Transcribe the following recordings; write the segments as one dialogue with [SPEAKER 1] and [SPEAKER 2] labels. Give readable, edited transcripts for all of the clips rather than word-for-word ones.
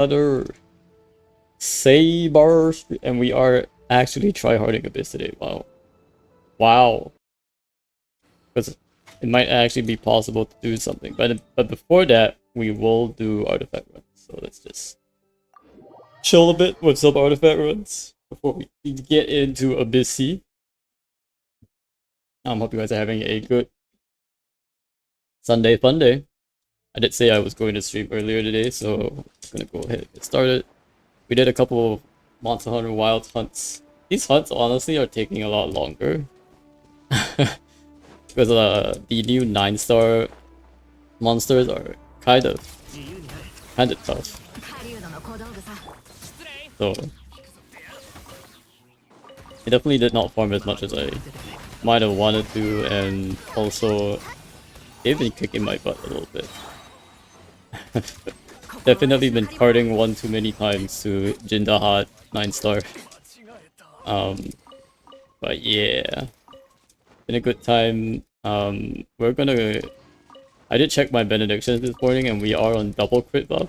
[SPEAKER 1] other Saber, and we are actually tryharding a bit today. Wow. Wow. Because it might actually be possible to do something. But before that, we will do artifact runs. So let's just chill a bit with some artifact runs before we get into Abyss C. Hope you guys are having a good Sunday fun day. I did say I was going to stream earlier today, so I'm gonna go ahead and get started. We did a couple of Monster Hunter Wild hunts. These hunts honestly are taking a lot longer. Because the new 9-star monsters are kind of tough. So I definitely did not farm as much as I might have wanted to, and also they've been kicking my butt a little bit. Definitely been carding one too many times to Jindahat 9-star. But yeah, been a good time. We're gonna. I did check my benedictions this morning, and we are on double crit buff.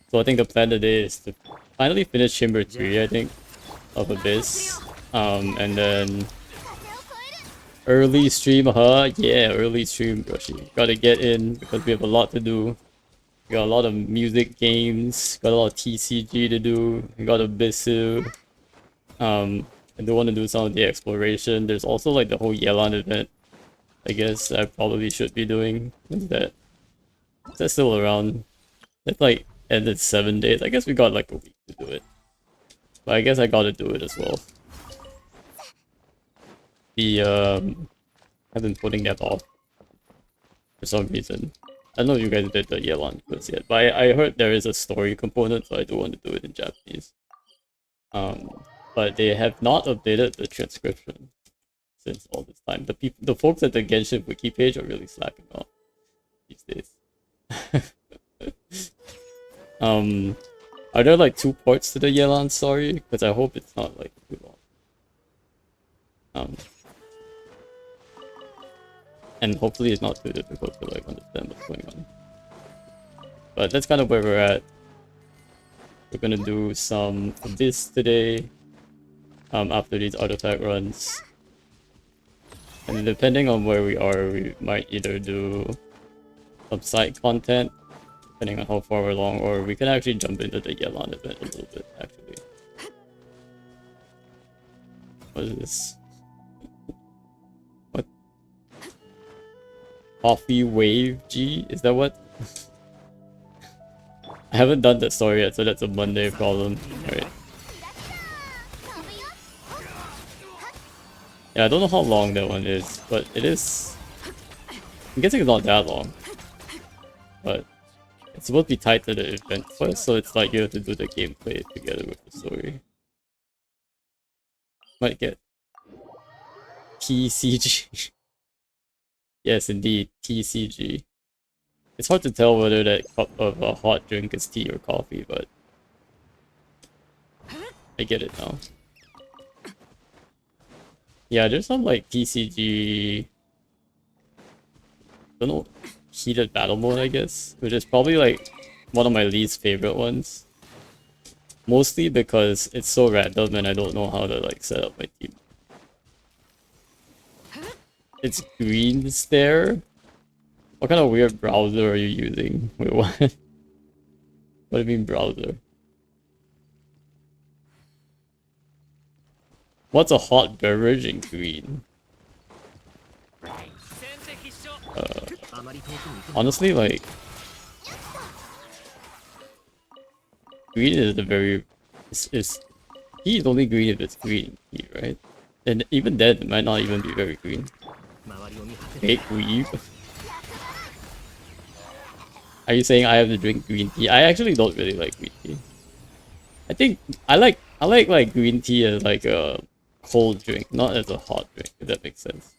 [SPEAKER 1] So I think the plan today is to finally finish Chamber 3, I think, of Abyss. And then early stream, yeah, early stream, Yoshi. Gotta get in because we have a lot to do. We got a lot of music games, got a lot of TCG to do. We got Abyssu. I do want to do some of the exploration. There's also like the whole Yelan event. I guess I probably should be doing. Is that still around? It's like ended 7 days. I guess we got like a week to do it. But I guess I gotta do it as well. I've been putting that off for some reason. I don't know if you guys did the Yelan quiz yet, but I heard there is a story component, so I do want to do it in Japanese. But they have not updated the transcription since all this time. The folks at the Genshin wiki page are really slacking off these days. Are there like 2 parts to the Yelan story? Because I hope it's not like too long. And hopefully it's not too difficult to like understand what's going on. But that's kind of where we're at. We're gonna do some Abyss today. After these artifact runs. And depending on where we are, we might either do some side content, depending on how far we're along, or we can actually jump into the Yelan event a little bit, actually. What is this? What? Coffee Wave G? Is that what? I haven't done that story yet, so that's a Monday problem. Alright. Yeah, I don't know how long that one is, but it is... I'm guessing it's not that long. But it's supposed to be tied to the event first, so it's like you have to do the gameplay together with the story. Might get TCG. Yes, indeed, TCG. It's hard to tell whether that cup of a hot drink is tea or coffee, but I get it now. Yeah, there's some like TCG, I don't know, heated battle mode, I guess, which is probably like one of my least favorite ones. Mostly because it's so random and I don't know how to like set up my team. It's green stare. What kind of weird browser are you using? Wait, what? What do you mean browser? What's a hot beverage in green? Honestly, like... green is the very... Tea is only green if it's green tea, right? And even then, it might not even be very green. Fake weeb? Are you saying I have to drink green tea? I actually don't really like green tea. I think I like green tea as like a cold drink, not as a hot drink, if that makes sense.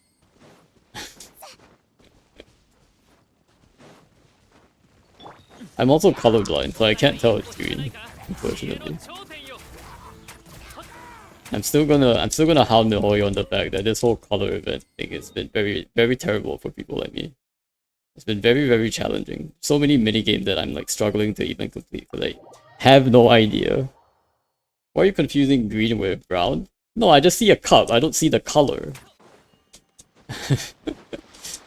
[SPEAKER 1] I'm also colorblind, so I can't tell it's green, unfortunately. I'm still gonna hound Mihoyo on the fact that this whole color event thing has been very, very terrible for people like me. It's been very, very challenging. So many mini games that I'm like struggling to even complete. But like have no idea. Why are you confusing green with brown? No, I just see a cup. I don't see the color.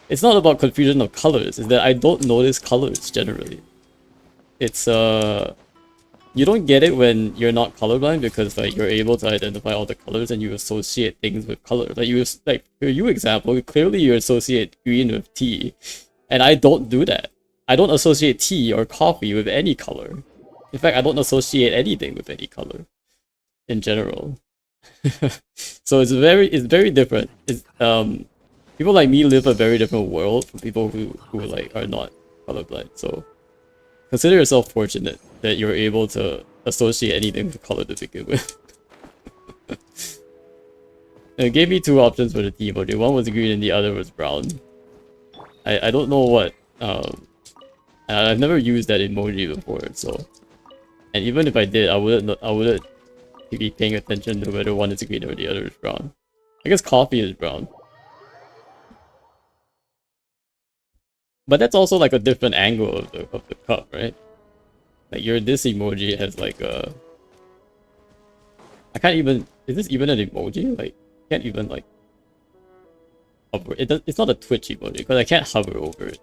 [SPEAKER 1] It's not about confusion of colors. It's that I don't notice colors generally. It's you don't get it when you're not colorblind because like you're able to identify all the colors and you associate things with color. Like like for you example, clearly you associate green with tea, and I don't do that. I don't associate tea or coffee with any color. In fact, I don't associate anything with any color in general. So it's very different. It's people like me live a very different world from people who like are not colorblind. So consider yourself fortunate that you're able to associate anything with color to begin with. It gave me two options for the tea emoji. One was green and the other was brown. I don't know what I've never used that emoji before, so, and even if I did, I wouldn't be paying attention to whether one is green or the other is brown. I guess coffee is brown. But that's also like a different angle of the cup, right? Like this emoji has like a... I can't even... Is this even an emoji? Like, I can't even like... hover. It's not a Twitch emoji because I can't hover over it.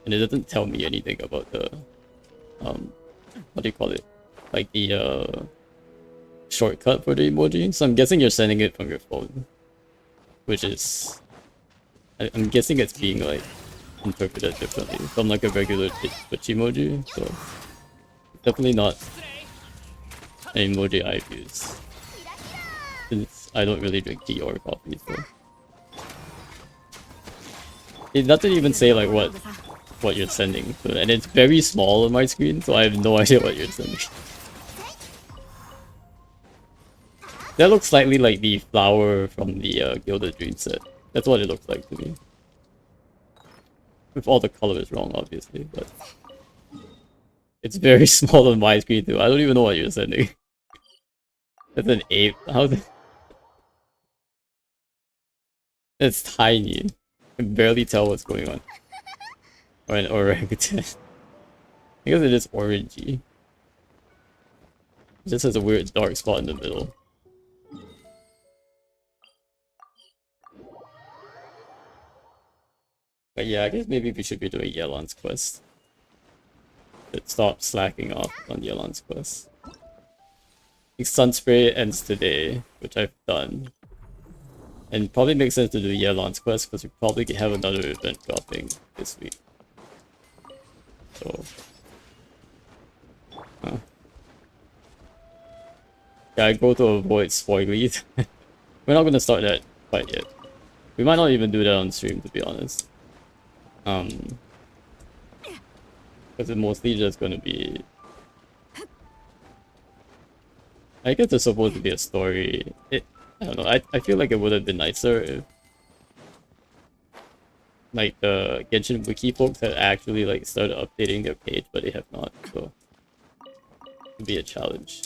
[SPEAKER 1] And it doesn't tell me anything about the... what do you call it? Like the shortcut for the emoji. So I'm guessing you're sending it from your phone. Which is... I'm guessing it's being like interpreted differently from like a regular Twitch emoji, so definitely not an emoji I've used since I don't really drink tea or coffee. So it doesn't even say like what you're sending, so, and it's very small on my screen, so I have no idea what you're sending. That looks slightly like the flower from the Gilded Dream set. That's what it looks like to me. With all the colors wrong, obviously, but it's very small on my screen too. I don't even know what you're sending. That's an ape. How's it? It's tiny. I can barely tell what's going on. Or an orangutan. I guess it is orangey. It just has a weird dark spot in the middle. But yeah, I guess maybe we should be doing Yelan's quest. Let's stop slacking off on Yelan's quest. Sunspray ends today, which I've done. And it probably makes sense to do Yelan's quest because we probably have another event dropping this week. So... yeah, I go to avoid spoilies. We're not gonna start that quite yet. We might not even do that on stream, to be honest. Because it's mostly just gonna be... I guess it's supposed to be a story. I don't know, I feel like it would have been nicer if like the Genshin Wiki folks had actually like started updating their page, but they have not, so it'd be a challenge.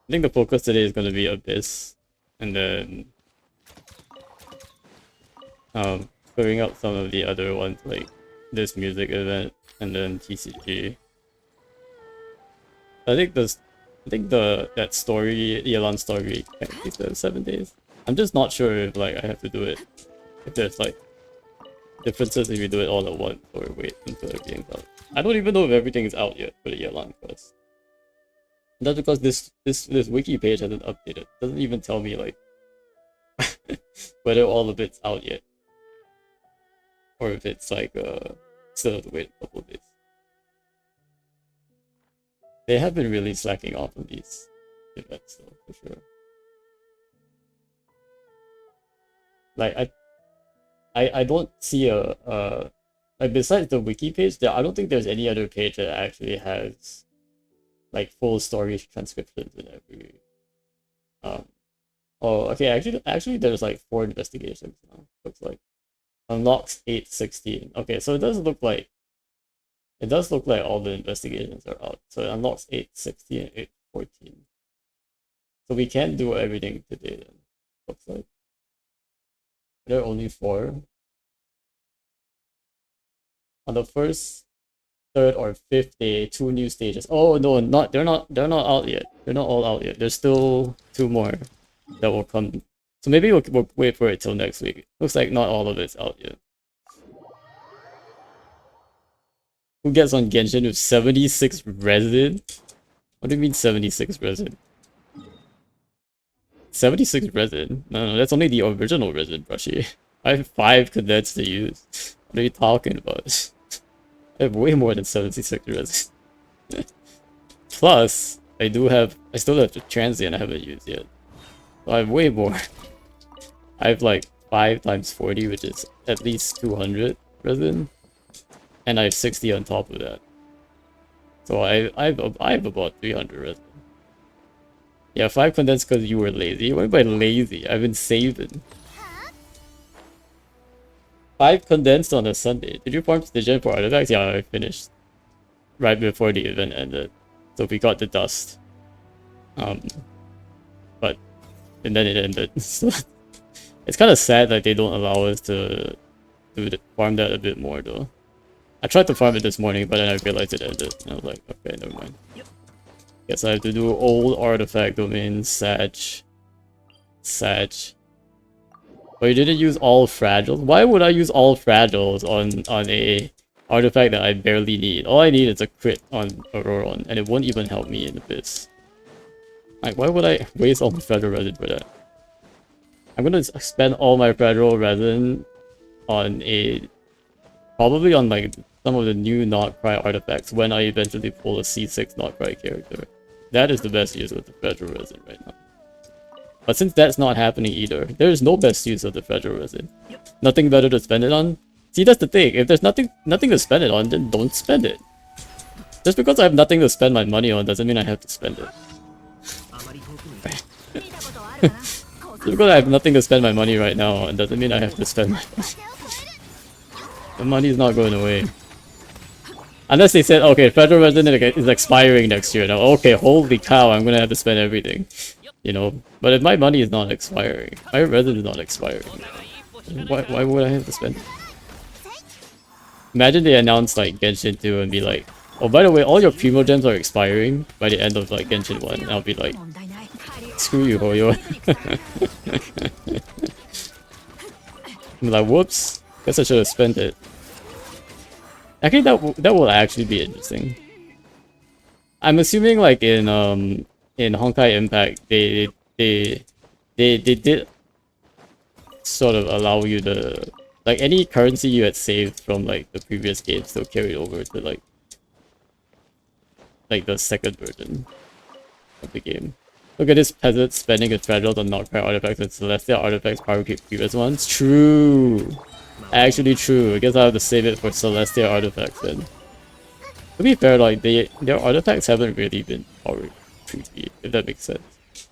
[SPEAKER 1] I think the focus today is going to be Abyss, and then clearing up some of the other ones like this music event and then TCG. I think that story, Yelan story, can't keep the 7 days. I'm just not sure if like I have to do it, if there's like differences if you do it all at once or wait until everything's out. I don't even know if everything is out yet for the Yelan quest. That's because this wiki page hasn't updated. It doesn't even tell me like whether all of it's out yet, or if it's like still have to wait a couple of days. They have been really slacking off on these events though, for sure. Like I don't see like besides the wiki page, I don't think there's any other page that actually has like full story transcriptions in every oh okay, actually there's like 4 investigations now, looks like. Unlocks 816. Okay, so it does look like all the investigations are out. So it unlocks 816 and 814. So we can do everything today then, looks like. There are only 4. On the first, third, or 5th day, 2 new stages. Oh no, they're not out yet. They're not all out yet. There's still 2 more that will come. So maybe we'll wait for it till next week. Looks like not all of it's out yet. Who gets on Genshin with 76 resin? What do you mean 76 resin? 76 resin? No, that's only the original resin, Brushy. I have 5 condensed to use. What are you talking about? I have way more than 76 resin. Plus, I still have the transient I haven't used yet. So I have way more. I have like 5 times 40, which is at least 200 resin. And I have 60 on top of that. So I have about 300 resin. Yeah, 5 condensed because you were lazy. What do you mean by lazy? I've been saving. 5 condensed on a Sunday. Did you farm Stygian for artifacts? Yeah, I finished. Right before the event ended. So we got the dust. But and then it ended. So it's kind of sad that they don't allow us to farm that a bit more though. I tried to farm it this morning, but then I realized it ended. And I was like, okay, never mind. Guess I have to do old artifact domains, Sag. But you didn't use all fragiles? Why would I use all fragiles on a artifact that I barely need? All I need is a crit on Auroron, and it won't even help me in Abyss. Like, why would I waste all my fragile resin for that? I'm gonna spend all my fragile resin on probably on like some of the new Not Cry artifacts when I eventually pull a C6 Not Cry character. That is the best use of the fragile resin right now. But since that's not happening either, there is no best use of the fragile resin. Nothing better to spend it on. See, that's the thing. If there's nothing to spend it on, then don't spend it. Just because I have nothing to spend my money on doesn't mean I have to spend it. Just because I have nothing to spend my money right now on doesn't mean I have to spend my money. The money is not going away. Unless they said, okay, federal resident is expiring next year. Now, okay, holy cow, I'm gonna have to spend everything. You know? But if my money is not expiring, my resident is not expiring, why would I have to spend it? Imagine they announce like Genshin 2 and be like, oh, by the way, all your Primo Gems are expiring by the end of like Genshin 1. And I'll be like, screw you, Hoyo. I'm like, whoops. Guess I should have spent it. Actually, that will actually be interesting. I'm assuming like in Honkai Impact they did sort of allow you to like any currency you had saved from like the previous game still carried over to like the second version of the game. Look at this peasant spending his fragile on Not Cry artifacts and Celestial artifacts power keep previous ones. True. Actually true. I guess I'll have to save it for Celestial artifacts then. To be fair, like their artifacts haven't really been power creepy, if that makes sense.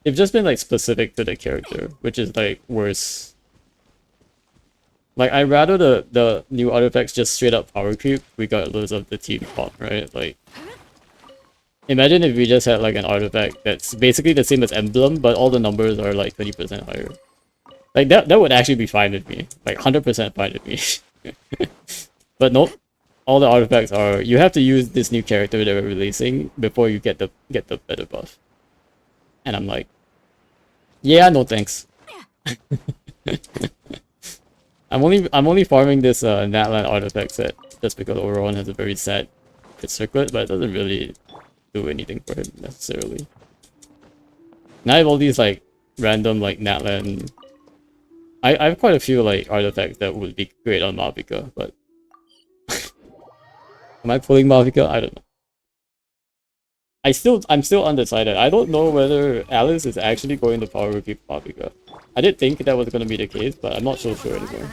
[SPEAKER 1] They've just been like specific to the character, which is like worse. Like I'd rather the new artifacts just straight up power creep regardless of the team comp, right? Like imagine if we just had like an artifact that's basically the same as Emblem, but all the numbers are like 20% higher. Like that would actually be fine with me. Like 100% fine with me. But nope. All the artifacts are you have to use this new character that we're releasing before you get the better buff. And I'm like, yeah, no thanks. I'm only farming this Natlan artifact set just because Auroron has a very sad circuit, but it doesn't really do anything for him necessarily. Now I have all these like random like Natlan. I have quite a few like artifacts that would be great on Mavica, but am I pulling Mavica? I don't know. I'm still undecided. I don't know whether Alice is actually going to power keep Mavica. I did think that was gonna be the case, but I'm not so sure anymore.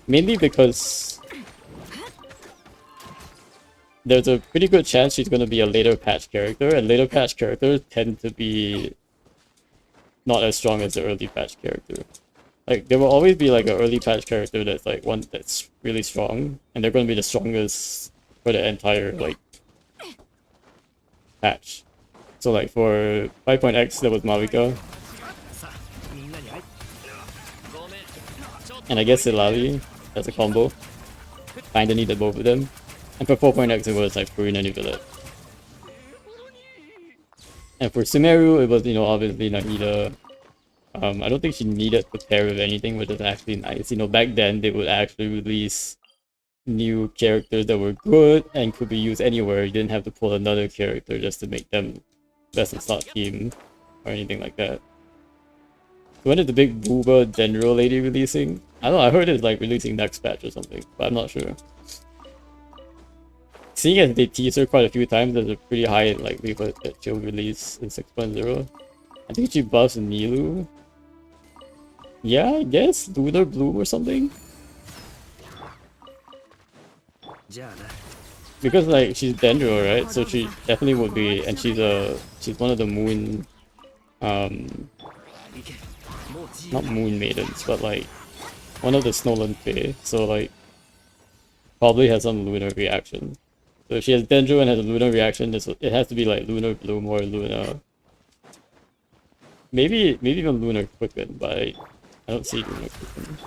[SPEAKER 1] Mainly because there's a pretty good chance she's gonna be a later patch character, and later patch characters tend to be not as strong as the early patch character. Like there will always be like an early patch character that's like one that's really strong, and they're gonna be the strongest for the entire like patch. So like for 5.x there was Mavica. And I guess Silali as a combo. Kinda needed both of them. And for 4.x it was like Furina New Village. And for Sumeru it was, you know, obviously Nahida. I don't think she needed to pair with anything, which is actually nice. You know, back then they would actually release new characters that were good and could be used anywhere. You didn't have to pull another character just to make them best in slot team or anything like that. When is the big Booba Dendro lady releasing? I don't know, I heard it's like releasing next patch or something, but I'm not sure. Seeing as they teased her quite a few times, there's a pretty high likelihood that she'll release in 6.0. I think she buffs Nilu. Yeah, I guess Lunar Bloom or something. Because like she's Dendro, right? So she definitely would be, and she's one of the moon, not moon maidens, but like one of the Snowland Fae. So like probably has some lunar reaction. So if she has Dendro and has a lunar reaction, it has to be like Lunar Bloom or Luna. Maybe even Lunar Quicken, but I don't see Lunar Quicken.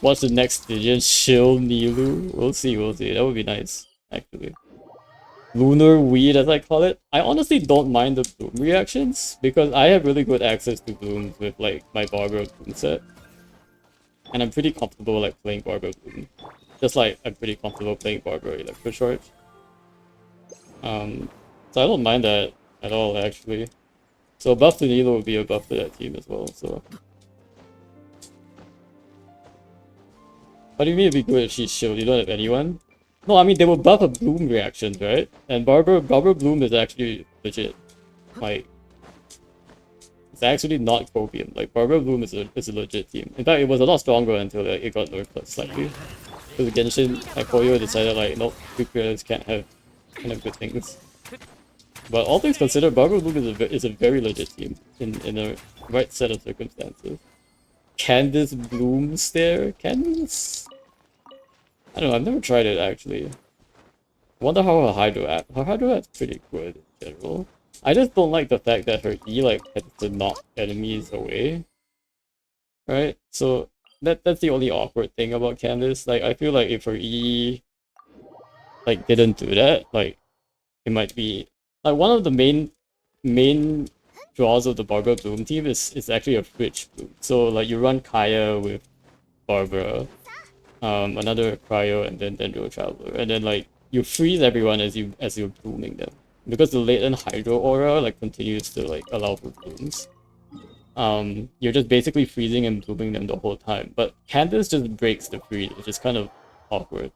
[SPEAKER 1] What's the next Digion? Shill Nilu? We'll see. That would be nice, actually. Lunar Weed, as I call it. I honestly don't mind the bloom reactions, because I have really good access to blooms with like my Barbara Bloom set. And I'm pretty comfortable like playing Barbara Bloom. Just like I'm pretty comfortable playing Barbara Electro Charge. So I don't mind that at all, actually. So a buff to Nilo would be a buff to that team as well, so... What do you mean it'd be good if she's shield? You don't have anyone? No, I mean they will buff a bloom reactions, right? And Barbara Bloom is actually legit. Like, it's actually not copium. Like Barbara Bloom is a legit team. In fact, it was a lot stronger until like, it got nerfed slightly. Because Genshin, like Koyo decided like, nope, good creators can't have kind of good things. But all things considered, Barbara Bloom is a very legit team in a right set of circumstances. Candace Blooms there? Candace? I don't know, I've never tried it actually. I wonder how her Hydro At's pretty good in general. I just don't like the fact that her E like tends to knock enemies away. Right? So that's the only awkward thing about Candace. Like I feel like if her E like didn't do that, like it might be like one of the main draws of the Barbara Bloom team is actually a Fridge Bloom. So like you run Kaya with Barbara, another Cryo, and then Dendro Traveler, and then like you freeze everyone as you're blooming them. Because the latent Hydro Aura like continues to like allow for blooms. You're just basically freezing and blooming them the whole time. But Candace just breaks the freeze, which is kind of awkward.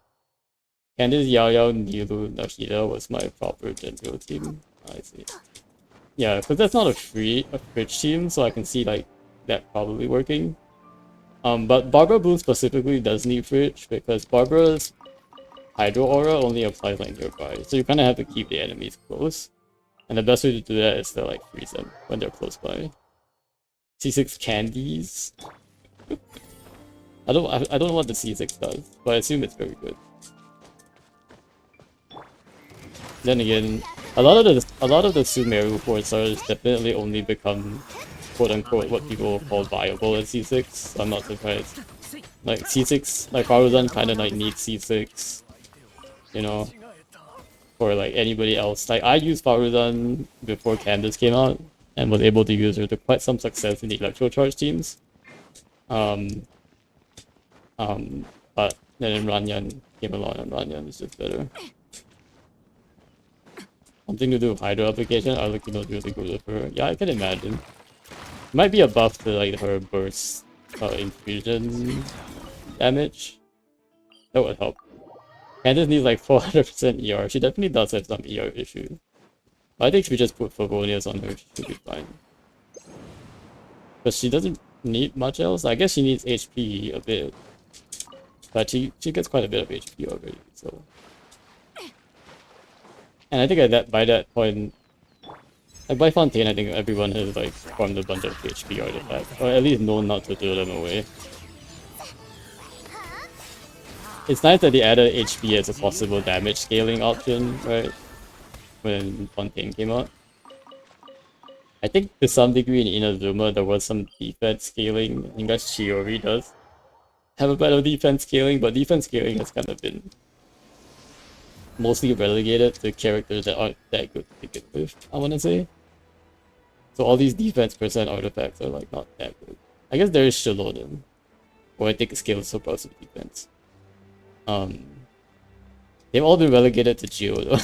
[SPEAKER 1] Candace, Yao Yao, Nilu, Nashida was my proper Dendro team. I see. Yeah, because that's not a fridge team, so I can see like that probably working. But Barbara Bloom specifically does need fridge because Barbara's Hydro Aura only applies like nearby, so you kind of have to keep the enemies close. And the best way to do that is to like freeze them when they're close by. C6 candies. I don't know what the C6 does, but I assume it's very good. Then again, a lot of the Sumeru 4-stars definitely only become quote-unquote what people call viable at C6, so I'm not surprised. Like C6, like Faruzan kinda like needs C6, you know, or like anybody else. Like I used Faruzan before Candace came out and was able to use her to quite some success in the Electro Charge teams. But then Ranyan came along and Ranyan is just better. Something to do with Hydro application, I look really good with her. Yeah, I can imagine. Might be a buff to like her burst infusion damage. That would help. Candace needs like 400% ER. She definitely does have some ER issues. But I think if we just put Favonius on her, she should be fine. But she doesn't need much else. I guess she needs HP a bit. But she gets quite a bit of HP already, so... And I think by that point, like by Fontaine, I think everyone has like formed a bunch of HP artifacts, or at least known not to throw them away. It's nice that they added HP as a possible damage scaling option, right? When Fontaine came out. I think to some degree in Inazuma there was some defense scaling. I think that Shiori does have a better defense scaling, but defense scaling has kind of been mostly relegated to characters that aren't that good to begin with, I wanna say. So all these defense percent artifacts are like not that good. I guess there is Shalodin, where I think scales surpass defense. They've all been relegated to Geo though.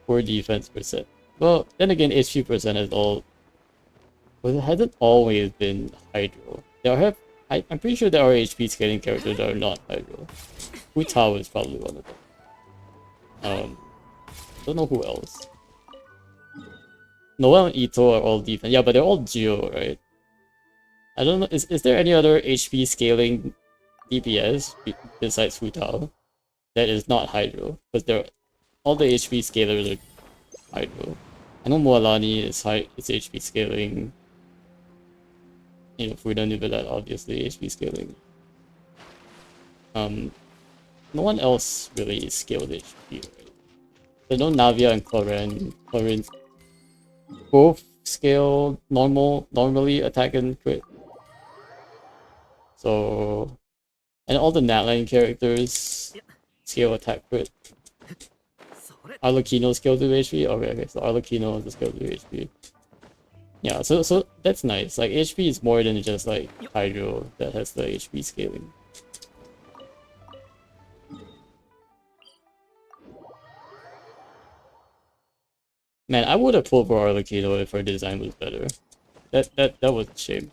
[SPEAKER 1] Poor defense percent. Well, then again, HP percent is all. But it hasn't always been Hydro. I'm pretty sure there are HP scaling characters that are not Hydro. Hu Tao is probably one of them. Don't know who else. Noel and Ito are all defense. Yeah, but they're all Geo, right? I don't know. Is there any other HP scaling DPS besides Hu Tao that is not Hydro? Because all the HP scalers are Hydro. I know Moalani is HP scaling. You know, Fuda Nubilat obviously HP scaling. No one else really scaled HP, right? So no Navia and Clorin. Clorin's both scale normally attack and crit. So, and all the Natline characters scale attack crit. Arlecchino scale 2 HP? Okay, so Arlecchino is a scale 2 HP. Yeah, so that's nice. Like, HP is more than just like Hydro that has the HP scaling. Man, I would have pulled for Arlecchino if her design was better. That was a shame.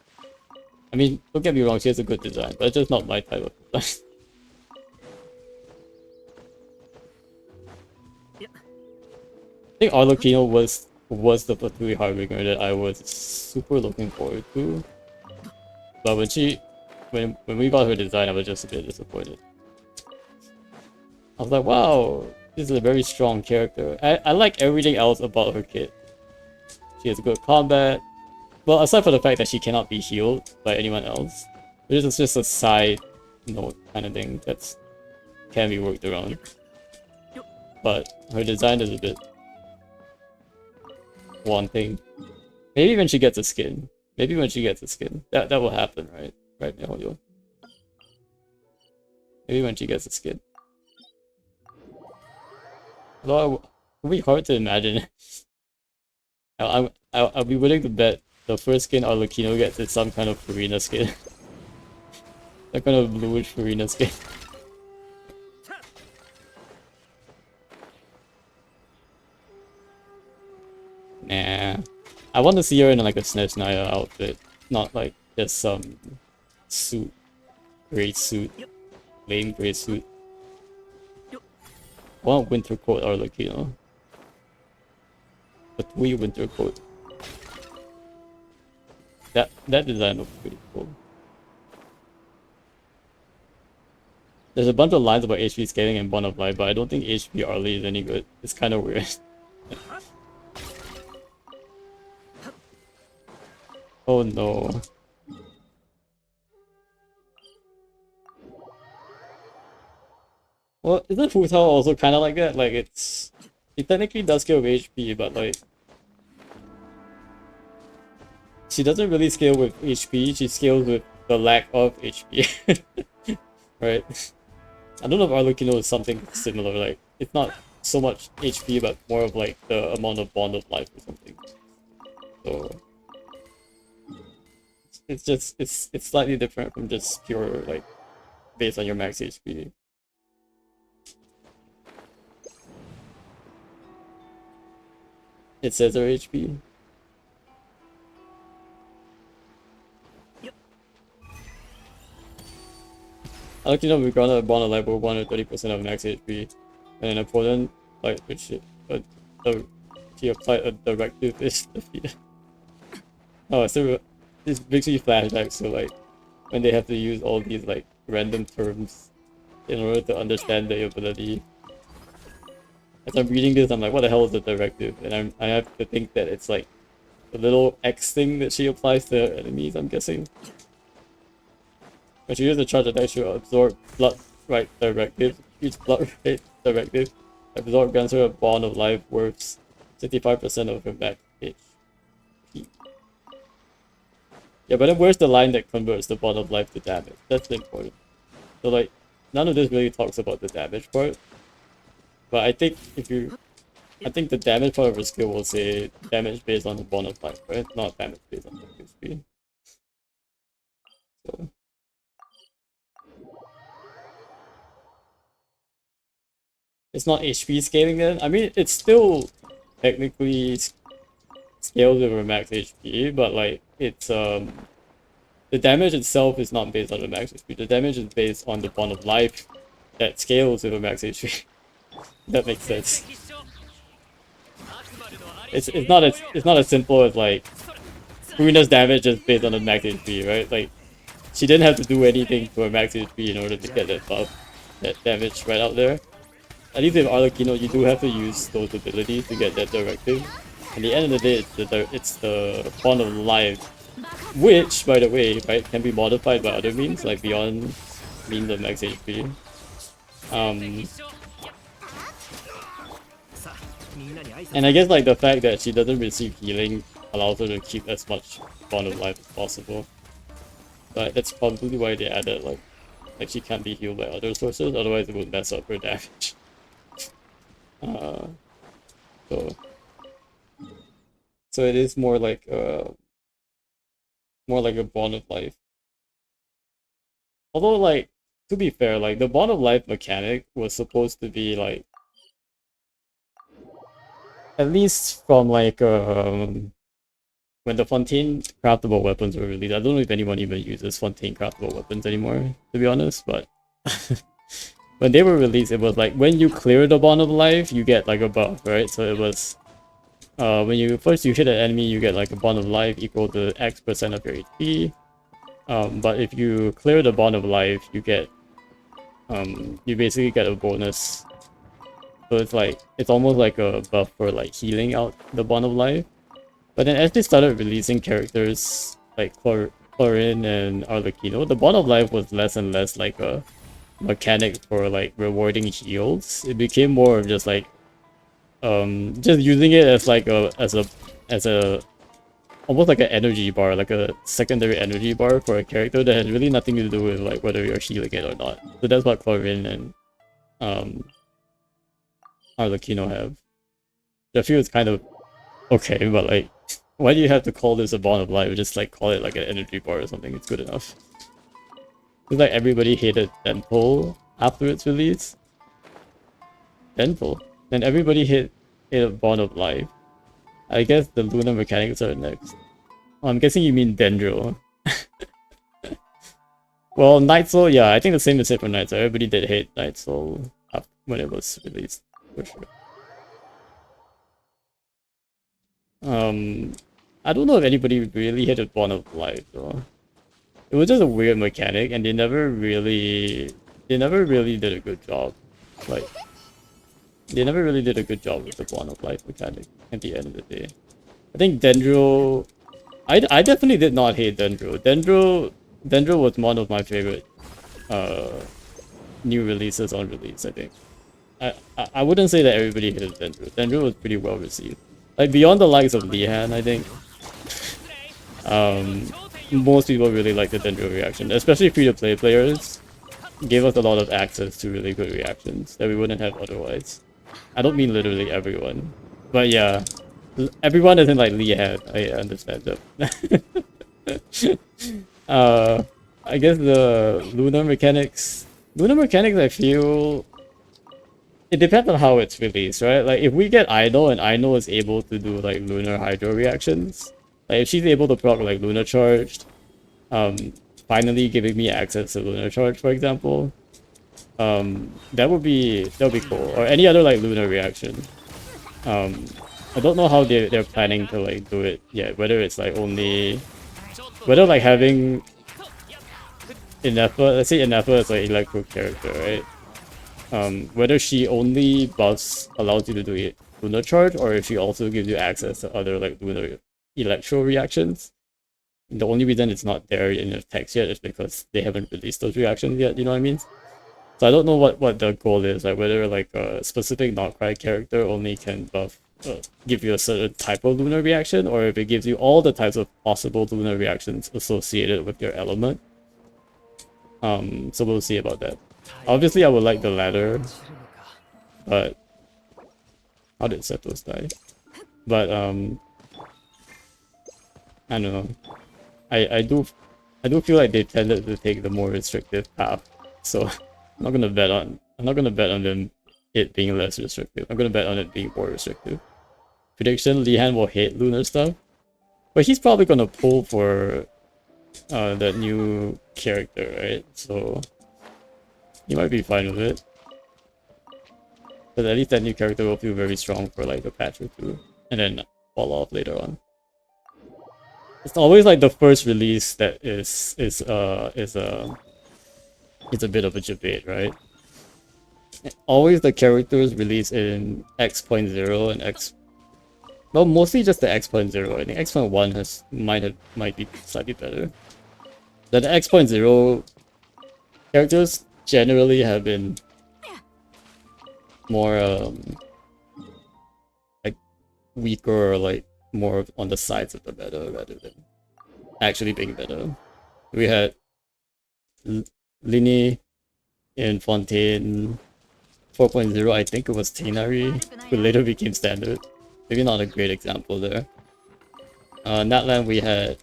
[SPEAKER 1] I mean, don't get me wrong, she has a good design, but it's just not my type of design. I think Arlecchino was the Fatui Harbinger that I was super looking forward to. But when we got her design, I was just a bit disappointed. I was like, wow, this is a very strong character. I like everything else about her kit. She has good combat. Well, aside from the fact that she cannot be healed by anyone else, this is just a side note kind of thing that can be worked around. But her design is a bit wanting. Maybe when she gets a skin. Maybe when she gets a skin. That will happen, right? Right, Mihoyo? Maybe when she gets a skin. Although it would be hard to imagine. I'll be willing to bet the first skin Arlecchino gets is some kind of Farina skin. Some kind of bluish Farina skin. Nah. I want to see her in like a Snatch Naya outfit. Not like just some suit. Gray suit. Lame gray suit. I want winter coat Arlecchino. But we winter coat. That design looks pretty cool. There's a bunch of lines about HP scaling and Bond of Life, but I don't think HP Arlie is any good. It's kind of weird. Oh no. Well, isn't Hu Tao also kind of like that? Like, it technically does scale with HP, but like, she doesn't really scale with HP, she scales with the lack of HP. Right? I don't know if Arlecchino is something similar, like, it's not so much HP, but more of like the amount of Bond of Life or something. So, it's slightly different from just pure, like, based on your max HP. It says her HP. I like to know we granted a Bond of Life over 130% of max HP, and an opponent, like, she applied a directive is defeated. Oh, so this makes me flashbacks to like when they have to use all these like random terms in order to understand the ability. As I'm reading this, I'm like, what the hell is a directive? And I have to think that it's like the little X thing that she applies to enemies, I'm guessing. When she uses the charge attack, she'll absorb blood right directive. Each blood right directive absorb grants her a Bond of Life worth 65% of her max HP. Yeah, but then where's the line that converts the bond of life to damage? That's important. So like, none of this really talks about the damage part. But I think I think the damage part of her skill will say damage based on the bond of life, right? Not damage based on the HP. So. It's not HP scaling then? I mean, it's still technically scales over max HP, but like, it's, the damage itself is not based on the max HP. The damage is based on the bond of life that scales over max HP. That makes sense. It's not as simple as like Karina's damage is based on the max HP, right? Like she didn't have to do anything to her max HP in order to get that buff, that damage right out there. At least with Arlecchino, you do have to use those abilities to get that directive. At the end of the day, it's the bond of life, which, by the way, right, can be modified by other means, like beyond means of max HP. And I guess like the fact that she doesn't receive healing allows her to keep as much bond of life as possible. But that's probably why they added like she can't be healed by other sources, otherwise it would mess up her damage. So it is more like a bond of life. Although like, to be fair, like the bond of life mechanic was supposed to be like, at least from like when the Fontaine craftable weapons were released. I don't know if anyone even uses Fontaine craftable weapons anymore, to be honest, but when they were released, it was like when you clear the bond of life, you get like a buff, right? So it was when you hit an enemy, you get like a bond of life equal to X% of your HP. But if you clear the bond of life, you get you basically get a bonus. So it's like, it's almost like a buff for like healing out the bond of life. But then as they started releasing characters like Chlorine and Arlecchino, the bond of life was less and less like a mechanic for like rewarding heals. It became more of just like just using it as like as a almost like an energy bar, like a secondary energy bar for a character that has really nothing to do with like whether you're healing it or not. So that's what Chlorine and Arlecchino have. I feel it's kind of okay, but like, why do you have to call this a bond of life? Just like call it like an energy bar or something. It's good enough. It's like everybody hated Dental after its release. Dental. Then everybody hit a bond of life. I guess the lunar mechanics are next. Oh, I'm guessing you mean Dendro. Well, Night Soul, yeah, I think the same is it for Night Soul. Everybody did hate Night Soul when it was released, for sure. I don't know if anybody really hit a bond of life though. It was just a weird mechanic, and they never really did a good job. Like, they never really did a good job with the bond of life mechanic at the end of the day. I think Dendro, I definitely did not hate Dendro. Dendro was one of my favorite new releases on release, I think. I wouldn't say that everybody hated Dendro. Dendro was pretty well received. Like beyond the likes of Lihan, I think. Most people really like the Dendro reaction, especially free-to-play players. Gave us a lot of access to really good reactions that we wouldn't have otherwise. I don't mean literally everyone, but yeah, everyone isn't like Lihan. I understand that. I guess the lunar mechanics, I feel it depends on how it's released, right? Like if we get Idol and Idol is able to do like lunar hydro reactions, like if she's able to proc like lunar charged, finally giving me access to lunar charge, for example, that would be cool. Or any other like lunar reaction. I don't know how they're planning to like do it yet. Whether it's like only, whether like having Inefa, let's say Inefa is like electro character, right? Whether she only buffs allows you to do it lunar charge, or if she also gives you access to other like lunar electro reactions. The only reason it's not there in the text yet is because they haven't released those reactions yet, you know what I mean? So I don't know what the goal is, like whether like a specific Notcry character only can buff give you a certain type of lunar reaction, or if it gives you all the types of possible lunar reactions associated with your element. So we'll see about that. Obviously, I would like the latter, but how did Setos die? But I don't know. I do feel like they tended to take the more restrictive path, so I'm not gonna bet on them it being less restrictive. I'm gonna bet on it being more restrictive. Prediction: Lihan will hate lunar stuff, but he's probably gonna pull for that new character, right? So he might be fine with it. But at least that new character will feel very strong for like a patch or two, and then fall off later on. It's always like the first release that is a bit of a debate, right? Always the characters released in X.0 and X. Well, mostly just the X.0. I think X.1 might be slightly better. The X.0 characters generally have been more like weaker, or like more on the sides of the meta rather than actually being better. We had Lini in Fontaine 4.0, I think it was Tainari, who later became standard. Maybe not a great example there. Natlan we had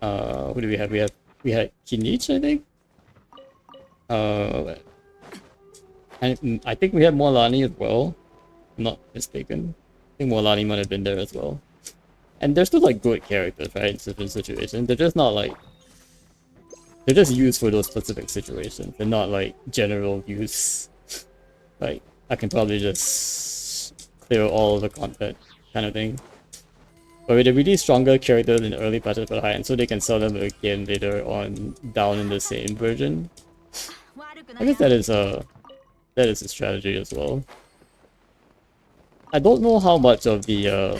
[SPEAKER 1] who do we have? We had Kinich, I think. And I think we had Molani as well. I'm not mistaken. I think Molani might have been there as well. And they're still like good characters, right? In certain situations. They're just not like... They're just used for those specific situations. They're not like general use. Like, I can probably just clear all of the content kind of thing. But with the really stronger characters in early patches for the high end, so they can sell them again later on down in the same version. I guess that is a strategy as well. I don't know how much of the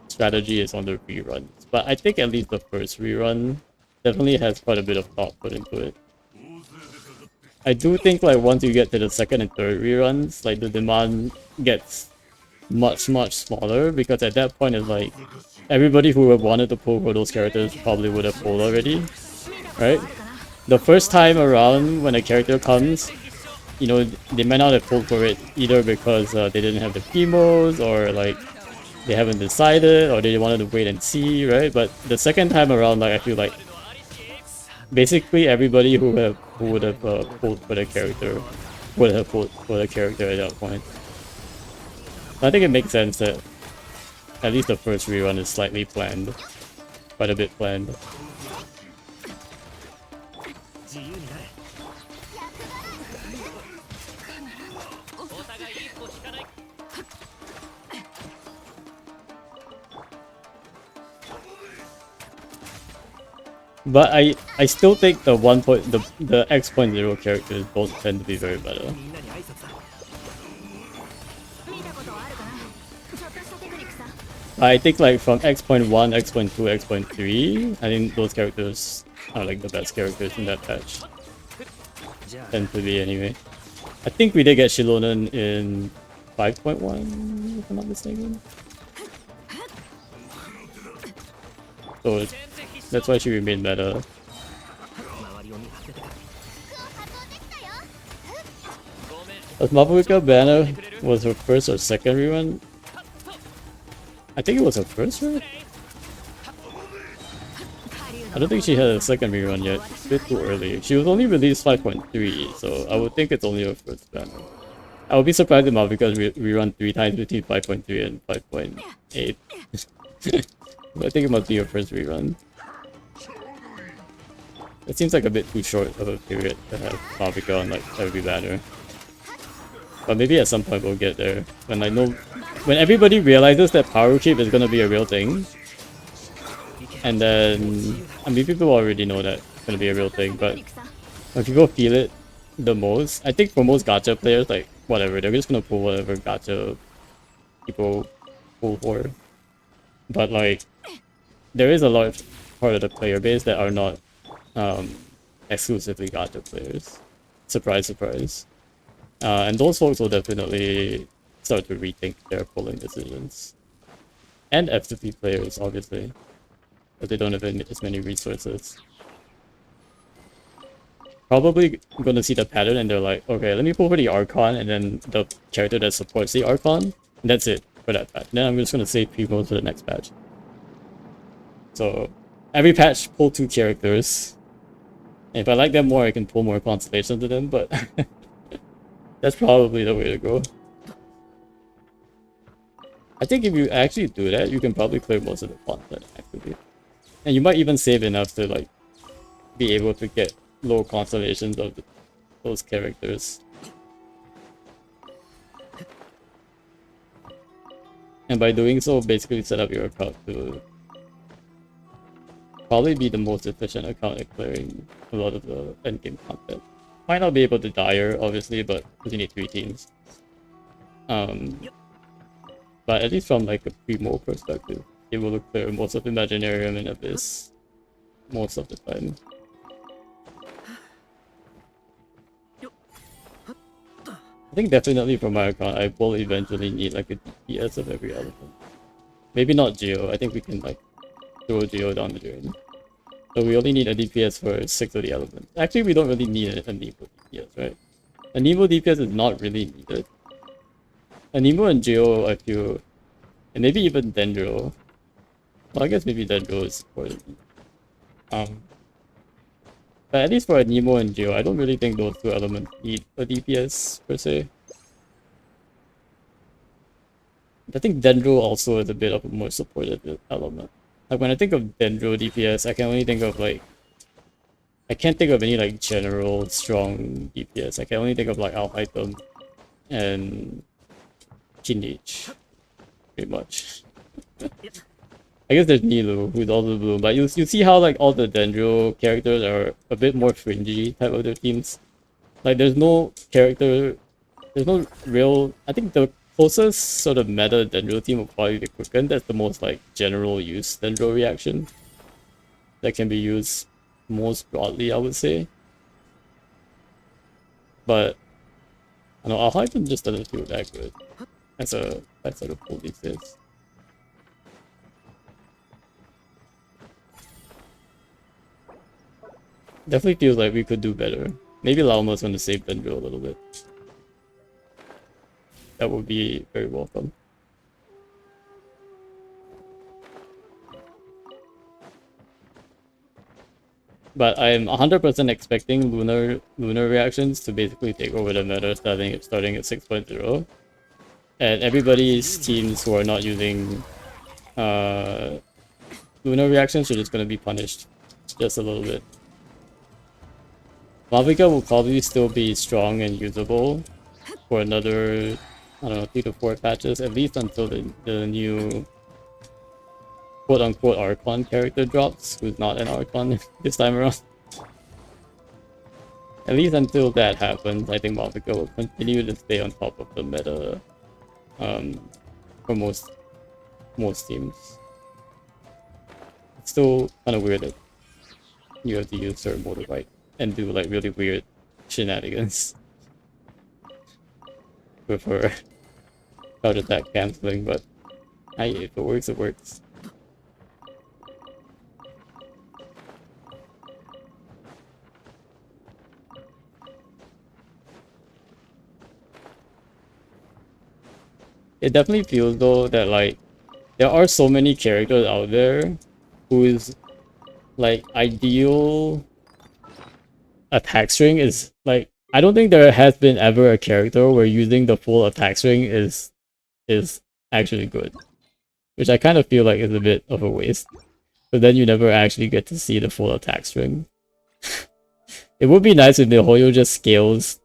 [SPEAKER 1] strategy is on the reruns, but I think at least the first rerun definitely has quite a bit of thought put into it. I do think like once you get to the second and third reruns, like the demand gets much smaller, because at that point it's like everybody who have wanted to pull for those characters probably would have pulled already, right? The first time around when a character comes, you know, they might not have pulled for it either because they didn't have the premos, or like they haven't decided, or they wanted to wait and see, right? But the second time around, like I feel like basically everybody who would have pulled for the character would have pulled for the character at that point. I think it makes sense that at least the first rerun is slightly planned, quite a bit planned. But I still think the the X.0 characters don't tend to be very better. I think like from X.1, X.2, X.3, I think those characters are like the best characters in that patch. Tend to be anyway. I think we did get Shilonen in 5.1, if I'm not mistaken. So that's why she remained meta. Was Mabuika Banner was her first or second rerun? I think it was her first run? I don't think she had a second rerun yet. It's a bit too early. She was only released 5.3, so I would think it's only her first banner. I would be surprised if Mabuika rerun 3 times between 5.3 and 5.8. I think it must be her first rerun. It seems like a bit too short of a period to have Mabuika on like every banner. But maybe at some point we'll get there. When everybody realizes that power creep is gonna be a real thing. And then, I mean, people already know that it's gonna be a real thing, but when people feel it the most, I think for most gacha players, like, whatever, they're just gonna pull whatever gacha people pull for. But like, there is a large part of the player base that are not exclusively gacha players. Surprise, surprise. And those folks will definitely start to rethink their polling decisions. And F2P players, obviously, but they don't have as many resources. Probably gonna see the pattern and they're like, okay, let me pull for the Archon and then the character that supports the Archon, and that's it for that patch. Then I'm just gonna save Primo for the next patch. So every patch pull 2 characters. And if I like them more, I can pull more constellations to them, but that's probably the way to go. I think if you actually do that, you can probably clear most of the content actively. And you might even save enough to like be able to get low constellations of those characters. And by doing so, basically set up your account to probably be the most efficient account at clearing a lot of the endgame content. Might not be able to dire, obviously, but because you need 3 teams. But at least from like a Primo perspective, it will clear most of Imaginarium and Abyss most of the time. I think definitely for my account, I will eventually need like a DPS of every element. Maybe not Geo, I think we can like throw Geo down the drain. So we only need a DPS for 6 of the elements. Actually, we don't really need a Nemo DPS, right? A Nemo DPS is not really needed. A Nemo and Geo, I feel, and maybe even Dendro. Well, I guess maybe Dendro is important. But at least for a Nemo and Geo, I don't really think those 2 elements need a DPS per se. I think Dendro also is a bit of a more supported element. Like when I think of Dendro DPS, I can only think of like... I can't think of any like general strong DPS. I can only think of like Alhaitham and Kinich. Pretty much. I guess there's Nilu, who's also blue, but you see how like all the Dendro characters are a bit more fringy type of their teams. Like there's no character, there's no real. I think the closest sort of meta Dendro team would probably be Quicken. That's the most like general use Dendro reaction that can be used most broadly, I would say. But I don't know, Alhaitham just doesn't feel that good as a sort of pull these days. Definitely feels like we could do better. Maybe Lauma's gonna save Dendro a little bit. That would be very welcome. But I'm 100% expecting lunar reactions to basically take over the meta starting at 6.0. And everybody's teams who are not using lunar reactions are just gonna be punished just a little bit. Mavica will probably still be strong and usable for another, I don't know, 3 to 4 patches, at least until the new quote-unquote Archon character drops, who's not an Archon this time around. At least until that happens, I think Mavica will continue to stay on top of the meta for most teams. It's still kind of weird that you have to use her motorbike and do like really weird shenanigans with her charge attack cancelling, but hey, if it works, it works. It definitely feels though that like there are so many characters out there whose like ideal attack string is like, I don't think there has been ever a character where using the full attack string is actually good, which I kind of feel like is a bit of a waste, but then you never actually get to see the full attack string. It would be nice if MiHoYo just scales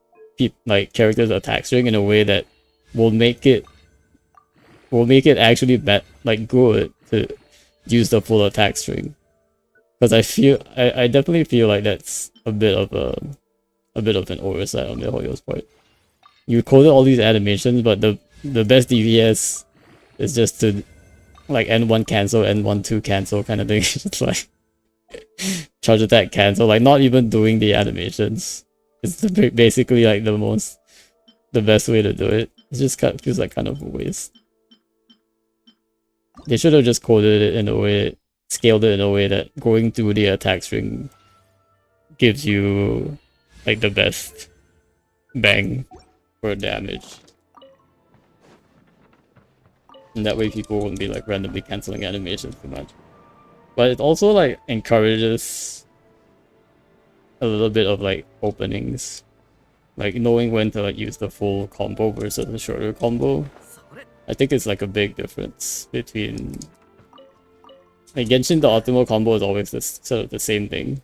[SPEAKER 1] like characters' attack string in a way that will make it actually like good to use the full attack string. Because I definitely feel like that's a bit of an oversight on MiHoYo's part. You coded all these animations, but the best DPS is just to like N1 cancel, N1 2 cancel kind of thing. It's like charge attack cancel, like not even doing the animations. It's basically like the best way to do it. It just kind of feels like kind of a waste. They should have just coded it in a way, scaled it in a way that going through the attack string gives you like the best bang for damage. And that way people won't be like randomly cancelling animations too much. But it also like encourages a little bit of like openings. Like knowing when to like use the full combo versus the shorter combo. I think it's like a big difference between like Genshin, the optimal combo is always this sort of the same thing.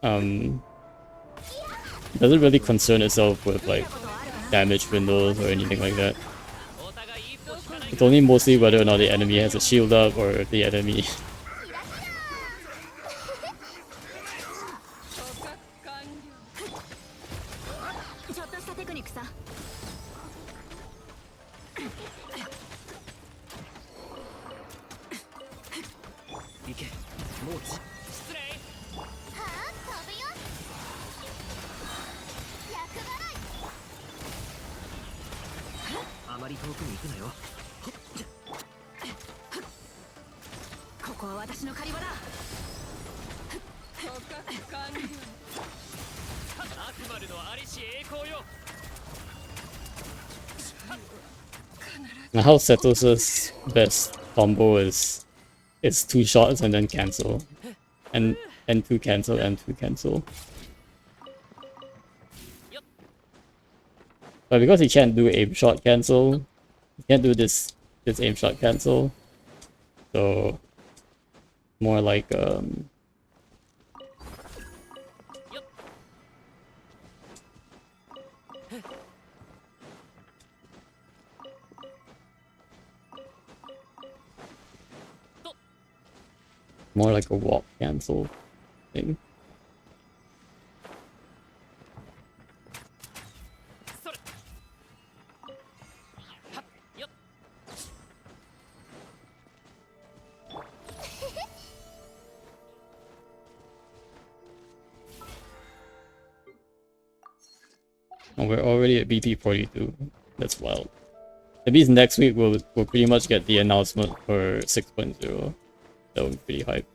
[SPEAKER 1] It doesn't really concern itself with like damage windows or anything like that. It's only mostly whether or not the enemy has a shield up or the enemy how Setos's best combo is 2 shots and then cancel. And 2 cancel and 2 cancel. But because he can't do aim shot cancel, he can't do this aim shot cancel. So more like more like a walk cancel thing. And we're already at BP 42. That's wild. That means next week we'll pretty much get the announcement for 6.0. That would be pretty hype.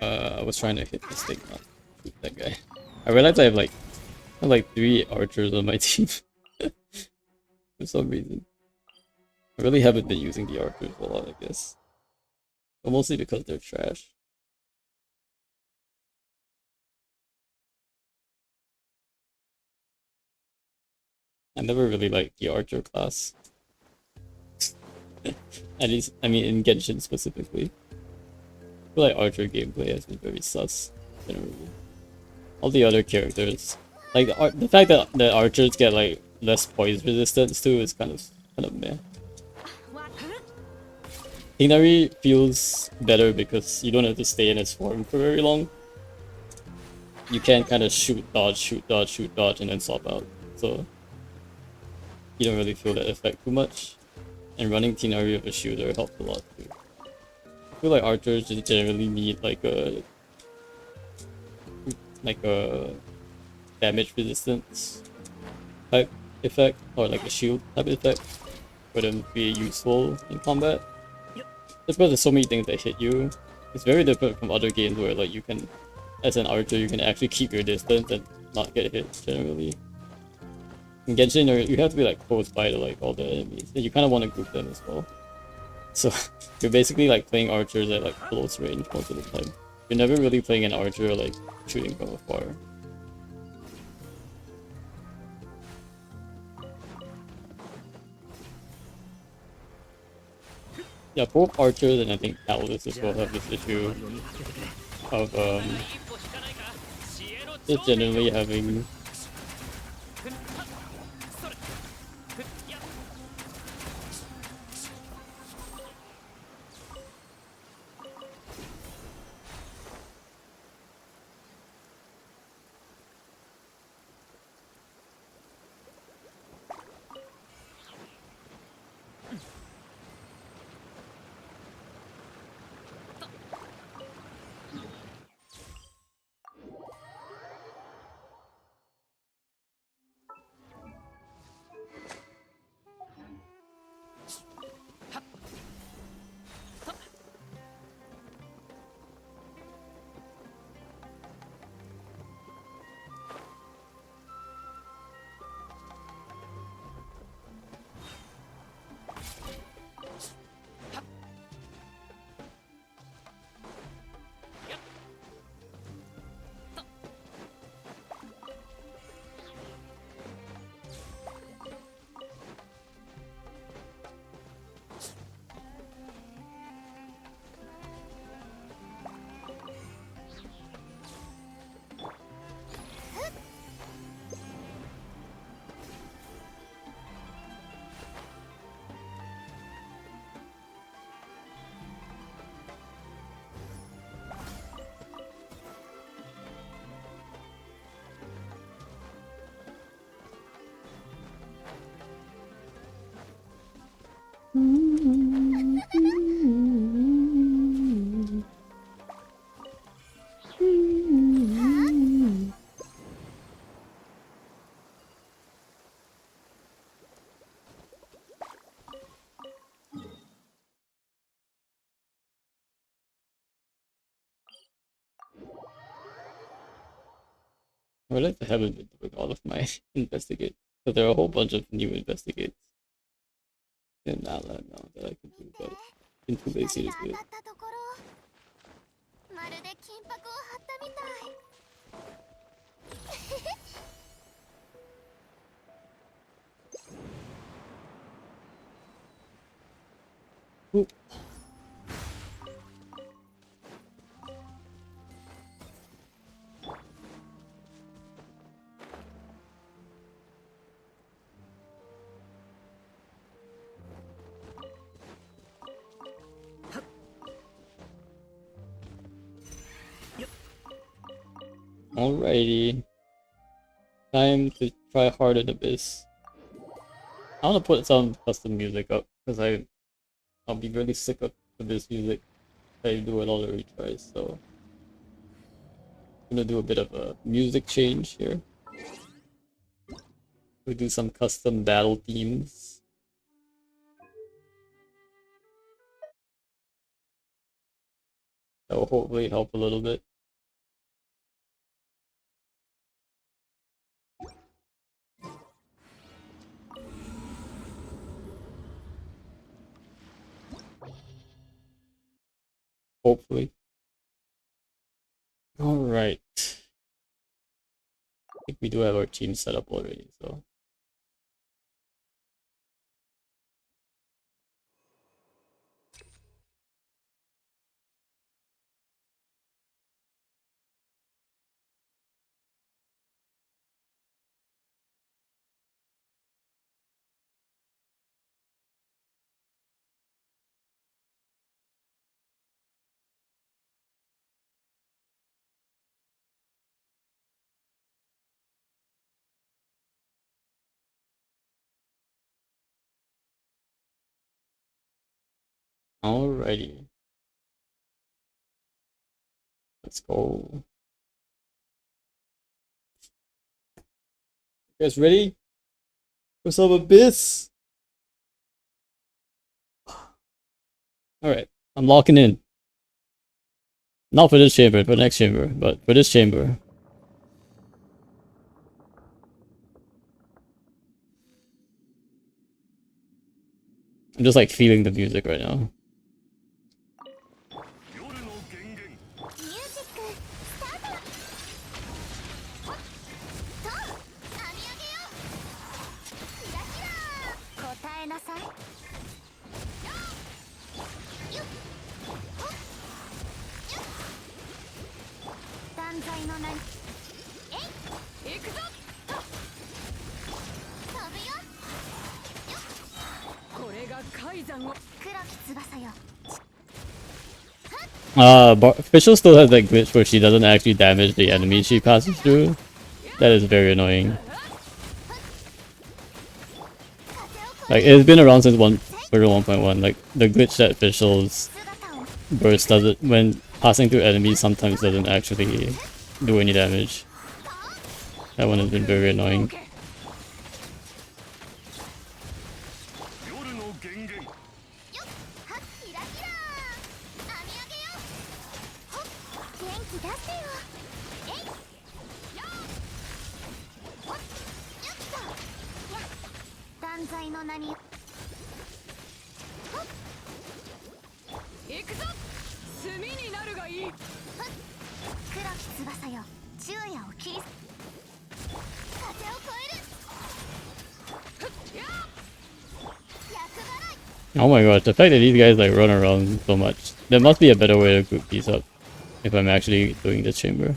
[SPEAKER 1] I was trying to hit this thing, not shoot that guy. I realized I have like 3 archers on my team for some reason. I really haven't been using the archers a lot, I guess. But mostly because they're trash. I never really liked the archer class. At least, I mean, in Genshin specifically. I feel like archer gameplay has been very sus, generally. All the other characters, like the fact that the archers get like less poise resistance too is kind of meh. Hinari feels better because you don't have to stay in its form for very long. You can kind of shoot, dodge, shoot, dodge, shoot, dodge, and then swap out. So you don't really feel that effect too much. And running Tinari with a shooter helps a lot too. I feel like archers just generally need like a damage resistance type effect or like a shield type effect for them to be useful in combat. Just because there's so many things that hit you. It's very different from other games where like you can, as an archer, you can actually keep your distance and not get hit generally. In Genshin, you have to be like close by to like all the enemies, and you kind of want to group them as well. So you're basically like playing archers at like close range most of the time. You're never really playing an archer like shooting from afar. Yeah, both archers and I think Atlas as well have this issue of just generally having I realize I haven't been doing all of my investigate. So there are a whole bunch of new investigates in Outland now that I can do, but been too lazy to do it. Ooh. Alrighty. Time to try Tryharding Abyss. I want to put some custom music up because I'll be really sick of this music. I do a lot of retries, so I'm gonna do a bit of a music change here. We do some custom battle themes. That will hopefully help a little bit. Hopefully. Alright. I think we do have our team set up already, so. Alrighty. Let's go. You guys ready? for some abyss. Alright, I'm locking in. Not for this chamber, for the next chamber, but for this chamber. I'm just like feeling the music right now. Fischl still has that glitch where she doesn't actually damage the enemy she passes through. That is very annoying. Like, it's been around since 1.1. Like, the glitch that Fischl's burst does it when passing through enemies sometimes doesn't actually do any damage. That one has been very annoying. Oh my gosh, the fact that these guys like run around so much. There must be a better way to group these up if I'm actually doing this chamber.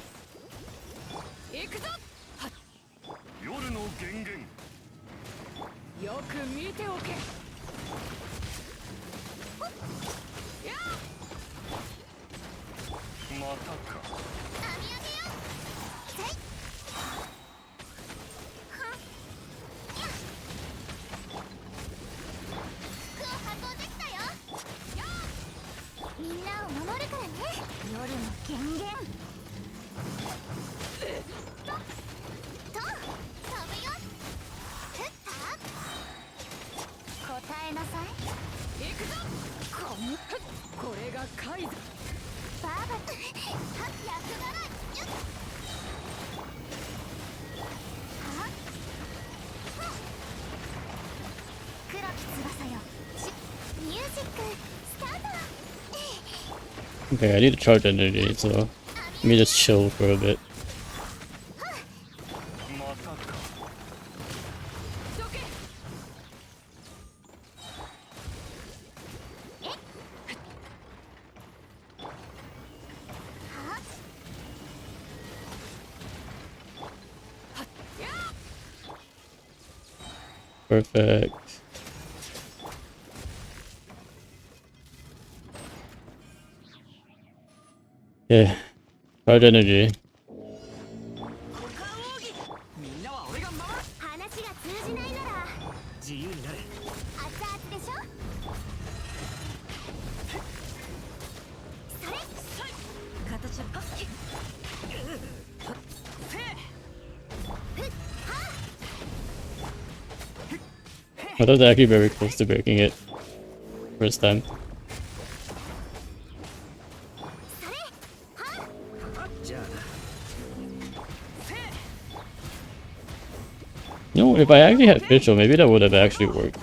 [SPEAKER 1] Okay, I need to charge energy, so let me just chill for a bit. Perfect. Yeah, charge energy. I was actually very close to breaking it first time. You know, if I actually had Fischl, maybe that would have actually worked.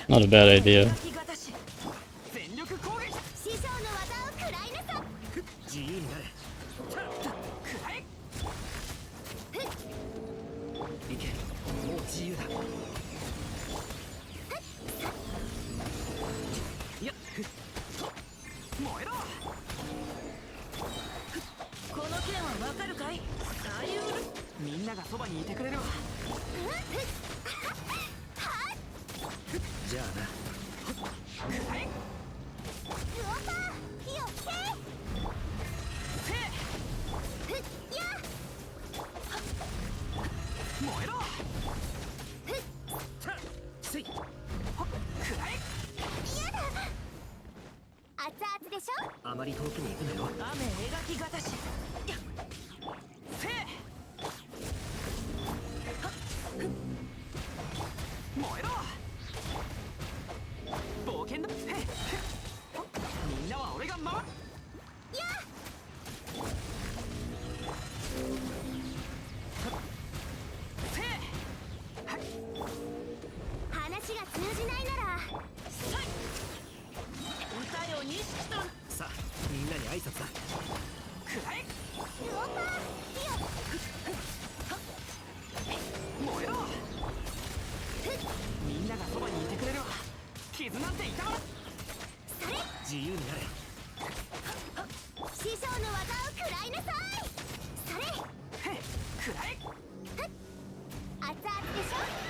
[SPEAKER 1] Not a bad idea.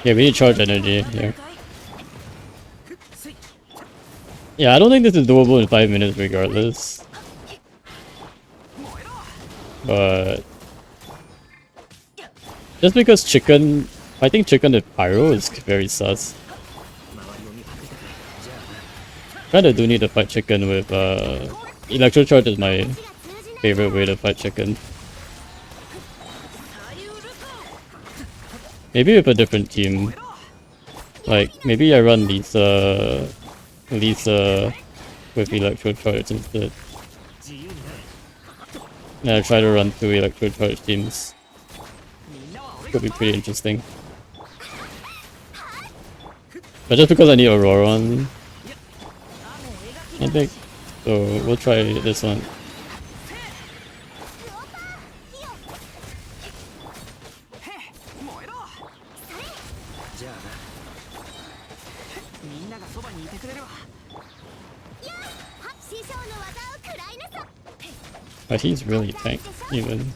[SPEAKER 1] Yeah, we need charge energy here. Yeah, I don't think this is doable in 5 minutes regardless. But just because chicken, I think chicken with pyro is very sus. Kinda do need to fight chicken with electro charge is my favorite way to fight chicken. Maybe with a different team. Like maybe I run Lisa with electro charge instead. And I try to run 2 electro charge teams. Could be pretty interesting. But just because I need Auroron, I think. So we'll try this one. But he's really tanked, even.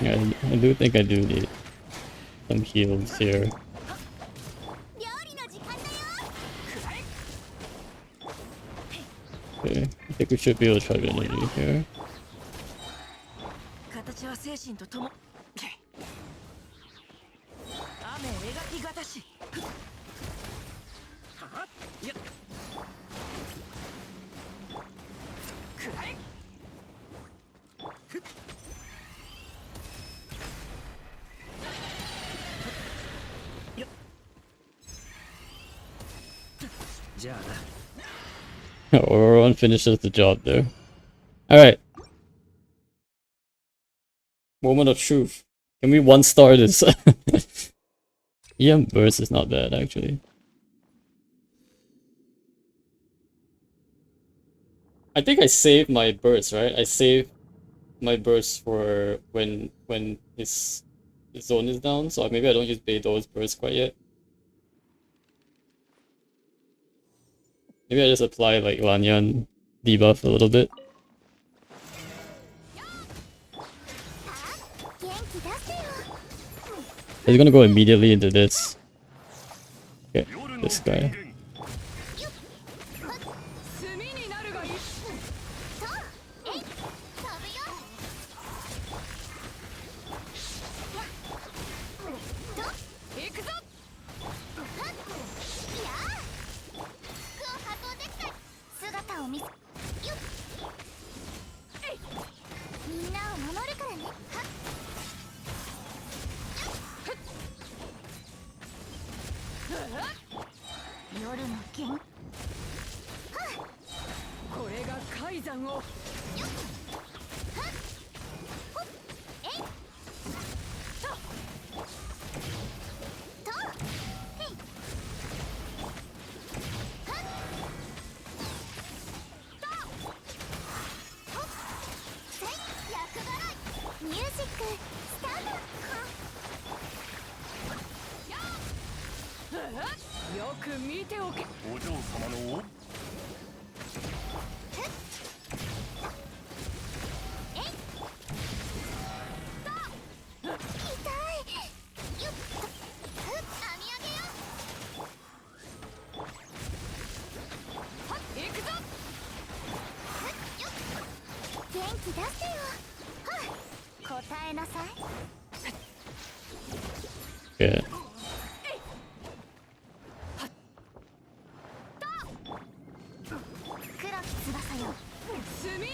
[SPEAKER 1] Yeah, I do think I do need some heals here. Okay, I think we should be able to charge energy here. Auroron finishes the job there. Alright. Moment of truth. Can we 1-star this? EM burst is not bad actually. I think I saved my burst, right? I saved my burst for when his zone is down, so maybe I don't use Beidou's burst quite yet. Maybe I just apply like Lanyan debuff a little bit. He's gonna go immediately into this. Okay, this guy. Yeah.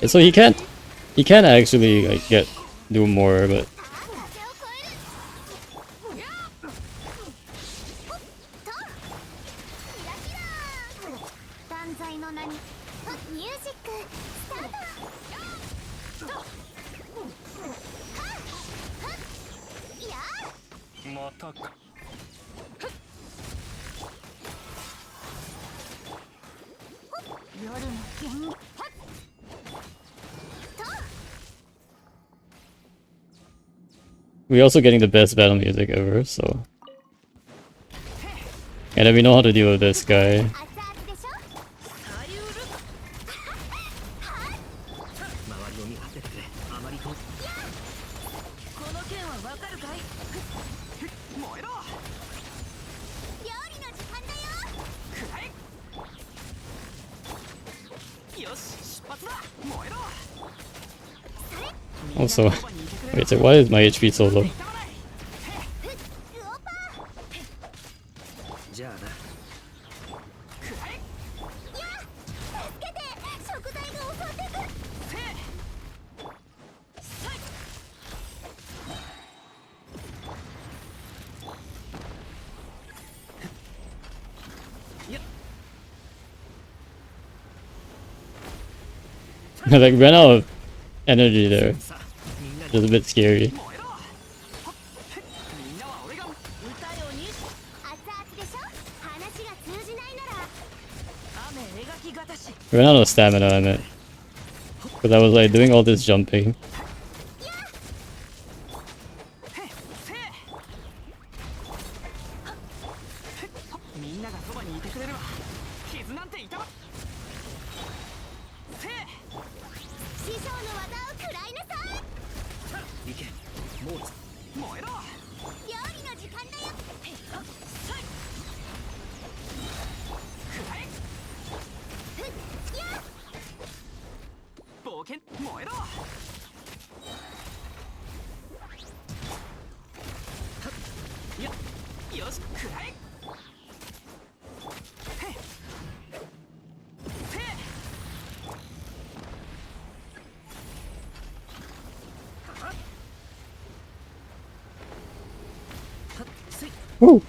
[SPEAKER 1] So he can't actually like do more, but
[SPEAKER 2] 罪の名にミュージックスタート。
[SPEAKER 3] またか。
[SPEAKER 2] 夜の剣。
[SPEAKER 1] We're also getting the best battle music ever, so. And then we know how to deal with this guy. Also, wait, so why is my HP so low? I like ran out of energy there. Just a bit scary. Ran out of stamina, I meant. Because I was like doing all this jumping. Woo!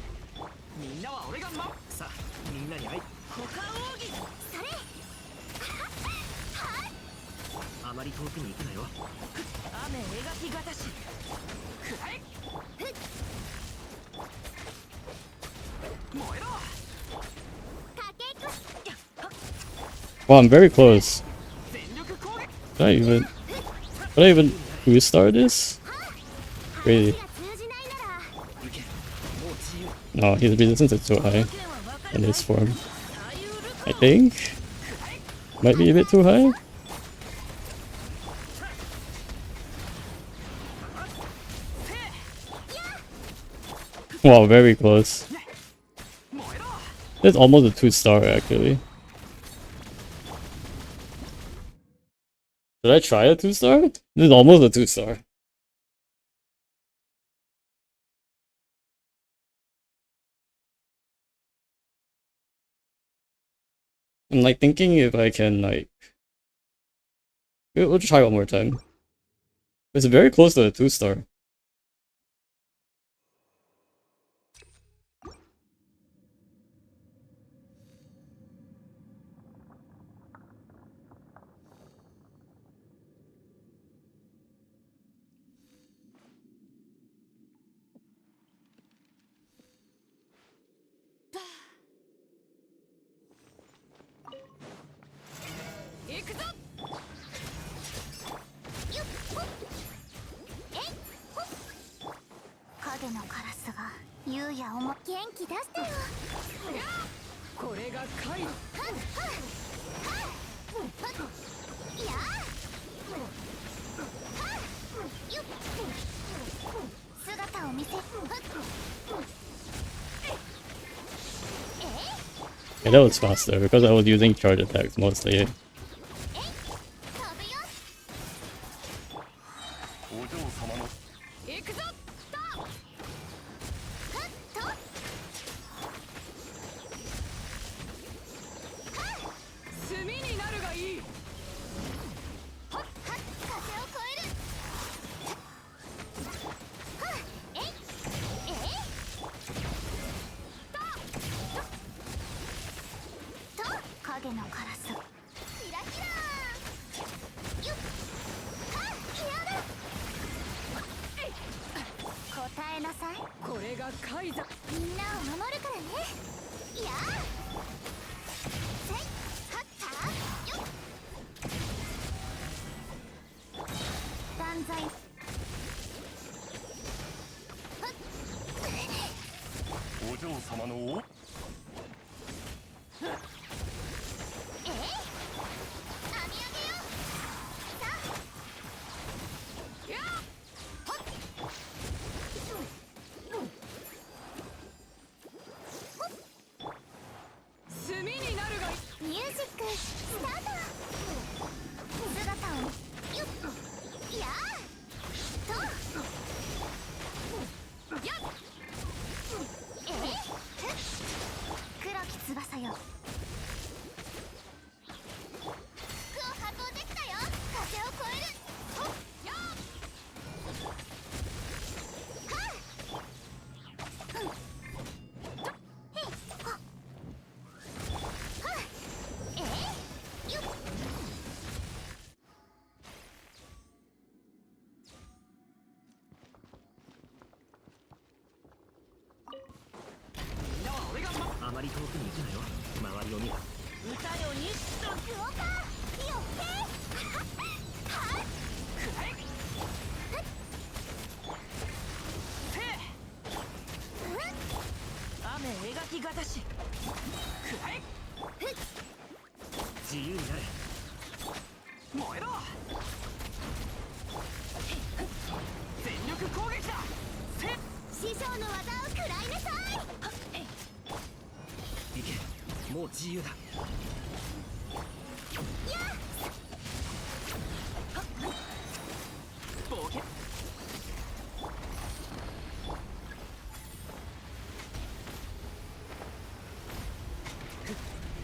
[SPEAKER 1] Wow, I'm very close. Did I even who start this? Crazy. No, his resistance is too high in his form. I think. Might be a bit too high. Wow, very close. That's almost a 2-star actually. Did I try a 2-star? This is almost a 2-star. I'm like thinking if I can like... We'll try one more time. It's very close to a 2-star. Yeah, that was faster because I was using charge attacks mostly.
[SPEAKER 2] 影のカラスキラキラよっはっヒアル答えなさい。
[SPEAKER 3] これがカイザ。
[SPEAKER 2] みんなを守るからね。いやせいはったよっ断罪
[SPEAKER 4] お嬢様のお
[SPEAKER 2] えい網あげよさあやっほっ
[SPEAKER 3] 炭になるが
[SPEAKER 2] ミュージックスタート。姿をよっやーとやっえいふっ黒き翼よ。服を運んできたよ。風を越えるほっやーはっうんとへいほっはっえいよっ
[SPEAKER 3] みんなは俺が
[SPEAKER 5] あまり遠くに行くなよ。周りを見ろ。
[SPEAKER 3] 歌よに
[SPEAKER 2] クオカーよってはっはっ
[SPEAKER 3] くらえせ雨描きがたしくらえ
[SPEAKER 5] 自由になれ。
[SPEAKER 3] 燃えろ全力攻撃だせ
[SPEAKER 2] 師匠の技を食らいなさい。
[SPEAKER 5] 行け。もう自由だ。
[SPEAKER 3] 冒険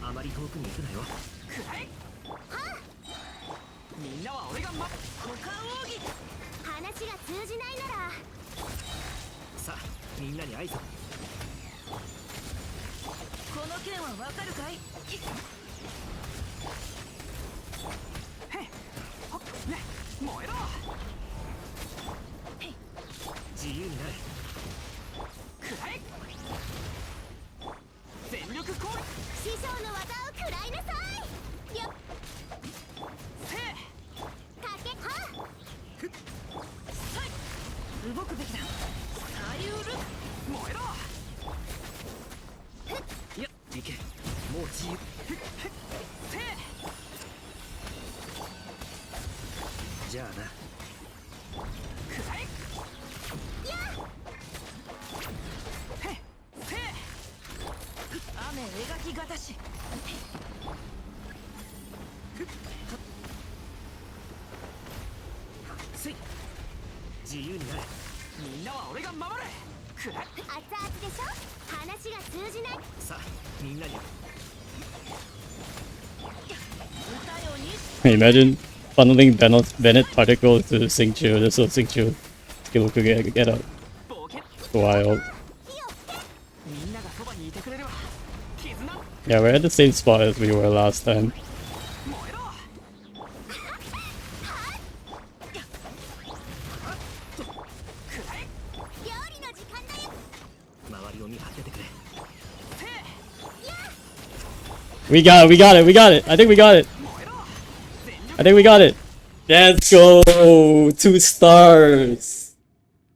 [SPEAKER 5] あまり遠くに行くなよ。
[SPEAKER 3] くらえみんなは俺が股間奥義
[SPEAKER 2] 話が通じないなら
[SPEAKER 5] さあ、みんなに挨拶。
[SPEAKER 3] この件はわかるかいへっほっね燃えろ
[SPEAKER 5] 自由になれ。
[SPEAKER 3] くらえ全力攻撃
[SPEAKER 2] 師匠の技を食らいなさい。よっ
[SPEAKER 3] せ
[SPEAKER 2] かけは
[SPEAKER 3] 動くべきだサリュール燃えろ
[SPEAKER 5] いや、行け。もう自由。
[SPEAKER 3] せ
[SPEAKER 5] じゃあな。
[SPEAKER 3] くらえ
[SPEAKER 2] や
[SPEAKER 3] へっせ雨描きがたし
[SPEAKER 5] せい。自由になれ。
[SPEAKER 3] みんなは俺が守るくらえ
[SPEAKER 2] 熱々でしょ。話が通じない。
[SPEAKER 5] さあ、みんなに。
[SPEAKER 3] 歌よに
[SPEAKER 1] Imagine funneling Bennett particles to Xingqiu. This is Xingqiu. Skill could get up
[SPEAKER 3] 冒険
[SPEAKER 1] wild.
[SPEAKER 3] みんながそばにいてくれるわ絆
[SPEAKER 1] Yeah, we're at the same spot as we were last time.
[SPEAKER 3] 燃えろくらえ
[SPEAKER 2] 料理の時間だよ。
[SPEAKER 5] 周りを見張っててくれ。
[SPEAKER 3] せ
[SPEAKER 1] We got it, we got it, we got it. I think we got it.
[SPEAKER 3] 燃えろ全力
[SPEAKER 1] I think we got it. Let's go! 2 stars!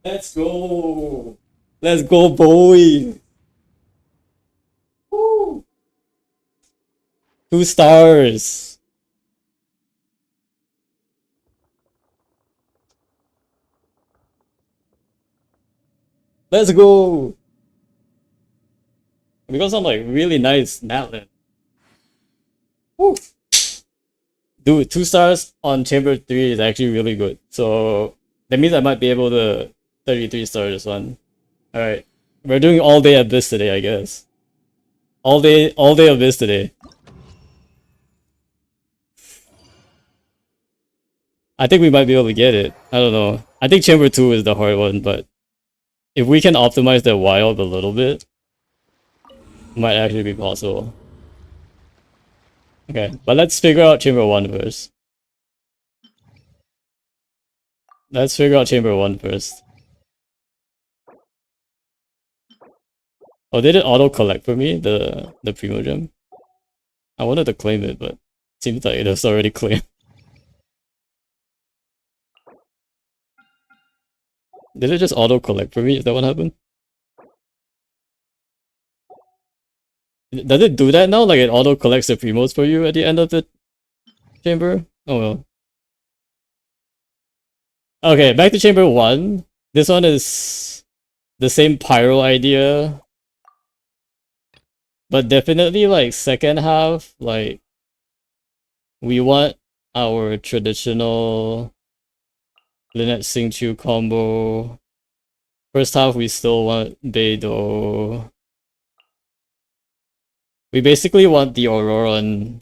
[SPEAKER 1] Let's go! Let's go, boys! Woo! 2 stars! Let's go! We got some like really nice Natlan. Woo! Dude, 2 stars on Chamber 3 is actually really good. So that means I might be able to 33 star this one. Alright. We're doing all day Abyss today, I guess. All day Abyss today. I think we might be able to get it. I don't know. I think Chamber 2 is the hard one, but if we can optimize that wild a little bit, it might actually be possible. Okay, but let's figure out chamber 1 first. Let's figure out chamber 1 first. Oh, did it auto-collect for me, the Primo Gem? I wanted to claim it, but it seems like it was already claimed. Did it just auto-collect for me? Is that what happened? Does it do that now? Like it auto-collects the Primos for you at the end of the chamber? Oh well. Okay, back to chamber 1. This one is the same pyro idea. But definitely like second half, like we want our traditional Lynette Xingqiu combo. First half we still want Beidou. We basically want the Auroran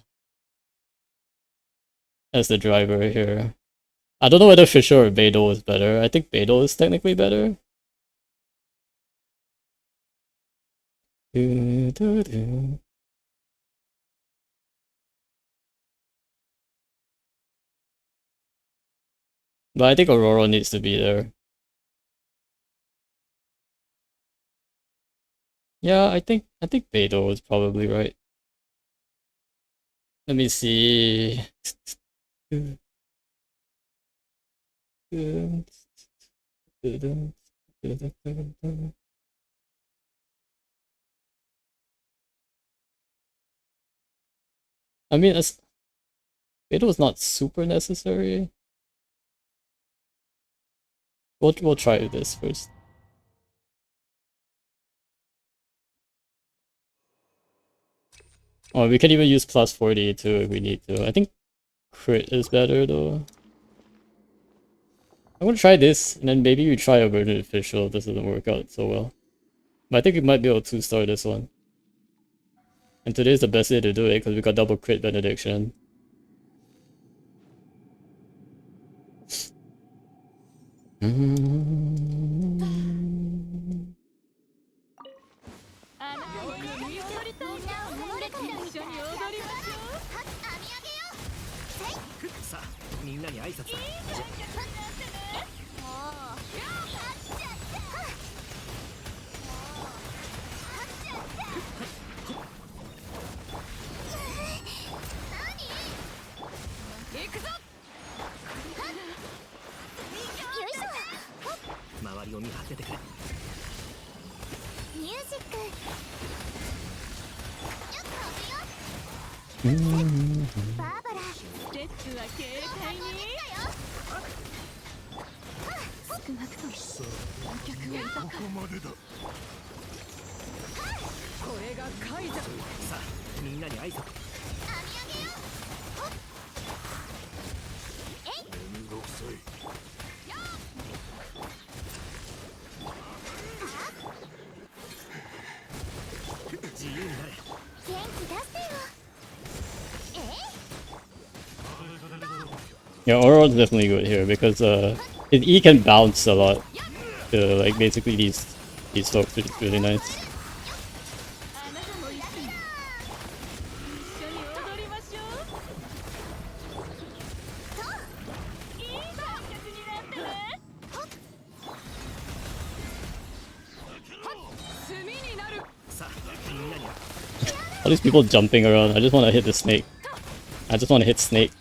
[SPEAKER 1] as the driver here. I don't know whether Fisher or Beidou is better. I think Beidou is technically better. But I think Aurora needs to be there. Yeah, I think Beidou is probably right. Let me see. I mean, Beidou is not super necessary. We'll try this first. Oh, we can even use plus 40 too if we need to. I think crit is better though. I'm gonna try this, and then maybe we try a version official if this doesn't work out so well. But I think we might be able to star this one. And today's the best day to do it because we got double crit benediction. Yeah, Aurora's definitely good here because his E can bounce a lot to like basically these folks, which is really nice. All these people jumping around. I just want to hit the snake. I just want to hit snake.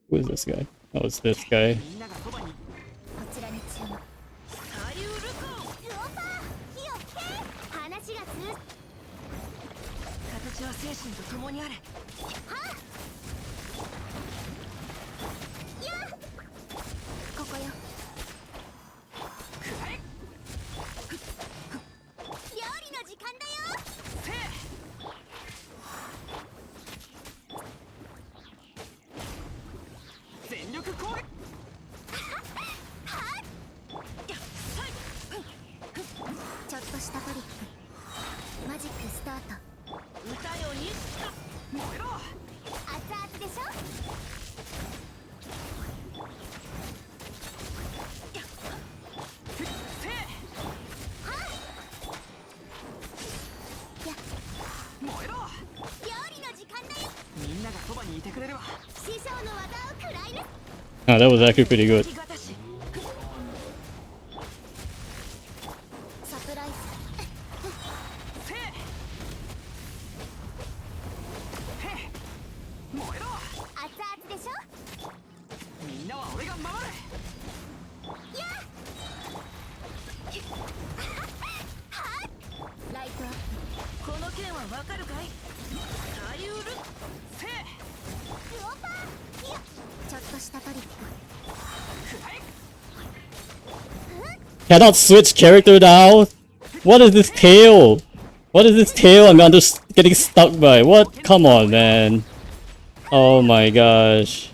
[SPEAKER 1] Who is this guy? Oh, it's this guy.
[SPEAKER 2] こちらに注目。左右
[SPEAKER 3] 神と共にあれ。
[SPEAKER 2] ここよ。料理の時間だよ。
[SPEAKER 5] 全力攻撃。
[SPEAKER 2] ちょっとしたトリック。マジックスタート。
[SPEAKER 3] 歌よに
[SPEAKER 5] 燃えろ。
[SPEAKER 2] 熱々でしょ。
[SPEAKER 5] 燃えろ。
[SPEAKER 2] 料理の時間だよ。
[SPEAKER 5] みんながそばにいてくれるわ。
[SPEAKER 2] 師匠の技を食らいな。
[SPEAKER 1] Oh, that was actually pretty good.
[SPEAKER 3] 敵方し。
[SPEAKER 2] サプライズ。
[SPEAKER 5] 燃えろ。
[SPEAKER 2] 熱々でしょ。
[SPEAKER 5] みんなは俺が守る。
[SPEAKER 2] ライトアップ。
[SPEAKER 3] この剣はわかるかい？サリウル。
[SPEAKER 2] クオパー。いや、ちょっとしたトリック。
[SPEAKER 1] Cannot switch character now? What is this tail? What is this tail I'm under getting stuck by? What? Come on, man. Oh my gosh.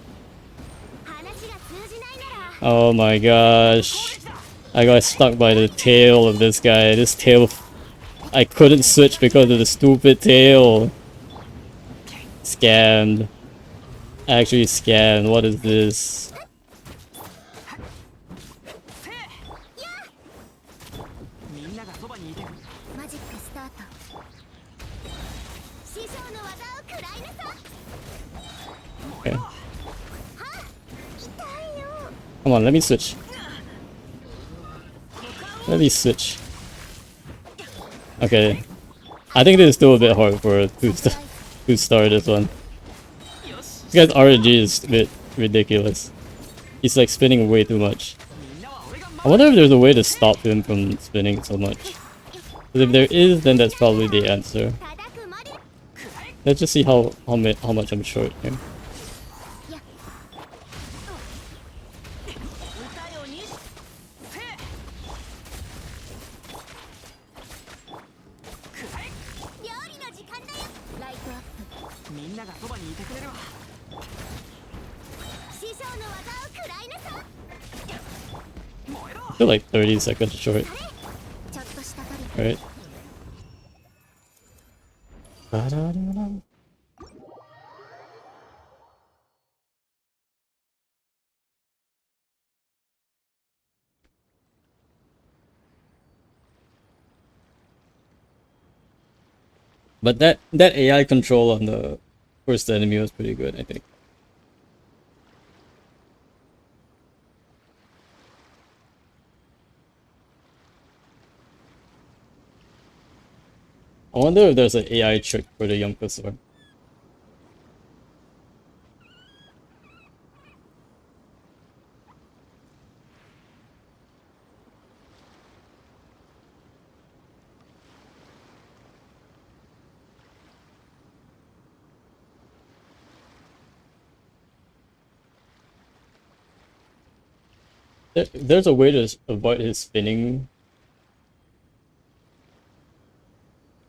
[SPEAKER 2] 話が通じないなら。
[SPEAKER 1] Oh my gosh. I got stuck by the tail of this guy. This tail... I couldn't switch because of the stupid tail. Scammed. Actually scammed. What is this?
[SPEAKER 5] みんながそばにいてくれる。
[SPEAKER 2] マジックスタート。師匠の技を食らいなさ。
[SPEAKER 1] Okay.
[SPEAKER 2] 痛いよ。
[SPEAKER 1] Come on, let me switch. Let me switch. Okay. I think this is still a bit hard for a two star this one. This guy's RNG is a bit ridiculous. He's like spinning way too much.
[SPEAKER 5] みんなは俺が守る。
[SPEAKER 1] I wonder if there's a way to stop him from spinning so much. Because if there is, then that's probably the answer.
[SPEAKER 2] 叩くまで。
[SPEAKER 1] Let's just see how much I'm short here.
[SPEAKER 3] 歌よに
[SPEAKER 2] 料理の時間だよ。ライトアップ。
[SPEAKER 5] みんながそばにいてくれるわ。
[SPEAKER 2] 師匠の技を食らいなさ。
[SPEAKER 5] 燃えろ。
[SPEAKER 1] Feel like 30 seconds short.
[SPEAKER 2] ちょっとしたトリック。
[SPEAKER 1] Right? Ba-da-da-da. But that AI control on the first enemy was pretty good, I think. I wonder if there's an AI trick for the Yumka sword. There's a way to avoid his spinning.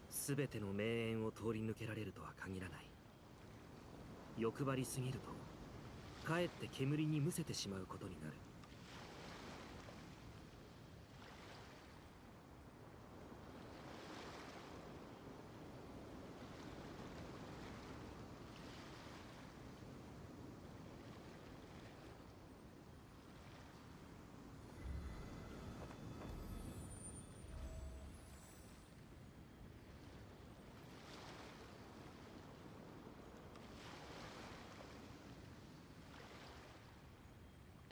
[SPEAKER 5] すべての名園を通り抜けられるとは限らない。欲張りすぎると、かえって煙にむせてしまうことになる。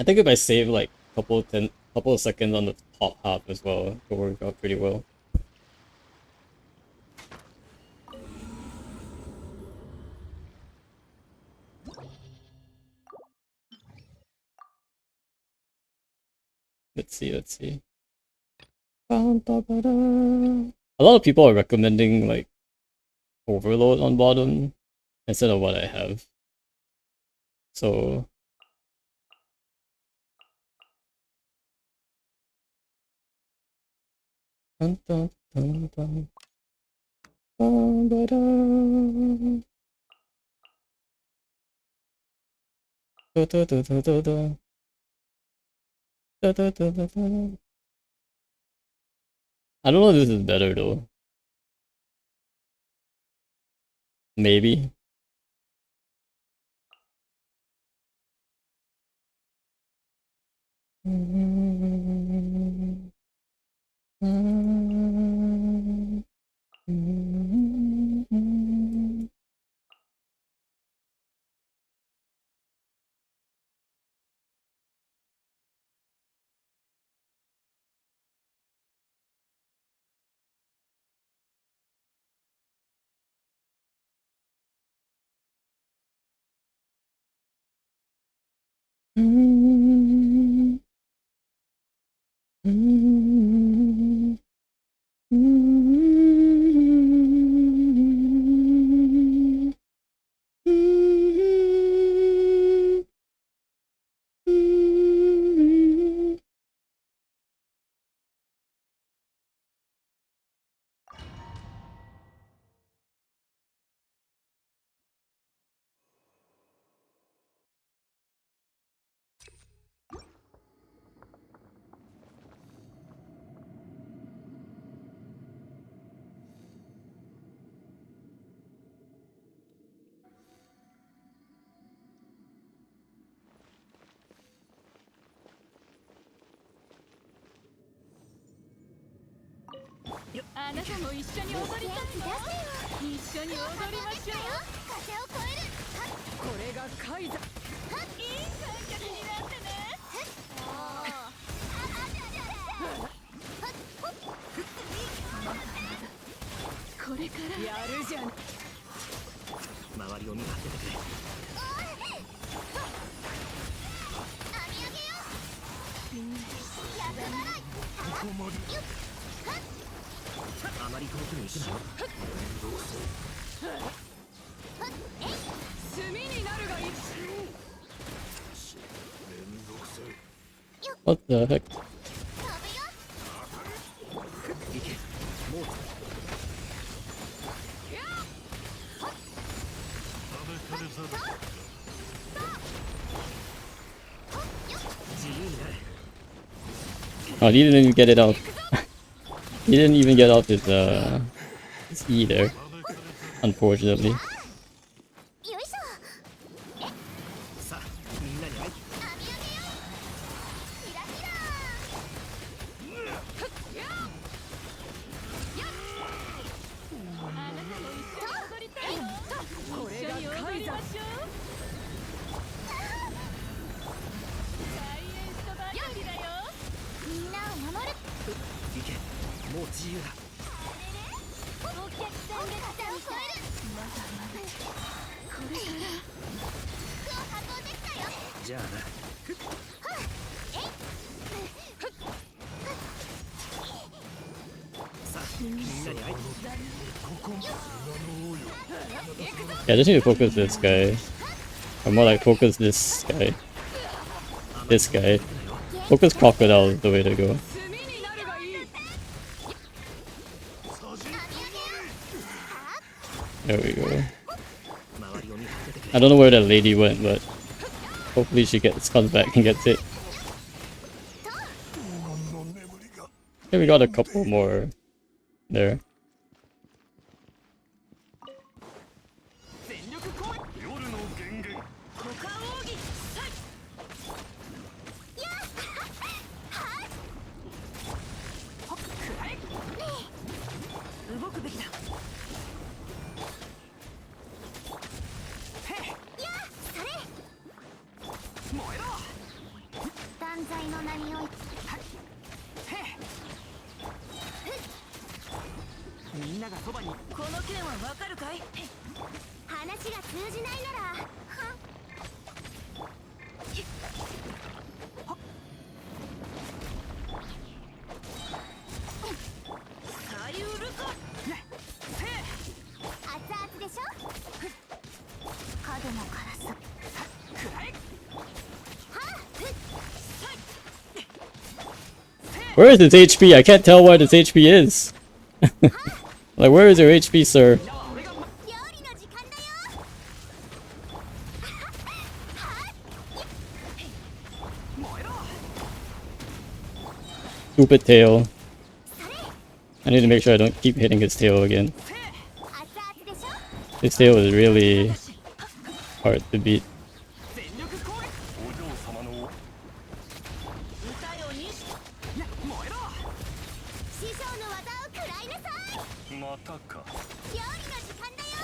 [SPEAKER 1] I think if I save like couple of seconds on the top half as well, it'll work out pretty well. Let's see. A lot of people are recommending like overload on bottom instead of what I have. So dun, dun, dun, dun. Dun, da, da. Da, da, da, da, da, da. Da, da, da, da, da. I don't know if this is better though. Maybe.
[SPEAKER 3] あなたも一緒に踊りたいの？一緒に踊りましょう。
[SPEAKER 2] 風を越える。
[SPEAKER 3] これがカイザ。いい感覚になってね。これからやるじゃん。
[SPEAKER 5] 周りを見張っててくれ。あまり遠くに行くなよ。
[SPEAKER 3] 炭になるがいい。
[SPEAKER 1] What the heck?
[SPEAKER 5] 行け、もう自由になれ。
[SPEAKER 1] Oh, he didn't even get it off. He didn't even get off his E there. Unfortunately.
[SPEAKER 2] よいしょ。
[SPEAKER 5] さあ、みんなに会い。
[SPEAKER 2] 網上げよ。キラキラ。
[SPEAKER 3] あなたも一緒に踊りたいの？これがカイザ。サイエンストばかりだよ。
[SPEAKER 2] みんなを守る。
[SPEAKER 5] 行け、もう自由だ。
[SPEAKER 2] お客さんが風を越える。まだまだ。これから服を運んできたよ。
[SPEAKER 5] じゃあな。さあ、みんなに会い。
[SPEAKER 1] Yeah, I just need to focus this guy. Or more like focus this guy. This guy. Focus Crocodile is the way to go.
[SPEAKER 3] 炭になるがいい。
[SPEAKER 1] There we go.
[SPEAKER 5] 周りを見張っててくれ。
[SPEAKER 1] I don't know where that lady went, but hopefully she comes back and gets it. Okay, we got a couple more there.
[SPEAKER 3] 全力攻撃。
[SPEAKER 4] 夜の源源
[SPEAKER 3] 股間奥義。動くべきだ。燃えろ。
[SPEAKER 2] 断罪の名において。
[SPEAKER 5] みんながそばに。
[SPEAKER 3] この件はわかるかい？
[SPEAKER 2] 話が通じないなら。
[SPEAKER 3] さゆるか。
[SPEAKER 2] 熱々
[SPEAKER 1] Where is his HP? I can't tell where this HP is. Like, where is your HP, sir?
[SPEAKER 2] 料理の時間だよ。
[SPEAKER 1] Stupid tail. I need to make sure I don't keep hitting his tail again.
[SPEAKER 2] 熱々でしょ。
[SPEAKER 1] His tail is really hard to beat.
[SPEAKER 5] 全力攻撃。
[SPEAKER 4] お嬢様の
[SPEAKER 3] 歌よにし
[SPEAKER 5] 燃えろ。
[SPEAKER 2] 師匠の技を食らいなさい。
[SPEAKER 4] またか。
[SPEAKER 2] 料理の時間だよ。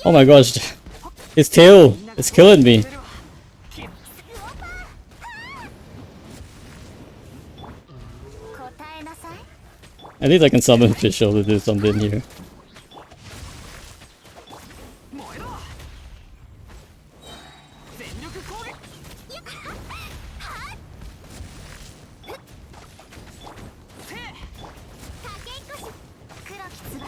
[SPEAKER 1] Oh my gosh. His tail is killing me.
[SPEAKER 2] 答えなさい。
[SPEAKER 1] At least I can summon Fischl to do something here.
[SPEAKER 5] 燃えろ。全力攻撃。
[SPEAKER 2] かけっこし。黒きつば。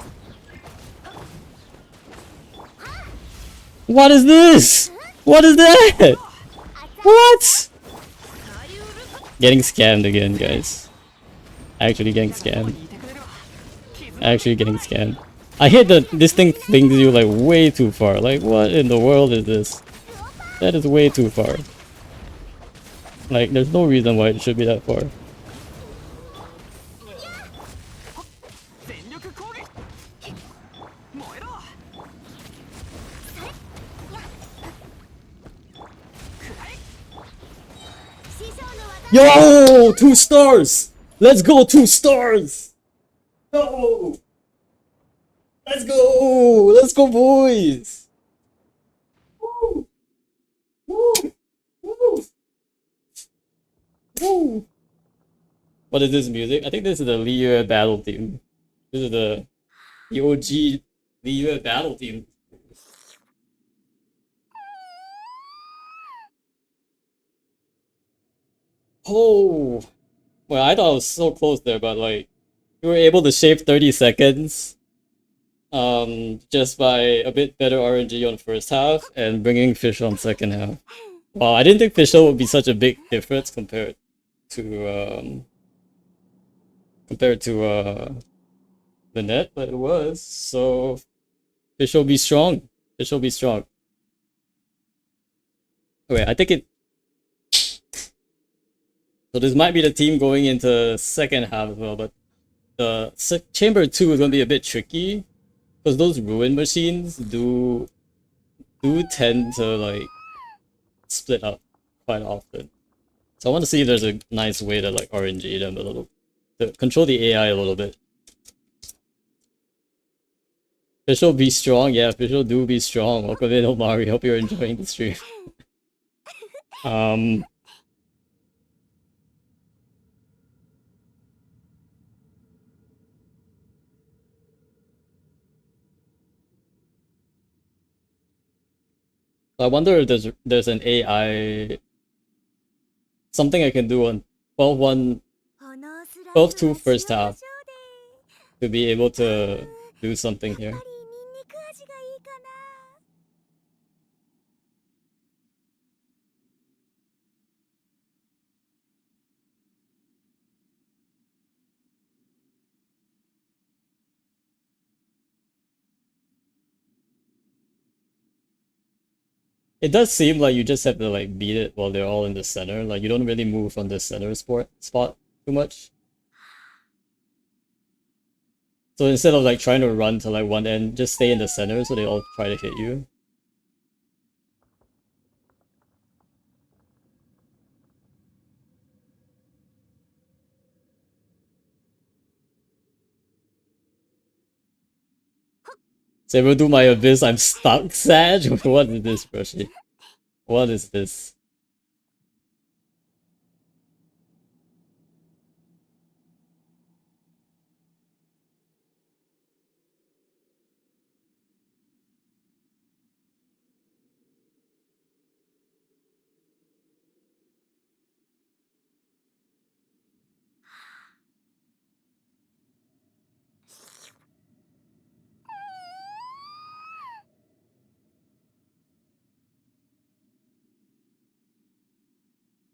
[SPEAKER 1] What is this? What is that? What? Getting scammed again, guys. Actually getting scammed.
[SPEAKER 5] いてくれるわ。傷
[SPEAKER 1] Actually getting scammed. I hate that this thing flings you like way too far. Like, what in the world is this? That is way too far. Like, there's no reason why it should be that far.
[SPEAKER 5] 全力攻撃。燃えろ。
[SPEAKER 2] 師匠の技。
[SPEAKER 1] Yo! 2 stars! Let's go 2 stars! No! Let's go! Let's go, boys! Woo! Woo! Woo! Woo! What is this music? I think this is the Liyue battle theme. This is the OG Liyue battle theme. Oh! Well, I thought I was so close there, but like, we were able to shave 30 seconds just by a bit better RNG on first half and bringing Fish on second half. Wow, I didn't think Fischl would be such a big difference compared to the net, but it was. So Fischl be strong. Fischl be strong. Okay, I think it. So this might be the team going into second half as well, but the chamber 2 is gonna be a bit tricky because those ruin machines do tend to like split up quite often. So I want to see if there's a nice way to like RNG them a little, to control the AI a little bit. Fischl be strong, yeah, Fischl do be strong. Welcome in, Omari. Hope you're enjoying the stream. I wonder if there's an AI, something I can do on 12-1,
[SPEAKER 2] 炎すら
[SPEAKER 1] 12 first half
[SPEAKER 2] 塩で
[SPEAKER 1] to be able to do something
[SPEAKER 2] や
[SPEAKER 1] here.
[SPEAKER 2] っぱりニンニク味がいいかな。
[SPEAKER 1] It does seem like you just have to like beat it while they're all in the center. Like you don't really move from the center spot too much. So instead of like trying to run to like one end, just stay in the center so they all try to hit you. Saber do my abyss, I'm stuck, Sag? What is this, Brushy? What is this?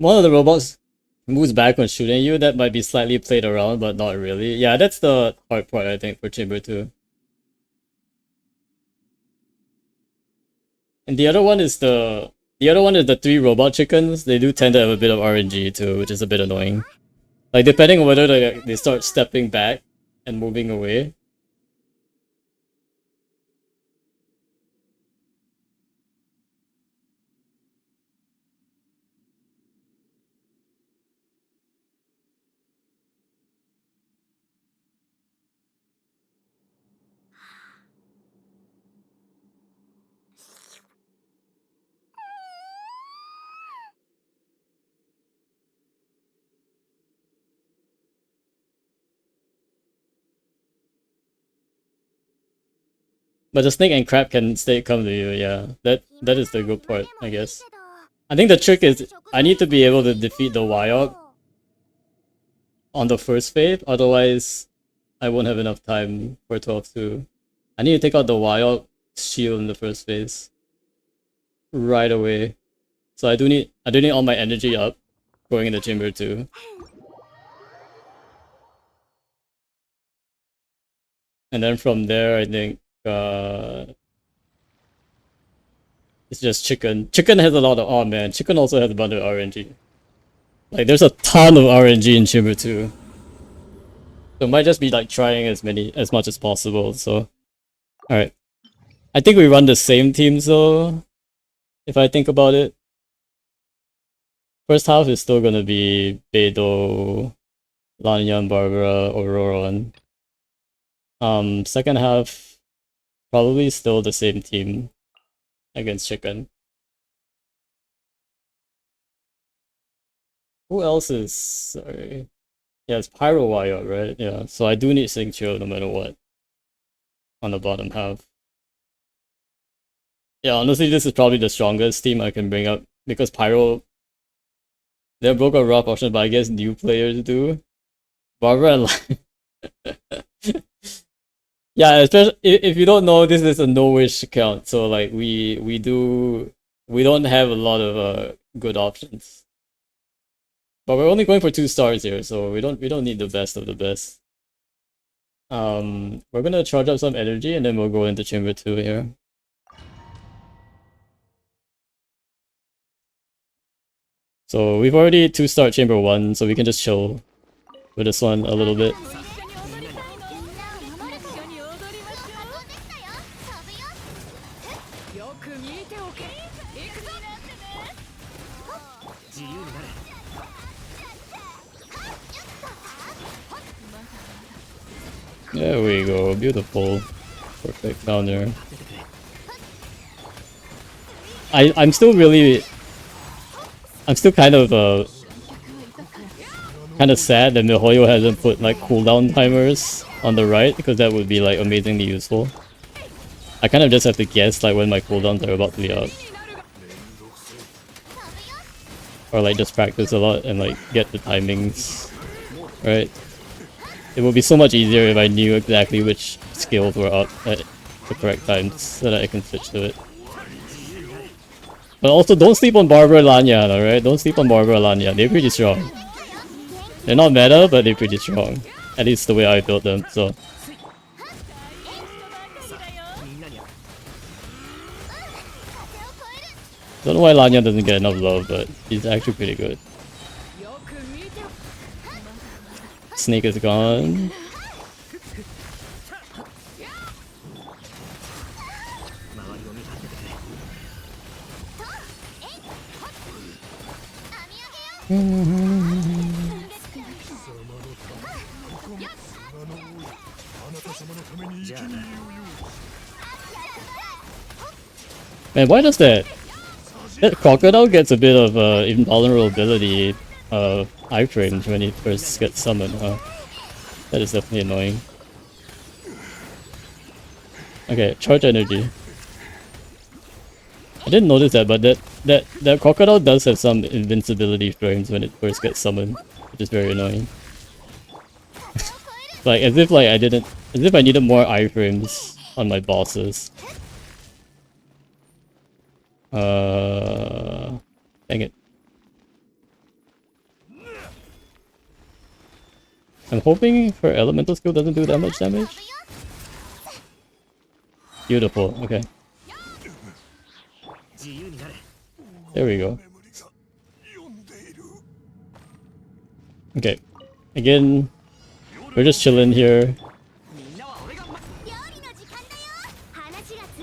[SPEAKER 1] one of the robots moves back when shooting you. That might be slightly played around, but not really. Yeah, that's the hard part, I think, for Chamber 2. And the other one is the 3 robot chickens. They do tend to have a bit of RNG too, which is a bit annoying. Like depending on whether they start stepping back and moving away. But the snake and crab can stay come to you, yeah. That is the good part, I guess. I think the trick is I need to be able to defeat the Wyok on the first phase, otherwise I won't have enough time for 12-2. I need to take out the Wyok shield in the first phase. Right away. So I do need all my energy up going into Chamber 2. And then from there I think it's just chicken. Chicken has a lot of oh man, chicken also has a bunch of RNG. Like there's a ton of RNG in Chamber 2. So it might just be like trying as much as possible, so alright. I think we run the same teams though, if I think about it. First half is still gonna be Beidou, Lanyan, Barbara, Auroron. Second half, probably still the same team against Chicken. Who else is... sorry. Yeah, it's Pyro Wire, right? Yeah, so I do need Xingqiu no matter what. On the bottom half. Yeah, honestly, this is probably the strongest team I can bring up. Because Pyro... they broke a rough option, but I guess new players do. Barbara and yeah, especially if you don't know, this is a no-wish account, so like we don't have a lot of good options. But we're only going for 2 stars here, so we don't need the best of the best. We're gonna charge up some energy and then we'll go into Chamber 2 here. So we've already 2-star Chamber 1, so we can just chill with this one a little bit.
[SPEAKER 5] 自由になれ。
[SPEAKER 1] There we go, beautiful. Perfect counter. I'm still kind of sad that MiHoYo hasn't put like cooldown timers on the right, because that would be like amazingly useful. I kind of just have to guess like when my cooldowns are about to be up. Or like just practice a lot and like get the timings right. It would be so much easier if I knew exactly which skills were up at the correct times so that I can switch to it. But also don't sleep on Barbara Lanyan, alright? Don't sleep on Barbara Lanyan, they're pretty strong. They're not meta, but they're pretty strong. At least the way I built them, so. Don't know why Lanyan doesn't get enough love, but he's actually pretty good. Snake is gone. Man, why does that crocodile gets a bit of invulnerability iframes when he first gets summoned, huh? That is definitely annoying. Okay, charge energy. I didn't notice that, but that crocodile does have some invincibility frames when it first gets summoned, which is very annoying. Like as if I needed more iframes on my bosses. Dang it. I'm hoping her elemental skill doesn't do that much damage. Beautiful, okay.
[SPEAKER 5] 自由になれ。
[SPEAKER 1] There we go. Okay. Again, we're just chilling here.
[SPEAKER 5] みんなは俺が
[SPEAKER 2] 料理の時間だよ。話がつ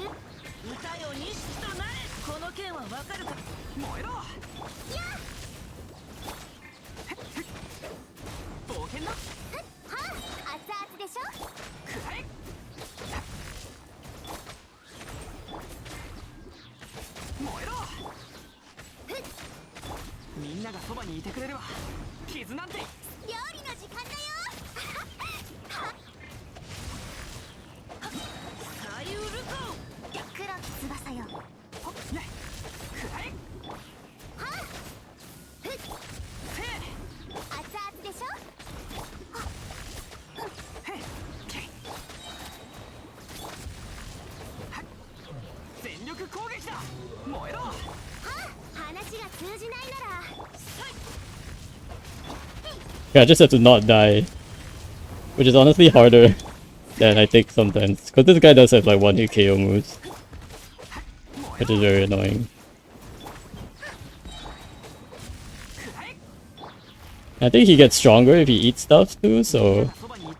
[SPEAKER 5] 歌よ錦となれ。この件はわかるか。燃えろ。冒険だ。
[SPEAKER 2] はあ、熱々でしょ。
[SPEAKER 5] くらえ。燃えろ。みんながそばにいてくれるわ。傷なんて。
[SPEAKER 2] 料理の時間だよ。
[SPEAKER 5] さゆるか。
[SPEAKER 2] 黒き翼よ。
[SPEAKER 5] ほっね。くらえ。
[SPEAKER 2] はあ、
[SPEAKER 5] せ
[SPEAKER 2] 熱々でしょ。
[SPEAKER 5] へっけい。はっ全力攻撃だ。燃えろ。
[SPEAKER 2] はあ、話が通じないなら。
[SPEAKER 1] Yeah, I just have to not die. Which is honestly harder than I think sometimes. Because this guy does have like 1-hit KO moves. Which is very annoying. I think he gets stronger if he eats stuff too, so...
[SPEAKER 5] そばに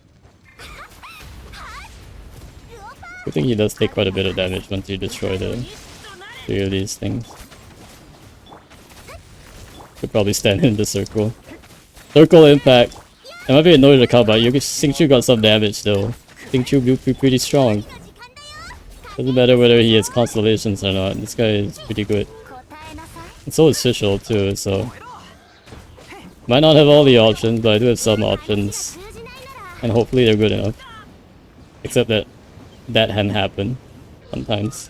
[SPEAKER 1] I think he does take quite a bit of damage once you destroy the 3 of these things. Could probably stand in the circle. Circle impact. It might be annoying to come, but Xingqiu got some damage still. Xingqiu will be pretty strong. Doesn't matter whether he has constellations or not. This guy is pretty good. And so is Fischl too, so... Might not have all the options, but I do have some options. And hopefully they're good enough. Except that that hadn't happened sometimes.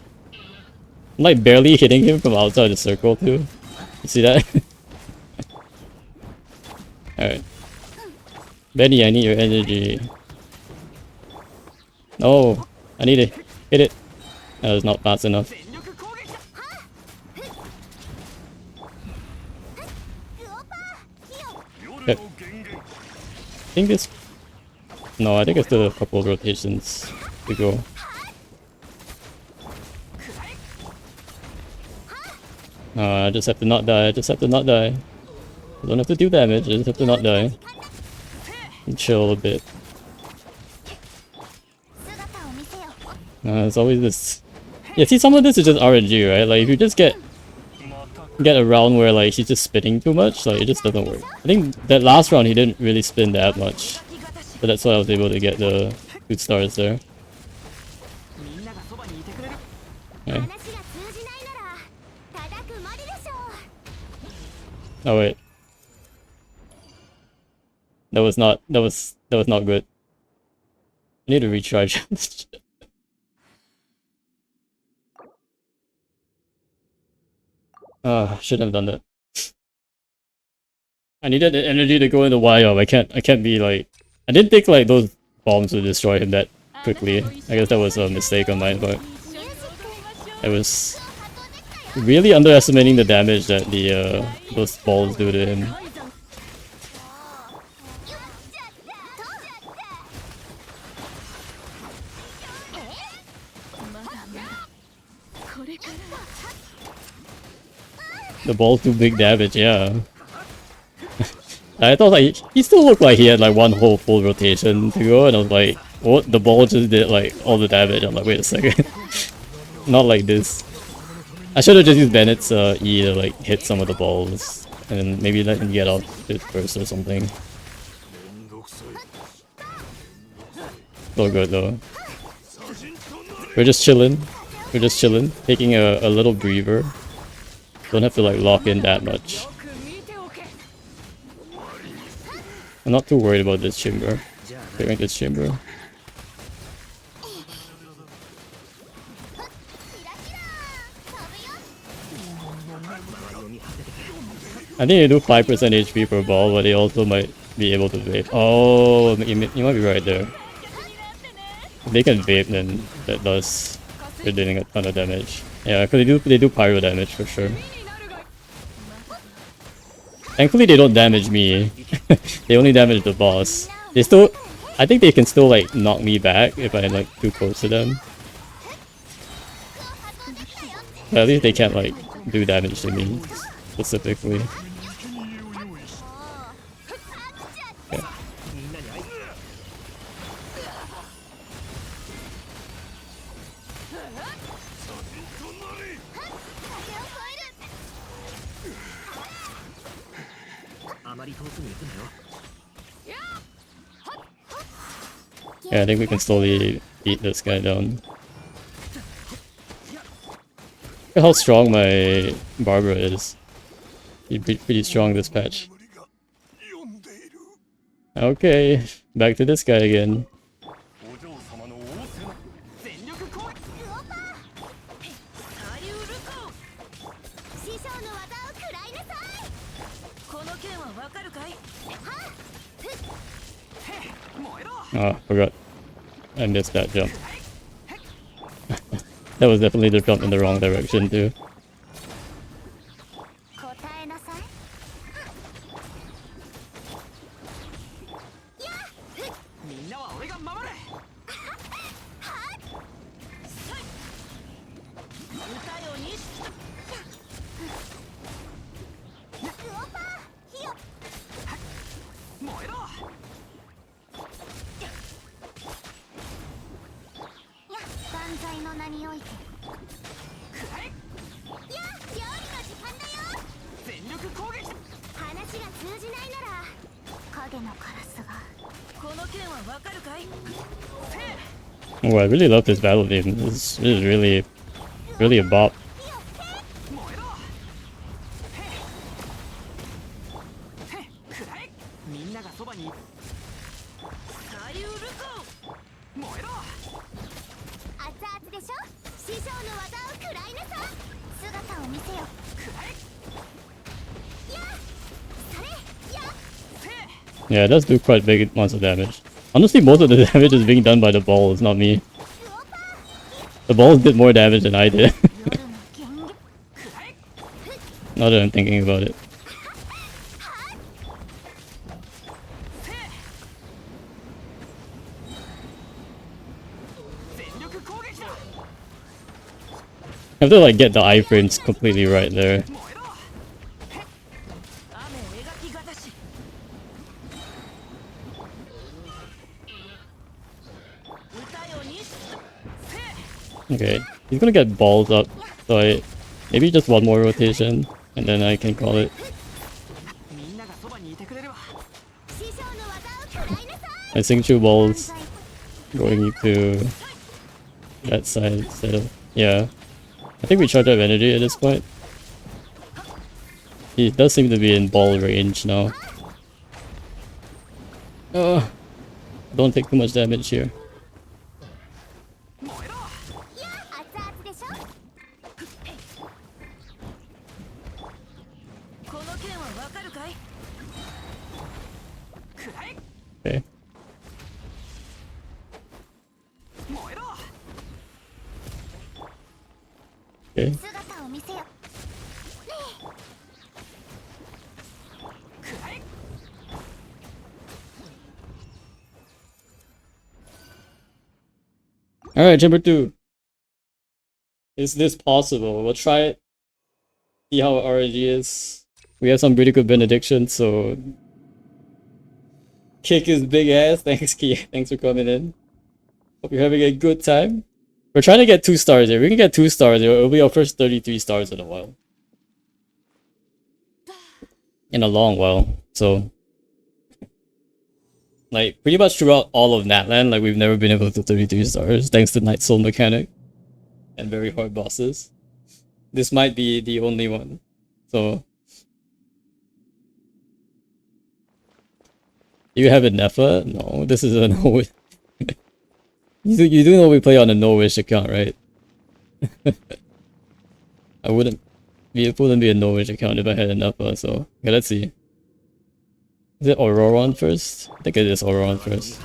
[SPEAKER 1] I'm like barely hitting him from outside the circle too. You see that? Alright. Benny, I need your energy. No! I need to hit it. That was not fast enough.
[SPEAKER 5] 全力攻撃だ。
[SPEAKER 1] Okay. I think this... No, I think it's still a couple of rotations to go. I just have to not die, I just have to not die. I don't have to do damage, I just have to not die. And chill a bit.
[SPEAKER 2] 姿を見せよ。
[SPEAKER 1] It's always this... Yeah, see, some of this is just RNG, right? Like, if you just get around where, like, he's just spinning too much, like, it just doesn't work. I think that last round he didn't really spin that much. So that's why I was able to get the 2 stars there.
[SPEAKER 5] みんながそばにいてくれる。
[SPEAKER 1] Okay.
[SPEAKER 2] 話が通じないなら叩くまででしょう。
[SPEAKER 1] Oh wait. That was not good. I need to recharge. Shouldn't have done that. I needed the energy to go into Wyob. I can't be like... I didn't think like those bombs would destroy him that quickly. I guess that was a mistake on my part. I was really underestimating the damage that the those balls do to him. The balls do big damage, yeah. I thought like he still looked like he had like one whole full rotation to go, and I was like, what? The ball just did like all the damage. I'm like, wait a second, not like this. I should have just used Bennett's E to like hit some of the balls, and maybe let him get off his first or something. So good though. We're just chilling. We're just chilling, taking a little breather. Don't have to like lock in that much. I'm not too worried about this chamber. Clearing this chamber. I think they do 5% HP per ball, but they also might be able to vape. Oh, you might be right there. If they can vape, then that does. They're doing a ton of damage. Yeah, because they do pyro damage for sure. Thankfully they don't damage me. They only damage the boss. They still... I think they can still like knock me back if I'm like too close to them. But at least they can't like do damage to me specifically. Okay.
[SPEAKER 5] みんなに会い あまり遠くに行くなよ
[SPEAKER 1] Yeah, I think we can slowly beat this guy down. Look at how strong my Barbara is. She's pretty strong this patch. Okay, back to this guy again.
[SPEAKER 4] お嬢様の仰せの
[SPEAKER 5] 全力攻撃サリュールコ
[SPEAKER 2] 師匠の技を食らいなさい
[SPEAKER 5] この剣はわかるかい
[SPEAKER 1] Oh, forgot. I missed that jump. That was definitely the jump in the wrong direction too.
[SPEAKER 2] 答えなさい
[SPEAKER 5] みんなは俺が守れ歌よに燃えろ
[SPEAKER 2] 万歳の名において
[SPEAKER 5] くらえ
[SPEAKER 2] や料理の時間だよ
[SPEAKER 5] 全力攻撃
[SPEAKER 2] 話が通じないなら影のカラスが
[SPEAKER 5] この剣はわかるかい
[SPEAKER 1] Oh, I really love this battle theme. This is really a bop.
[SPEAKER 5] 燃えろくらえみんながそばにサリュールコ燃えろ
[SPEAKER 2] 熱々でしょ師匠の技を食らいなさい姿を見せよ
[SPEAKER 5] くらえ
[SPEAKER 2] やそれや
[SPEAKER 1] Yeah, it does do quite big amounts of damage. Honestly, most of the damage is being done by the balls, not me. The balls did more damage than I did.
[SPEAKER 2] 夜の元気
[SPEAKER 1] Now that I'm thinking about it.
[SPEAKER 5] 全力攻撃だ
[SPEAKER 1] I have to like get the iframes completely right there.
[SPEAKER 5] 燃えろ雨描きがたし歌よに
[SPEAKER 1] Okay, he's gonna get balls up, so maybe just one more rotation, and then I can call it.
[SPEAKER 5] みんながそばにいてくれるわ
[SPEAKER 2] 師匠の技を食らいなさい
[SPEAKER 1] I think two
[SPEAKER 2] 万
[SPEAKER 1] balls
[SPEAKER 2] 歳
[SPEAKER 1] going to that side instead of... Yeah. I think we charge up energy at this point. He does seem to be in ball range now. Don't take too much damage here.
[SPEAKER 5] 燃えろ
[SPEAKER 2] 熱々でしょ
[SPEAKER 5] この剣はわかるかいくらえ
[SPEAKER 1] Okay.
[SPEAKER 5] 燃えろ
[SPEAKER 1] Okay.
[SPEAKER 2] 姿を見せよ
[SPEAKER 5] くらえ
[SPEAKER 1] Alright, chamber 2. Is this possible? We'll try it. See how RNG is. We have some pretty good benedictions, so... Kick his big ass. Thanks, Ki. Thanks for coming in. Hope you're having a good time. We're trying to get 2 stars here. We can get 2 stars. It'll be our first 33 stars in a while. In a long while. So... Like, pretty much throughout all of Natland, like, we've never been able to 33 stars, thanks to Night Soul Mechanic. And very hard bosses. This might be the only one. So... You have a Nefa? No, this is a no. You do know we play on a no-wish account, right? I wouldn't... It wouldn't be a no-wish account if I had a Nefa, so... Okay, let's see. Is it Auroron first? I think it is Auroron first.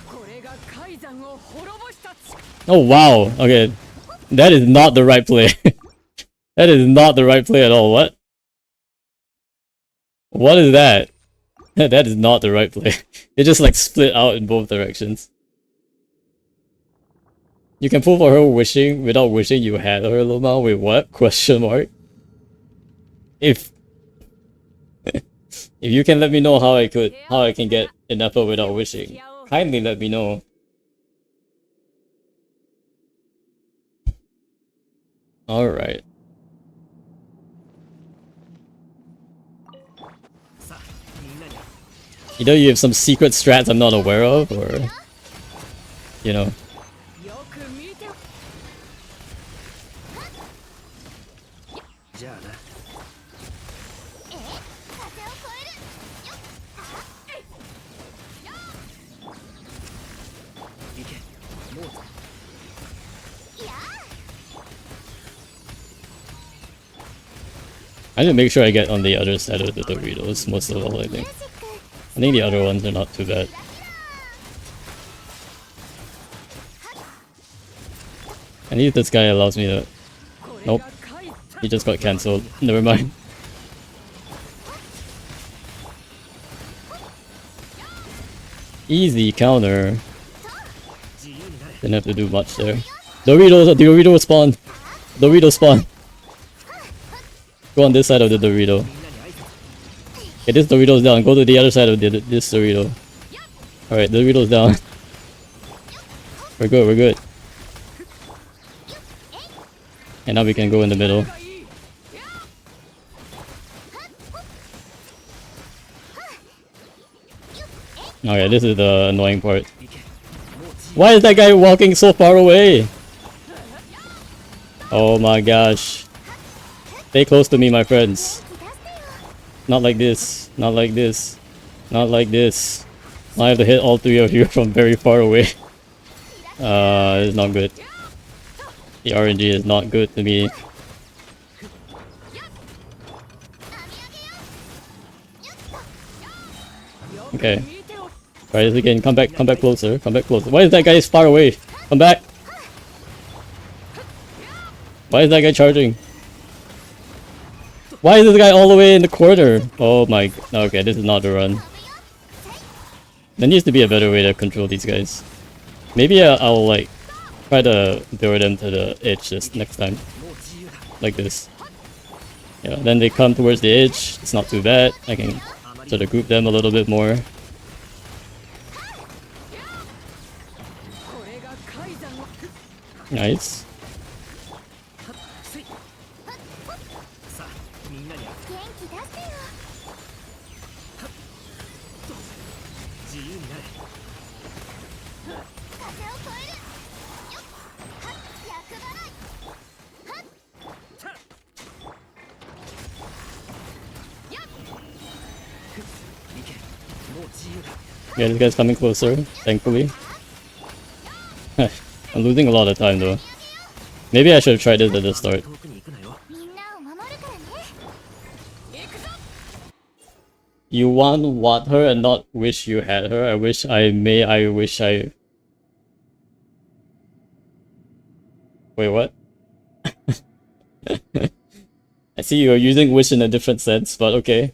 [SPEAKER 3] これが海山を滅ぼしたち
[SPEAKER 1] Oh wow, okay. That is not the right play. That is not the right play at all, what? What is that? That is not the right play. It just like split out in both directions. You can pull for her wishing without wishing you had her, Loma. Wait, what? Question mark. If you can let me know how I can get an effort without wishing, kindly let me know. Alright.
[SPEAKER 5] さあみんなに
[SPEAKER 1] Either you have some secret strats I'm not aware of, or you know.
[SPEAKER 3] よく見て。
[SPEAKER 5] じゃあな
[SPEAKER 2] 風を越えるよっ
[SPEAKER 5] 行けもう
[SPEAKER 2] いや
[SPEAKER 1] I need to make sure I get on the other side of the Doritos most of all, I think. I think the other ones are not too bad. And if this guy allows me to... Nope. He just got cancelled. Never mind. Easy counter.
[SPEAKER 5] 自由になれ
[SPEAKER 1] Didn't have to do much there. Dorito spawn! Dorito spawn! Go on this side of the Dorito.
[SPEAKER 5] みんなに挨拶
[SPEAKER 1] Okay, this Dorito's down. Go to the other side of this Dorito. Alright, Dorito's down. We're good, we're good. And now we can go in the middle. Okay, this is the annoying part.
[SPEAKER 5] 行けもう自由
[SPEAKER 1] Why is that guy walking so far away? Oh my gosh. Stay close to me, my friends. Not like this. Not like this. Not like this. I have to hit all three of you from very far away. It's not good. The RNG is not good to me. Okay. Try this again. Come back closer. Come back closer. Why is that guy far away? Come back. Why is that guy charging? Why is this guy all the way in the corner? Oh my... Okay, this is not the run. There needs to be a better way to control these guys. Maybe I'll like try to lure them to the edge this next time.
[SPEAKER 5] もう自由だ
[SPEAKER 1] Like this. Yeah, then they come towards the edge. It's not too bad. I can
[SPEAKER 5] あまり
[SPEAKER 1] sort of group them a little bit more.
[SPEAKER 3] これが海山の
[SPEAKER 1] Nice.
[SPEAKER 5] せいさあみんなに
[SPEAKER 2] 元気出せよ
[SPEAKER 5] 自由になれ
[SPEAKER 2] 風を越えるよっはっ厄払いはっ
[SPEAKER 5] 行けもう自由だ
[SPEAKER 1] Yeah, this guy's coming closer, thankfully. I'm losing a lot of time though. Maybe I should have tried this at the start.
[SPEAKER 5] 遠くに行くなよ
[SPEAKER 2] みんなを守るからね
[SPEAKER 1] You want her and not wish you had her. I wish I may. I wish I. Wait, what? I see you're using wish in a different sense, but okay.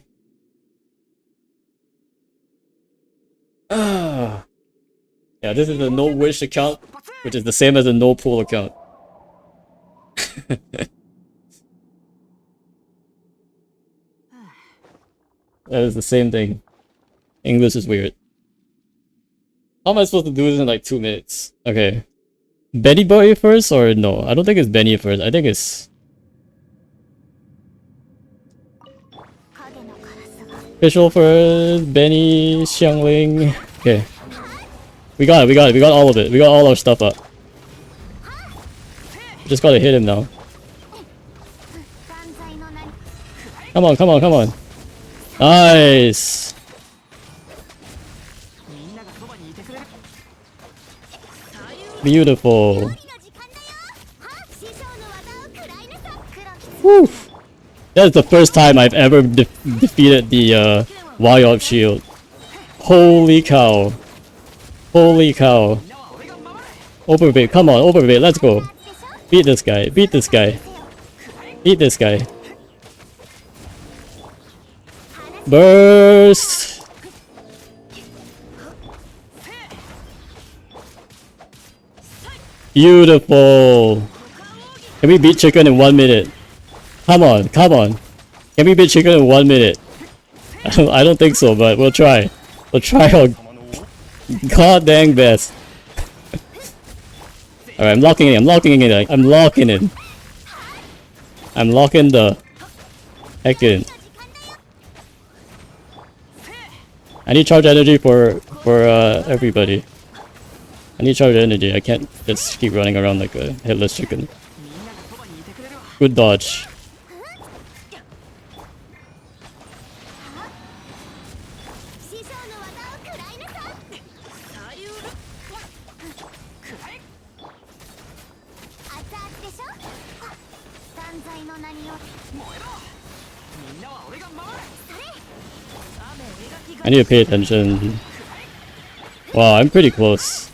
[SPEAKER 1] Ah. Yeah, this is a no wish account, which is the same as a no pool account. That is the same thing. English is weird. How am I supposed to do this in like 2 minutes? Okay. Benny Boy first or no? I don't think it's Benny first. I think it's
[SPEAKER 2] 影のカラスが
[SPEAKER 1] Official first, Benny, Xiangling. Okay. We got it, we got it, we got all of it. We got all our stuff up. We just gotta hit him now.
[SPEAKER 2] 断罪の名に
[SPEAKER 1] Come on, come on, come on. Nice!
[SPEAKER 5] みんながそばにいてくれる
[SPEAKER 1] Beautiful.
[SPEAKER 2] 料理の時間だよはっ師匠の技を食らいなさ黒き
[SPEAKER 1] Woo! That's the first time I've ever defeated the Wild Shield. Holy cow. Holy cow. Overbait, come on, overbait, let's go. Beat this guy, beat this guy. Beat this guy. Burst! Beautiful! Can we beat chicken in 1 minute? Come on, come on. Can we beat chicken in 1 minute? I don't think so, but we'll try. We'll try our
[SPEAKER 4] 様の王
[SPEAKER 1] god dang best. Alright, I'm locking in, I'm locking in, I'm locking in. I'm locking the heck in. I need charge energy for everybody. I need charge energy. I can't just keep running around like a headless chicken. Good dodge.
[SPEAKER 2] 師匠の技を食らいなさい。熱々でしょ。散財の名によって燃えろ。みんなは俺が守る。それ。雨描きが
[SPEAKER 1] I need to pay attention. Wow, I'm pretty close.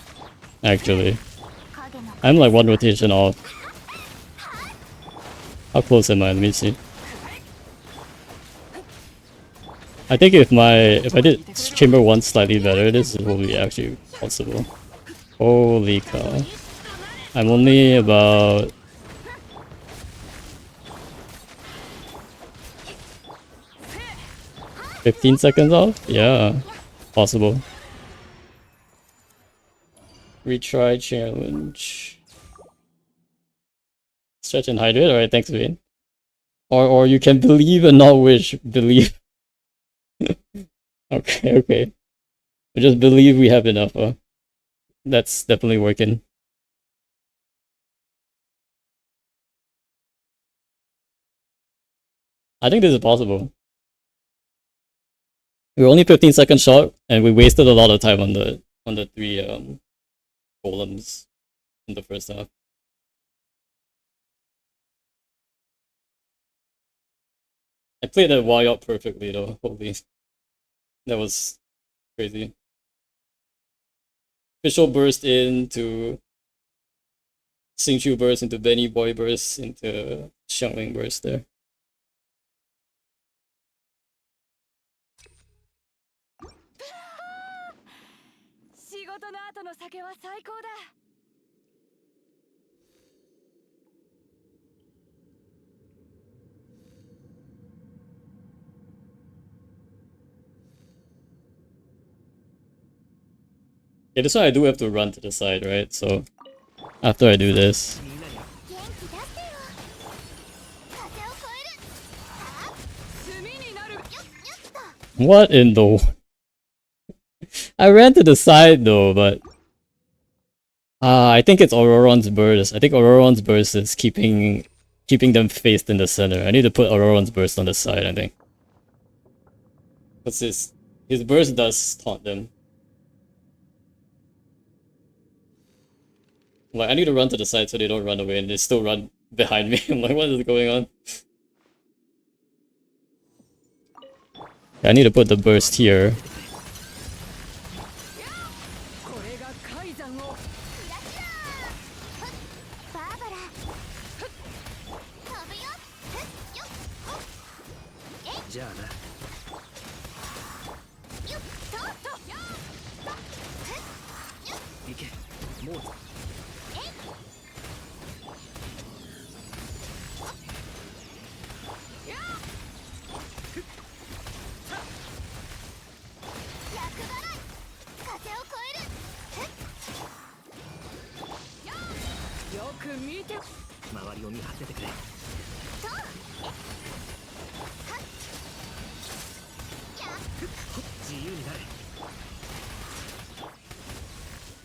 [SPEAKER 1] Actually.
[SPEAKER 2] 影の
[SPEAKER 1] I'm like 1 rotation off. How close am I? Let me see. I think if I did chamber 1 slightly better, this will be actually possible. Holy cow. I'm only about 15 seconds off? Yeah. Possible. Retry challenge. Stretch and hydrate. Alright, thanks, Vane. Or you can believe and not wish. Believe. Okay, okay. I just believe we have enough. That's definitely working. I think this is possible. We were only 15 seconds short, and we wasted a lot of time on the 3 golems in the first half. I played that Y up perfectly though. Holy, that was crazy. Official burst into Singchu burst into Benny Boy burst into Xiangling burst there. Yeah, this one I do have to run to the side, right? So after I do this,
[SPEAKER 2] 元気出してよ。風を越える。はあ。
[SPEAKER 3] 炭になる。
[SPEAKER 2] よっよっと。
[SPEAKER 1] what in the? I ran to the side though, but I think it's Auroron's burst. I think Auroron's burst is keeping them faced in the center. I need to put Auroron's burst on the side, I think. What's this? His burst does taunt them. Like, I need to run to the side so they don't run away and they still run behind me. I'm like, what is going on? I need to put the burst here.
[SPEAKER 3] これが海山を。
[SPEAKER 2] キラキラふっバーバラふっ飛ぶよふっよっほっえ
[SPEAKER 5] じゃあな。
[SPEAKER 2] よっとっとよっとふっよっ
[SPEAKER 5] 行け。もう。
[SPEAKER 2] えい厄払い風を越えるふっ
[SPEAKER 3] よく見て。
[SPEAKER 5] 周りを見張っててくれ。
[SPEAKER 2] とはっや
[SPEAKER 5] 自由になれ。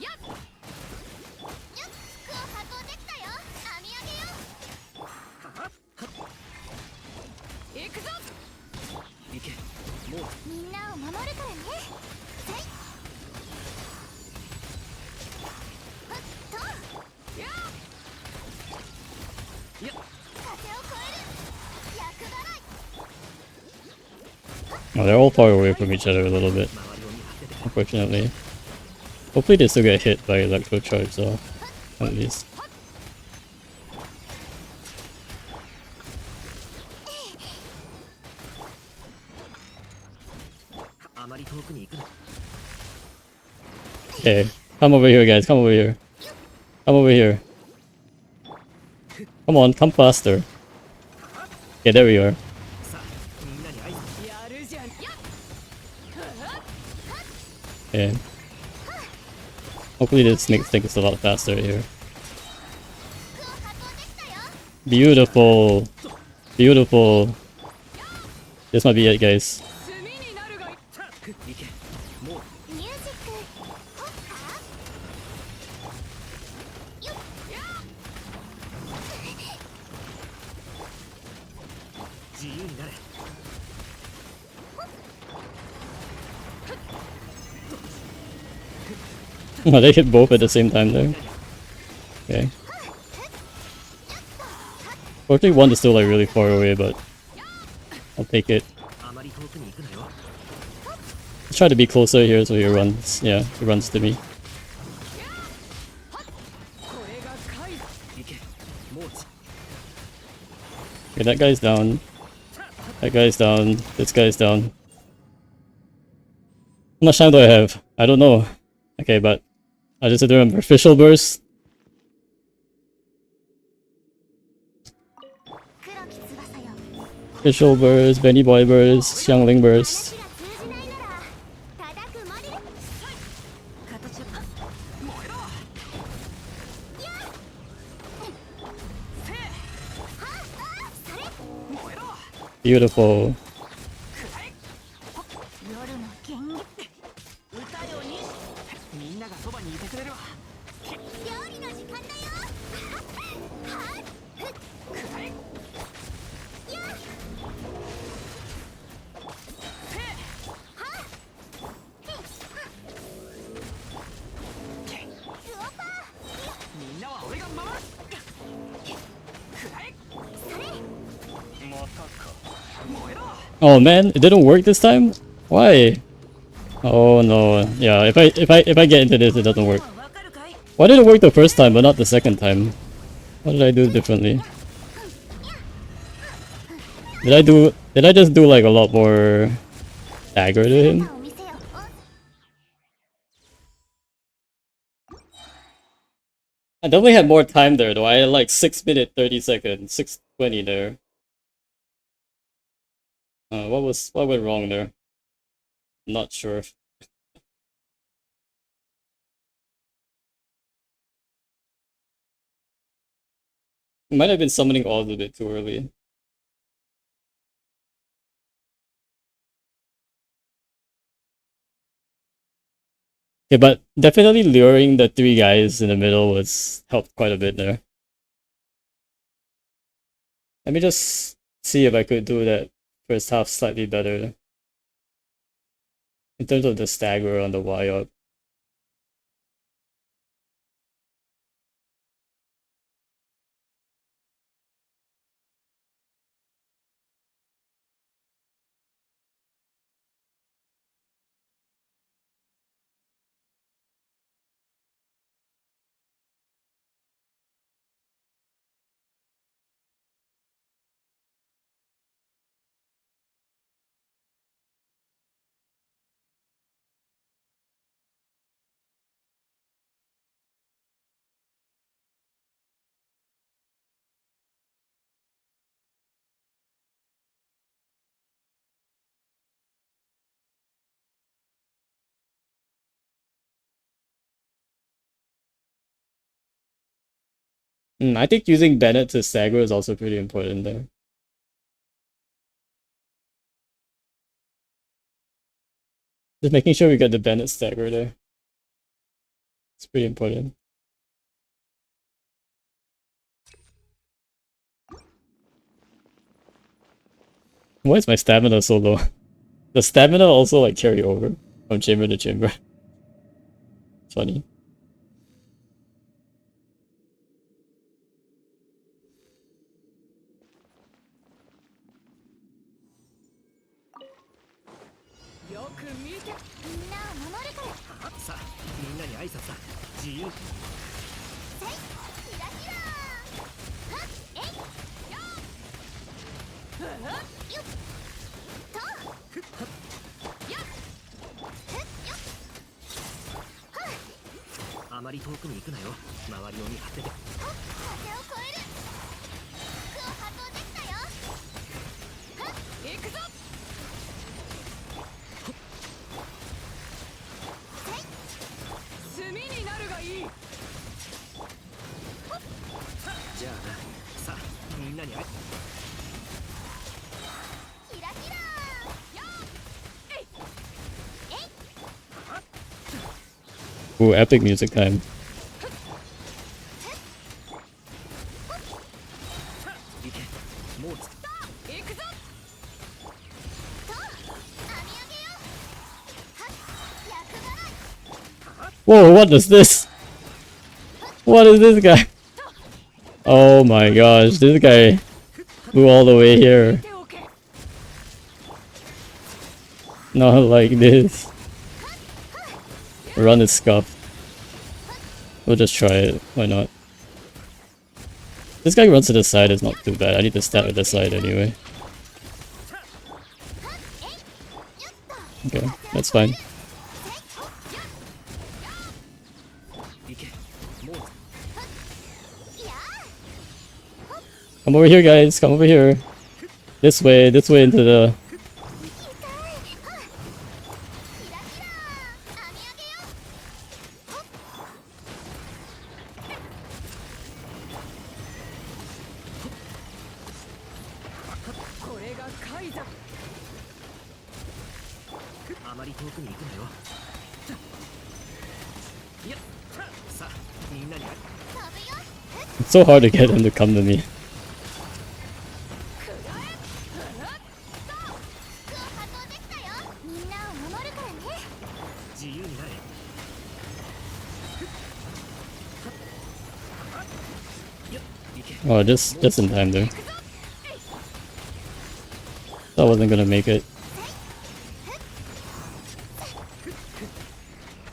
[SPEAKER 2] よっよっ服を運んできたよ編み上げよ
[SPEAKER 3] 行くぞ。
[SPEAKER 5] 行け。もう。
[SPEAKER 2] みんなを守るからねせいふっと
[SPEAKER 3] や
[SPEAKER 5] いや。
[SPEAKER 2] 風を越える厄払い
[SPEAKER 1] Oh, they're all far away from each other a little bit,
[SPEAKER 5] 周りを見張っててくれ。
[SPEAKER 1] unfortunately. Hopefully they still get hit by electro charge though, at least.
[SPEAKER 5] まり遠くに行くな。
[SPEAKER 1] Okay, come over here, guys. Come over here. Come over here. Come on, come faster. Okay, there we are.
[SPEAKER 5] さあみんなに挨拶。
[SPEAKER 3] やるじゃんやっ
[SPEAKER 1] Okay. Hopefully this makes things a lot faster here. Beautiful. Beautiful. This might be it, guys.
[SPEAKER 3] 炭になるがい
[SPEAKER 5] さあ行け。もう
[SPEAKER 2] ミュージックポッカーよっ
[SPEAKER 5] 自由になれ。
[SPEAKER 1] Oh, they hit both at the same time there. Okay. Fortunately, one is still like really far away, but I'll take it.
[SPEAKER 5] あまり遠くに行くなよ。
[SPEAKER 1] Let's try to be closer here so he runs. Yeah, he runs to me.
[SPEAKER 3] これが怪だ
[SPEAKER 5] 行け。もうち
[SPEAKER 1] Okay, that guy's down. That guy's down. This guy's down. How much time do I have? I don't know. Okay, but I just have to remember. Official burst.
[SPEAKER 2] 黒き翼よ
[SPEAKER 1] Official burst. Benny Boy burst. Xiangling burst.
[SPEAKER 2] 話が通じないなら叩くまで形を燃えろやっそれ燃えろ
[SPEAKER 1] Beautiful.
[SPEAKER 2] 夜の剣
[SPEAKER 5] 歌よに。みんながそばにいてくれるわ。
[SPEAKER 2] 料理の時間だよはっふっくらえやっはっクオパ
[SPEAKER 5] みんなは俺が守る。
[SPEAKER 2] それ
[SPEAKER 4] またか。
[SPEAKER 5] 燃えろ。
[SPEAKER 1] Oh man, it didn't work this time? Why? Oh no. Yeah, if I get into this, it doesn't work.
[SPEAKER 5] わかるかい。
[SPEAKER 1] Why did it work the first time but not the second time? What did I do differently? Did I just do like a lot more dagger to him?
[SPEAKER 2] を見せよ
[SPEAKER 1] I definitely had more time there though. I had like 6 minutes 30 seconds, 6:20 there. What went wrong there? I'm not sure. Might have been summoning all a bit too early. Okay, but definitely luring the 3 guys in the middle was helped quite a bit there. Let me just see if I could do that first half slightly better. In terms of the stagger on the Y up. I think using Bennett to stagger is also pretty important there. Just making sure we get the Bennett stagger there. It's pretty important. Why is my stamina so low? Does stamina also like carry over from chamber to chamber? Funny.
[SPEAKER 5] あまり遠くに行くなよ。周りを見張ってて。
[SPEAKER 2] 風を越える。服を発動できたよ。
[SPEAKER 3] 行くぞ。炭になるがいい。
[SPEAKER 5] じゃあな。さあみんなに会え。
[SPEAKER 2] キラキラー。
[SPEAKER 1] Ooh, epic music time.
[SPEAKER 5] 行け。もうつく。
[SPEAKER 3] 行くぞ。
[SPEAKER 2] と網上げよ。はっ、厄払い。
[SPEAKER 1] Whoa, what is this? What is this guy? Oh my gosh, this guy flew all the way here.
[SPEAKER 3] 手を置け。
[SPEAKER 1] Not like this. Run is scuffed. We'll just try it. Why not? This guy runs to the side is not too bad. I need to stab at the side anyway. Okay, that's fine.
[SPEAKER 5] 行け。もうつく。
[SPEAKER 2] いや
[SPEAKER 1] Come over here, guys. Come over here. This way into the...
[SPEAKER 2] ー、痛い。はっ、キラキラー。網上げよ。
[SPEAKER 3] これがカイザ。
[SPEAKER 5] あまり遠くに行くなよ。いや。さあみんなに会え。
[SPEAKER 2] 飛ぶよ。
[SPEAKER 1] It's so hard to get him to come to me.
[SPEAKER 2] 服を発動できたよ。みんなを守るからね。
[SPEAKER 5] 自由になれ。いや。行け。
[SPEAKER 1] Oh, just in time there. I wasn't gonna make it.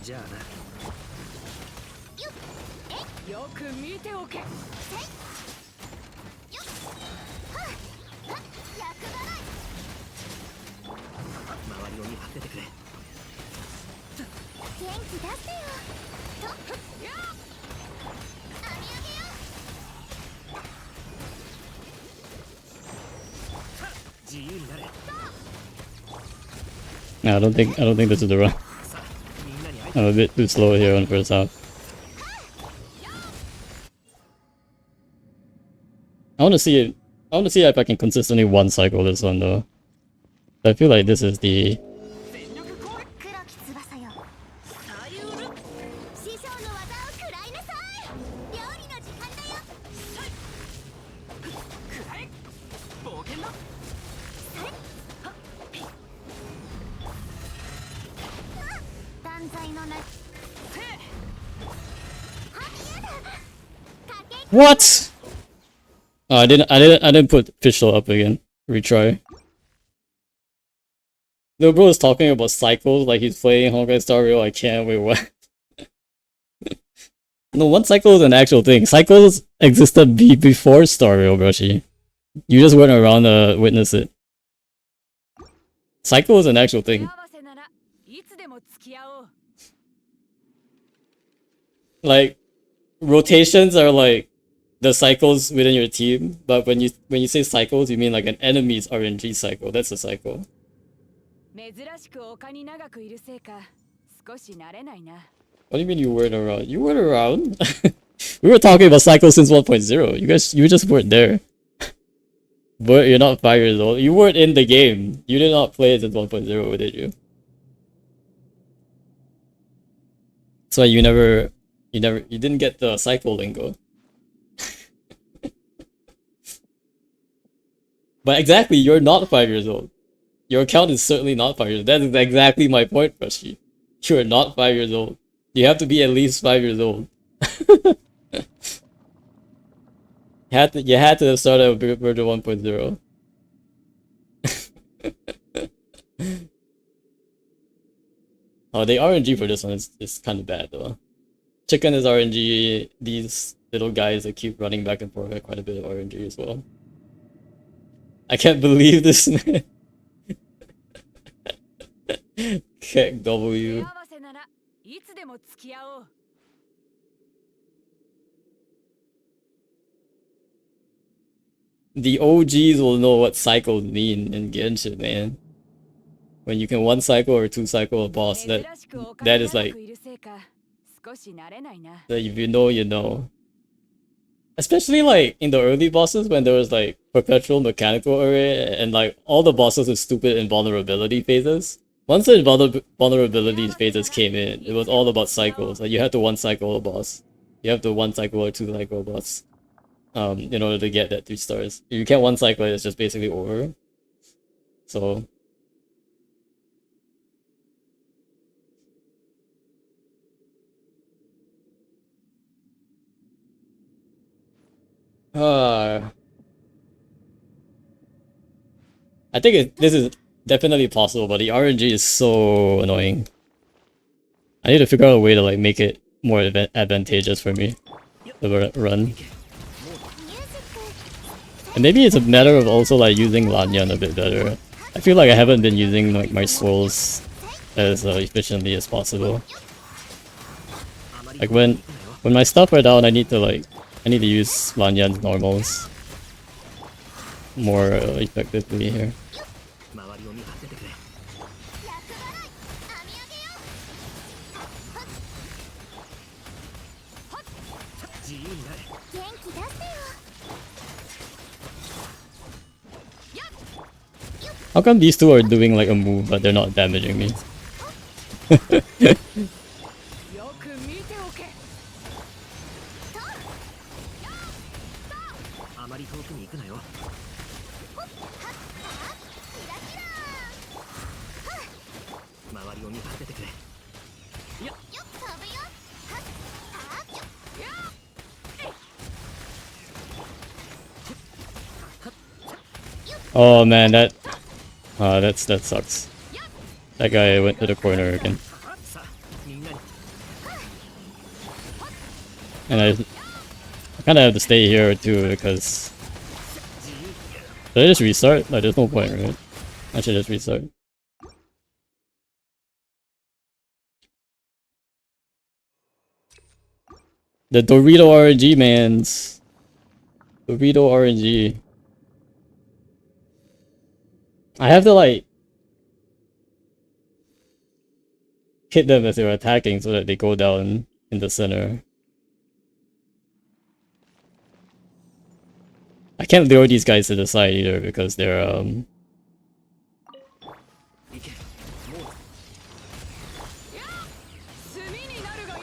[SPEAKER 5] じゃあな。
[SPEAKER 3] よく見ておけ。
[SPEAKER 2] よっ、はっ、厄払い。
[SPEAKER 5] 周りを見張っててくれ。
[SPEAKER 2] 元気出してよ。と、網上げよ。
[SPEAKER 5] 自由になれ。
[SPEAKER 1] Nah, I don't think this is the run.
[SPEAKER 5] さあみんなに会え。
[SPEAKER 1] I'm a bit too slow here on the first half. I want to see it. I want to see if I can consistently one cycle this one though. I feel like this is the...
[SPEAKER 3] 全力攻撃。
[SPEAKER 2] 黒き翼よ。
[SPEAKER 3] サリュール。
[SPEAKER 2] 師匠の技を食らいなさい。料理の時間だよ。
[SPEAKER 3] くらえ。暴言だ。
[SPEAKER 2] 断罪のな。は、
[SPEAKER 3] せえ。
[SPEAKER 2] 嫌だ。かけ。
[SPEAKER 1] What? Oh, I didn't put pistol up again. Retry. The bro is talking about cycles like he's playing Honkai Star Rail. I can't wait. What? No, one cycle is an actual thing. Cycles existed before Star Rail, Broshi. You just went around to witness it. Cycle is an actual
[SPEAKER 3] 手
[SPEAKER 1] thing.
[SPEAKER 3] 合わせならいつでも付き合おう。
[SPEAKER 1] Like rotations are like the cycles within your team, but when you say cycles, you mean like an enemy's RNG cycle. That's a cycle.
[SPEAKER 3] 珍しく丘に長くいるせいか少し慣れないな。
[SPEAKER 1] What do you mean you weren't around? You weren't around? We were talking about cycles since 1.0. You just weren't there. But you're not 5 years old. You weren't in the game. You did not play it since 1.0, did you? That's why you didn't get the cycle lingo. But exactly, you're not 5 years old. Your account is certainly not 5 years old. That is exactly my point, Frushi. You're not 5 years old. You have to be at least 5 years old. You had to have started with version 1.0. Oh, the RNG for this one is kind of bad though. Chicken is RNG. These little guys that keep running back and forth have quite a bit of RNG as well. I can't believe this, man. Kick
[SPEAKER 3] 手
[SPEAKER 1] W.
[SPEAKER 3] 合わせならいつでも付き合おう。
[SPEAKER 1] The OGs will know what cycles mean in Genshin, man. When you can one cycle or two cycle a boss, that is like that if you know, you know. Especially like in the early bosses when there was like perpetual mechanical array and like all the bosses with stupid invulnerability phases. Once the vulnerability phases came in, it was all about cycles. Like you had to one cycle a boss. You have to one cycle or two cycle a boss. In order to get that 3 stars. If you can't one cycle it, it's just basically over. So uh I think this is definitely possible, but the RNG is so annoying. I need to figure out a way to like make it more advantageous for me to run. And maybe it's a matter of also like using Lanyan a bit better. I feel like I haven't been using like my souls as efficiently as possible. Like when my stuff are down, I need to use Lanyan's normals more effectively here.
[SPEAKER 5] 周りを見張っててくれ。自由になれ。
[SPEAKER 2] 元気出せよ。
[SPEAKER 1] How come these two are doing like a move but they're not damaging me?
[SPEAKER 3] よく見ておけ。
[SPEAKER 5] あまり遠くに行くなよ。周りを見張っててくれ。いや、
[SPEAKER 2] よく飛ぶよ。はっ、はっ、よっ。
[SPEAKER 1] Oh man, that sucks. That guy went to the corner again.
[SPEAKER 5] さあ、みんなに。
[SPEAKER 1] And I kind of have to stay here too because... Did I just restart? Like, there's no point, right? I should just restart. The Dorito RNG, mans. Dorito RNG. I have to like hit them as they're attacking so that they go down in the center. I can't lure these guys to the side either because they're
[SPEAKER 5] 行け。もう。
[SPEAKER 3] 炭になるが。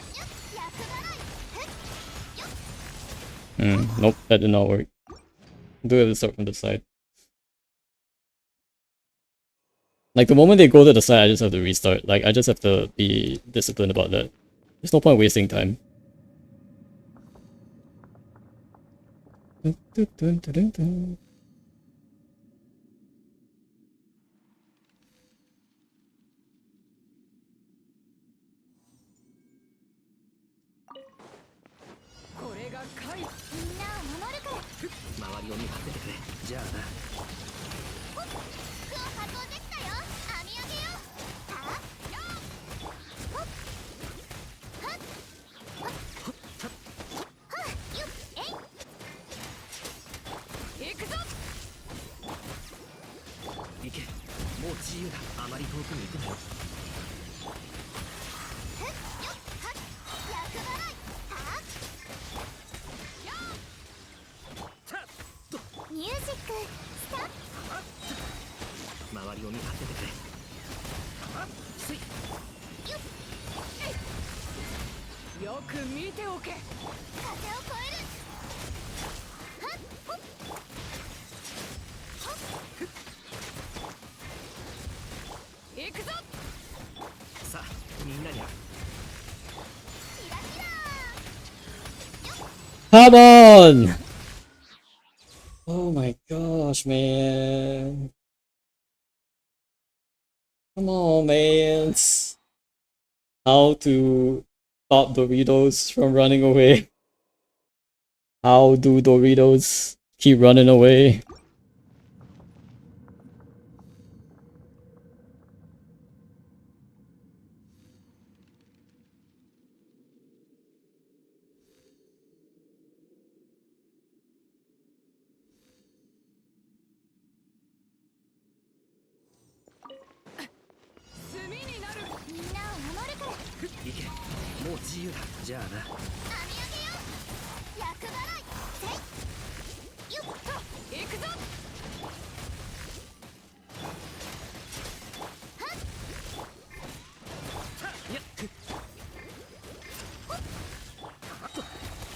[SPEAKER 1] nope, that did not work. Do have to start from the side. Like the moment they go to the side, I just have to restart. Like I just have to be disciplined about that. There's no point wasting time. Dun.
[SPEAKER 3] これが怪。
[SPEAKER 2] みんなを守るから。
[SPEAKER 5] 周りを見張っててくれ。じゃあな。
[SPEAKER 2] 服を運んできたよ。編み上げよ。はっ、よっ。ほっ。はっ。はっ。はっ。よっ。えい。
[SPEAKER 3] 行くぞ。
[SPEAKER 5] 行け。もう自由だ。あまり遠くに行くなよ。
[SPEAKER 2] ふっ、よっ。はっ。厄払い。はっ。
[SPEAKER 5] さあ、と。
[SPEAKER 2] ミュージックスタート。
[SPEAKER 5] 周りを見張っててくれ。せい。
[SPEAKER 3] よく見ておけ。
[SPEAKER 2] 風を越える。はっ、ほっ。ほっ。
[SPEAKER 3] 行くぞ。
[SPEAKER 5] さあ、みんなに。
[SPEAKER 2] キラキラ。
[SPEAKER 1] Come on! Oh my gosh, man. Come on, man. How to stop Doritos from running away? How do Doritos keep running away?
[SPEAKER 5] 自由だ。じゃあな。
[SPEAKER 2] 網上げよ厄払いせいよっと
[SPEAKER 3] 行くぞ。
[SPEAKER 5] いや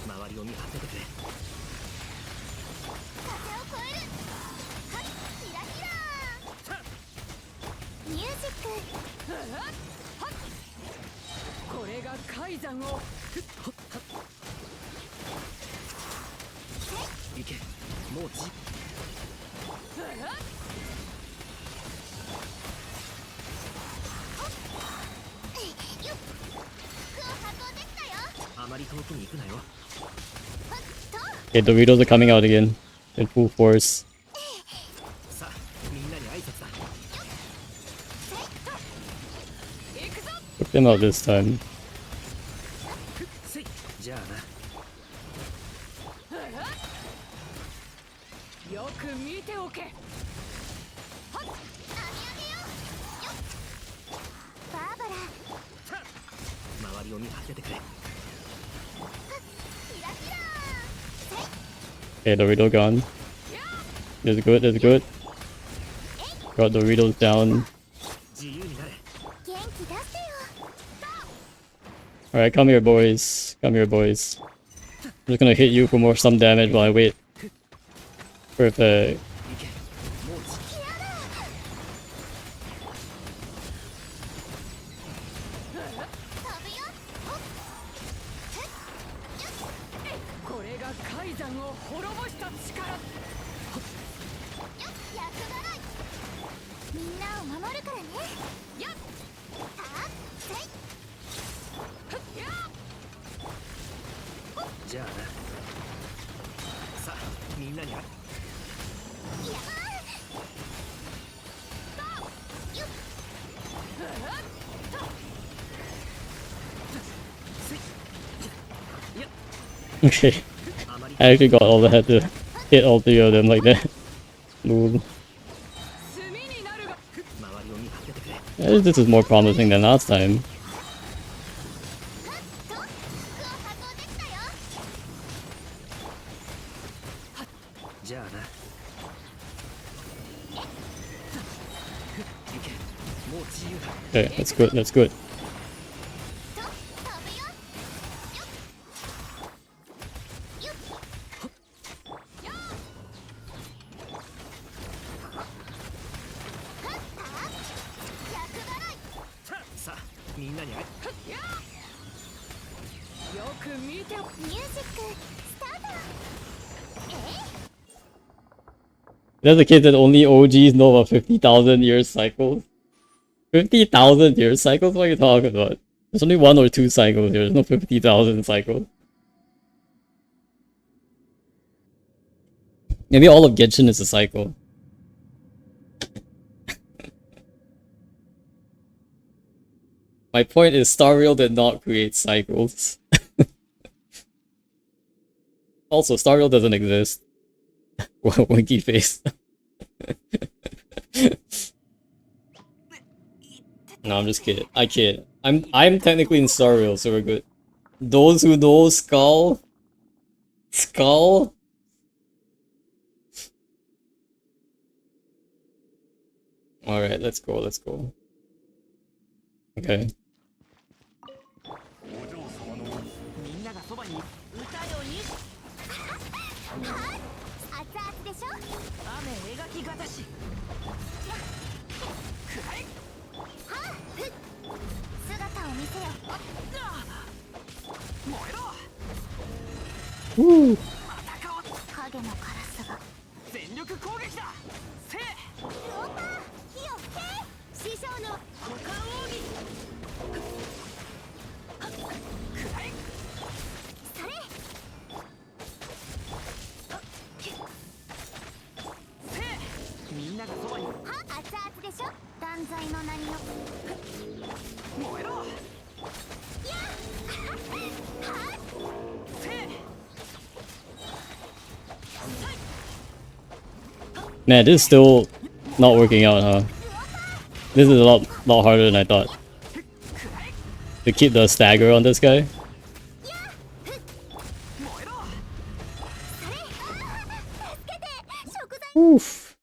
[SPEAKER 5] 周りを見張っててくれ。
[SPEAKER 2] 風を越えるはっキラキラミュージック
[SPEAKER 3] これが海山を。
[SPEAKER 5] 行け。もう
[SPEAKER 2] よっ服を運んできたよ
[SPEAKER 5] あまり遠くに行くなよ。
[SPEAKER 2] はっと
[SPEAKER 1] Okay, Doritos are coming out again in full force.
[SPEAKER 5] さあみんなに挨拶だ。
[SPEAKER 3] 行くぞ。
[SPEAKER 1] Took them out this time.
[SPEAKER 5] せい。じゃあな。
[SPEAKER 3] よく見ておけ。
[SPEAKER 2] 網上げよよっバーバラ
[SPEAKER 5] 周りを見張っててくれ。
[SPEAKER 2] キラキラ
[SPEAKER 1] Okay, Dorito gone. That's good, that's good. Got Doritos down.
[SPEAKER 5] 自由になれ。
[SPEAKER 2] 元気出してよ
[SPEAKER 1] Alright, come here, boys. Come here, boys. I'm just gonna hit you for more some damage while I wait. Perfect.
[SPEAKER 5] 行け。もう
[SPEAKER 2] 飛ぶよほっ
[SPEAKER 3] これが海山を滅ぼした力。
[SPEAKER 2] よっ厄払いみんなを守るからねよっはっせい
[SPEAKER 5] じゃあな。さあみんなに
[SPEAKER 2] いやよっ
[SPEAKER 1] Okay. I actually got all that to hit all three of them like that. Move.
[SPEAKER 3] 炭になるが。
[SPEAKER 5] 周りを見張っててくれ。
[SPEAKER 1] This is more promising than last time.
[SPEAKER 2] 服を運んできたよ
[SPEAKER 5] じゃあな。行け。もう自由だ。
[SPEAKER 1] Okay, that's good, that's good.
[SPEAKER 2] と飛ぶよよっよっはった厄払い
[SPEAKER 5] さあみんなに会
[SPEAKER 3] よく見ておけ。
[SPEAKER 2] ミュージックスタート
[SPEAKER 1] That's the case that only OGs know about 50,000 year cycles. 50,000 year cycles? What are you talking about? There's only 1 or 2 cycles here. There's no 50,000 cycles. Maybe all of Genshin is a cycle. My point is Star Rail did not create cycles. Also, Star Rail doesn't exist. Winky face. No, I'm just kidding. I kid. I'm technically in Star Rail, so we're good. Those who know Skull? Skull? Alright, let's go, let's go. Okay.
[SPEAKER 4] お嬢様の
[SPEAKER 5] みんながそばに歌ように。
[SPEAKER 2] 熱々でしょ
[SPEAKER 5] 雨描きがたし。
[SPEAKER 2] はっふっ姿を見せよ
[SPEAKER 5] 燃えろ。
[SPEAKER 1] Woo!
[SPEAKER 2] 影のカラスが
[SPEAKER 5] 全力攻撃だ。せい。
[SPEAKER 2] ウォーター火を吹け師匠の
[SPEAKER 5] 股間奥義。くらえ。
[SPEAKER 2] それ
[SPEAKER 5] せい。みんながそばに。
[SPEAKER 2] は熱々でしょ断罪の名によ
[SPEAKER 5] 燃えろ。
[SPEAKER 2] はっ
[SPEAKER 5] せい。
[SPEAKER 1] Man, this is still not working out, huh? This is a lot harder than I thought. To keep the stagger on this guy. Oof.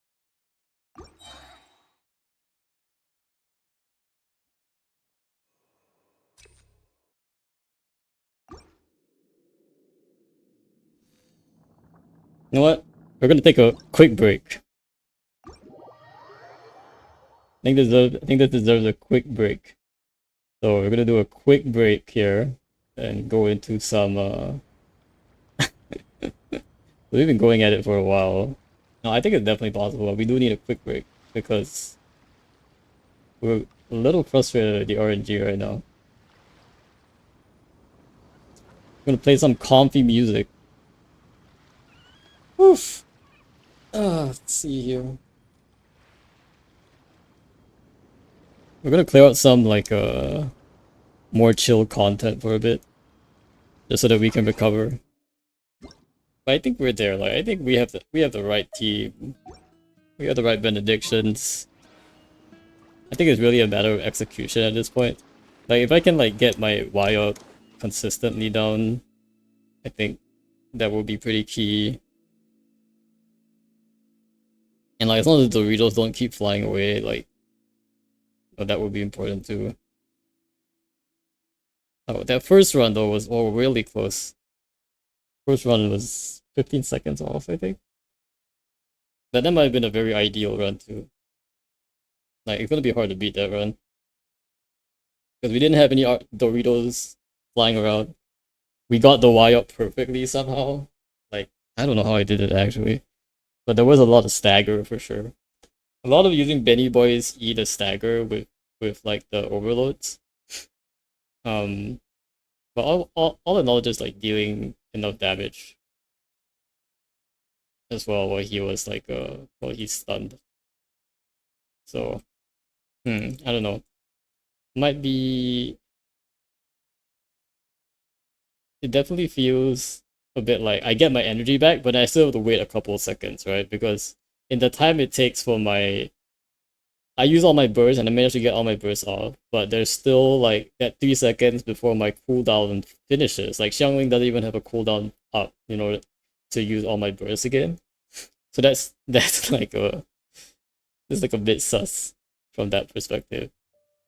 [SPEAKER 1] You know what? We're gonna take a quick break. I think this deserves a quick break. So we're gonna do a quick break here and go into some we've been going at it for a while. No, I think it's definitely possible, but we do need a quick break because we're a little frustrated with the RNG right now. I'm gonna play some comfy music. Oof. Let's see here. We're gonna clear out some like more chill content for a bit, just so that we can recover. But I think we're there. Like I think we have the right team. We have the right benedictions. I think it's really a matter of execution at this point. Like if I can like get my Y out consistently down, I think that will be pretty key. And like as long as the Doritos don't keep flying away, like that would be important too. Oh, that first run though was really close. First run was 15 seconds off, I think. That might have been a very ideal run too. Like it's gonna be hard to beat that run because we didn't have any Doritos flying around. We got the Y up perfectly somehow. Like I don't know how I did it actually, but there was a lot of stagger for sure. A lot of using Benny Boy's E to stagger with like the overloads. Um, but all in all, just like dealing enough damage as well while he was like while he's stunned. So I don't know. Might be. It definitely feels a bit like I get my energy back, but I still have to wait a couple of seconds, right? Because in the time it takes for my I use all my bursts and I manage to get all my bursts off, but there's still like that 3 seconds before my cooldown finishes. Like Xiangling doesn't even have a cooldown up, you know, to use all my bursts again. So that's like a bit sus from that perspective.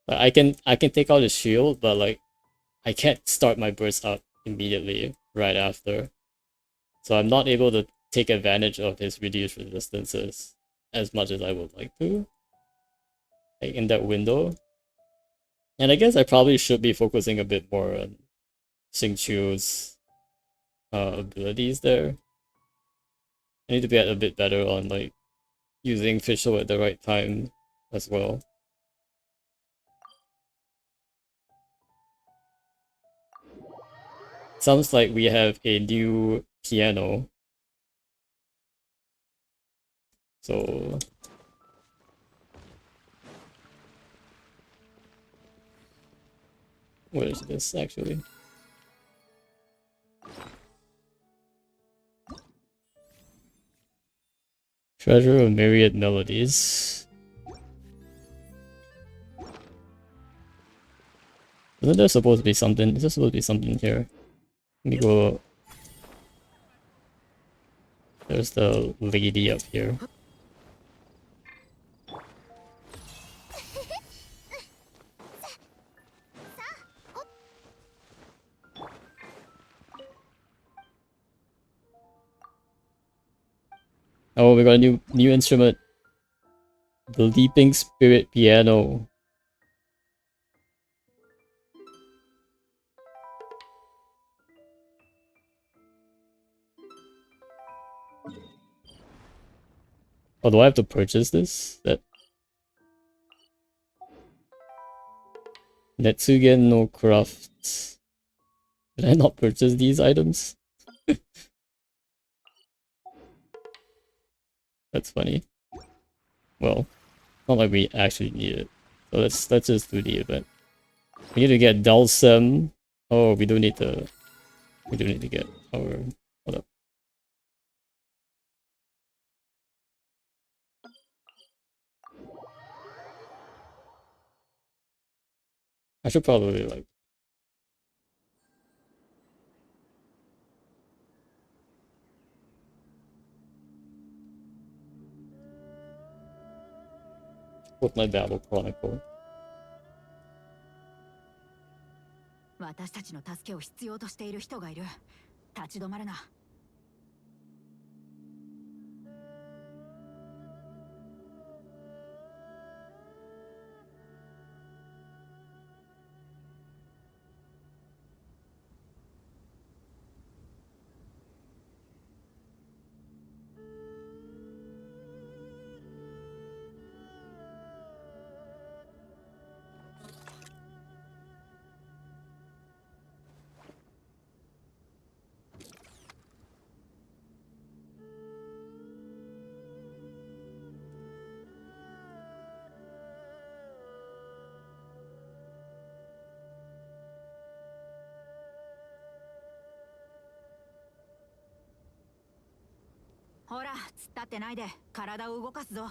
[SPEAKER 1] Like I can take out his shield, but like I can't start my burst up immediately right after. So I'm not able to take advantage of his reduced resistances as much as I would like to. Like in that window. And I guess I probably should be focusing a bit more on Xingqiu's abilities there. I need to get a bit better on like using Fischl at the right time as well. Sounds like we have a new piano. So what is this actually? Treasure of Myriad Melodies. Isn't there supposed to be something? Is there supposed to be something here? Let me go. There's the lady up here. Oh, we got a new instrument. The Leaping Spirit Piano. Oh, do I have to purchase this? That Netsugen no Crafts. Did I not purchase these items? That's funny. Well, not like we actually need it. So let's just do the event. We need to get Dulcem. Oh, we do need to get our hold up. I should probably like with my battle chronicle.
[SPEAKER 3] 私たちの助けを必要としている人がいる。立ち止まるな。ほら、突っ立ってないで体を動かすぞ。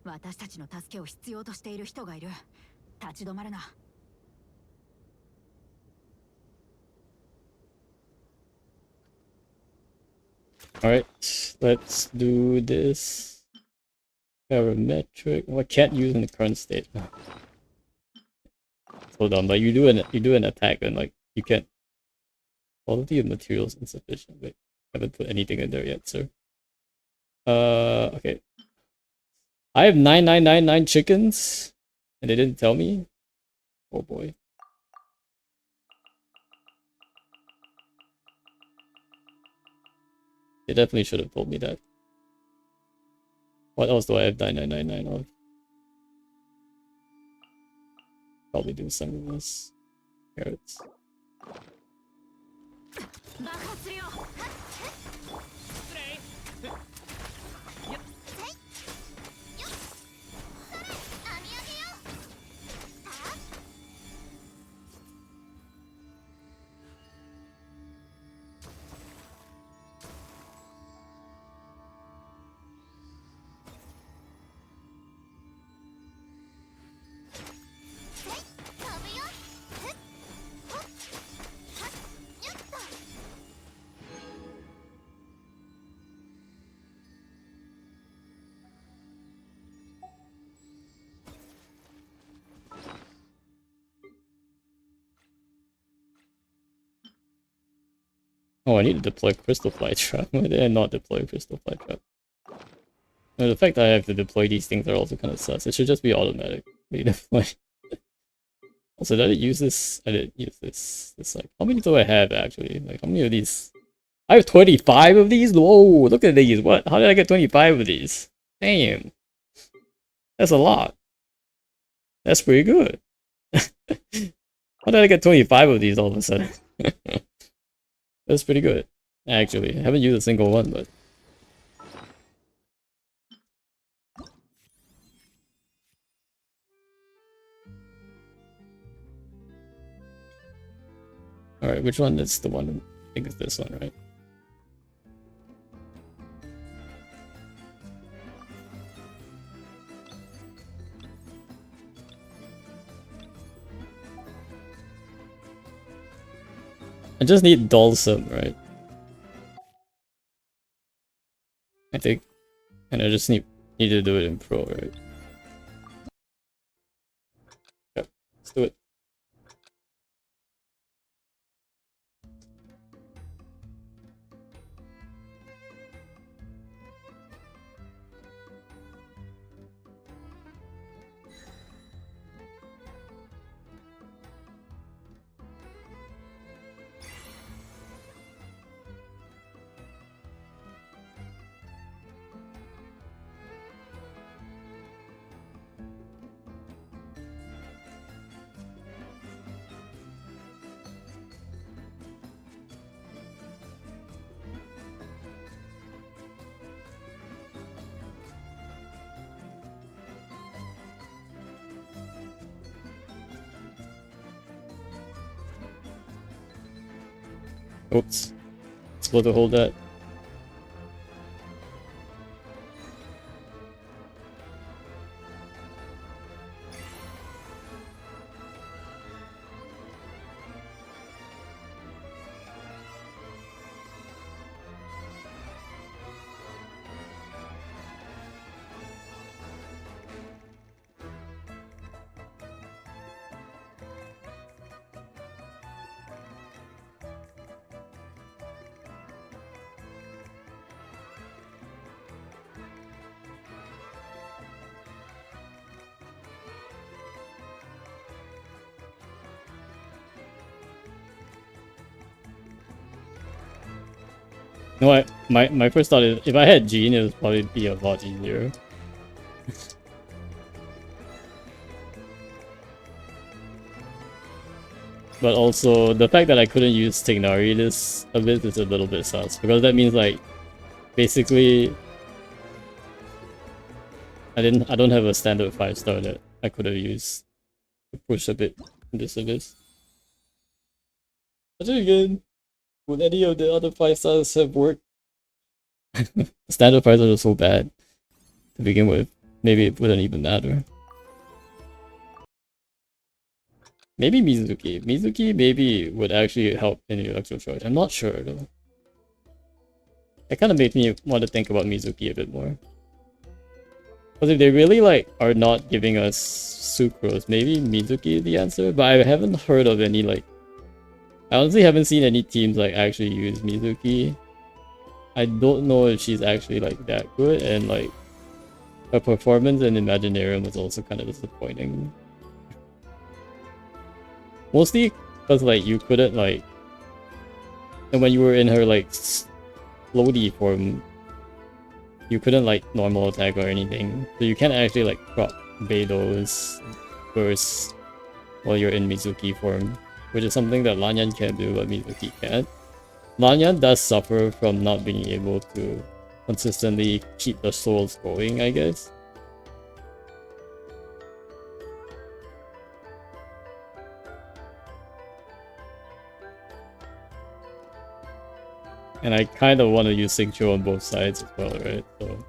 [SPEAKER 3] 私たちの助けを必要としている人がいる。立ち止まるな。
[SPEAKER 1] Alright, let's do this. Parametric. Well, I can't use in the current state. So dumb. Like you do an attack and like you can't. Quality of materials insufficient. Wait, haven't put anything in there yet, sir. Okay. I have 9999 chickens, and they didn't tell me. Oh boy. They definitely should have told me that. What else do I have 9999 of? Probably do some of this. Carrots.
[SPEAKER 3] 爆発するよ。
[SPEAKER 2] 網上げよ。は飛ぶよ。ふっほっはっよっと。
[SPEAKER 1] Oh, I need to deploy Crystal Fly Trap. Why did I not deploy Crystal Fly Trap? And the fact that I have to deploy these things are also kind of sus. It should just be automatic. Deploy. Also, did I use this? I didn't use this. It's like, how many do I have actually? Like, how many of these? I have 25 of these? Whoa, look at these. What? How did I get 25 of these? Damn. That's a lot. That's pretty good. How did I get 25 of these all of a sudden? That's pretty good. Actually, I haven't used a single one, but... Alright, which one is the one? I think it's this one, right? I just need Dulcim, right? I think. And I just need to do it in Pro, right? Yep, let's do it. Oops. Supposed to hold that. No, my first thought is if I had Jean, it would probably be a lot easier. But also the fact that I couldn't use Tignari this a bit is a little bit sus because that means like basically I don't have a standard 5-star that I could have used to push a bit in this abyss. But then again, would any of the other 5-stars have worked? Standard 5-stars are so bad to begin with. Maybe it wouldn't even matter. Maybe Mizuki. Mizuki maybe would actually help in the electro charge. I'm not sure though. It kind of made me want to think about Mizuki a bit more. Because if they really like are not giving us sucrose, maybe Mizuki is the answer. But I haven't heard of any like. I honestly haven't seen any teams like actually use Mizuki. I don't know if she's actually like that good, and like her performance in Imaginarium was also kind of disappointing. Mostly because like you couldn't like, and when you were in her like floaty form, you couldn't like normal attack or anything, so you can't actually like proc Beidou's burst while you're in Mizuki form, which is something that Lanyan can't do but Mizuki can't. Lanyan does suffer from not being able to consistently keep the souls going, I guess. And I kind of want to use Xingqiu on both sides as well, right? So.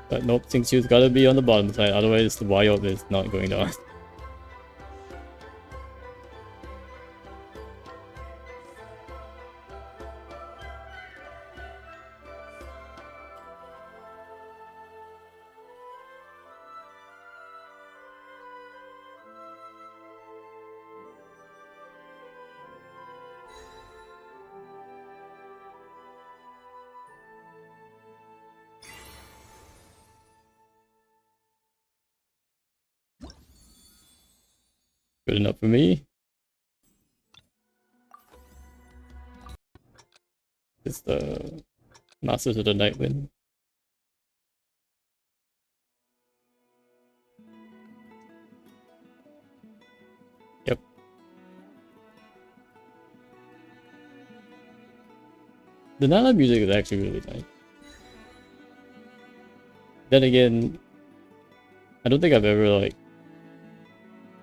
[SPEAKER 1] But nope, Xingqiu's gotta be on the bottom side, otherwise the wild is not going down. Good enough for me. It's the Masters of the Night win. Yep. The Nala music is actually really nice. Then again, I don't think I've ever like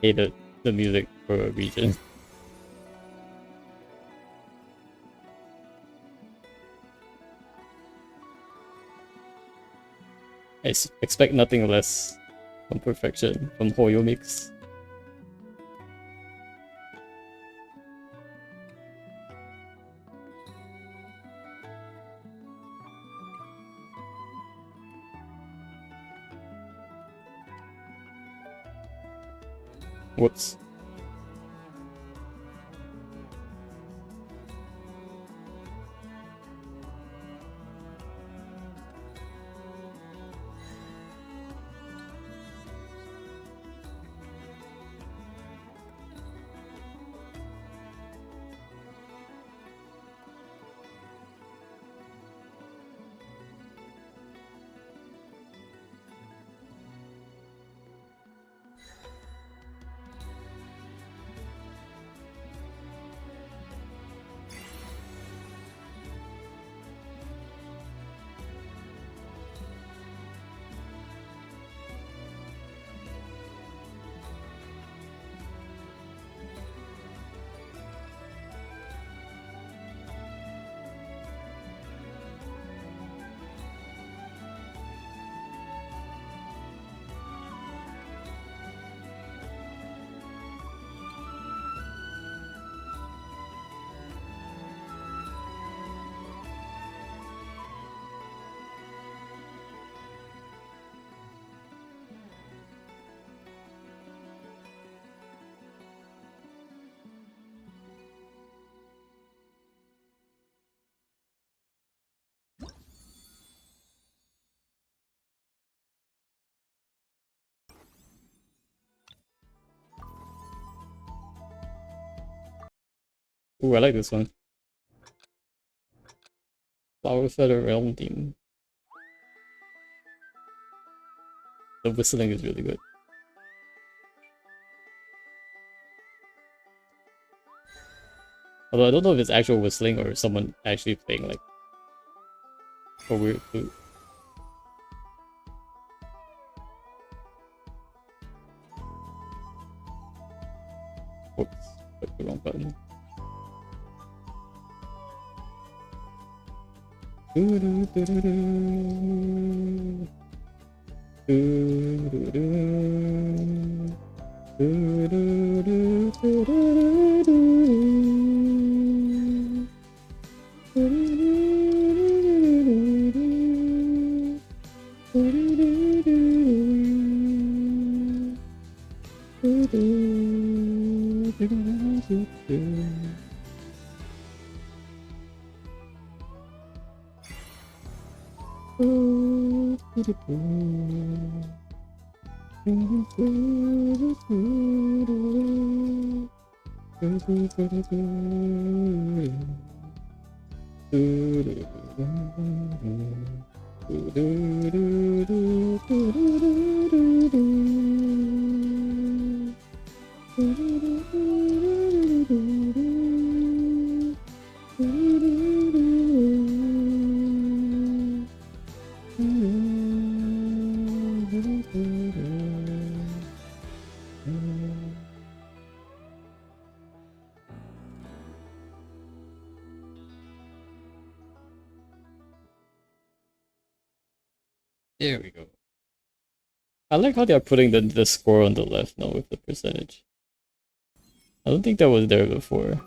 [SPEAKER 1] hated the music for a region. I expect nothing less from perfection from Hoyo Mix. Whoops. Ooh, I like this one. Flower Feather Realm theme. The whistling is really good. Although I don't know if it's actual whistling or someone actually playing like a weird flute. Oops, clicked the wrong button. There we go. I like how they are putting the score on the left now with the percentage. I don't think that was there before. It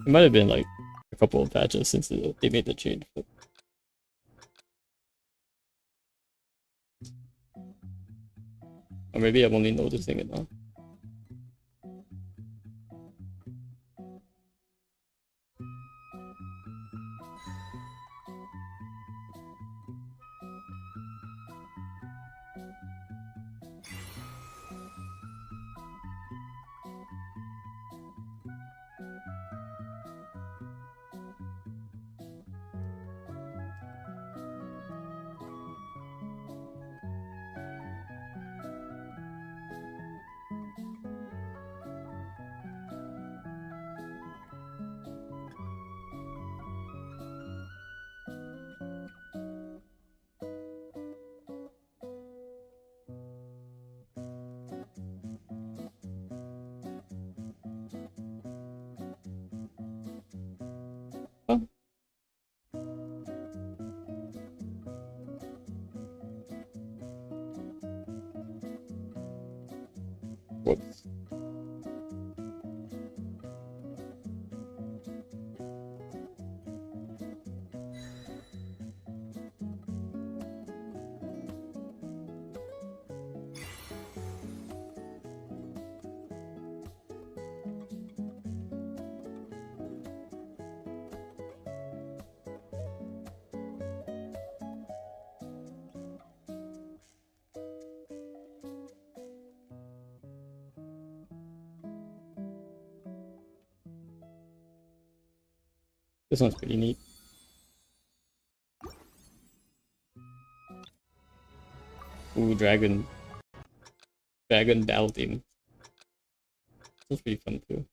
[SPEAKER 1] might have been like a couple of patches since they made the change. But... Or maybe I'm only noticing it now. Oh, whoops. This one's pretty neat. Ooh, dragon battle theme. That's pretty fun too.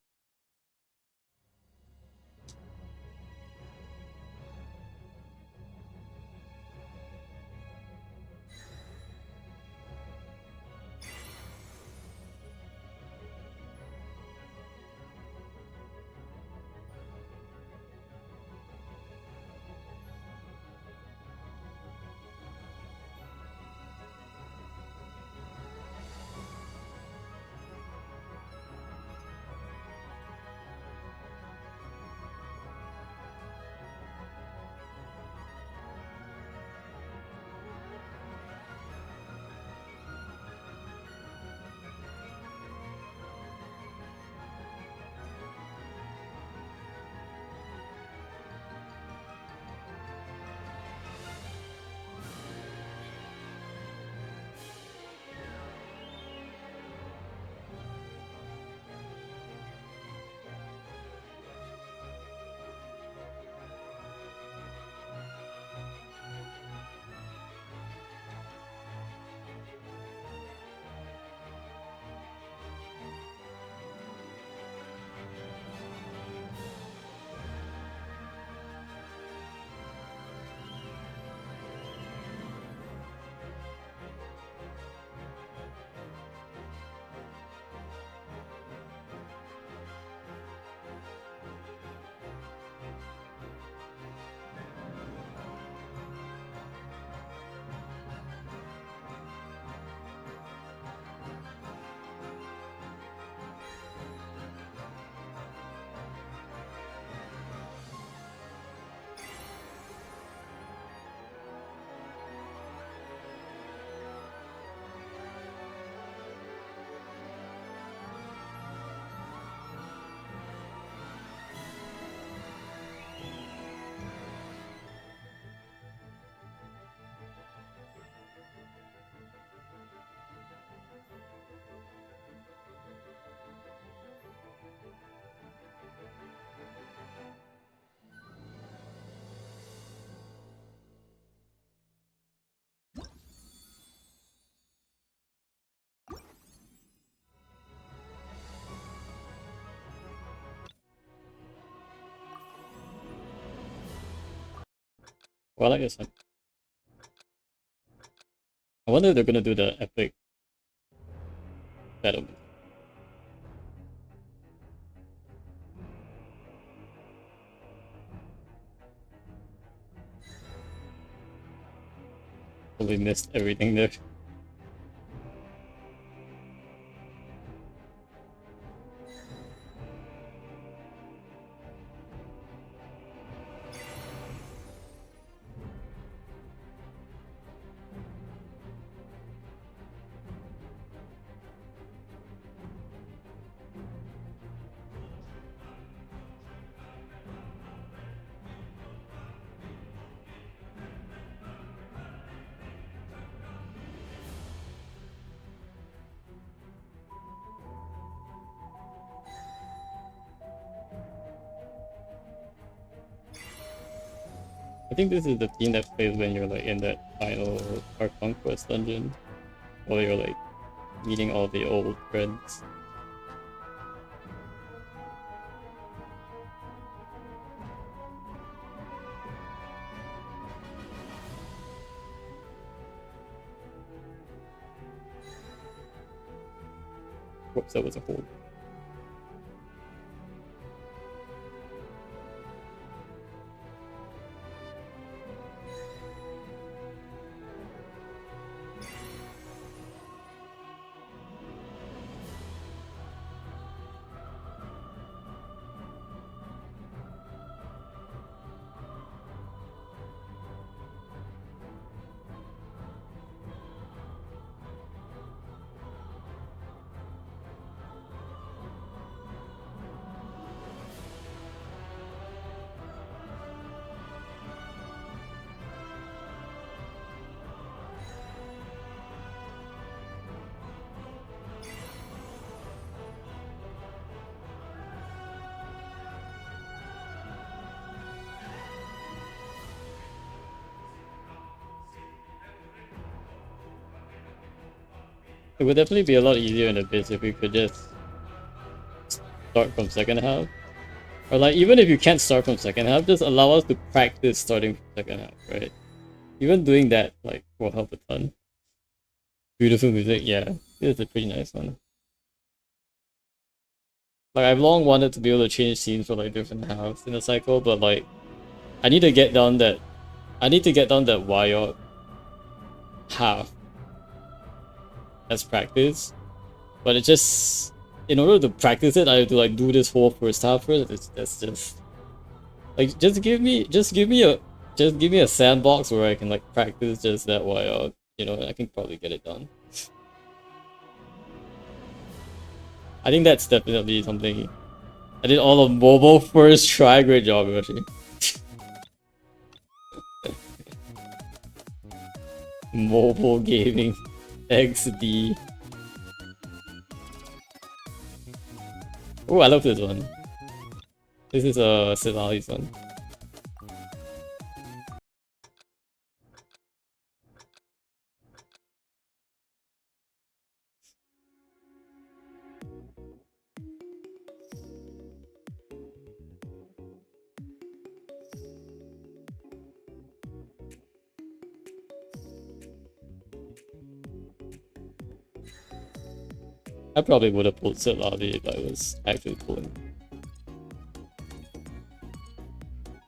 [SPEAKER 1] Well, I guess I wonder if they're gonna do the epic battle. Probably missed everything there. I think this is the theme that plays when you're like in that final Park Conquest dungeon, while you're like meeting all the old friends. Whoops, that was a hold. It would definitely be a lot easier in Abyss if we could just start from second half. Or like, even if you can't start from second half, just allow us to practice starting from second half, right? Even doing that, like, will help a ton. Beautiful music, yeah. It's a pretty nice one. Like, I've long wanted to be able to change scenes for like different halves in a cycle, but like, I need to get down that wild half as practice. But it just, in order to practice it, I have to like do this whole first half first. That's just like, just give me a sandbox where I can like practice just that wild. You know, I can probably get it done. I think that's definitely something. I did all of mobile first try. Great job, Yoshi. Mobile gaming XD. Oh, I love this one. This is a Silali's one. I probably would have pulled Silali if I was actually pulling.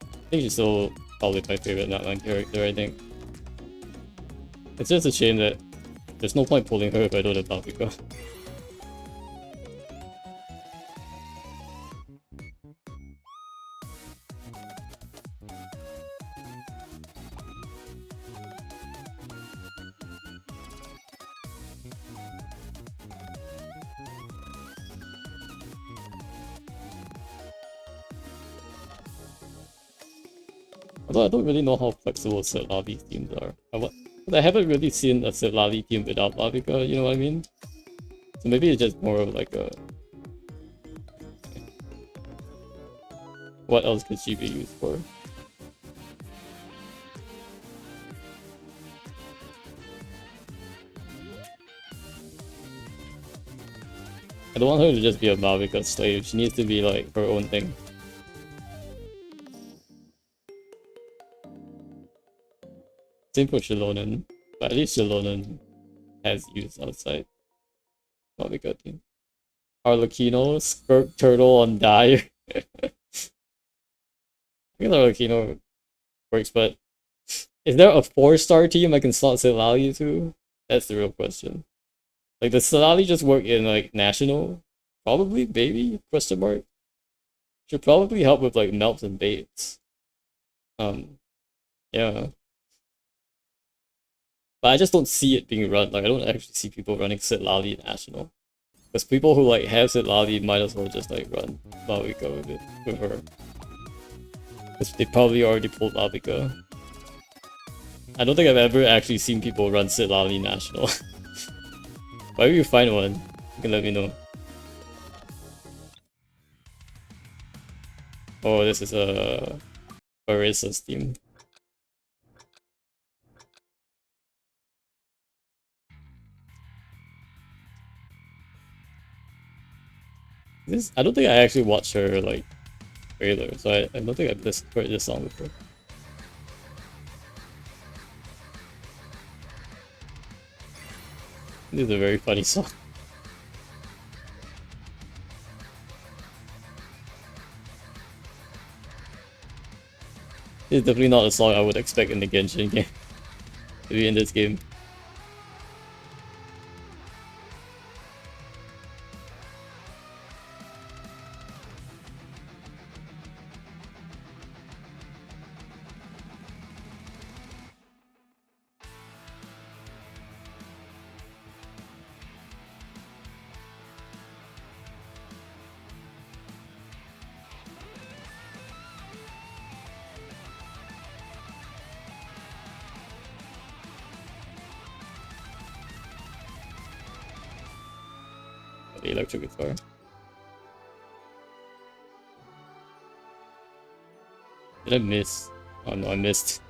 [SPEAKER 1] I think she's still probably my favorite Nightline character, I think. It's just a shame that there's no point pulling her if I don't have Baltica. Although I don't really know how flexible Silali teams are. I haven't really seen a Silali team without Baltica, you know what I mean? So maybe it's just more of like a... What else could she be used for? I don't want her to just be a Malvika slave, she needs to be like her own thing. Same for Shilonen. But at least Shilonen has use outside. Probably good team. Arlecchino, Skirk Turtle on Dire. I guess Arlecchino works, but is there a 4-star team I can slot Silali to? That's the real question. Like, does Silali just work in, like, National? Probably, maybe? Question mark? Should probably help with, like, melts and baits. Yeah. But I just don't see it being run. Like, I don't actually see people running Silali National. Because people who, like, have Silali might as well just, like, run Lalika with it, with her. Because they probably already pulled Lalika. I don't think I've ever actually seen people run Silali National. Why you find one? You can let me know. Oh, this is a Barissa's team. This I don't think I actually watched her like trailer, so I don't think I've heard this song before. This is a very funny song. It's definitely not a song I would expect in the Genshin game to be in this game. The electric guitar. Did I miss? Oh no, I missed.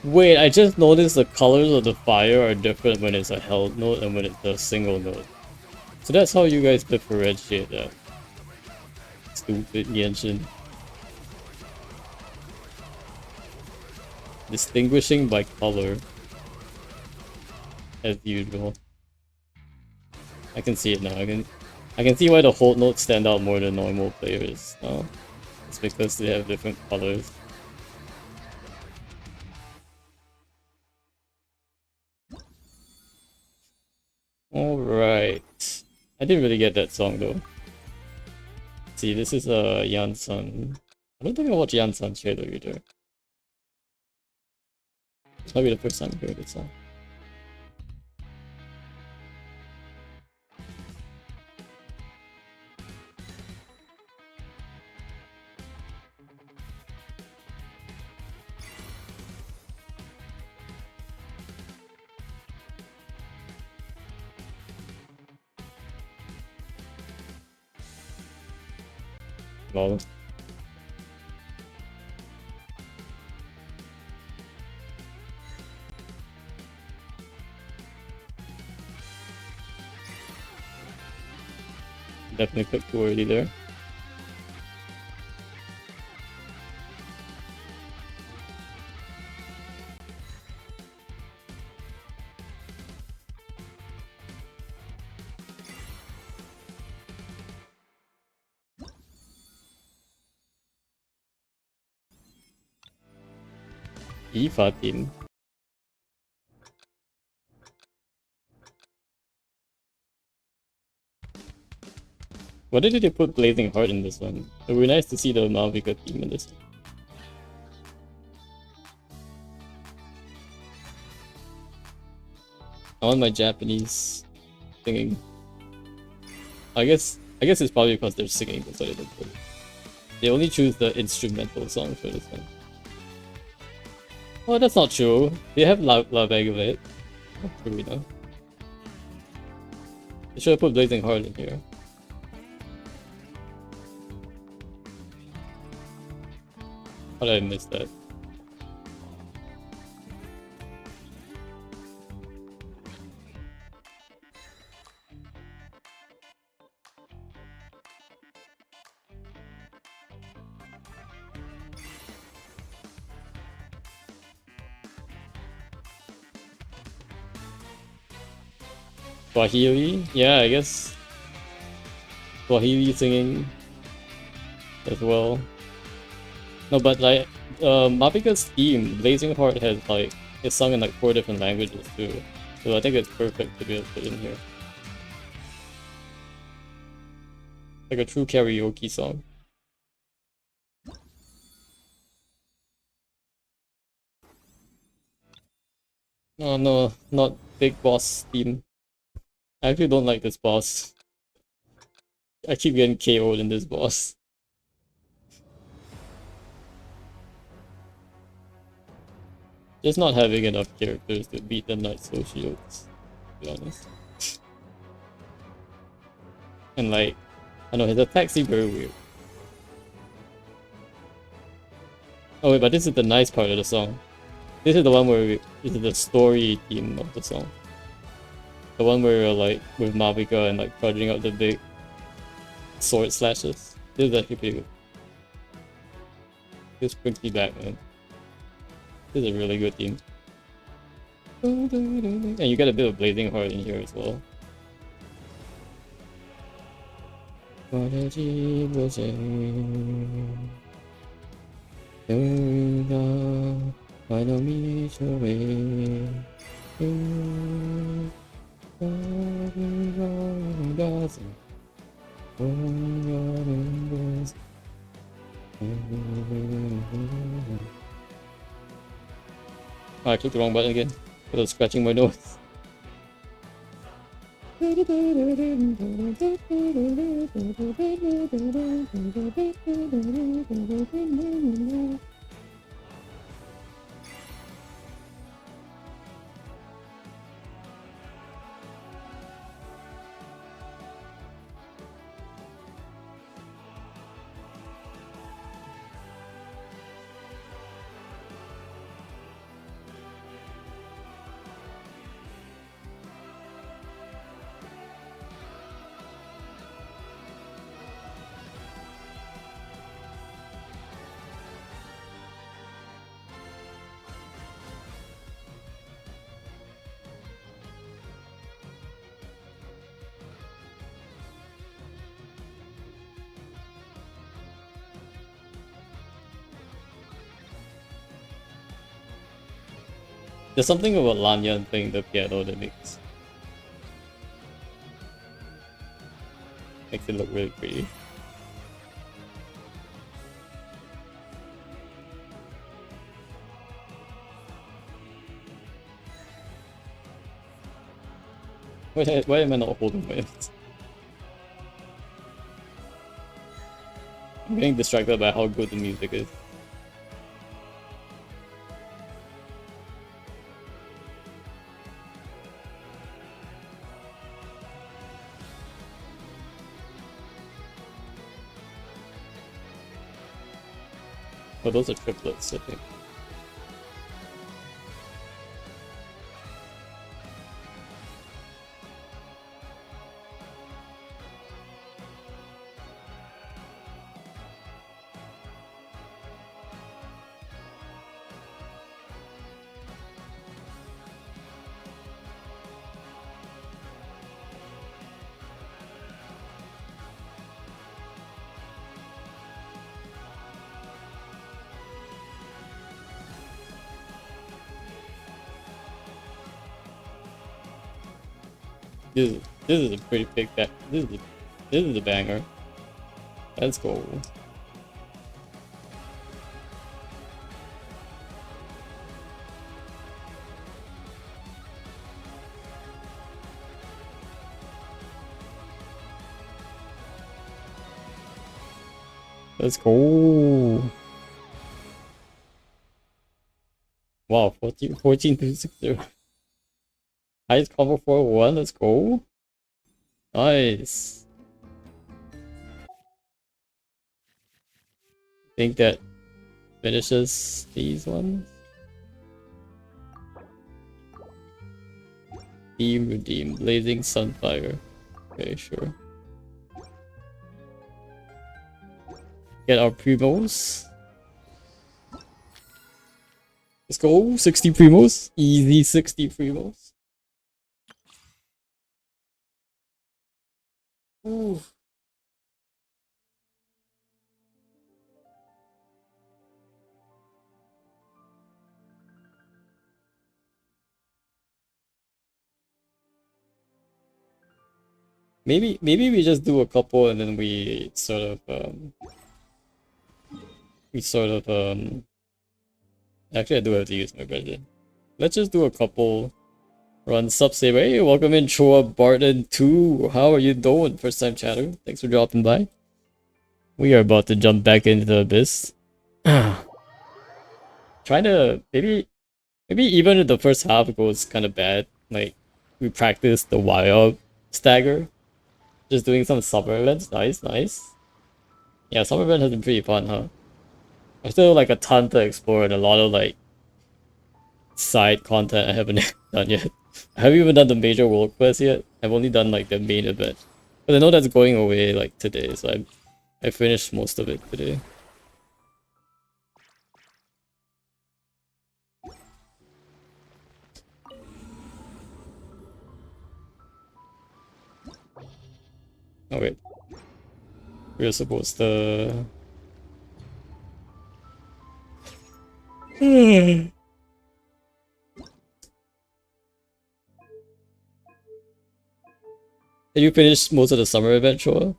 [SPEAKER 1] Wait, I just noticed the colors of the fire are different when it's a held note and when it's a single note. So that's how you guys differentiate that. Stupid Genshin. Distinguishing by color. As usual. I can see it now. I can see why the hold notes stand out more than normal players now. It's because they have different colors. Alright. I didn't really get that song though. See, this is Yansan. I don't think I watched Yansan's trailer either. It's probably the first time I heard this song. Well, definitely clicked too early there. IFA team. Why did they put Blazing Heart in this one? It would be nice to see the Malvika team in this one. I want my Japanese singing. I guess it's probably because they're singing, that's why they don't put it. They only choose the instrumental songs for this one. Oh, that's not true. They have La Vegavit. Oh, true enough. They should have put Blazing Heart in here. How did I miss that? Swahili? Yeah, I guess Swahili singing as well. No, but like, Mapika's theme, Blazing Heart, has like, it's sung in like 4 different languages too. So I think it's perfect to be able to put in here. Like a true karaoke song. Oh no, not Big Boss theme. I actually don't like this boss. I keep getting KO'd in this boss. Just not having enough characters to beat the Night Soul Shields, to be honest. And like, I know his attacks seem very weird. Oh wait, but this is the nice part of the song. This is the one where this is the story theme of the song. The one where you're like with Mavika and like charging out the big sword slashes. This is actually pretty good. This brings me back, man. This is a really good theme. And you get a bit of Blazing Heart in here as well. Oh, I clicked the wrong button again. I was scratching my nose. There's something about Lanyan playing the piano that makes it look really pretty. Why am I not holding my hands? I'm getting distracted by how good the music is. Oh, those are triplets, I think. This is a pretty big back. This is a banger. Let's go. Let's go. Wow, 14 to 6-0. Highest combo for 1, let's go. Nice. I think that finishes these ones. Redeem, Blazing Sunfire. Okay, sure. Get our primos. Let's go, 60 primos. Easy 60 primos. Ooh. Maybe we just do a couple and then we sort of actually I do have to use my budget. Let's just do a couple. Run sub saver. Hey, welcome in Choa Barton 2. How are you doing? First time chatter. Thanks for dropping by. We are about to jump back into the abyss. Trying to maybe even if the first half goes kind of bad, like we practice the wild stagger. Just doing some summer events. Nice, nice. Yeah, summer event has been pretty fun, huh? There's still like a ton to explore and a lot of like side content I haven't done yet. I haven't even done the major world quest yet. I've only done like the main event. But I know that's going away like today, so I finished most of it today. Oh wait. We're supposed to Did you finish most of the summer event, Shoa?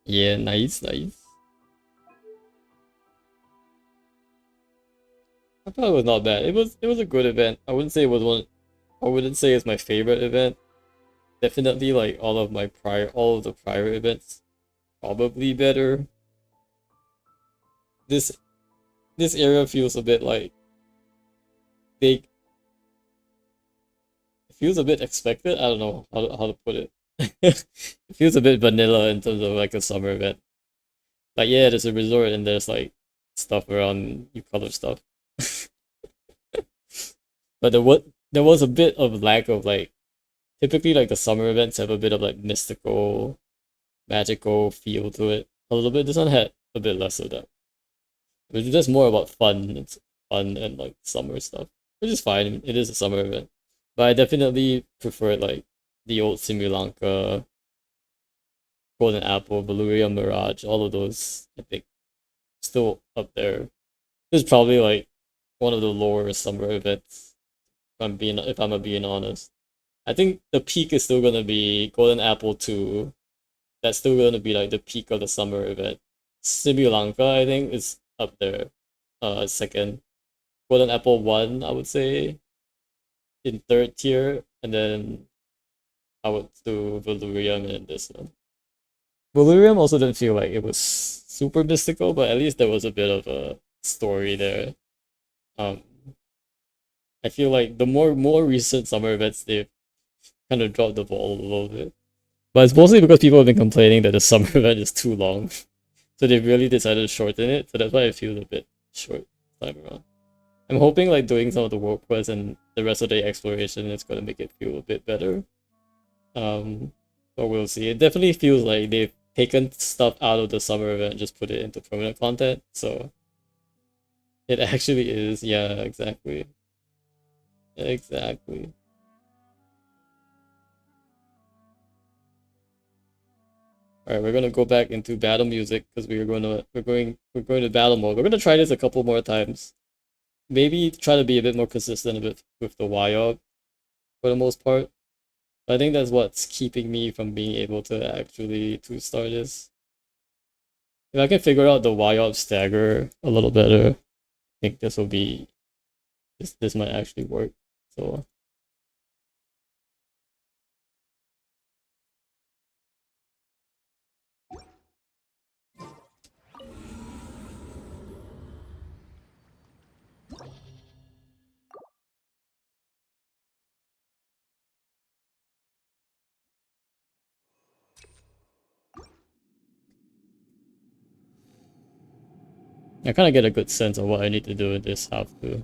[SPEAKER 1] Yeah, nice, nice. I thought it was not bad. It was a good event. I wouldn't say it was one. I wouldn't say it's my favorite event. Definitely like all of the prior events probably better. This this area feels a bit like they it feels a bit expected. I don't know how to put it. It feels a bit vanilla in terms of like a summer event. Like yeah, there's a resort and there's like stuff around you color stuff. But there was a bit of lack of like typically like the summer events have a bit of like mystical, magical feel to it. A little bit. This one had a bit less of that. It's just more about fun. It's fun and like summer stuff, which is fine. It is a summer event, but I definitely prefer like the old Simulanka, Golden Apple, Valyria Mirage. All of those, I think, still up there. This is probably like one of the lower summer events. If I'm being honest, I think the peak is still gonna be Golden Apple 2. That's still gonna be like the peak of the summer event. Simulanka, I think, is up there. Second. Golden Apple 1, I would say, in third tier, and then I would do Valyrium and this one. Valyrium also didn't feel like it was super mystical, but at least there was a bit of a story there. Um, I feel like the more recent summer events, they've kind of dropped the ball a little bit. But it's mostly because people have been complaining that the summer event is too long. So they really decided to shorten it, so that's why it feels a bit short this time around. I'm hoping like doing some of the world quests and the rest of the exploration is gonna make it feel a bit better. Um, but we'll see. It definitely feels like they've taken stuff out of the summer event and just put it into permanent content. So it actually is. Yeah, exactly. Exactly. All right, we're gonna go back into battle music because we're going to battle mode. We're gonna try this a couple more times. Maybe try to be a bit more consistent a bit with the YOB for the most part. I think that's what's keeping me from being able to actually two-star this. If I can figure out the YOB stagger a little better, I think this might actually work. So I kind of get a good sense of what I need to do in this half too.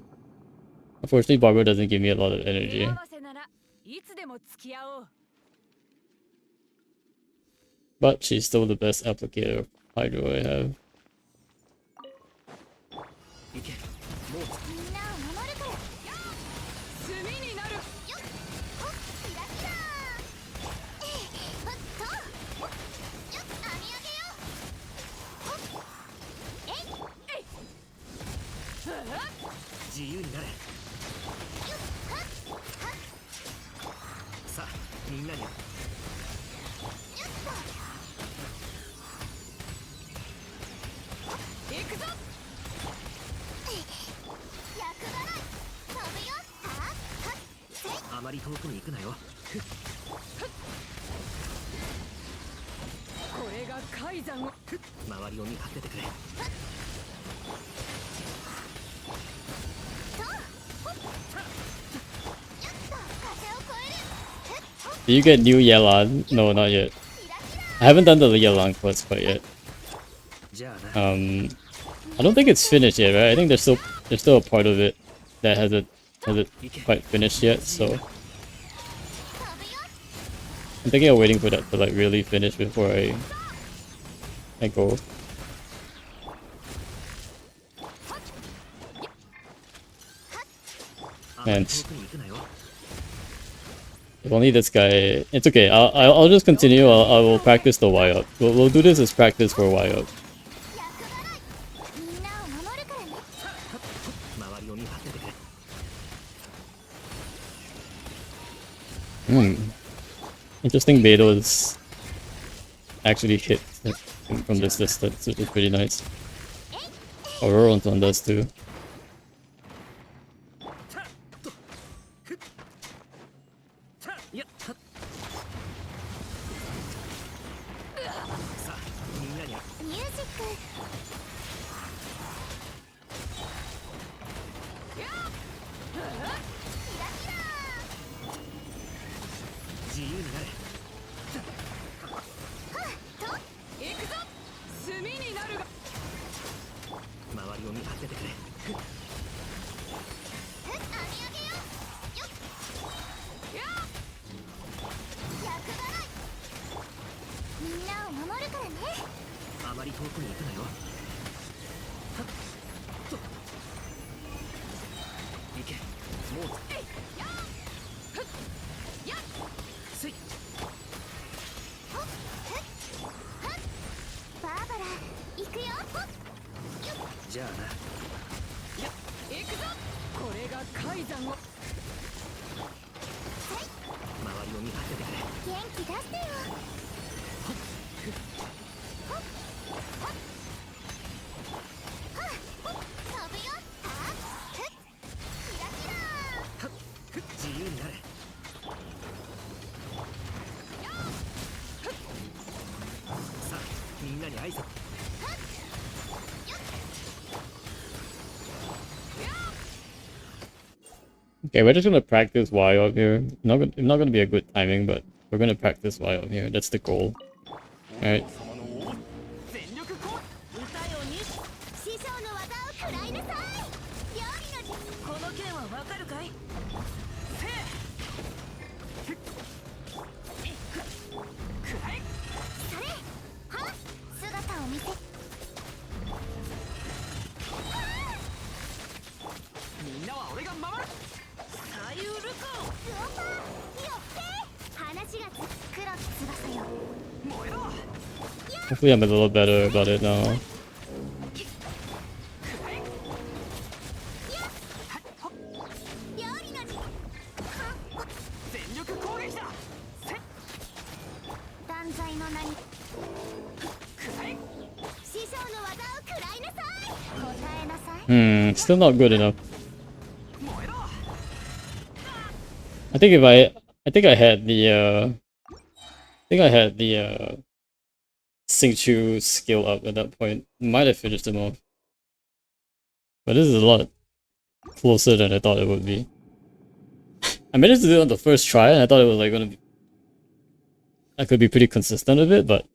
[SPEAKER 1] Unfortunately, Barbara doesn't give me a lot of
[SPEAKER 3] 手
[SPEAKER 1] energy.
[SPEAKER 3] 合わせならいつでも付き合おう
[SPEAKER 1] But she's still the best applicator of Hydro I have.
[SPEAKER 5] 行けもう
[SPEAKER 2] みんなを守るから
[SPEAKER 3] 炭になる
[SPEAKER 2] よっほっキラキラほっとよっ編み上げよほっえい
[SPEAKER 3] えい
[SPEAKER 5] 自由になれ
[SPEAKER 2] よっはっはっ
[SPEAKER 5] さあみんなに
[SPEAKER 2] よっと
[SPEAKER 3] 行くぞ
[SPEAKER 2] 厄払い飛ぶよはっはっせい
[SPEAKER 5] あまり遠くに行くなよ
[SPEAKER 3] これが海山を
[SPEAKER 5] 周りを見張っててくれ
[SPEAKER 2] とほっよっと風を越えるふっほっ
[SPEAKER 1] Do you get new Yelan? No, not yet.
[SPEAKER 2] キラキラ
[SPEAKER 1] I haven't done the Yelan quest quite yet.
[SPEAKER 5] じゃあな
[SPEAKER 1] I don't think it's finished yet, right? I think there's still a part of it that hasn't quite finished yet. So
[SPEAKER 2] 飛ぶよ
[SPEAKER 1] I'm thinking of waiting for that to like really finish before I go.
[SPEAKER 5] あまり遠くに行くなよ
[SPEAKER 1] If only this guy. It's okay. I'll just continue. I will practice the Y up. We'll do this as practice for Y up.
[SPEAKER 2] 厄払いみんなを守るからね
[SPEAKER 5] 周りを見張っててくれ
[SPEAKER 1] Interesting. Beto's actually hit from this distance, which is pretty nice. Auroron's one does too.
[SPEAKER 5] いやはっさあみんなに
[SPEAKER 2] ミュージックキラキラ
[SPEAKER 5] 自由になれ
[SPEAKER 3] 行くぞ炭になるが
[SPEAKER 5] 周りを見張っててくれ
[SPEAKER 2] ふっ編み上げよよっ厄払いみんなを守るからね
[SPEAKER 5] あまり遠くに行くなよはっと行けもうせい
[SPEAKER 2] ほっふっはっバーバラ行くよほっよっ
[SPEAKER 5] じゃあな
[SPEAKER 3] 行くぞこれが海山を
[SPEAKER 2] せい
[SPEAKER 5] 周りを見張っててくれ
[SPEAKER 2] 元気出してよほっほっはっほっ飛ぶよはっふっキラキラ
[SPEAKER 5] はっ自由になれさあみんなに挨拶
[SPEAKER 1] Okay, we're just gonna practice Y up here. Not gonna be a good timing, but we're gonna practice Y up here. That's the goal. Alright.
[SPEAKER 5] 全力攻
[SPEAKER 3] 歌よに
[SPEAKER 2] 師匠の技を食らいなさい料理の
[SPEAKER 3] この剣はわかるかい
[SPEAKER 2] それはっ姿を見せ
[SPEAKER 5] みんなは俺が守る
[SPEAKER 3] さゆるか
[SPEAKER 2] スオパーよって話がつ黒き翼よ
[SPEAKER 1] Hopefully I'm a little better about it now.
[SPEAKER 2] 料理の
[SPEAKER 5] 全力攻撃だ
[SPEAKER 2] 断罪の名に師匠の技を食らいなさい答えなさい
[SPEAKER 1] Still not good enough. I think I had the Sing Chu skill up at that point. Might have finished him off. But this is a lot closer than I thought it would be. I managed to do it on the first try and I thought it was like gonna be I could be pretty consistent with it, but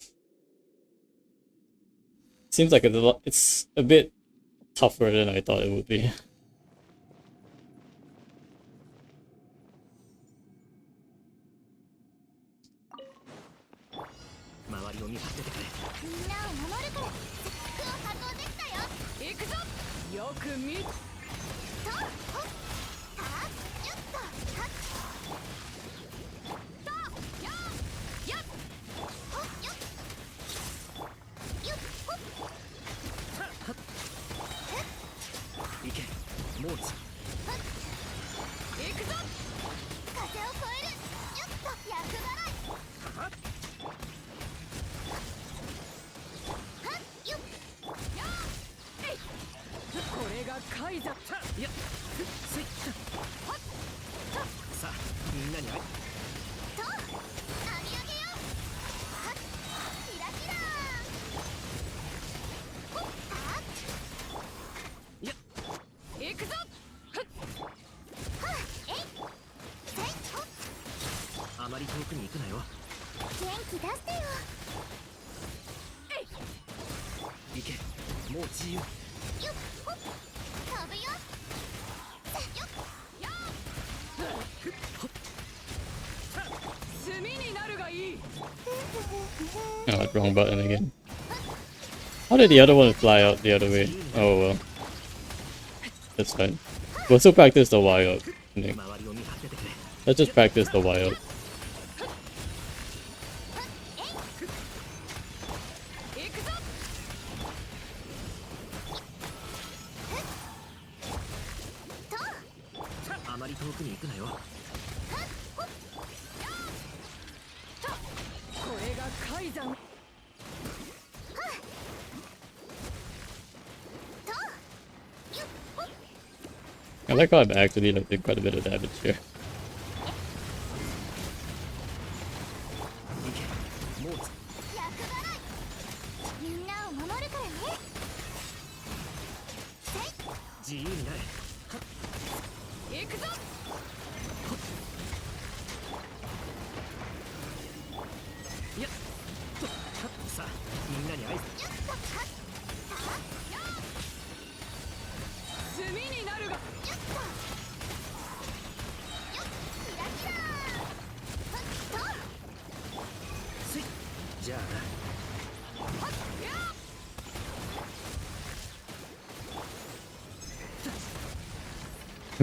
[SPEAKER 1] seems like it's a bit tougher than I thought it would be.
[SPEAKER 5] 周りを見張っててくれ。
[SPEAKER 2] みんなを守るから服を発動できたよ。
[SPEAKER 3] 行くぞ。よく見
[SPEAKER 2] とほっはっよっとはっとよっよっほっよっよっほっ
[SPEAKER 5] 行け、モーチ。
[SPEAKER 3] 行くぞ。
[SPEAKER 2] 風を越えるよっと厄払いはっよっ
[SPEAKER 3] これがカイザ。
[SPEAKER 5] いや、せい。さあ、みんなに会い。
[SPEAKER 2] と編み上げよはっキラキラほっはっ
[SPEAKER 5] いや、
[SPEAKER 3] 行くぞ。
[SPEAKER 2] はっえいせいほっ
[SPEAKER 5] あまり遠くに行くなよ。
[SPEAKER 2] 元気出してよ
[SPEAKER 5] 行け、もう自由。
[SPEAKER 2] よっほっ飛ぶよよっ
[SPEAKER 3] 炭になるがいい。
[SPEAKER 1] Oh, wrong button again. How did the other one fly out the other way? Oh well. That's fine. We'll still practice the Y up. I think.
[SPEAKER 5] 周りを見張っててくれ。
[SPEAKER 1] Let's just practice the Y up.
[SPEAKER 3] 行くぞ。
[SPEAKER 5] あまり遠くに行くなよ。
[SPEAKER 3] これがカイザ。
[SPEAKER 1] I like how I've actually like did quite a bit of damage here.
[SPEAKER 5] 行け、モーチ。
[SPEAKER 2] 厄払いみんなを守るからねせい
[SPEAKER 5] 自由になれ。
[SPEAKER 3] 行くぞ。
[SPEAKER 5] いや、さあ、みんなに挨拶。
[SPEAKER 2] よっとはっ
[SPEAKER 3] 炭になるが。
[SPEAKER 2] よっとよっキラキラはっ
[SPEAKER 5] せい。じゃあな。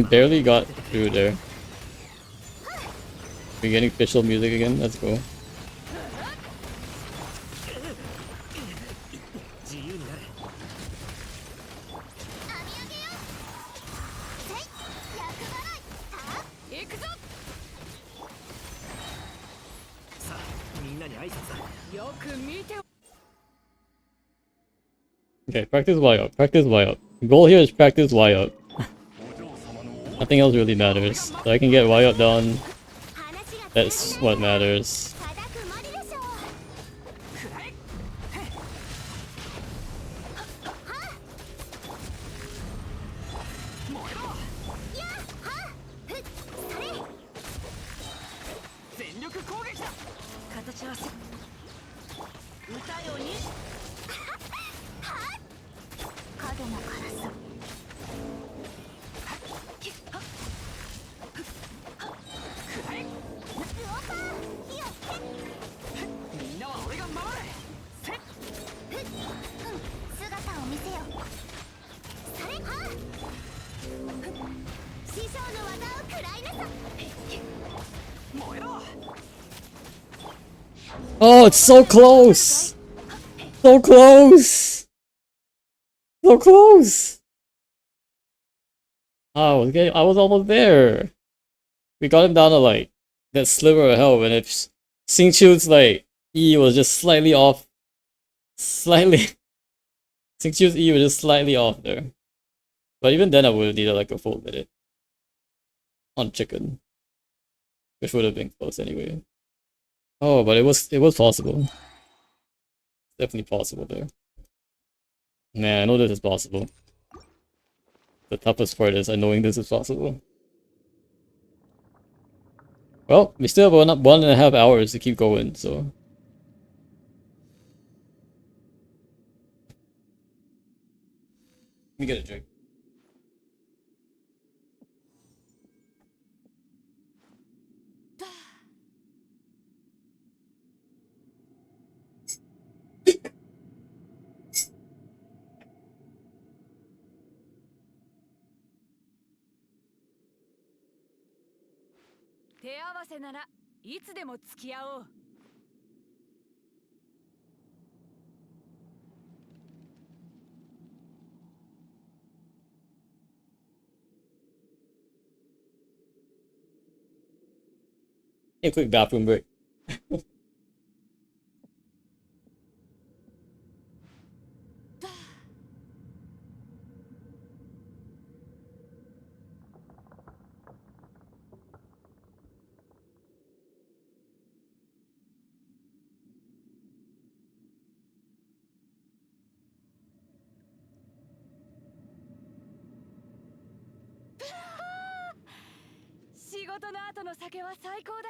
[SPEAKER 1] Barely got through there. We're getting official music again. Let's go.
[SPEAKER 5] 自由になれ。
[SPEAKER 2] 編み上げよせい厄払いはっ
[SPEAKER 3] 行くぞ。
[SPEAKER 5] さあ、みんなに挨拶だ。
[SPEAKER 3] よく見て。
[SPEAKER 1] Okay, practice Y up. Practice Y up. The goal here is practice Y up. Nothing else really matters. So I can get Y up done.
[SPEAKER 2] 話が
[SPEAKER 1] That's what matters.
[SPEAKER 2] 叩くまででしょやっはっふっそれ
[SPEAKER 3] 全力攻撃だ。形合わせ。歌よに。
[SPEAKER 2] 影の辛さ
[SPEAKER 3] みんなは俺が守れ。せっ。
[SPEAKER 2] 姿を見せよそれはっ師匠の技を食らいなさ
[SPEAKER 3] 燃えろ。
[SPEAKER 1] Oh, it's so close! So close! So close! Oh, I was almost there. We got him down to like that sliver of hell, and if Xingqiu's like E was just slightly off, slightly. Xingqiu's E was just slightly off there. But even then, I would have needed like a full minute on chicken, which would have been close anyway. Oh, but it was possible. Definitely possible there. Man, I know this is possible. The toughest part is knowing this is possible. Well, we still have 1.5 hours to keep going, so. me get a drink. A quick bathroom break.
[SPEAKER 3] 仕事の後の酒は最高だ。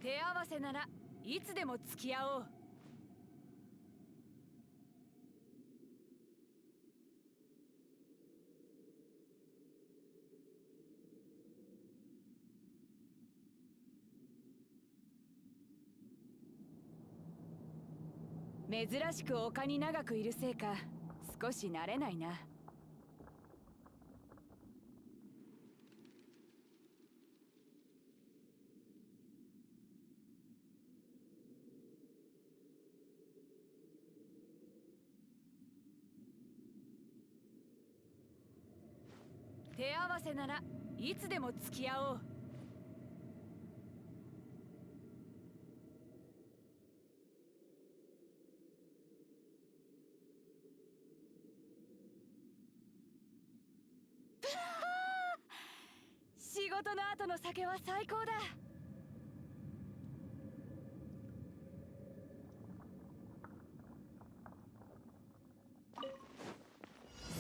[SPEAKER 3] 手合わせならいつでも付き合おう。珍しく丘に長くいるせいか少し慣れないな。手合わせならいつでも付き合おう。仕事の後の酒は最高だ。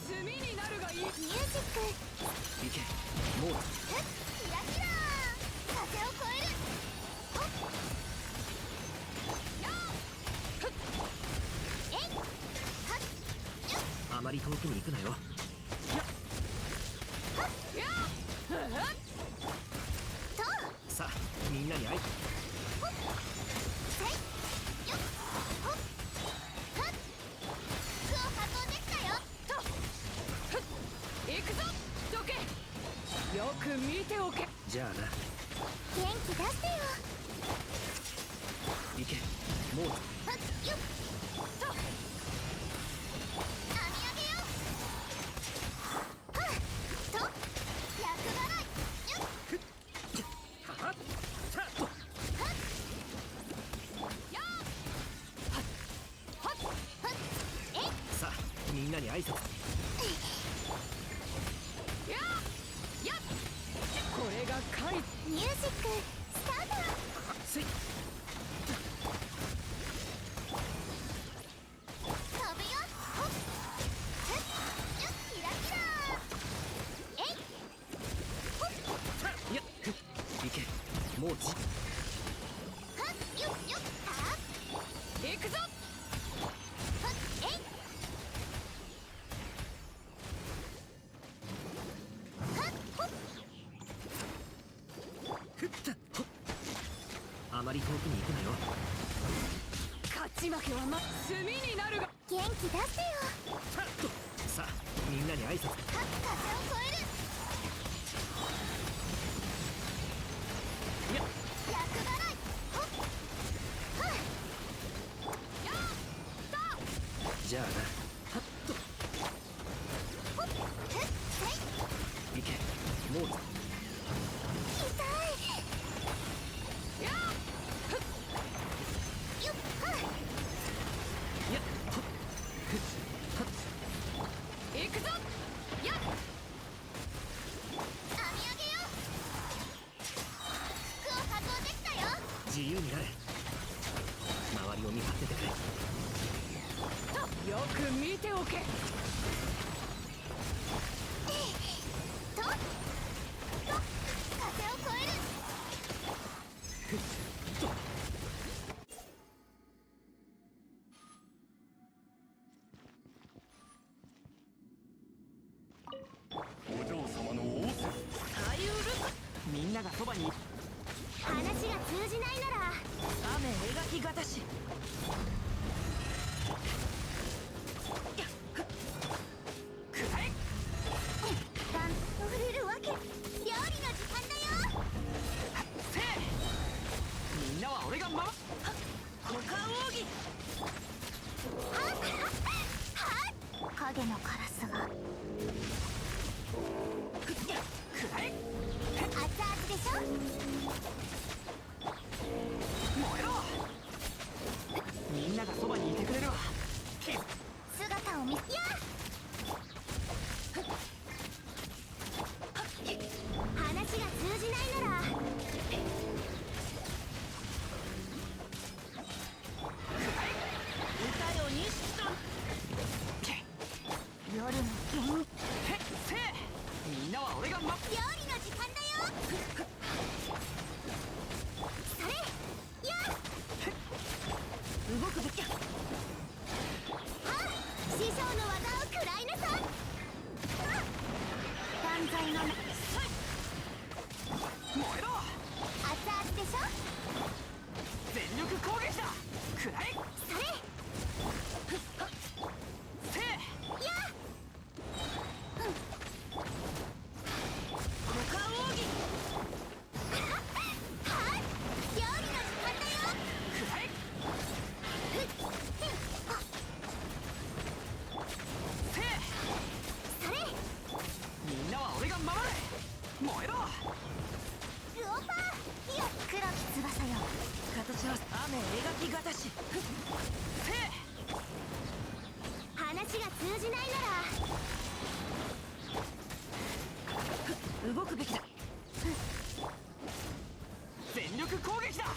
[SPEAKER 3] 炭になるがいい。ミュージック
[SPEAKER 5] 行けもう
[SPEAKER 2] キラキラ風を越える。ほっよーふっえいはっよっ
[SPEAKER 5] あまり遠くに行くなよ。さあみんなに会い
[SPEAKER 2] ほっはいよっほっはっ服を運んできたよ。
[SPEAKER 3] とふっ行くぞ。どけ。よく見ておけ。
[SPEAKER 5] じゃあな。
[SPEAKER 2] 元気出してよ。
[SPEAKER 5] 行けもう
[SPEAKER 2] はっよっ
[SPEAKER 3] と
[SPEAKER 2] 編み上げよう。はっと厄払いよっ
[SPEAKER 5] ははっさあと
[SPEAKER 2] はっよーはっはっはっえい
[SPEAKER 5] さあみんなに挨拶。
[SPEAKER 3] ややこれが狩り。
[SPEAKER 2] ミュージックスタート。
[SPEAKER 5] せい
[SPEAKER 2] 飛ぶよ。ほっふっよっキラキラえいほっ
[SPEAKER 5] さあいやふっ行けもうじ
[SPEAKER 2] はっよっよっはっ
[SPEAKER 3] 行くぞ。
[SPEAKER 2] はっえいはっほっ
[SPEAKER 5] ふったほっあまり遠くに行くなよ。
[SPEAKER 3] 勝ち負けは炭になるが。
[SPEAKER 2] 元気出してよ。
[SPEAKER 5] さあとさあみんなに挨拶。
[SPEAKER 2] はっ風を越える。
[SPEAKER 5] いや
[SPEAKER 2] 厄払いほっはっ
[SPEAKER 3] やった
[SPEAKER 5] じゃあな。はっと
[SPEAKER 2] ほっふっはい
[SPEAKER 5] 行けもう
[SPEAKER 2] 痛い
[SPEAKER 3] や
[SPEAKER 2] よっはっ
[SPEAKER 5] いやほっふっはっ
[SPEAKER 3] 行くぞ。や
[SPEAKER 2] 編み上げよう。服を運んできたよ。
[SPEAKER 5] 自由になれ。周りを見張っててくれ。
[SPEAKER 3] とよく見ておけ。
[SPEAKER 4] お嬢様の仰せ。
[SPEAKER 5] 最うるみんながそばに
[SPEAKER 2] 話が通じないなら
[SPEAKER 5] 雨描きがたしくらえ
[SPEAKER 2] ダンと触れるわけ。料理の時間だよ。
[SPEAKER 5] せえみんなは俺が守股間奥義
[SPEAKER 2] 影のカラスが
[SPEAKER 5] くらえ
[SPEAKER 2] 熱々でしょ。
[SPEAKER 5] 燃えろみんながそばにいてくれるわ
[SPEAKER 2] 姿を見や話が通じないなら
[SPEAKER 5] 歌よ西さん
[SPEAKER 2] 夜の元気。
[SPEAKER 5] せえみんなは俺が
[SPEAKER 2] 料理の時間だよ。それや
[SPEAKER 5] 動くべきや
[SPEAKER 2] 師匠の技を食らいなさい。断罪の
[SPEAKER 5] 燃えろ
[SPEAKER 2] 熱々でしょ。
[SPEAKER 5] 全力攻撃だくらえ
[SPEAKER 2] それ
[SPEAKER 5] せえ
[SPEAKER 2] や
[SPEAKER 5] 股間奥義
[SPEAKER 2] 料理の時間だよ。
[SPEAKER 5] くらえせえ
[SPEAKER 2] それ
[SPEAKER 5] みんなは俺が守れ燃えろ
[SPEAKER 2] ルオパーよ黒き翼よ。
[SPEAKER 5] 形は雨描きがたしせ
[SPEAKER 2] 話が通じないな
[SPEAKER 5] え動くべきだ全力攻撃だ
[SPEAKER 2] ら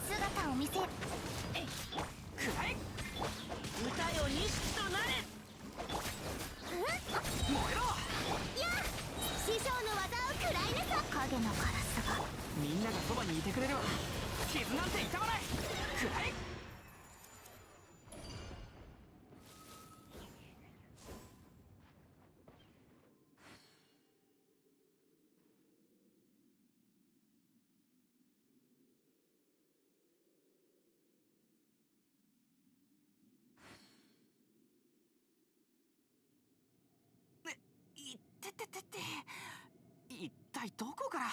[SPEAKER 2] 姿を見せる。
[SPEAKER 5] くらえ歌よ西となれ燃えろ
[SPEAKER 2] や師匠の技を食らいなさい。影のカラスが
[SPEAKER 5] みんながそばにいてくれるわ傷なんて痛まないくらえいってててて一体どこから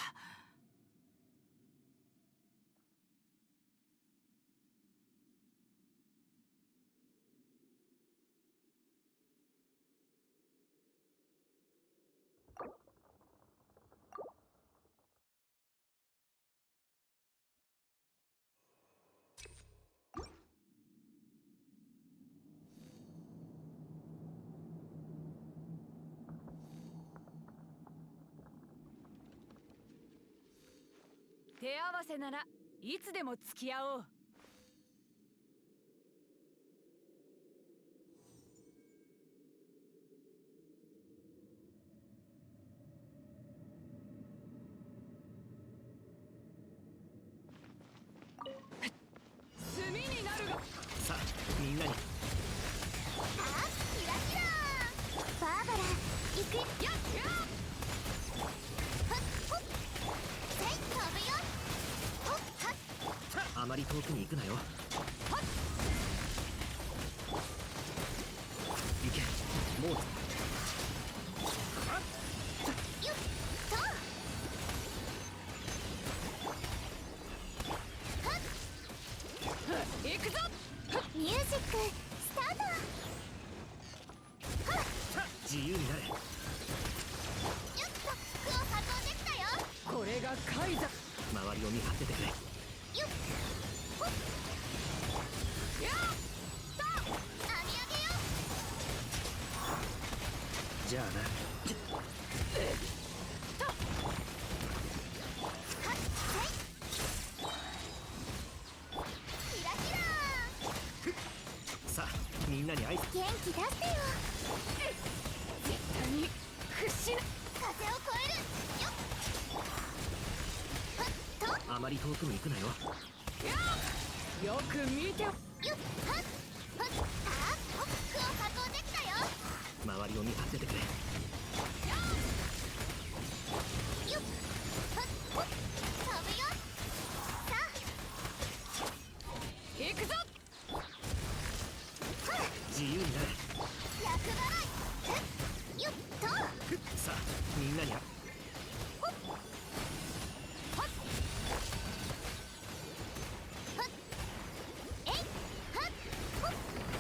[SPEAKER 3] 手合わせならいつでも付き合おう。炭になるが
[SPEAKER 5] さあみんなに
[SPEAKER 2] キラキラバーバラ行くよ。
[SPEAKER 3] やっやっ
[SPEAKER 2] ほっほっはい飛ぶよ。ほっはっ
[SPEAKER 5] あまり遠くに行くなよ行けもう
[SPEAKER 2] よっと
[SPEAKER 3] 行くぞ。
[SPEAKER 2] ミュージックスタート。
[SPEAKER 5] 自由になれ
[SPEAKER 2] よっと服を運んできたよ。
[SPEAKER 3] これがカイザ。
[SPEAKER 5] 周りを見張っててくれ
[SPEAKER 2] よっほっ
[SPEAKER 3] やっ
[SPEAKER 2] と網上げよ。
[SPEAKER 5] じゃあな
[SPEAKER 2] はっはいキラキラ
[SPEAKER 5] さあみんなに挨拶
[SPEAKER 2] 元気出してよ。
[SPEAKER 3] 絶対に屈しな。
[SPEAKER 2] 風を越えるよっはっ
[SPEAKER 5] あまり遠くに行くなよ
[SPEAKER 3] よく見て。
[SPEAKER 2] とよっはっはっあー服を運んできた
[SPEAKER 5] りを見張っててくれ。
[SPEAKER 2] よっはっほっ飛ぶよ。さ
[SPEAKER 3] 行くぞ。
[SPEAKER 2] あはっ
[SPEAKER 5] 自由になれ。
[SPEAKER 2] 厄払いふっよっと
[SPEAKER 5] さあみんなに
[SPEAKER 2] えいはっほっ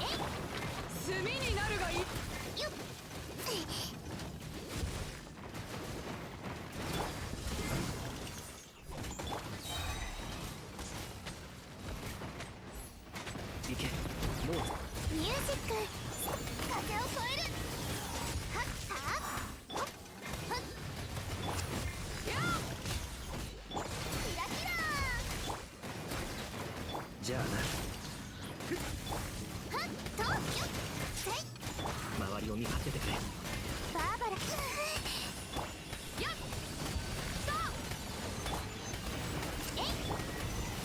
[SPEAKER 2] えい
[SPEAKER 3] 炭になるがいい。
[SPEAKER 2] よっ
[SPEAKER 5] 行け。もう
[SPEAKER 2] ミュージック風を越えるはっはっほっはっ
[SPEAKER 3] や
[SPEAKER 2] キラキラ
[SPEAKER 5] じゃあな。
[SPEAKER 2] はっとよっせい
[SPEAKER 5] 周りを見張っててくれ。
[SPEAKER 2] バーバラ
[SPEAKER 3] っやっさ
[SPEAKER 2] えい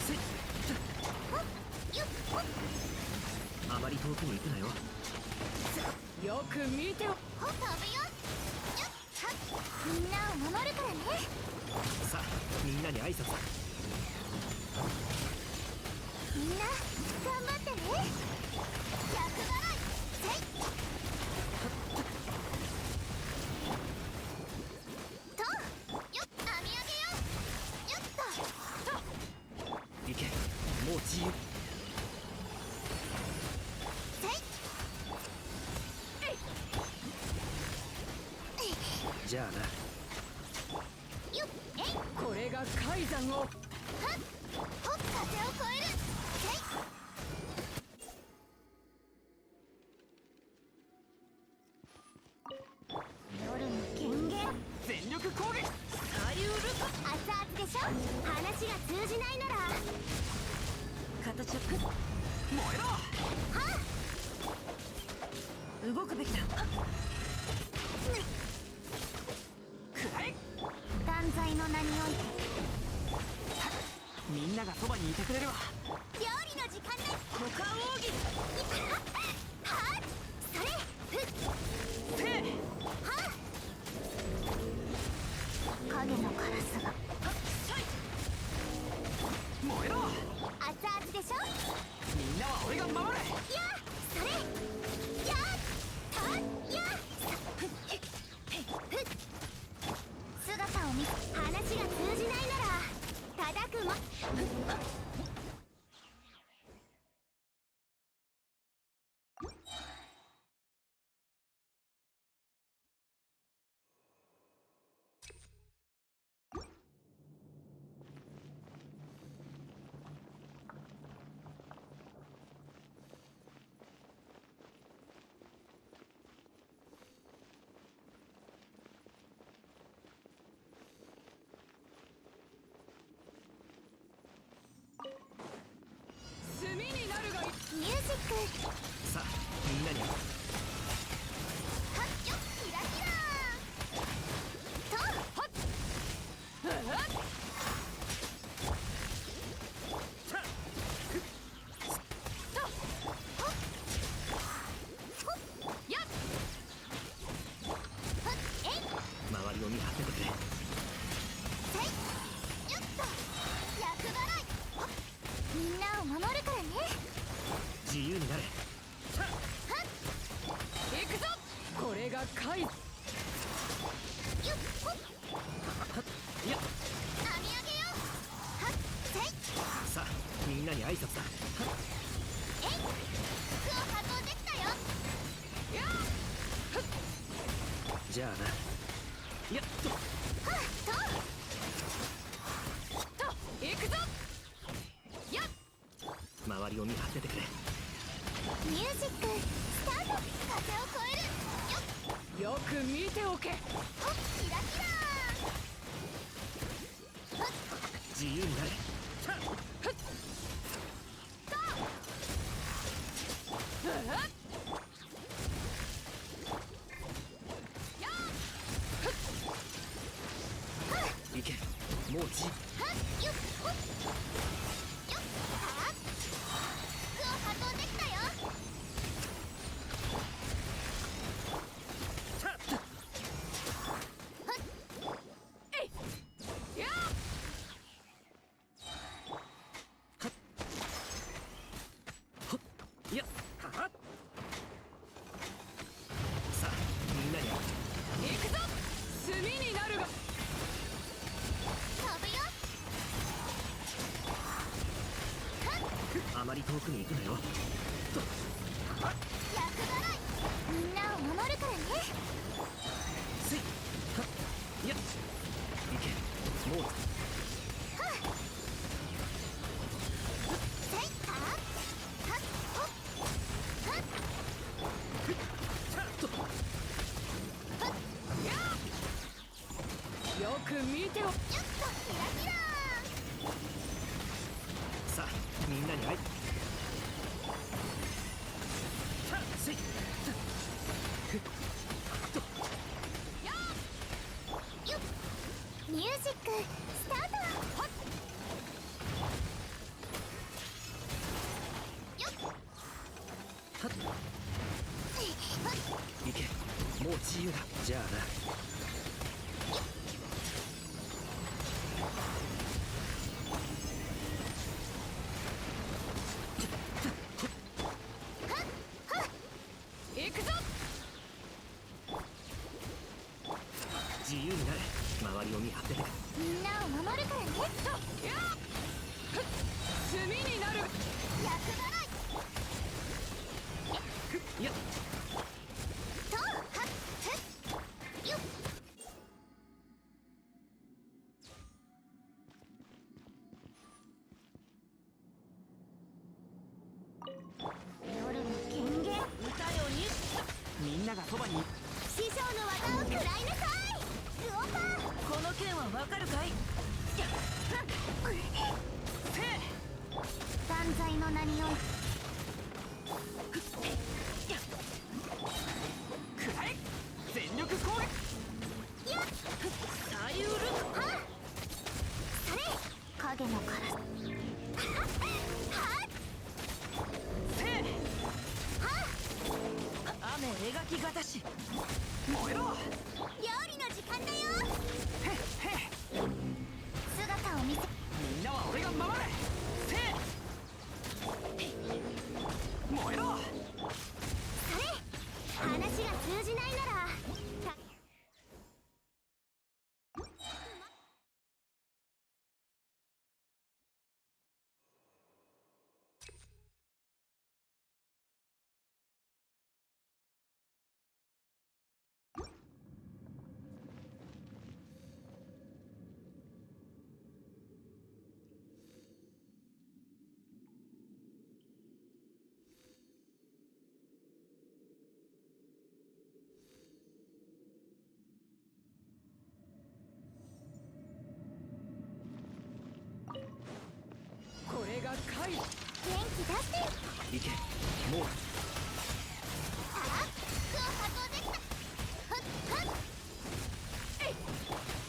[SPEAKER 5] せい
[SPEAKER 2] ほっよっほっ
[SPEAKER 5] あまり遠くに行くなよ。
[SPEAKER 3] よく見てお。
[SPEAKER 2] ほっ飛ぶよよっはっみんなを守るからね
[SPEAKER 5] さあみんなに挨拶だ。
[SPEAKER 2] みんな頑張ってね厄払いせいとよっ網上げよよっと
[SPEAKER 5] 行け。もう自由。
[SPEAKER 2] せい
[SPEAKER 5] じゃあな。
[SPEAKER 2] よっえい
[SPEAKER 3] これが海山を。
[SPEAKER 2] はっほっ風を越えるせい夜の権限
[SPEAKER 5] 全力攻撃。
[SPEAKER 3] サリュール
[SPEAKER 2] 熱々でしょ話が通じないなら
[SPEAKER 3] 形をくっ
[SPEAKER 5] 燃えろ。
[SPEAKER 3] 動くべきだ。
[SPEAKER 5] くらえ。
[SPEAKER 2] 断罪の名において
[SPEAKER 5] みんながそばにいてくれるわ。
[SPEAKER 2] 料理の時間だ
[SPEAKER 3] 股間奥義。
[SPEAKER 2] はっそれふっ
[SPEAKER 5] せい。
[SPEAKER 2] はっ影のカラスが
[SPEAKER 5] 燃えろ。
[SPEAKER 2] 熱々でしょ
[SPEAKER 5] みんなは俺が守れ。
[SPEAKER 2] やそれやたやふっふっ姿を見話が通じないなら叩くも
[SPEAKER 3] 炭になるがいい。
[SPEAKER 2] ミュージック
[SPEAKER 5] さあみんなに
[SPEAKER 2] はっよキラキラとはっ
[SPEAKER 3] やっ
[SPEAKER 2] はっえい
[SPEAKER 5] 周りを見張っててくれ。
[SPEAKER 2] せいよっと厄払いほっみんなを守るからね
[SPEAKER 5] 自由になれ。
[SPEAKER 3] 行くぞ。これが海。
[SPEAKER 2] よっほっ
[SPEAKER 5] いや
[SPEAKER 2] 網上げよはっせい
[SPEAKER 5] さあみんなに挨拶だ。
[SPEAKER 2] えい服を運んできたよ
[SPEAKER 3] や
[SPEAKER 5] じゃあな。いやっと
[SPEAKER 2] はっと
[SPEAKER 3] っと行くぞ。やっ
[SPEAKER 5] 周りを見張っててくれ。
[SPEAKER 2] ミュージックスタート風を越えるよっ
[SPEAKER 3] よく見ておけ。
[SPEAKER 2] ほっキラキラはっ
[SPEAKER 5] 自由になれ。行け。もう自由。
[SPEAKER 2] はっよっほっよっはっ服を運んできたよ
[SPEAKER 5] 遠くに行くなよ。
[SPEAKER 2] 厄払い、みんなを守るからね。
[SPEAKER 5] せいはっやっ行けもう
[SPEAKER 2] せいはっはっほっはっ
[SPEAKER 5] と
[SPEAKER 3] よく見てお
[SPEAKER 2] よっとキラキラ
[SPEAKER 5] さあみんなに会いせい
[SPEAKER 2] よっミュージックスタート。はっよっ
[SPEAKER 5] はっ
[SPEAKER 2] せいはっ
[SPEAKER 5] 行けもう自由だ。じゃあな。
[SPEAKER 3] 行くぞ。
[SPEAKER 5] 自由になれ。周りを見張ってて。
[SPEAKER 2] みんなを守るからね。
[SPEAKER 3] やっ炭になる。
[SPEAKER 2] 厄払い
[SPEAKER 5] いや
[SPEAKER 2] とはっふっよっ夜の権限、
[SPEAKER 3] 歌よに
[SPEAKER 5] みんながそばに
[SPEAKER 2] 師匠の技を食らいなさい。ルオパ
[SPEAKER 3] この剣はわかるかい。
[SPEAKER 2] 断罪の名におい
[SPEAKER 3] くらえ全力攻撃。
[SPEAKER 2] やっ
[SPEAKER 3] 左右ル
[SPEAKER 2] はっそれ影のカラスはっ
[SPEAKER 3] せい
[SPEAKER 2] はっ
[SPEAKER 3] 雨描きがたし燃えろ。
[SPEAKER 2] 料理の時間だよ。姿を見せ
[SPEAKER 3] みんなは俺が守れ。せい燃えろ。
[SPEAKER 2] それ話が通じないならた
[SPEAKER 3] これが怪。
[SPEAKER 2] 元気出してよ。
[SPEAKER 5] 行けもう
[SPEAKER 2] さあ空波動できた。ふっふっえい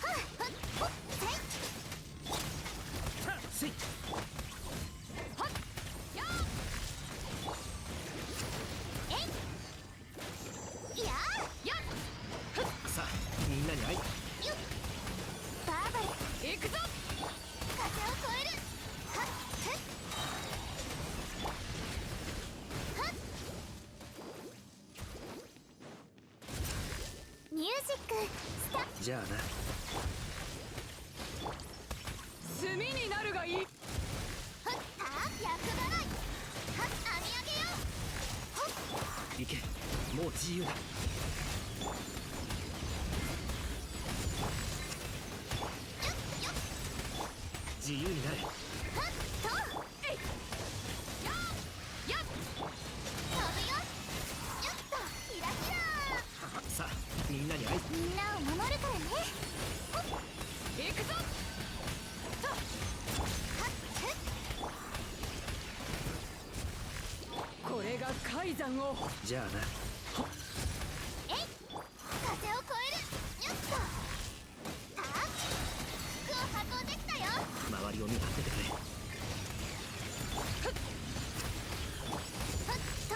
[SPEAKER 2] はっふっほっせい
[SPEAKER 5] せい
[SPEAKER 2] はっやーえいやーやっ
[SPEAKER 5] さあみんなに会い
[SPEAKER 2] よっバーバル
[SPEAKER 3] 行くぞ。
[SPEAKER 2] 風を越えるはっふっはっミュージックスタート。
[SPEAKER 5] じゃあな。
[SPEAKER 3] 炭になるがいい。
[SPEAKER 2] ふっあ厄払いはっ網上げよほっ
[SPEAKER 5] 行けもう自由だ。
[SPEAKER 2] よっよっ
[SPEAKER 5] 自由になれ。
[SPEAKER 2] はっとえいやーやっ飛ぶよよっとキラキラ
[SPEAKER 5] さあみんなに会い
[SPEAKER 2] みんなを守るからね。ほっ
[SPEAKER 3] 行くぞ。
[SPEAKER 2] はっふっ
[SPEAKER 3] これが海山を。
[SPEAKER 5] じゃあな。
[SPEAKER 2] えい風を越えるよっとはっ空波動できたよ。
[SPEAKER 5] 周りを見張っててくれ。
[SPEAKER 2] ふっと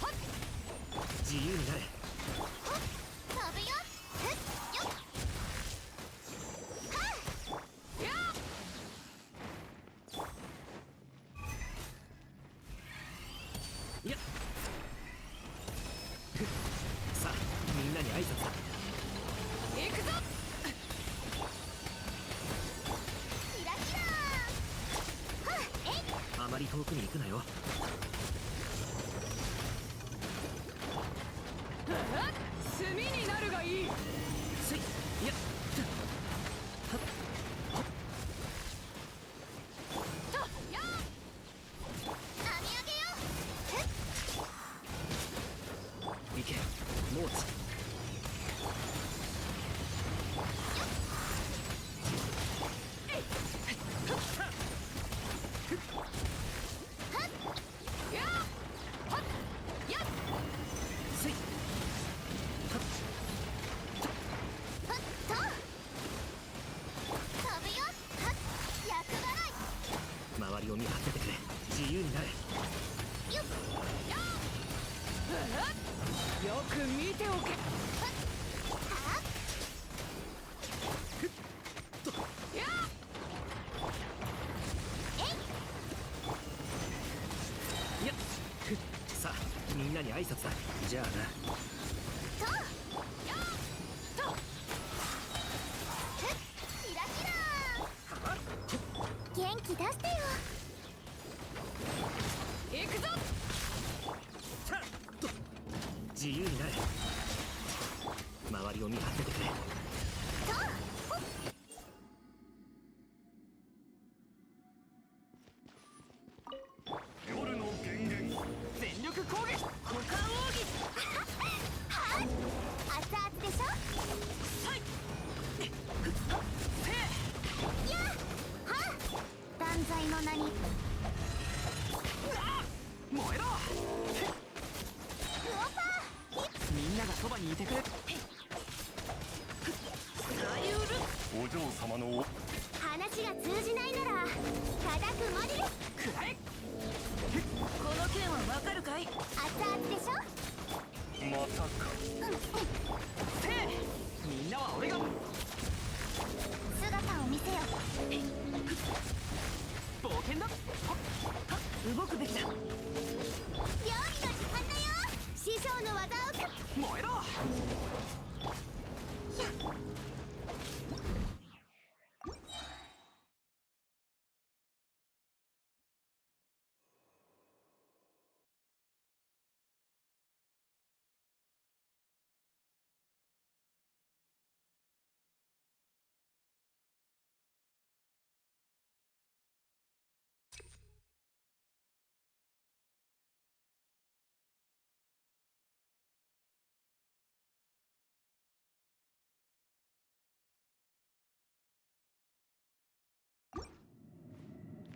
[SPEAKER 2] ほっ
[SPEAKER 5] 自由になれ。
[SPEAKER 2] ほっ飛ぶよふっよっはっ
[SPEAKER 3] やっ
[SPEAKER 5] いやさあみんなに挨拶だ。
[SPEAKER 3] 行くぞ。
[SPEAKER 2] キラキラはっえい
[SPEAKER 5] 遠くに行くなよ。
[SPEAKER 3] 炭になるがいい。
[SPEAKER 5] せいや
[SPEAKER 2] 網上げよ。
[SPEAKER 5] 行けモーチ。せい
[SPEAKER 2] 飛ぶよ。厄払い。
[SPEAKER 5] 周りを見張っててくれ。自由になれ。
[SPEAKER 2] よっ。
[SPEAKER 3] よく見ておけ。
[SPEAKER 2] は
[SPEAKER 5] いやさあみんなに挨拶だ。じゃあな。
[SPEAKER 2] キラキラ元気出してよ。
[SPEAKER 3] 行くぞ。
[SPEAKER 5] 自由になれ。周りを見張っててくれ。
[SPEAKER 4] 夜の源源。
[SPEAKER 3] 全力攻撃。股間奥義。
[SPEAKER 2] はっ熱々でしょ。やっはっ断罪の名に。
[SPEAKER 3] 燃えろ。
[SPEAKER 2] クオパー。
[SPEAKER 3] みんながそばにいてくれ。
[SPEAKER 4] お嬢様の
[SPEAKER 2] 話が通じないなら叩くまで。
[SPEAKER 3] くらえ。この件はわかるかい。
[SPEAKER 2] 熱々でしょ。
[SPEAKER 4] まさか。
[SPEAKER 3] みんなは俺が。
[SPEAKER 2] 姿を見せよ。
[SPEAKER 3] 冒険だ。動くべきだ。
[SPEAKER 2] 料理の時間だよ。師匠の技を
[SPEAKER 3] 燃えろ。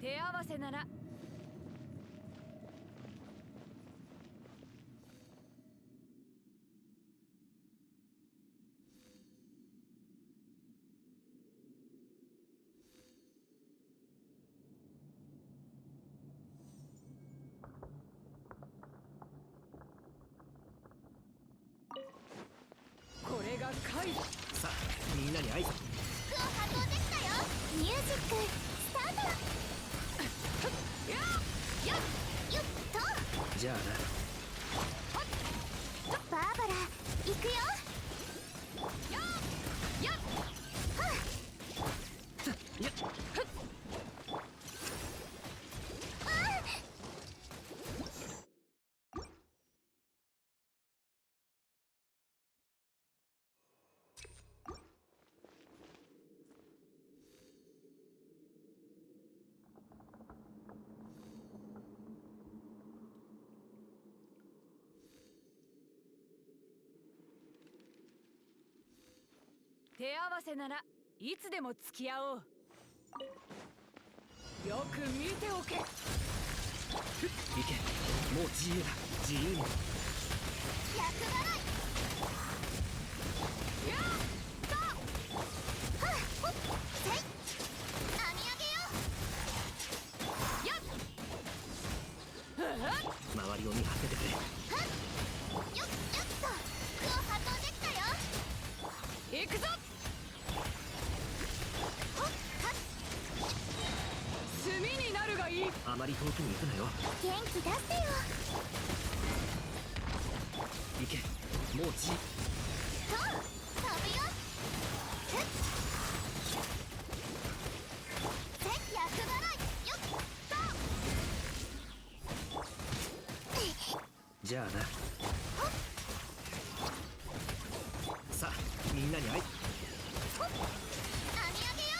[SPEAKER 3] 手合わせなら。これが怪だ。
[SPEAKER 5] さあみんなに挨拶。
[SPEAKER 2] 服を発動できたよ。ミュージックスタート。よっと。
[SPEAKER 5] じゃあな。
[SPEAKER 2] バーバラ行くよ。
[SPEAKER 5] やっ
[SPEAKER 3] 手合わせならいつでも付き合おう。よく見ておけ。
[SPEAKER 5] 行けもう自由だ。自由に。
[SPEAKER 2] 厄払い。
[SPEAKER 3] やっ
[SPEAKER 2] はっほっせい。網上げよ。
[SPEAKER 5] 周りを見張っててくれ。
[SPEAKER 2] よっよっと。服を発動できたよ。
[SPEAKER 3] 行くぞ。
[SPEAKER 2] ほっはっ
[SPEAKER 3] 炭になるがいい。
[SPEAKER 5] あまり遠くに行くなよ。
[SPEAKER 2] 元気出してよ。
[SPEAKER 5] 行けもう自由。
[SPEAKER 2] 飛ぶよ。ふっせい厄払い。よっと。
[SPEAKER 5] さあみんなに会い
[SPEAKER 2] 編み上げよ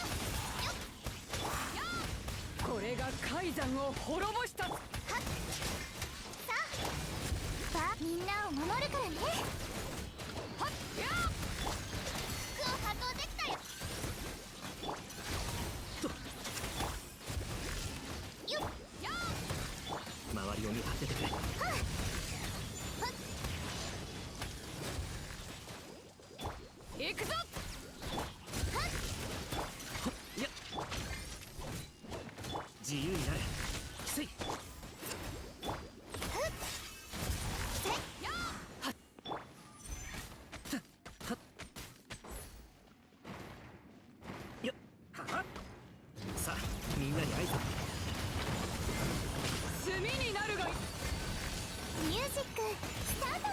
[SPEAKER 3] これが海山を滅ぼした
[SPEAKER 2] さあみんなを守るからね服を発動できたよよっ
[SPEAKER 5] 周りを見張っててくれ。
[SPEAKER 3] 行くぞ。
[SPEAKER 5] いや自由になれ。きつい。よっははさあみんなに挨拶。
[SPEAKER 3] 炭になるがいい。
[SPEAKER 2] ミュージックスタート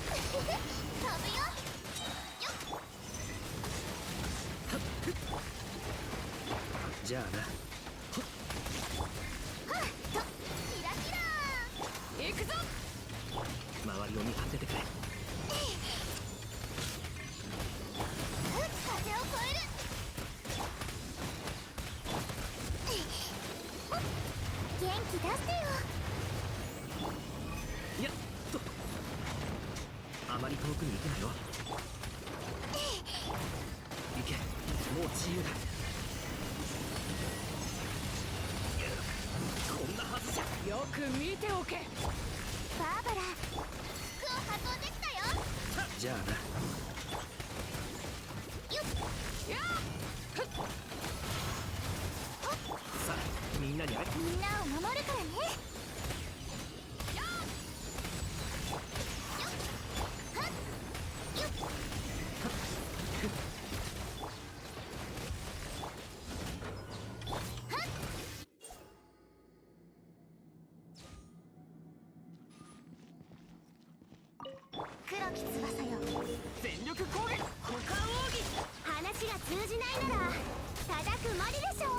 [SPEAKER 2] 飛ぶよよっ
[SPEAKER 5] じゃあな。
[SPEAKER 2] はっとキラキラ
[SPEAKER 3] 行くぞ。
[SPEAKER 5] 周りを見張っててくれ。
[SPEAKER 2] 風を越える元気出してよ
[SPEAKER 5] いやっとあまり遠くに行くなよ。行けもう自由だ。こんなはずじゃ。
[SPEAKER 3] よく見ておけ。
[SPEAKER 2] バーバラ服を発動できたよ
[SPEAKER 5] じゃあな。
[SPEAKER 2] よっ
[SPEAKER 3] や
[SPEAKER 5] さあみんなに会い。
[SPEAKER 2] みんなを守るからねよっはっよっはっ黒き翼よ
[SPEAKER 5] 全力攻撃。
[SPEAKER 2] 股間奥義話が通じないなら叩くまででしょう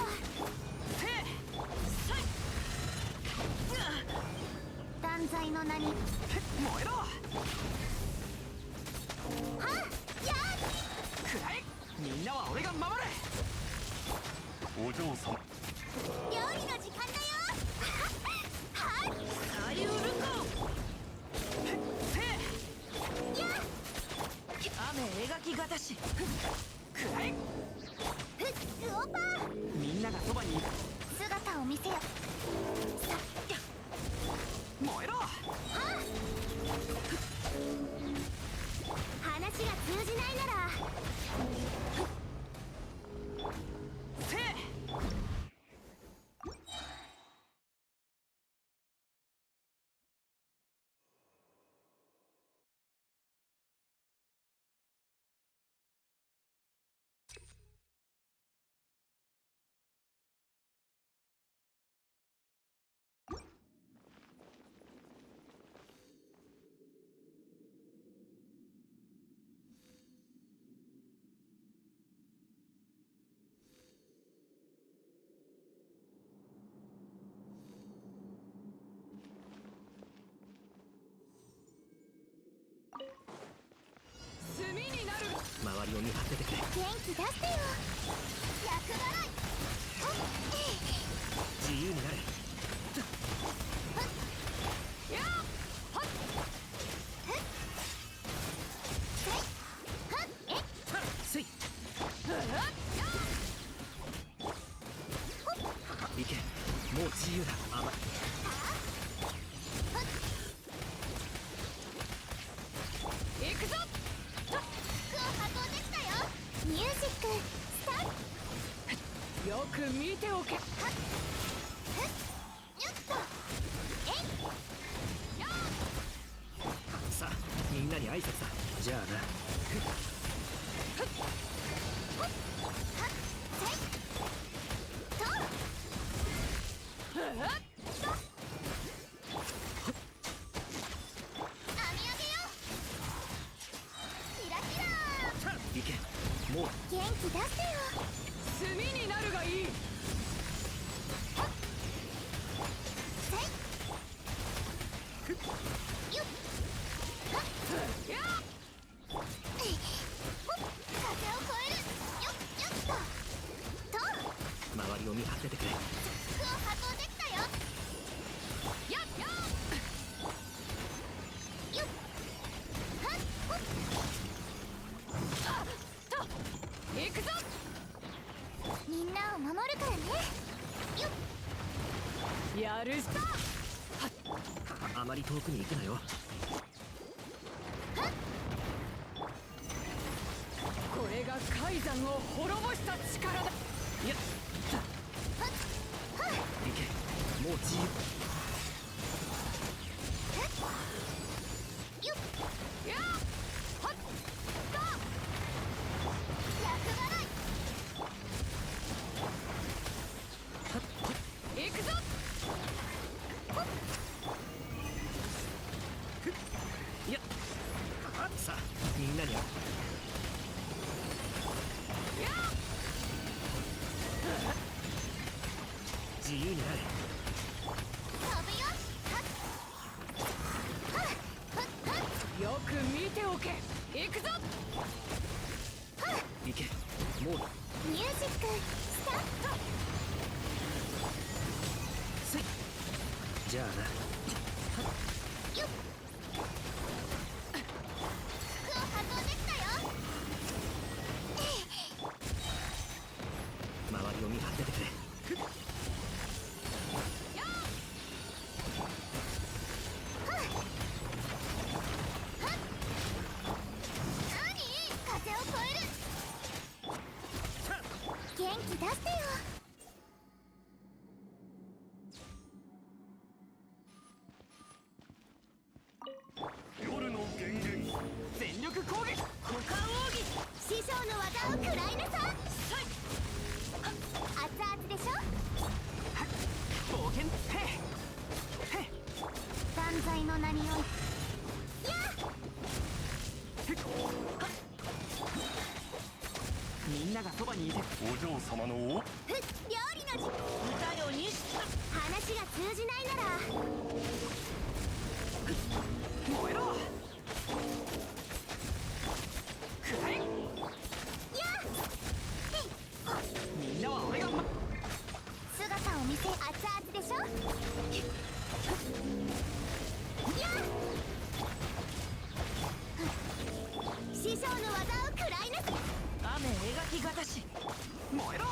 [SPEAKER 2] 断罪の名に
[SPEAKER 5] 燃えろ。
[SPEAKER 2] はっや
[SPEAKER 5] くらえ。みんなは俺が守る。
[SPEAKER 4] お嬢様
[SPEAKER 2] 料理の時間だよはっ
[SPEAKER 5] サリウルコ
[SPEAKER 2] や
[SPEAKER 5] 雨描きがたし。くらえ。
[SPEAKER 2] フックオパー
[SPEAKER 5] みんながそばにいる。
[SPEAKER 2] 姿を見せよさ
[SPEAKER 5] 燃えろ。
[SPEAKER 2] 話が通じないなら
[SPEAKER 5] せえ。
[SPEAKER 3] 炭になる。
[SPEAKER 5] 周りを見張っててくれ。
[SPEAKER 2] 元気出してよ厄払いはっ
[SPEAKER 5] 自由になれ。
[SPEAKER 3] や
[SPEAKER 2] はっえ
[SPEAKER 5] せい。行けもう自由だ。甘い。
[SPEAKER 3] 行くぞ。
[SPEAKER 2] 服を発動できたよミュージックスタート
[SPEAKER 3] よく見ておけ。
[SPEAKER 2] よっとえい
[SPEAKER 5] さあみんなに挨拶だ。じゃあな。行けもう
[SPEAKER 2] 元気出してよ
[SPEAKER 3] 炭になるがいい。
[SPEAKER 2] せい風を越える。よっよっと。
[SPEAKER 5] 周りを見張っててくれ。
[SPEAKER 2] 服を発動できたよ。よっよっよっはっほっ
[SPEAKER 3] 行くぞ。
[SPEAKER 2] みんなを守るからね。よっ
[SPEAKER 3] やるさ。
[SPEAKER 5] あまり遠くに行くなよ。
[SPEAKER 3] これが海山を滅ぼした力だ。
[SPEAKER 5] いや行け、もう自由。
[SPEAKER 2] よっ
[SPEAKER 3] やっはっ
[SPEAKER 2] 厄払い。
[SPEAKER 3] 行くぞ。
[SPEAKER 5] いやさあみんなに自由になれ。
[SPEAKER 2] 飛ぶよ。はっはっはっはっ
[SPEAKER 3] よく見ておけ。行くぞ。
[SPEAKER 5] 行け、もう
[SPEAKER 2] ミュージックスタート。
[SPEAKER 5] せい。じゃあな。
[SPEAKER 2] よっ服を発動できたよ。
[SPEAKER 5] 周りを見張っててくれ。
[SPEAKER 2] 何風を越える。元気出してよ。
[SPEAKER 4] 夜の源源。
[SPEAKER 3] 全力攻撃。股間奥義。
[SPEAKER 2] 師匠の技を食らいなさい。熱々でしょ。
[SPEAKER 5] 冒険へ
[SPEAKER 2] 万歳の名において。や
[SPEAKER 5] みんながそばにいて。
[SPEAKER 4] お嬢様のお
[SPEAKER 2] っ料理の時間。
[SPEAKER 3] 歌よに
[SPEAKER 2] 話が通じないなら
[SPEAKER 3] 燃えろ。くらえ。
[SPEAKER 2] や
[SPEAKER 3] みんなは俺が
[SPEAKER 2] 姿を見せ。熱々でしょ。や師匠の技を食らいなさい。
[SPEAKER 3] 雨描きがたし。燃えろ。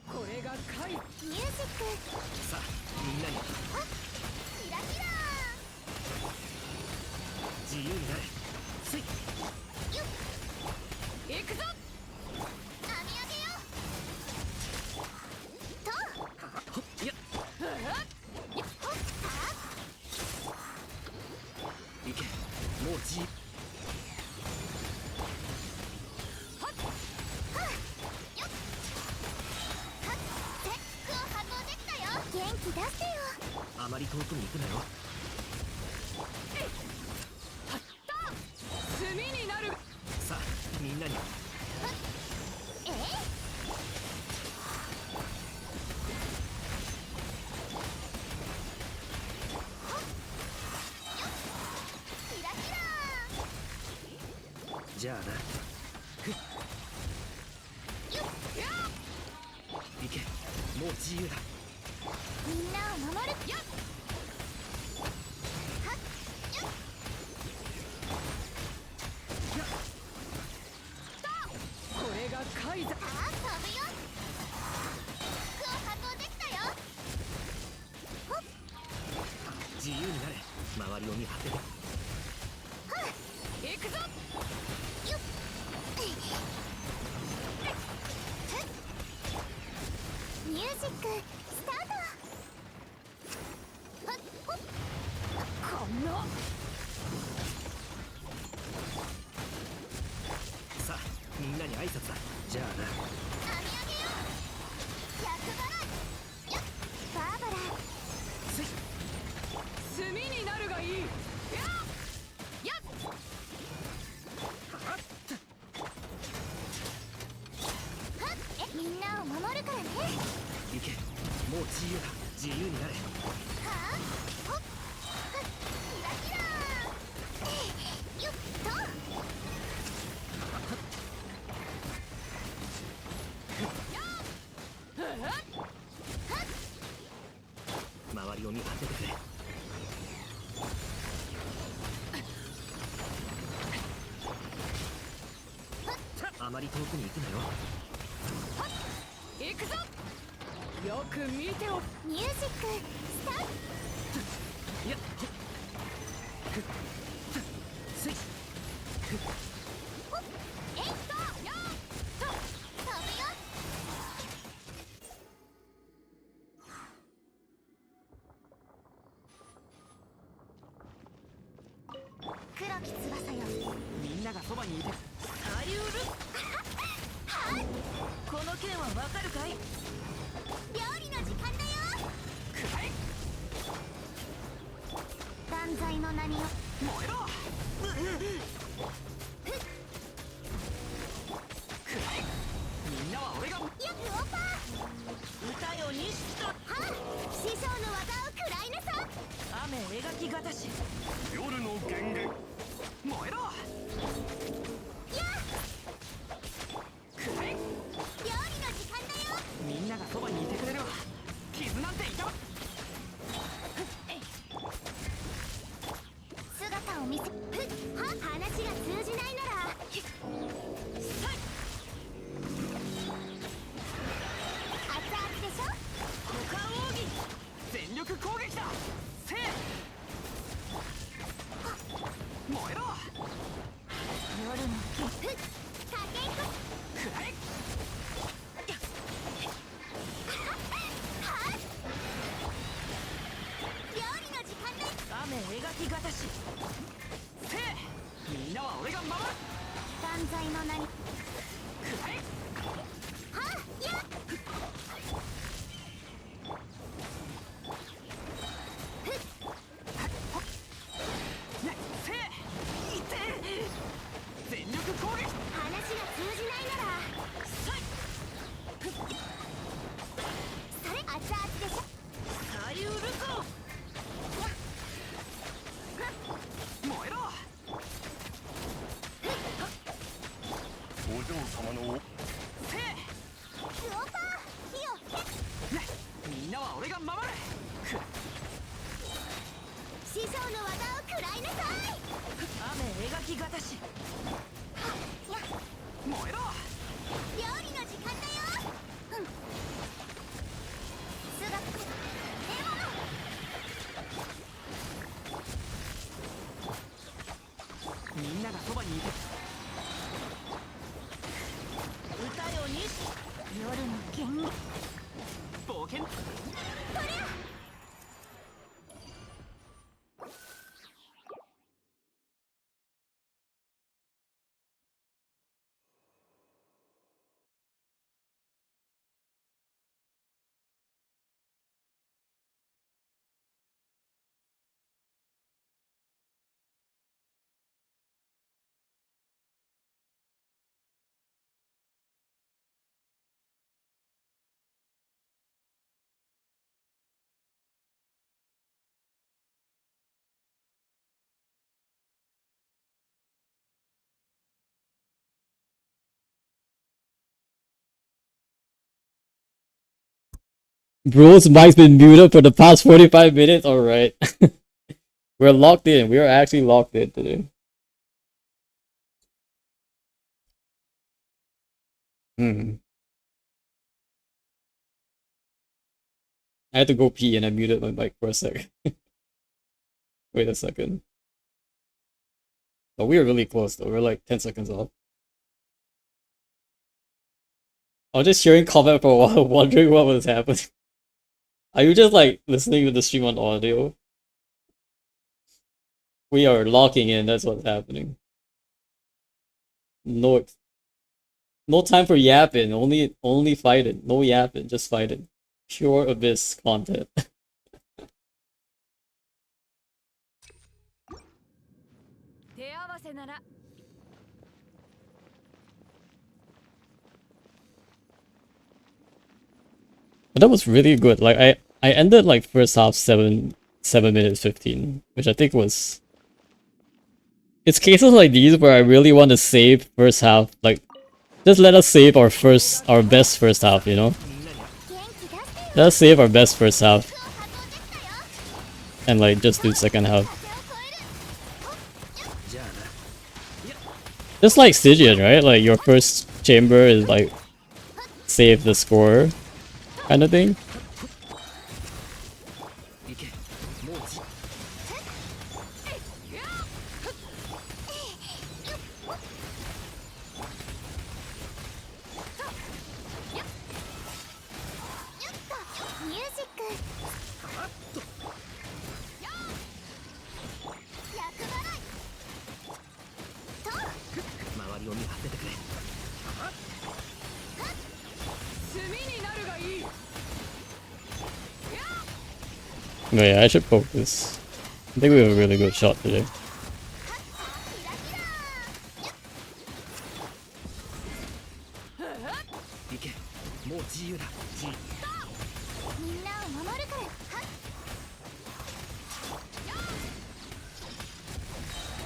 [SPEAKER 3] これが海。
[SPEAKER 2] ミュージック
[SPEAKER 5] さあみんなに
[SPEAKER 2] キラキラ
[SPEAKER 5] 自由になれ。せい。
[SPEAKER 2] よっ
[SPEAKER 3] 行くぞ。
[SPEAKER 2] 編み上げよと
[SPEAKER 5] ほっいや
[SPEAKER 2] よっほっ
[SPEAKER 5] 行け、もう自由。
[SPEAKER 2] 元気出してよ。
[SPEAKER 5] あまり遠くに行くなよ。
[SPEAKER 3] 炭になる。
[SPEAKER 5] さあみんなに
[SPEAKER 2] えキラキラ
[SPEAKER 5] じゃあな。
[SPEAKER 2] よっ
[SPEAKER 5] 行け、もう自由だ。
[SPEAKER 2] みんなを守る。よっはっよっ
[SPEAKER 3] これが海山。
[SPEAKER 2] さあ飛ぶよ。服を発動できたよ。ほっ
[SPEAKER 5] 自由になれ。周りを見張ってて。
[SPEAKER 3] 行くぞ。
[SPEAKER 2] よっ
[SPEAKER 5] みんなに挨拶だ。じゃあな。
[SPEAKER 2] 網上げよ。厄払い。よっ、バーバラ。
[SPEAKER 5] せい。
[SPEAKER 3] 炭になるがいい。やっやっ
[SPEAKER 2] はっ、みんなを守るからね。
[SPEAKER 5] 行け。もう自由だ。自由になれ。
[SPEAKER 2] はあ、ほっ、キラキラー。よっと。
[SPEAKER 5] 周りを見張っててくれ。あまり遠くに行くなよ。
[SPEAKER 3] 行くぞ。よく見てお。
[SPEAKER 2] ミュージックスタート。
[SPEAKER 5] いや。せい。
[SPEAKER 2] えいっと、やっと、飛ぶよ。黒き翼よ。
[SPEAKER 5] みんながそばにいて。
[SPEAKER 3] サリウル。この剣はわかるかい。
[SPEAKER 2] 料理の時間だよ。断罪の名によ。
[SPEAKER 5] 燃えろ。みんなは俺が。
[SPEAKER 2] よくオーパー。
[SPEAKER 3] 歌よ錦と
[SPEAKER 2] はあ、師匠の技を食らいなさ。
[SPEAKER 3] 雨描きがたし。
[SPEAKER 4] 夜の源源。
[SPEAKER 5] 燃えろ。
[SPEAKER 2] やあ、料理の時間だよ。
[SPEAKER 5] みんながそばにいてくれるわ。傷なんて痛ま。
[SPEAKER 2] 姿を見せ。ふっ、は話が通じないなら。熱々でしょ。
[SPEAKER 5] 股間奥義。全力攻撃だ。せい。燃えろ。
[SPEAKER 2] 夜のふっ、かけんこ。
[SPEAKER 5] くらえ。
[SPEAKER 2] はあ、料理の時間だよ。
[SPEAKER 3] 雨描きがたし。
[SPEAKER 5] せい。みんなは俺が守る。
[SPEAKER 2] 断罪の名に。
[SPEAKER 5] くらえ。
[SPEAKER 2] はあ、やっ。
[SPEAKER 5] せい。痛え。全力攻撃。
[SPEAKER 2] 話が通じないなら。それ熱々でしょ。
[SPEAKER 3] サリウルコ。
[SPEAKER 5] 燃えろ。
[SPEAKER 4] お嬢様の
[SPEAKER 5] せい。
[SPEAKER 2] クオーパー、火を吹け。
[SPEAKER 5] みんなは俺が守る。
[SPEAKER 2] 師匠の技を食らいなさい。
[SPEAKER 3] 雨描きがたし。
[SPEAKER 2] や、
[SPEAKER 5] 燃えろ。
[SPEAKER 2] 料理の時間だよ。うん。姿。獲物。
[SPEAKER 5] みんながそばにいて。
[SPEAKER 3] 歌よ錦。
[SPEAKER 2] 夜の剣。
[SPEAKER 5] 冒険。
[SPEAKER 2] こりゃ。
[SPEAKER 1] Bro's mic's been muted for the past 45 minutes. Alright. We're locked in. We are actually locked in today. Hmm. I had to go pee and I muted my mic for a sec. Wait a second. But we are really close though. We're like 10 seconds off. I was just hearing comment for a while, wondering what was happening. Are you just like listening to the stream on audio? We are locking in, that's what's happening. No No time for yapping. Only fighting. No yapping. Just fighting. Pure abyss content.
[SPEAKER 3] 手合わせなら
[SPEAKER 1] But that was really good. Like I ended like first half 7 minutes 15, which I think was. It's cases like these where I really want to save first half. Like, just let us save our best first half. You know,
[SPEAKER 2] 元気出してよ
[SPEAKER 1] let us save our best first half
[SPEAKER 2] 今日波動できたよ
[SPEAKER 1] and like just do second half.
[SPEAKER 2] 風を越える
[SPEAKER 5] じゃあな
[SPEAKER 1] Just like Stygian, right? Like your first chamber is like save the score kind of thing.
[SPEAKER 5] 行けもうじ
[SPEAKER 2] ミュージック厄払いと
[SPEAKER 5] 周りを見張っててくれ
[SPEAKER 3] 炭になるがいい
[SPEAKER 1] But yeah, I should focus. I think we have a really good shot today.
[SPEAKER 5] 行けもう自由だ自由
[SPEAKER 2] みんなを守るからはっ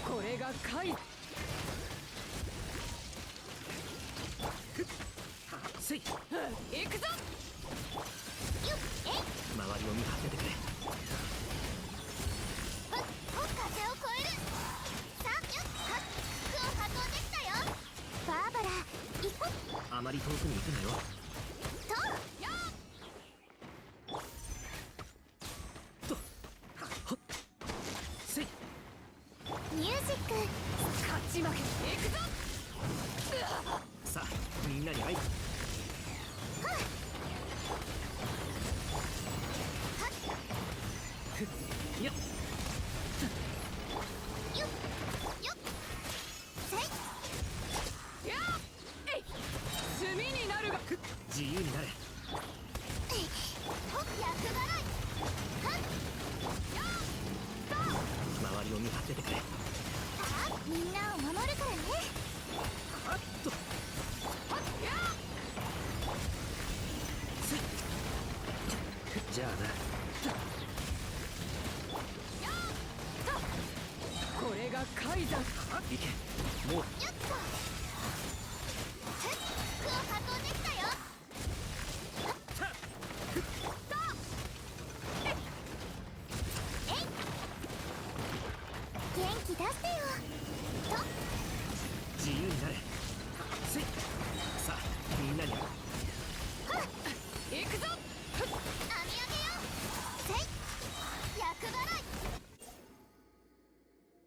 [SPEAKER 3] これが怪
[SPEAKER 5] せい
[SPEAKER 3] 行くぞ
[SPEAKER 2] よっえい
[SPEAKER 5] 周りを見張っててくれ
[SPEAKER 2] 風を越えるさあよっはっ空を波動できたよバーバラいっほっ
[SPEAKER 5] あまり遠くに行くなよ
[SPEAKER 2] と
[SPEAKER 5] とはほっせい
[SPEAKER 2] ミュージック
[SPEAKER 3] 勝ち負け行くぞ
[SPEAKER 5] さあみんなに会いふっやっ
[SPEAKER 2] よっよっせい
[SPEAKER 3] やっえい炭になるが
[SPEAKER 5] 自由になれ
[SPEAKER 2] ほっ厄払いはっ
[SPEAKER 5] 周りを見張っててくれ
[SPEAKER 2] さあみんなを守るからね
[SPEAKER 5] はっとせいじゃあな
[SPEAKER 3] これが怪山
[SPEAKER 5] 行けもう
[SPEAKER 2] よっとふっ空を波動できたよえい元気出してよと
[SPEAKER 5] 自由になれせいさあみんなに会う
[SPEAKER 3] 行くぞ
[SPEAKER 2] 網上げよせい厄払い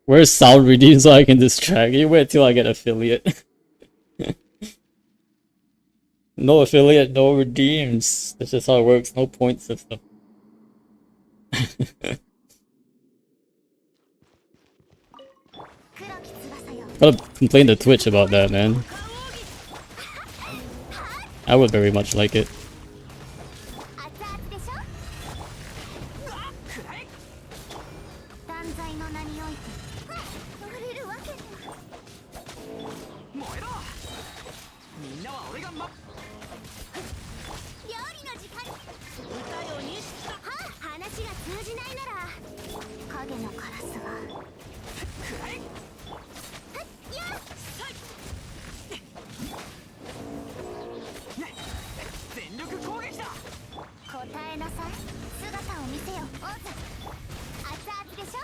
[SPEAKER 1] Where's sound redeem so I can distract? You wait till I get affiliate. No affiliate, no redeems. That's just how it works. No point system. Gotta complain to Twitch about that, man. I would very much like it.
[SPEAKER 2] 熱々でしょ断罪の名において折れるわけには
[SPEAKER 5] 燃えろみんなは俺が
[SPEAKER 2] 料理の時間歌よにはあ話が通じないなら影のカラスは
[SPEAKER 5] くらえ
[SPEAKER 2] やっ
[SPEAKER 5] 全力攻撃だ
[SPEAKER 2] 答えなさい姿を見せよオズ熱々でしょ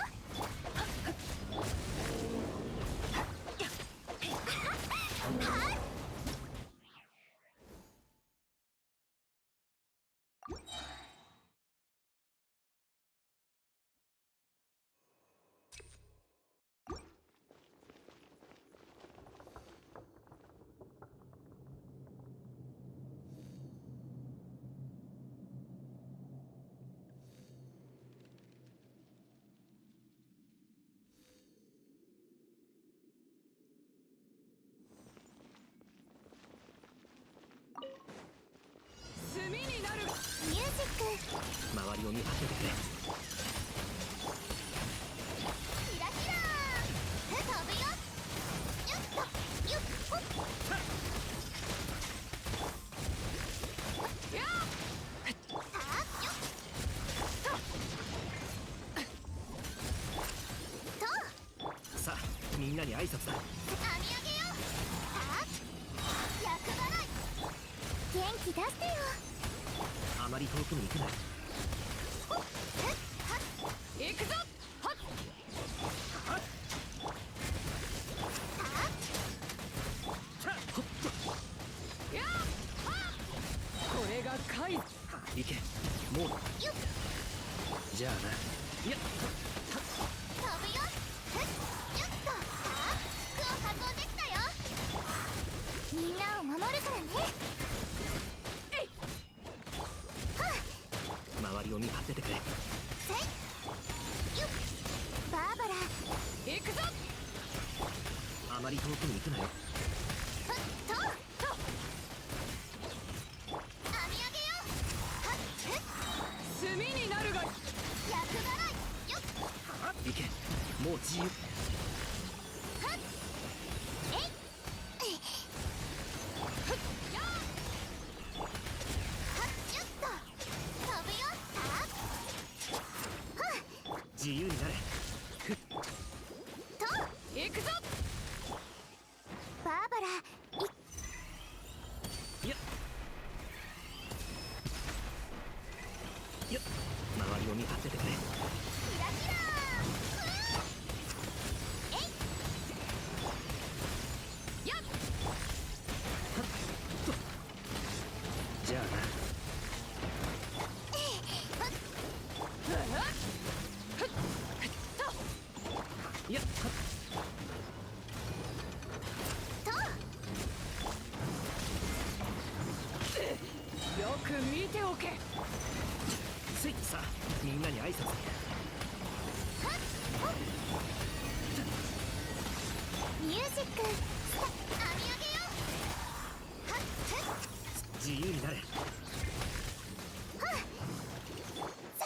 [SPEAKER 2] はっ
[SPEAKER 5] に挨拶だ。
[SPEAKER 2] 編み上げよう。は厄払い。元気出してよ。
[SPEAKER 5] あまり遠くに行くな。
[SPEAKER 3] 行くぞ。これが怪。
[SPEAKER 5] 行け。もうだ。じゃあな。いや、
[SPEAKER 2] 飛ぶよ。よっと。服を運んできたよ。みんなを守るからね。
[SPEAKER 5] 周りを見張っててくれ。
[SPEAKER 2] せいよっ。バーバラ。
[SPEAKER 3] 行くぞ。
[SPEAKER 5] あまり遠くに行くなよ。
[SPEAKER 2] ふっと。編み上げよう。はっふっ。
[SPEAKER 3] 炭になるが。
[SPEAKER 2] 厄払い。よっ。
[SPEAKER 5] 行け。もう自由。
[SPEAKER 2] えい。ふっ。よー。はっよっと。飛ぶよ。
[SPEAKER 5] 自由になれ。
[SPEAKER 2] と。
[SPEAKER 3] 行くぞ。
[SPEAKER 2] バーバラ。
[SPEAKER 5] いや。いや。周りを見張っててくれ。
[SPEAKER 2] キラキラー。えい。
[SPEAKER 3] やっ。
[SPEAKER 5] じゃあな。いや。
[SPEAKER 3] よく見ておけ。
[SPEAKER 5] スイッチさ。みんなに挨拶。
[SPEAKER 2] ミュージック編み上げよう。はっふっ。
[SPEAKER 5] 自由になれ。
[SPEAKER 2] さ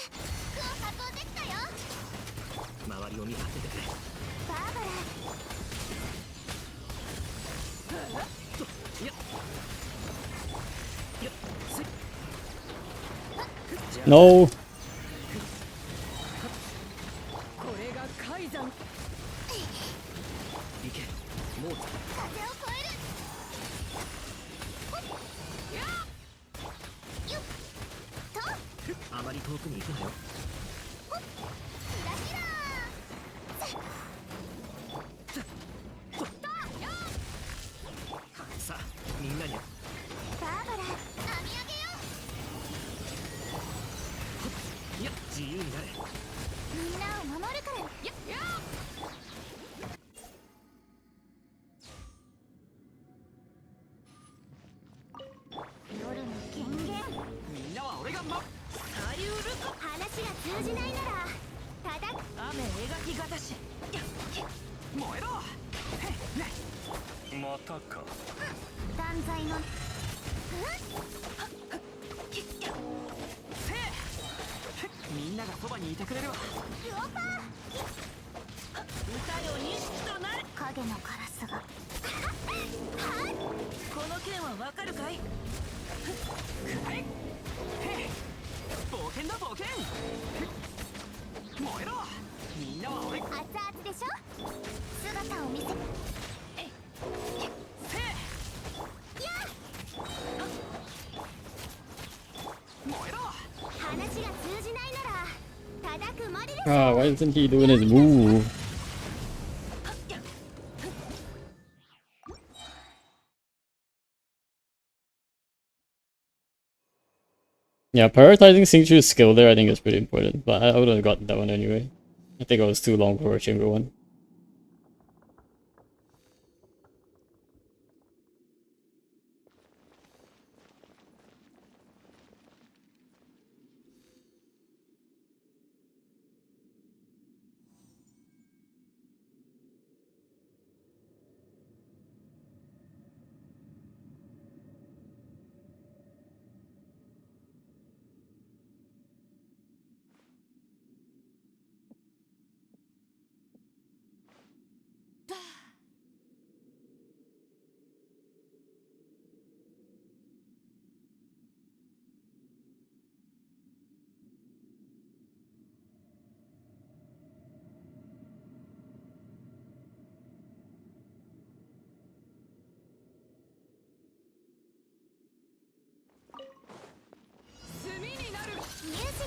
[SPEAKER 2] 服を運んできたよ。
[SPEAKER 5] 周りを見張っててくれ。
[SPEAKER 2] バーバラ。
[SPEAKER 5] いや。いや。スイッ。じゃあ
[SPEAKER 1] No!
[SPEAKER 3] これが海山。
[SPEAKER 5] 行け。もうだ。
[SPEAKER 2] 風を越える。ほっ。よっと。
[SPEAKER 5] あまり遠くに行くなよ。
[SPEAKER 2] ほっ。キラキラー。
[SPEAKER 5] さあ、みんなに。
[SPEAKER 2] バーバラ。編み上げよ
[SPEAKER 5] いや、自由になれ。
[SPEAKER 2] う。みんなを守るから。
[SPEAKER 3] やや。
[SPEAKER 2] 夜の権限。
[SPEAKER 5] みんなは俺が
[SPEAKER 2] サリウルコ。話が通じないならただ
[SPEAKER 3] 雨描きがたし。
[SPEAKER 5] 燃えろ。
[SPEAKER 4] またか。
[SPEAKER 2] 断罪の
[SPEAKER 5] みんながそばにいてくれるわ。
[SPEAKER 2] ルオパー。
[SPEAKER 3] 歌よ錦となれ。
[SPEAKER 2] 影のカラスが。
[SPEAKER 3] この件はわかるかい。
[SPEAKER 5] 冒険だ冒険。燃えろ。みんなは俺。
[SPEAKER 2] 熱々でしょ。姿を見せ。
[SPEAKER 5] 燃えろ。
[SPEAKER 2] 話が通じないなら叩くまでです。
[SPEAKER 1] Ah, why isn't he doing his move? Yeah, prioritizing Xingqiu's skill there I think is pretty important, but I would have gotten that one anyway. I think I was too long for a chamber one.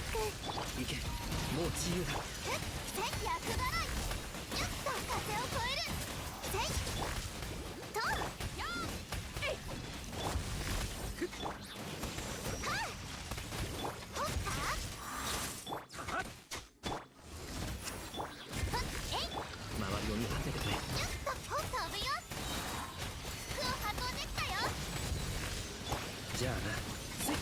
[SPEAKER 5] 行け、もう自由だ。
[SPEAKER 2] せい厄払い。ゆっと風を越える。せいとよえいはっほったはっえい
[SPEAKER 5] 周りを見張っててくれ。
[SPEAKER 2] ゆっと飛ぶよ。服を運んできたよ。
[SPEAKER 5] じゃあな。せい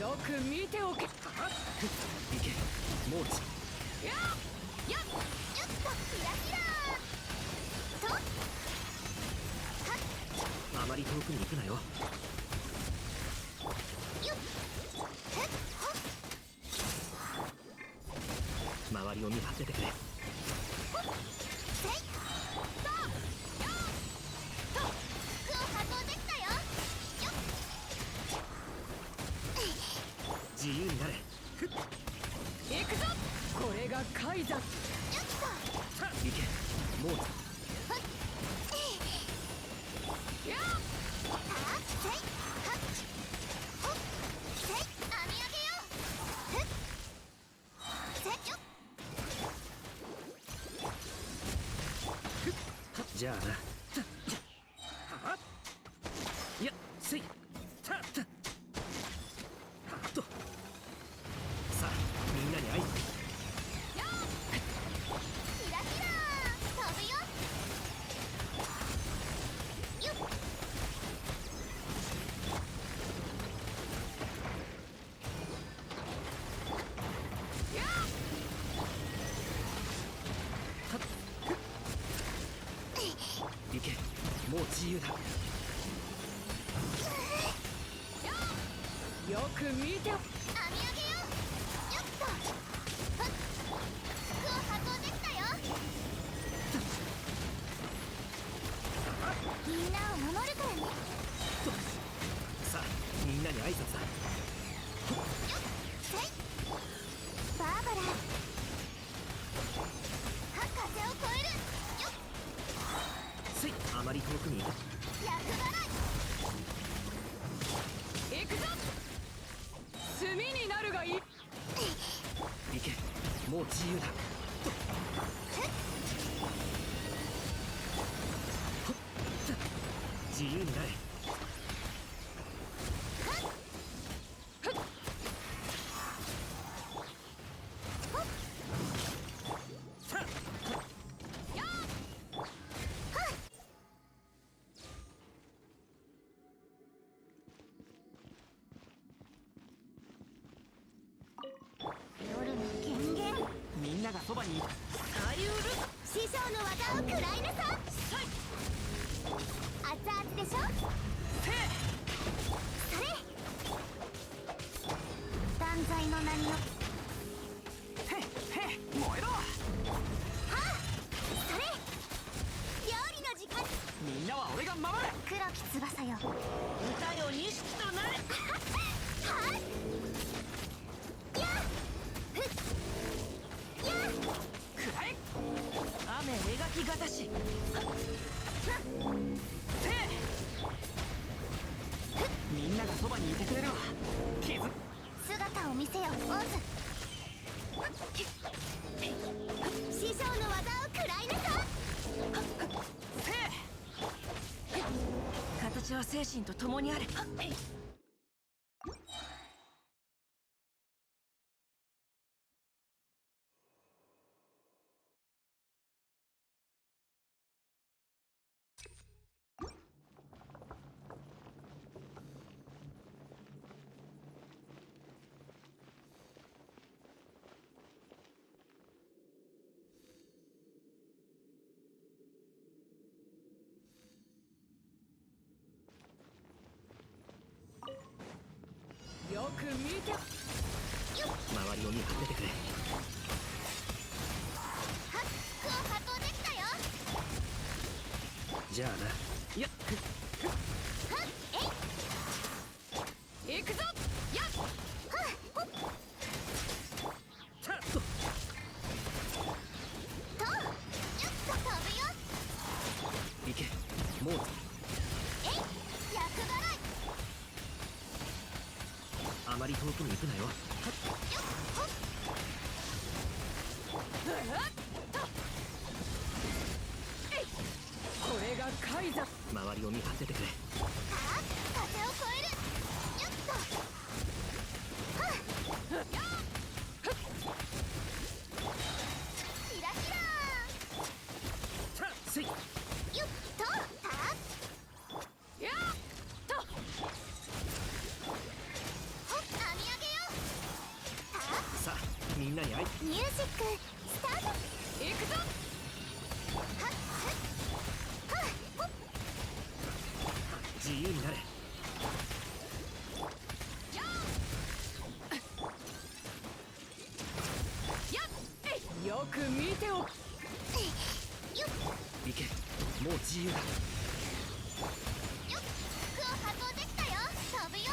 [SPEAKER 3] よく見ておけ。
[SPEAKER 5] 行け、もう
[SPEAKER 3] や
[SPEAKER 2] よっゆっとひらひらとはっ
[SPEAKER 5] あまり遠くに行くなよ。
[SPEAKER 2] よっへっほっ
[SPEAKER 5] 周りを見張っててくれ。
[SPEAKER 2] せいとよっと服を運んできたよ。よっ
[SPEAKER 5] 自由になれ。
[SPEAKER 3] 行くぞ。これがカイザ。
[SPEAKER 2] よっ
[SPEAKER 5] さあ行け、もう
[SPEAKER 2] とはっ
[SPEAKER 3] や
[SPEAKER 2] はっせいはっほっせい編み上げよう。ふっせいよっ
[SPEAKER 5] じゃあな。はいや、せいたったはっと。さあみんなに挨拶。
[SPEAKER 2] ひらひら飛ぶよ。よっ
[SPEAKER 5] 行け、もう自由だ。
[SPEAKER 3] よく見てお
[SPEAKER 2] 編み上げよう。よっとふっ服を運んできたよ。みんなを守るからね。
[SPEAKER 5] さあみんなに挨拶だ。
[SPEAKER 2] よっせいバーバラは風を越える。よっ
[SPEAKER 5] せいあまり遠くに行く。
[SPEAKER 2] 厄払い。
[SPEAKER 3] 行くぞ。炭になるがいい。
[SPEAKER 5] 行け、もう自由だ。自由になれ。さあ
[SPEAKER 2] 夜の権限。
[SPEAKER 5] みんながそばにいた。
[SPEAKER 2] 師匠の技を食らいなさ。熱々でしょ。それ断罪の名によ。
[SPEAKER 5] へへ燃えろ。
[SPEAKER 2] それ料理の時間。
[SPEAKER 5] みんなは俺が守る。
[SPEAKER 2] 黒き翼よ。
[SPEAKER 3] 歌よ錦となれ。
[SPEAKER 2] はいやっふっやっ
[SPEAKER 5] くらえ。
[SPEAKER 3] 雨描きがたし。
[SPEAKER 5] みんながそばにいてくれるわ。傷
[SPEAKER 2] 姿を見せよオズ。師匠の技を食らいなさ。
[SPEAKER 3] 形は精神と共にある。よく見て。
[SPEAKER 5] 周りを見張っててくれ。
[SPEAKER 2] はっ服を運んできたよ。
[SPEAKER 5] じゃあな。いや
[SPEAKER 2] はっえい
[SPEAKER 3] 行くぞ。やっ
[SPEAKER 2] はっほっ
[SPEAKER 5] さっと
[SPEAKER 2] とよっと飛ぶよ。
[SPEAKER 5] 行け、もう
[SPEAKER 2] えい
[SPEAKER 5] くなよ。
[SPEAKER 3] これがカイザ。
[SPEAKER 5] 周りを見張っててくれ。
[SPEAKER 2] 風を越える。よっと。ひらひら。
[SPEAKER 5] さあせい。
[SPEAKER 2] よっと。
[SPEAKER 3] やっと。
[SPEAKER 2] ほっ、編み上げよう。
[SPEAKER 5] さあみんなに会い。
[SPEAKER 2] ミュージックスタート。
[SPEAKER 3] 行くぞ。
[SPEAKER 5] 自由になれ。
[SPEAKER 3] よく見ておく。
[SPEAKER 5] 行け。もう自由だ。
[SPEAKER 2] よっ、服を発動できたよ。飛ぶよ。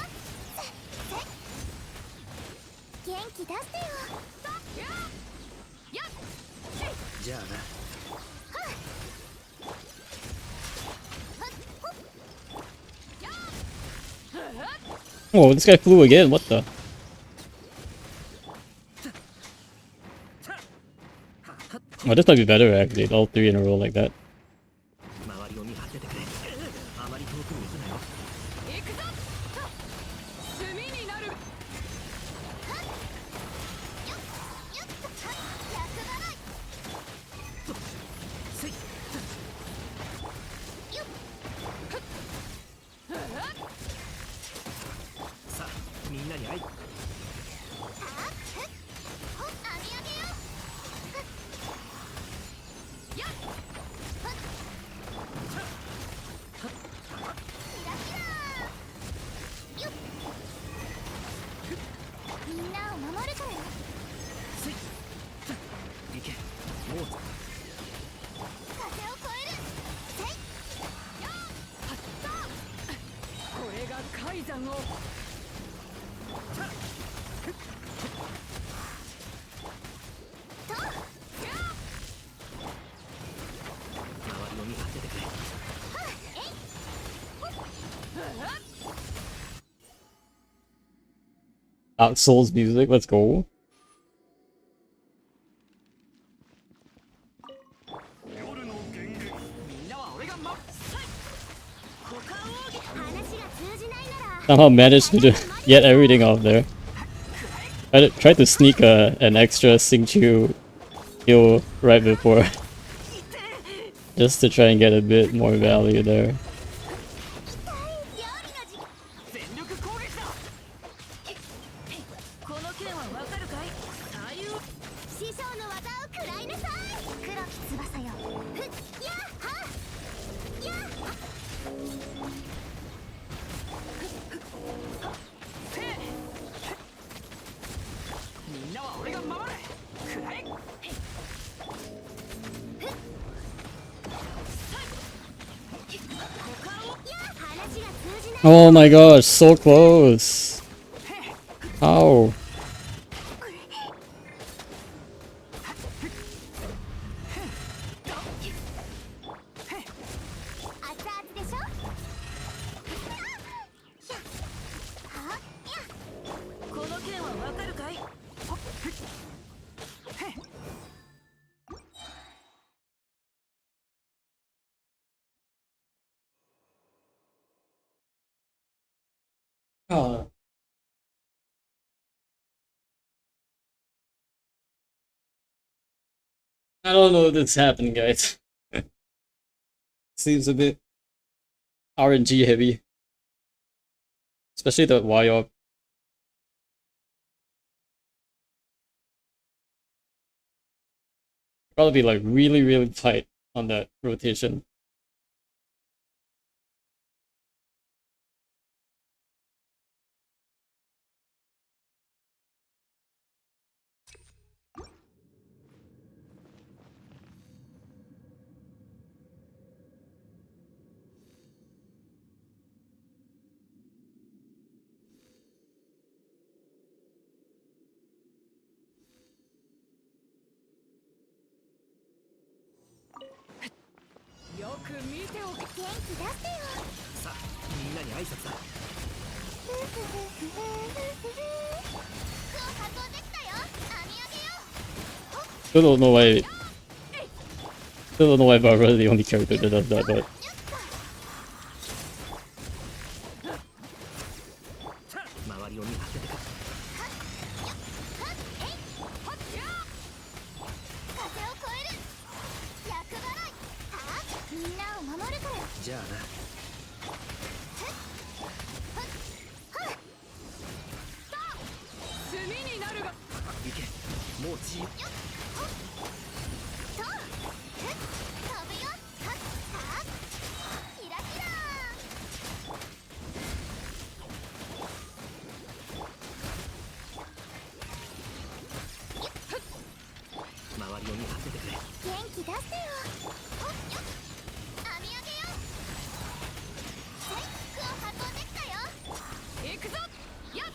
[SPEAKER 2] 元気出してよ。
[SPEAKER 5] じゃあな。
[SPEAKER 1] Oh, this guy flew again. What the? Oh, this might be better actually. All three in a row like that.
[SPEAKER 5] 周りを見張っててくれ。あまり遠くに行くなよ。
[SPEAKER 3] 行くぞ。炭になる。
[SPEAKER 2] よっと。厄払い。
[SPEAKER 5] せい。
[SPEAKER 2] よっ。
[SPEAKER 5] さあみんなに会い。
[SPEAKER 2] ほっ、編み上げよう。ひらひら。よっ。みんなを守るからよ。
[SPEAKER 5] せい。行け。もう。
[SPEAKER 2] 風を越える。せい。
[SPEAKER 3] これがカイザンを。
[SPEAKER 2] と。
[SPEAKER 5] 周りを見張っててくれ。
[SPEAKER 1] Dark Souls music. Let's go.
[SPEAKER 4] 夜の源源。
[SPEAKER 5] みんなは俺が守る。
[SPEAKER 2] 話が通じないなら。
[SPEAKER 1] Somehow managed to get everything off there. Tried to sneak an extra Singchu heal right before. Just to try and get a bit more value there.
[SPEAKER 5] 全力攻撃だ。
[SPEAKER 3] この剣はわかるかい。左右。
[SPEAKER 2] 師匠の技を食らいなさい。黒き翼よ。ふっやっはっやっはっ。
[SPEAKER 5] みんなは俺が守る。くらえ。
[SPEAKER 1] Oh my gosh, so close. How?
[SPEAKER 2] 熱々でしょ。ひゃはっやっ。
[SPEAKER 3] この剣はわかるかい。
[SPEAKER 1] Oh. I don't know if this happened, guys. Seems a bit RNG heavy. Especially the Y-Op. Gotta be like really, really tight on that rotation.
[SPEAKER 3] よく見ておけ。
[SPEAKER 2] 元気出してよ。
[SPEAKER 5] さあみんなに挨拶だ。
[SPEAKER 2] ふふふふふふふ。
[SPEAKER 1] Still don't know why. Still don't know why Barbara is the only character that does that, but
[SPEAKER 5] 周りを見張っててくれ。
[SPEAKER 2] 風を越える厄払い。はあ、みんなを守るから。
[SPEAKER 5] じゃあな。
[SPEAKER 3] 炭になるが。
[SPEAKER 5] 行け。もう自由。
[SPEAKER 2] そう飛ぶよ。はあ、キラキラ。
[SPEAKER 5] 周りを見張っててくれ。
[SPEAKER 2] 元気出してよ。ほっよっ、編み上げよ。はい、服を運んできたよ。
[SPEAKER 3] 行くぞ。やっ。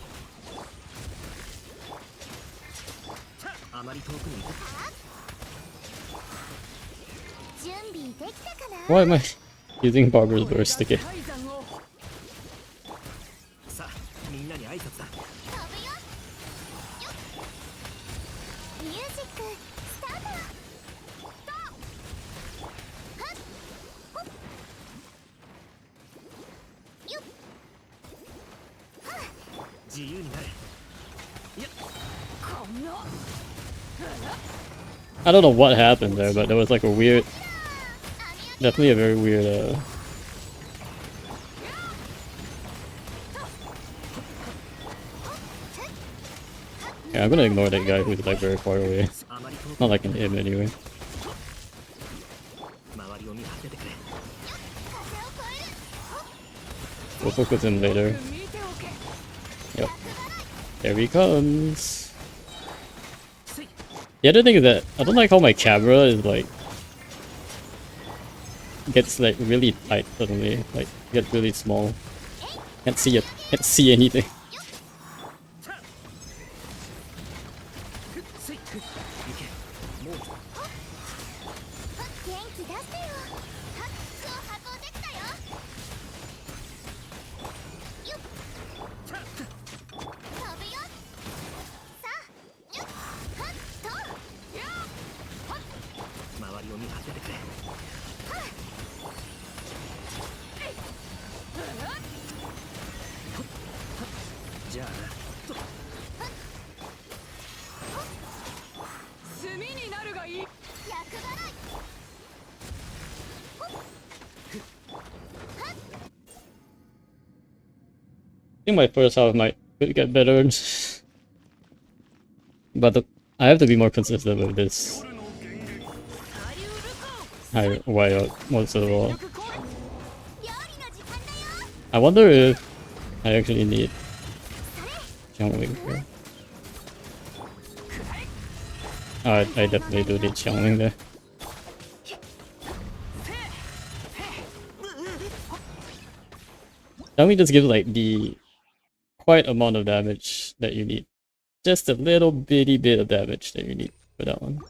[SPEAKER 5] あまり遠くに行く。
[SPEAKER 2] 準備できたかな。
[SPEAKER 1] why am I using Barbara's burst again?
[SPEAKER 3] 海山を。
[SPEAKER 5] さあ、みんなに挨拶だ。
[SPEAKER 2] 飛ぶよ。よっ、ミュージックスタート。はっほっよっ、はっ、
[SPEAKER 5] 自由になれ。いや、
[SPEAKER 3] この。
[SPEAKER 1] I don't know what happened there, but there was like a weird, definitely a very weird. Yeah, I'm gonna ignore that guy who's like very far away.
[SPEAKER 5] あまり遠く
[SPEAKER 1] Not like an him anyway.
[SPEAKER 5] 周りを見張っててくれ。
[SPEAKER 1] We'll focus him later.
[SPEAKER 3] 見ておけ。
[SPEAKER 1] Yep. There he comes.
[SPEAKER 5] せい。
[SPEAKER 1] The other thing is that I don't like how my camera is like gets like really tight suddenly, like gets really small. Can't see it. Can't see anything.
[SPEAKER 5] せい。行け。もう。
[SPEAKER 2] 元気出してよ。はっ、服を運んできたよ。よっ、飛ぶよ。さあ、よっ、はっと。
[SPEAKER 5] 周りを見張っててくれ。じゃあな。
[SPEAKER 3] 炭になるがいい。
[SPEAKER 2] 厄払い。ほっ、
[SPEAKER 1] I think my first half might could get better, but I have to be more consistent with this.
[SPEAKER 3] サリュールコ
[SPEAKER 1] High wire most of all.
[SPEAKER 3] ン。力攻撃。
[SPEAKER 2] 料理の時間だよ。
[SPEAKER 1] I wonder if I actually need channeling here. I definitely do need channeling there. Channeling just gives like the quite amount of damage that you need. Just a little bitty bit of damage that you need for that one.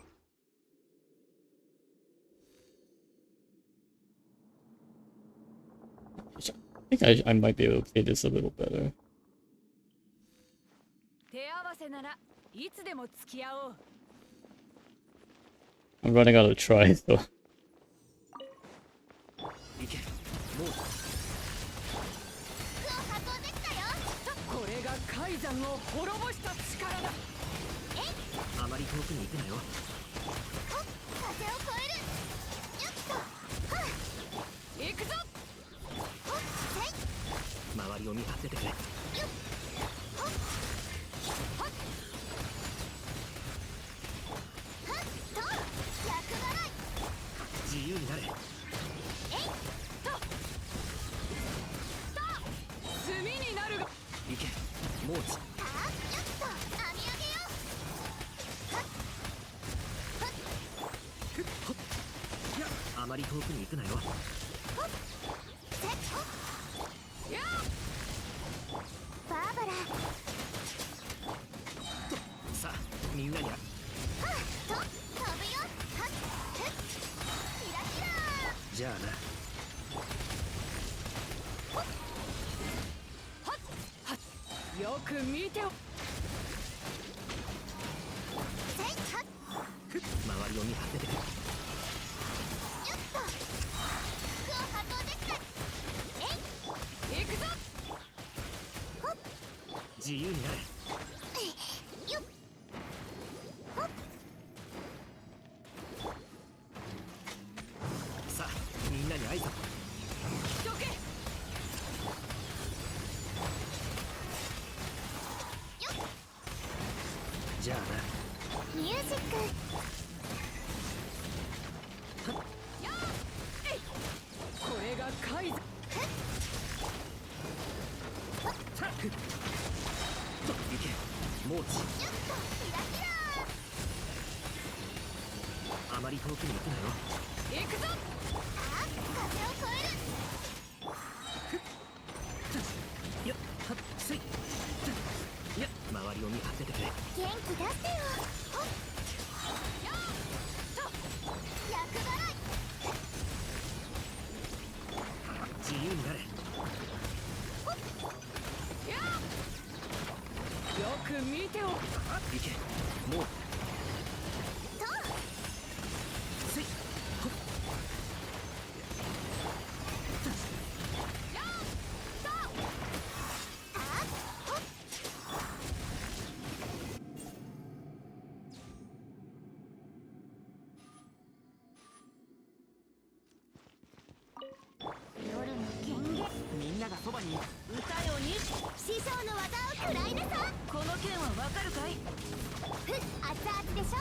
[SPEAKER 1] I think I might be able to play this a little better.
[SPEAKER 3] 手合わせならいつでも付き合おう。
[SPEAKER 1] I'm running out of tries though.
[SPEAKER 5] 行け。もう。
[SPEAKER 2] 服を運んできたよ。
[SPEAKER 3] これが海山を滅ぼした力だ。
[SPEAKER 5] あまり遠くに行くなよ。
[SPEAKER 2] ほっ、風を越える。よっと。はっ、
[SPEAKER 3] 行くぞ。
[SPEAKER 2] ほっ、せい。
[SPEAKER 5] 周りを見張っててくれ。
[SPEAKER 2] よっ、ほっ、ほっ、はっと。厄払い。
[SPEAKER 5] 自由になれ。
[SPEAKER 3] 炭になるが。
[SPEAKER 5] 行け。もう。
[SPEAKER 2] はあ、よっと編み上げよ。はっ、はっ、
[SPEAKER 5] あまり遠くに行くなよ。
[SPEAKER 2] ほっ、せっ、ほっ。
[SPEAKER 3] や
[SPEAKER 2] バーバラ。
[SPEAKER 5] さあ、みんなに
[SPEAKER 2] はっと飛ぶよ。はっ、ふっ、キラキラ。
[SPEAKER 5] じゃあな。
[SPEAKER 3] よく見てお。
[SPEAKER 2] せい、はっ、
[SPEAKER 5] りを見張っててくれ。
[SPEAKER 2] よっと服を発動できた。えい、
[SPEAKER 3] 行くぞ。
[SPEAKER 5] 自由になれ。
[SPEAKER 2] よっ、
[SPEAKER 5] さあみんなに挨拶。
[SPEAKER 3] どけ。
[SPEAKER 5] じゃあな。
[SPEAKER 2] ミュージック。
[SPEAKER 3] これがカイザ。
[SPEAKER 5] 行けモーチ。
[SPEAKER 2] よっとキラキラ。
[SPEAKER 5] あまり遠くに行くなよ。
[SPEAKER 3] 行くぞ。
[SPEAKER 2] あ、風を越える。
[SPEAKER 5] よっはっせい。いや周りを見張っててくれ。
[SPEAKER 2] 元気出してよ。ほっ、厄払い。
[SPEAKER 5] 自由になれ。
[SPEAKER 3] よく見ておく。
[SPEAKER 5] 行けもう
[SPEAKER 2] と
[SPEAKER 5] せい。ほっ
[SPEAKER 2] あ、ほっ、夜の権限。
[SPEAKER 5] みんながそばにいる。
[SPEAKER 3] 歌よに。
[SPEAKER 2] 師匠の技を食らいなさ。
[SPEAKER 3] この剣はわかるかい。
[SPEAKER 2] ふっ、熱々でしょ。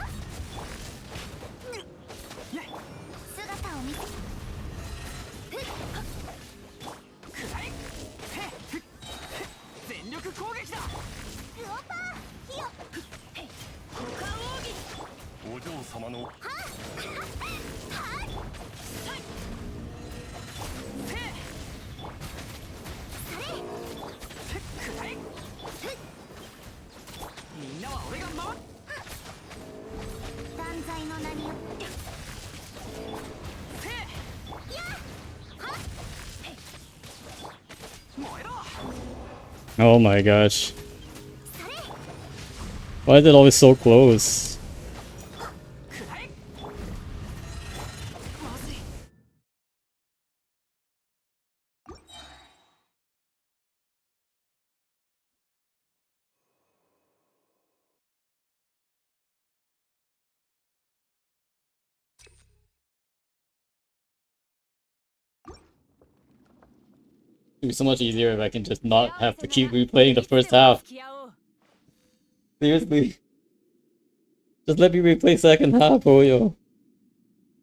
[SPEAKER 5] イェイ
[SPEAKER 2] 姿を見せ。ふっ、
[SPEAKER 5] くらえ。へっふっ全力攻撃だ。
[SPEAKER 2] ルオパー火を。
[SPEAKER 3] 股間奥義。
[SPEAKER 4] お嬢様の
[SPEAKER 2] はっ
[SPEAKER 3] せい。
[SPEAKER 2] それ。
[SPEAKER 5] くらえ。みんなは俺が守っ。
[SPEAKER 2] 断罪の名によって。
[SPEAKER 5] せい。
[SPEAKER 2] やはっ、
[SPEAKER 5] 燃えろ。
[SPEAKER 1] Oh my gosh.
[SPEAKER 2] それ。
[SPEAKER 1] Why is it always so close?
[SPEAKER 5] くらえ。まずい。
[SPEAKER 1] It'd be so much easier if I can just not have to keep replaying the first half. Seriously. Just let me replay second half, Oyo.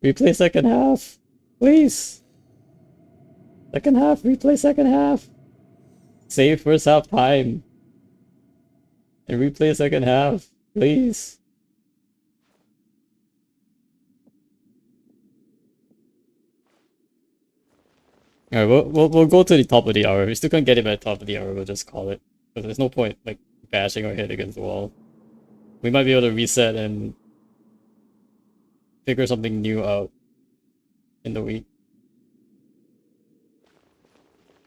[SPEAKER 1] Replay second half. Please. Second half, replay second half. Save first half time. And replay second half. Please. Alright, we'll go to the top of the hour. If we still can't get him at top of the hour, we'll just call it. But there's no point, like, bashing our head against the wall. We might be able to reset and figure something new out in the week.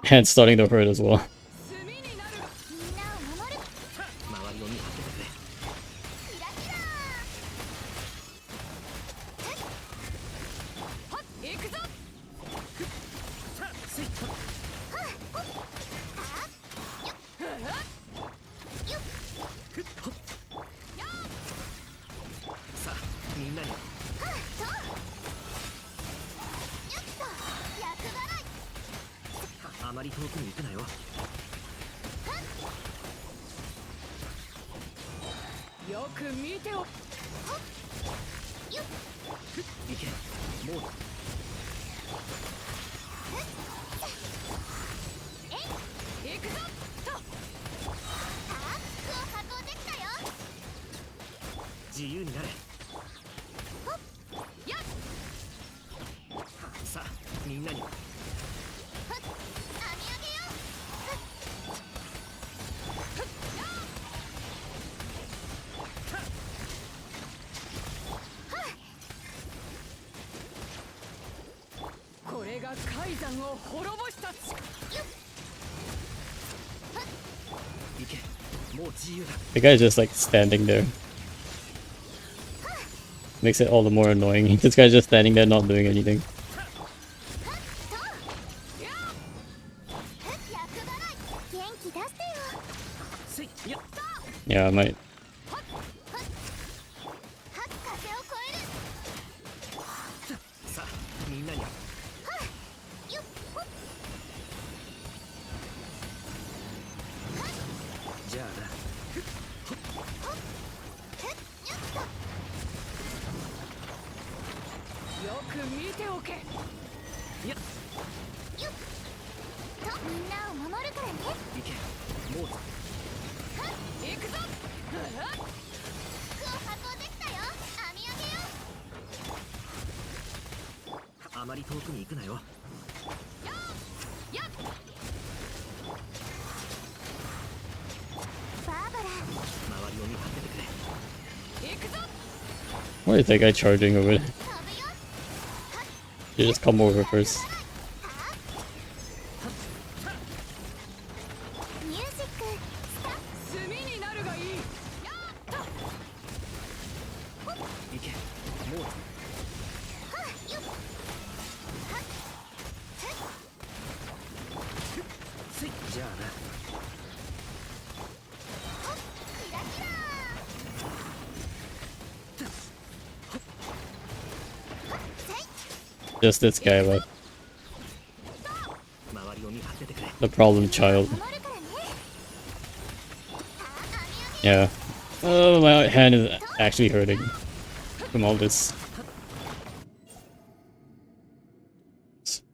[SPEAKER 1] And starting to hurt as well.
[SPEAKER 2] みんなを守る。
[SPEAKER 5] 周りを見張っててくれ。
[SPEAKER 2] キラキラ。
[SPEAKER 3] はっ行くぞ。
[SPEAKER 5] さあせい。
[SPEAKER 2] はっ、ほっ、あ、よっ、よっ、
[SPEAKER 5] ふっほっ。さあみんなに。
[SPEAKER 2] はっと。よっと厄払い。
[SPEAKER 5] あまり遠くに行くなよ。
[SPEAKER 3] よく見ておく。
[SPEAKER 2] よっ、
[SPEAKER 5] 行けもう
[SPEAKER 3] 行くぞ。と。
[SPEAKER 2] あ、服を発動できたよ。
[SPEAKER 5] 自由になれ。
[SPEAKER 3] やっ。
[SPEAKER 5] さあみんなに。
[SPEAKER 2] ふっ、編み上げよう。
[SPEAKER 3] これが海山を滅ぼした力。
[SPEAKER 5] 行けもう自由だ。
[SPEAKER 1] The guy's just like standing there. makes it all the more annoying. This guy's just standing there not doing anything.
[SPEAKER 2] 厄払い元気出してよ
[SPEAKER 5] せいや
[SPEAKER 1] Yeah, I might.
[SPEAKER 2] 風を越える
[SPEAKER 5] さあみんなに
[SPEAKER 2] よっほっ
[SPEAKER 5] じゃあな
[SPEAKER 3] よく見ておけ。
[SPEAKER 5] いや
[SPEAKER 2] とみんなを守るからね
[SPEAKER 5] いけもう
[SPEAKER 3] 行くぞ。
[SPEAKER 2] 服を運んできたよ網あげよ
[SPEAKER 5] あまり遠くに行くなよ
[SPEAKER 2] バーバラ
[SPEAKER 5] 周りを見張っててくれ
[SPEAKER 3] 行くぞ。
[SPEAKER 1] Why is that guy charging over there?
[SPEAKER 2] 飛ぶよ
[SPEAKER 1] You just come over first.
[SPEAKER 2] ミュージックスター
[SPEAKER 3] 炭になるがいい。
[SPEAKER 5] いけもう
[SPEAKER 2] よっ
[SPEAKER 5] せいじゃあな
[SPEAKER 2] キラキラ
[SPEAKER 1] Just this guy left.
[SPEAKER 5] 周りを見張っててくれ
[SPEAKER 1] The problem child.
[SPEAKER 2] 守るからねさあ網あげ
[SPEAKER 1] Yeah. Oh, my hand is actually hurting from all this.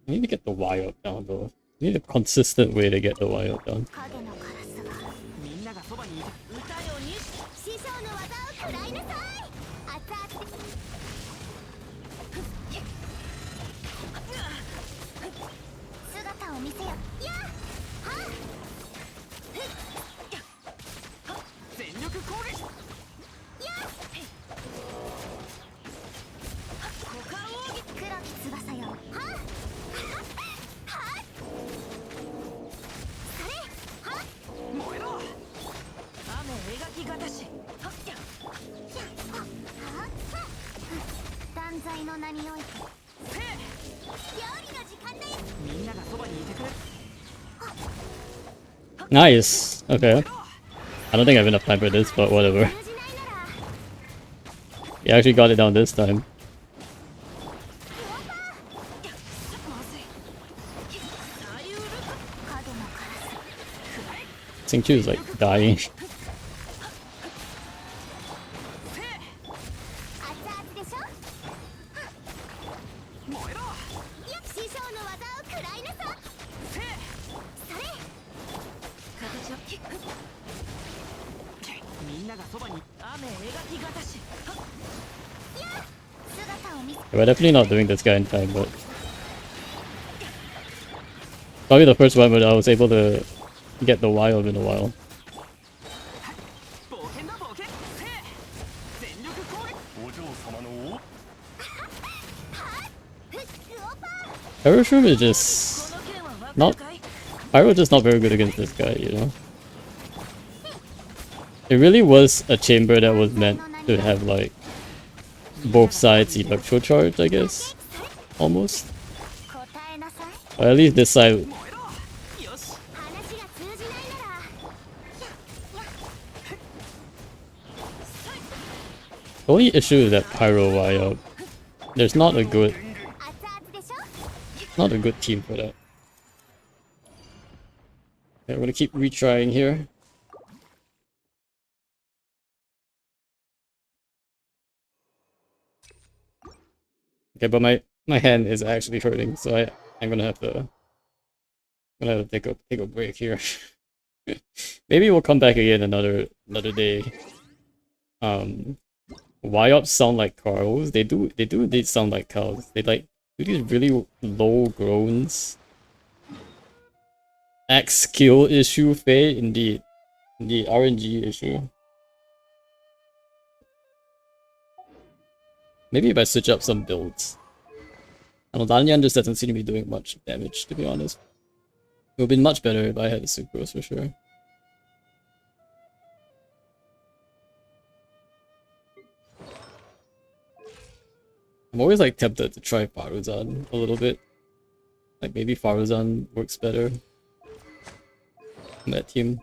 [SPEAKER 1] I need to get the Y up down though. I need a consistent way to get the Y up down.
[SPEAKER 2] 影のカラスが
[SPEAKER 5] みんながそばにいる
[SPEAKER 2] 歌よに師匠の技を食らいなさい熱々姿を見せよやっは
[SPEAKER 5] 全力攻撃
[SPEAKER 2] 黒き翼よはそれは
[SPEAKER 5] 燃えろ雨描きがたし
[SPEAKER 2] 断罪の名において料理の時間だよ
[SPEAKER 5] みんながそばにいてくれ
[SPEAKER 1] Nice! Okay. I don't think I have enough time for this, but whatever.
[SPEAKER 2] 通じないなら
[SPEAKER 1] You actually got it down this time.
[SPEAKER 2] 影のカラス
[SPEAKER 1] Sing 2 is like dying.
[SPEAKER 2] 熱々でしょ
[SPEAKER 5] 燃えろ
[SPEAKER 2] 師匠の技を食らいなさそれ
[SPEAKER 5] みんながそばに雨描きがたし
[SPEAKER 2] 姿を見せ
[SPEAKER 1] We're definitely not doing this guy in time, but... Probably the first one where I was able to get the Y up in a while.
[SPEAKER 5] 冒険だ冒険全力攻撃
[SPEAKER 4] お嬢様のお
[SPEAKER 2] フックオパ
[SPEAKER 1] Aeroshroom is just... not... Pyro just not very good against this guy, you know? It really was a chamber that was meant to have like... both sides electro charge, I guess? Almost.
[SPEAKER 2] 答えなさい
[SPEAKER 1] Or at least this side...
[SPEAKER 5] 燃えろよし
[SPEAKER 2] 話が通じないなら
[SPEAKER 1] The only issue is that Pyro Y up. There's not a good...
[SPEAKER 2] 熱々でしょ
[SPEAKER 1] not a good team for that. Okay, we're gonna keep retrying here. Okay, but my hand is actually hurting, so I'm gonna have to take a break here. Maybe we'll come back again another day. Y-ups sound like cows. They do indeed sound like cows. They like do these really low groans. Axe skill issue, Faye, indeed. The RNG issue. Maybe if I switch up some builds. I don't know, Danyan just doesn't seem to be doing much damage, to be honest. It would have been much better if I had a Sucrose for sure. I'm always like tempted to try Faruzan a little bit. Like maybe Faruzan works better on that team.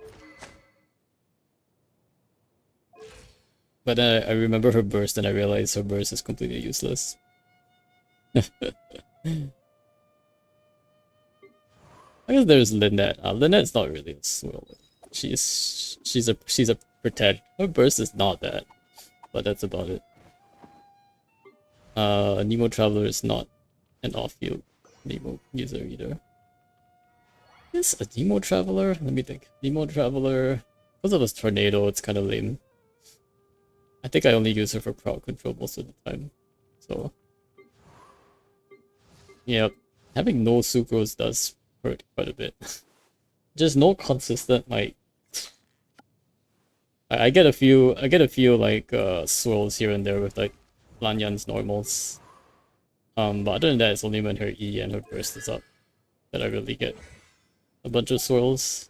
[SPEAKER 1] But then I remember her burst and I realized her burst is completely useless. I guess there's Lynette. Lynette's not really a swirl. She's a pretend. Her burst is not that, but that's about it. Nemo Traveler is not an off-field Nemo user either. Is a Nemo Traveler? Let me think. Nemo Traveler, because of his tornado, it's kind of lame. I think I only use her for crowd control most of the time. So, yeah, having no sucrose does hurt quite a bit. Just no consistent like. I get a few like swirls here and there with like Lanyan's normals. But other than that, it's only when her E and her burst is up that I really get a bunch of swirls.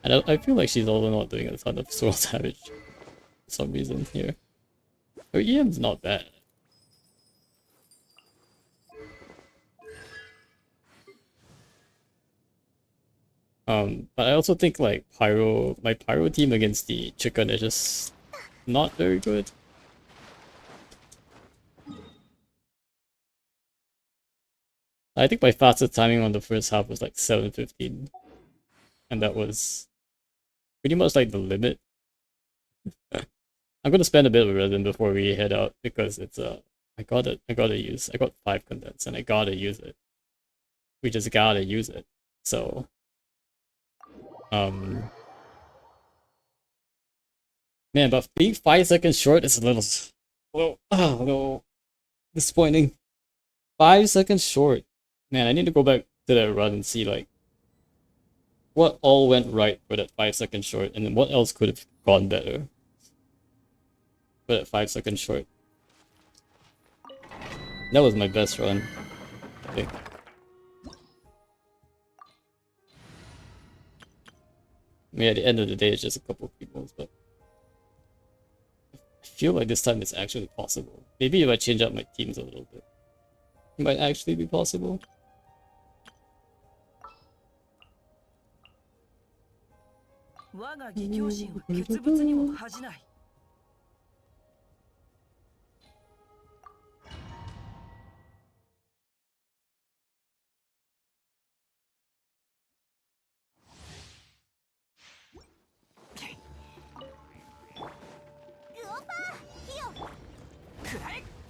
[SPEAKER 1] And I feel like she's also not doing a ton of swirl damage for some reason here. Her EM's not bad. But I also think like my Pyro team against the chicken is just not very good. I think my fastest timing on the first half was like 7:15. And that was pretty much like the limit. I'm gonna spend a bit of resin before we head out because it's I got 5 condensed and I gotta use it. We just gotta use it. So man, but being 5 seconds short is a little disappointing. 5 seconds short. Man, I need to go back to that run and see like what all went right for that 5 seconds short and then what else could have gone better for that 5 seconds short. That was my best run, I think. I mean, at the end of the day, it's just a couple of people, but I feel like this time it's actually possible. Maybe if I change up my teams a little bit, it might actually be possible.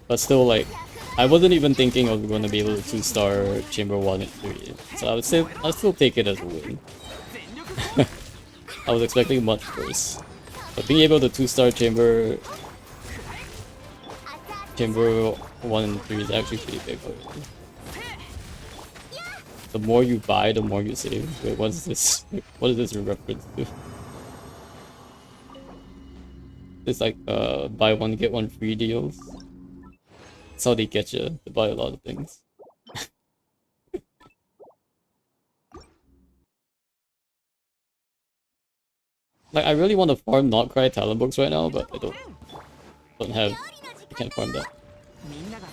[SPEAKER 1] But still, like, I wasn't even thinking I was going to be able to 2-star Chamber 1 and 3. So I'll still take it as a win. I was expecting much worse. But being able to 2-star Chamber 1 and 3 is actually pretty big already. The more you buy, the more you save. Wait, what is this? What is this in reference to? It's like buy one get one free deals. That's how they get you to buy a lot of things. Like I really want to farm not cry talent books right now, but I can't farm that.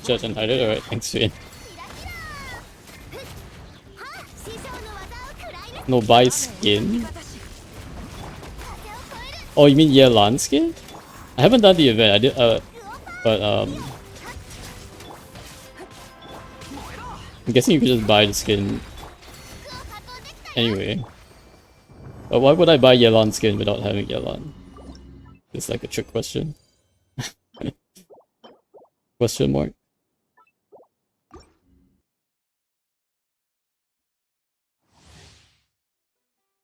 [SPEAKER 1] Judge and hide it. Alright, thanks Shane. No, buy skin? Oh, you mean Yelan skin? I haven't done the event. I did but I'm guessing you could just buy the skin anyway. But why would I buy Yelan skin without having Yelan? It's like a trick question. Question mark?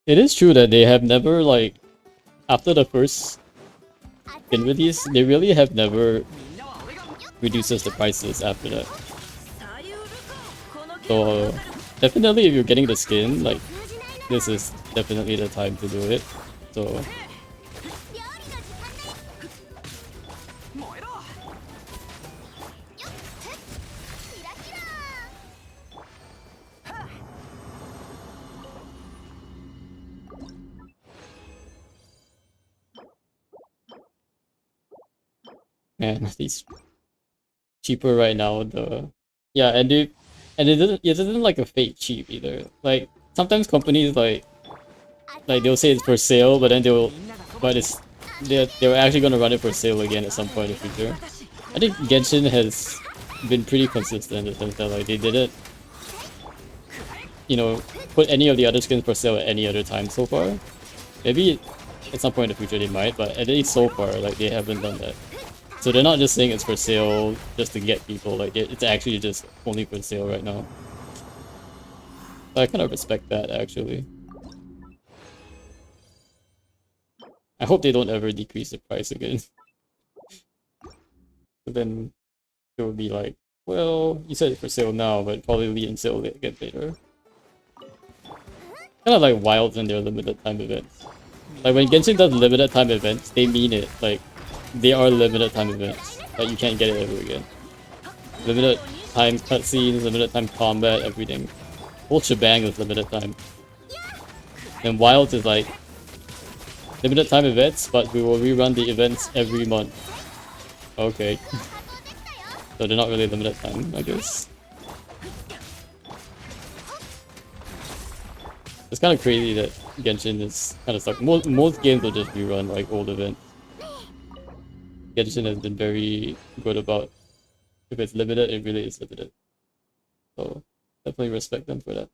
[SPEAKER 1] It is true that they have never, like, after the first skin release, they really have never reduces the prices after that. So definitely if you're getting the skin, like, this is definitely the time to do it. So man, these cheaper right now. It isn't like a fake cheap either. Like sometimes companies like they'll say it's for sale, but then they're actually gonna run it for sale again at some point in the future. I think Genshin has been pretty consistent in the sense that like they didn't, put any of the other skins for sale at any other time so far. Maybe at some point in the future they might, but at least so far like they haven't done that. So they're not just saying it's for sale just to get people. Like it's actually just only for sale right now. So I kind of respect that actually. I hope they don't ever decrease the price again. But then it would be like, well, you said it's for sale now, but probably be in sale again later. Kind of like Wilds and their limited time events. Like when Genshin does limited time events, they mean it. Like they are limited time events. Like you can't get it ever again. Limited time cutscenes, limited time combat, everything. Whole shebang is limited time. And Wilds is like limited time events, but we will rerun the events every month. Okay. So they're not really limited time, I guess. It's kind of crazy that Genshin is kind of stuck. Most games will just rerun like old events. Genshin has been very good about if it's limited, it really is limited. So definitely respect them for that.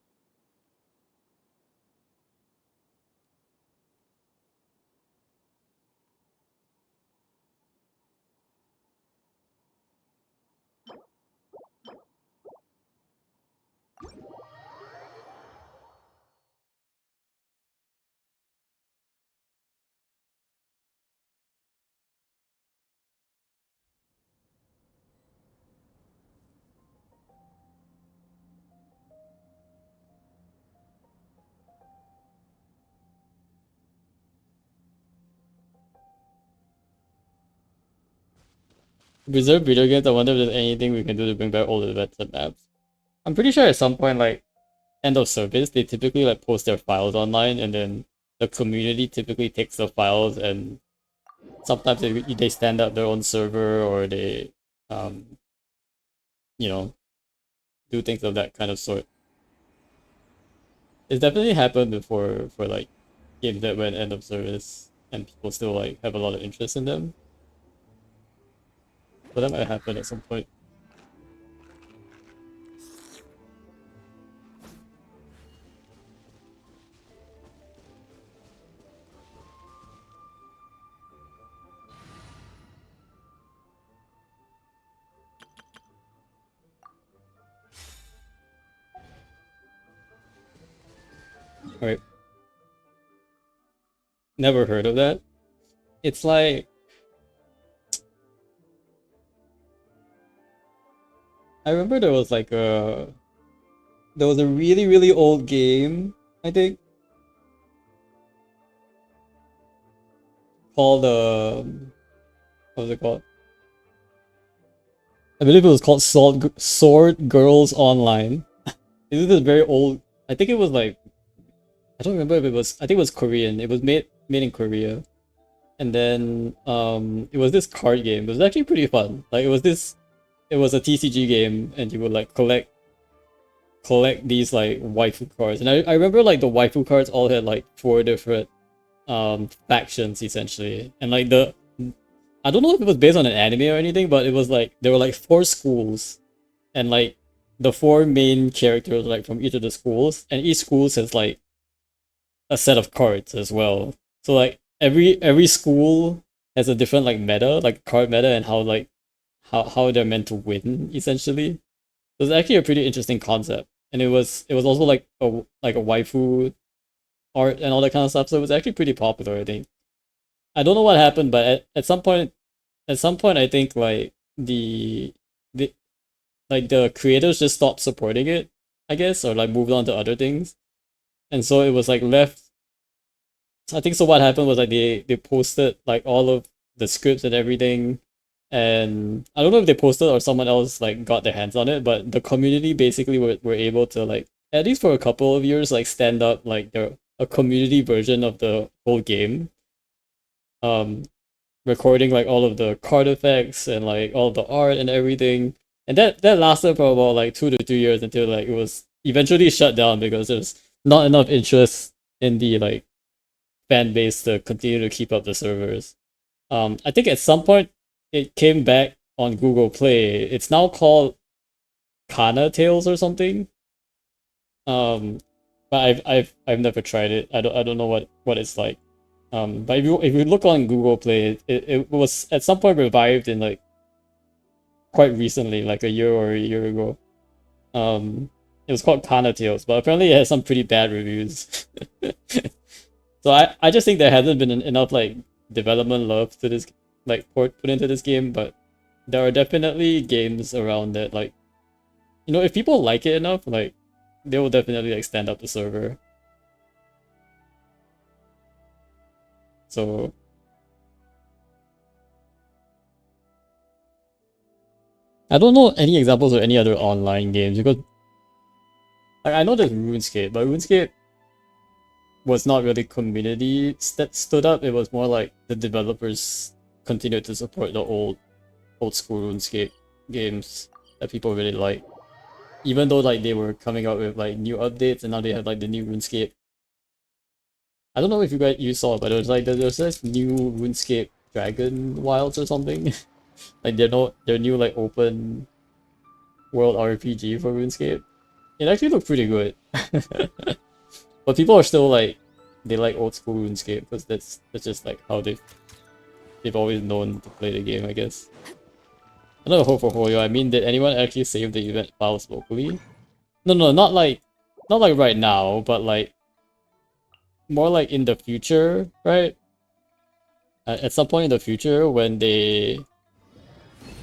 [SPEAKER 1] Reserve video games, I wonder if there's anything we can do to bring back old events and maps. I'm pretty sure at some point, like, end of service, they typically like post their files online and then the community typically takes the files and sometimes they stand up their own server or they, um, you know, do things of that kind of sort. It's definitely happened before for like games that went end of service and people still like have a lot of interest in them. So that might happen at some point. Alright. Never heard of that. It's like I remember there was a really really old game, I think, called what was it called? I believe it was called Sword Girls Online. This is very old. I think it was like I don't remember if it was. I think it was Korean. It was made in Korea, and then it was this card game. It was actually pretty fun. Like it was a TCG game, and you would like collect these like waifu cards. And I remember like the waifu cards all had like 4 different factions essentially, and like I don't know if it was based on an anime or anything, but it was like there were like 4 schools, and like the 4 main characters like from each of the schools, and each school has like a set of cards as well. So like every school has a different like meta, like card meta, and how like how they're meant to win essentially. So it's actually a pretty interesting concept, and it was also like a waifu art and all that kind of stuff. So it was actually pretty popular, I think. I don't know what happened, but at some point I think like the like the creators just stopped supporting it, I guess, or like moved on to other things. And so it was like left. I think so what happened was like they posted like all of the scripts and everything, and I don't know if they posted or someone else like got their hands on it, but the community basically were able to like at least for a couple of years like stand up like a community version of the whole game. Um recording like all of the card effects and like all the art and everything. And that lasted for about like 2 to 3 years until like it was eventually shut down because there's not enough interest in the like fan base to continue to keep up the servers. I think at some point it came back on Google Play. It's now called Kana Tales or something. But I've never tried it. I don't know what it's like. But if you look on Google Play, it was at some point revived in like quite recently, like a year or a year ago. It was called Kana Tales, but apparently it has some pretty bad reviews. So I just think there hasn't been enough like development love to this like put into this game, but there are definitely games around that like if people like it enough, like they will definitely like stand up the server. So I don't know any examples of any other online games because like, I know there's RuneScape, but RuneScape was not really community that stood up. It was more like the developers continued to support the old school RuneScape games that people really like. Even though like they were coming out with like new updates and now they have like the new RuneScape. I don't know if you saw it, but there's this new RuneScape Dragon Wilds or something. Like their new like open world RPG for RuneScape. It actually looked pretty good. But people are still like they like old school RuneScape because that's just like how they've always known to play the game, I guess. Another hope for Hoyo. I mean, did anyone actually save the event files locally? No, not like right now, but like more like in the future, right? At some point in the future, when they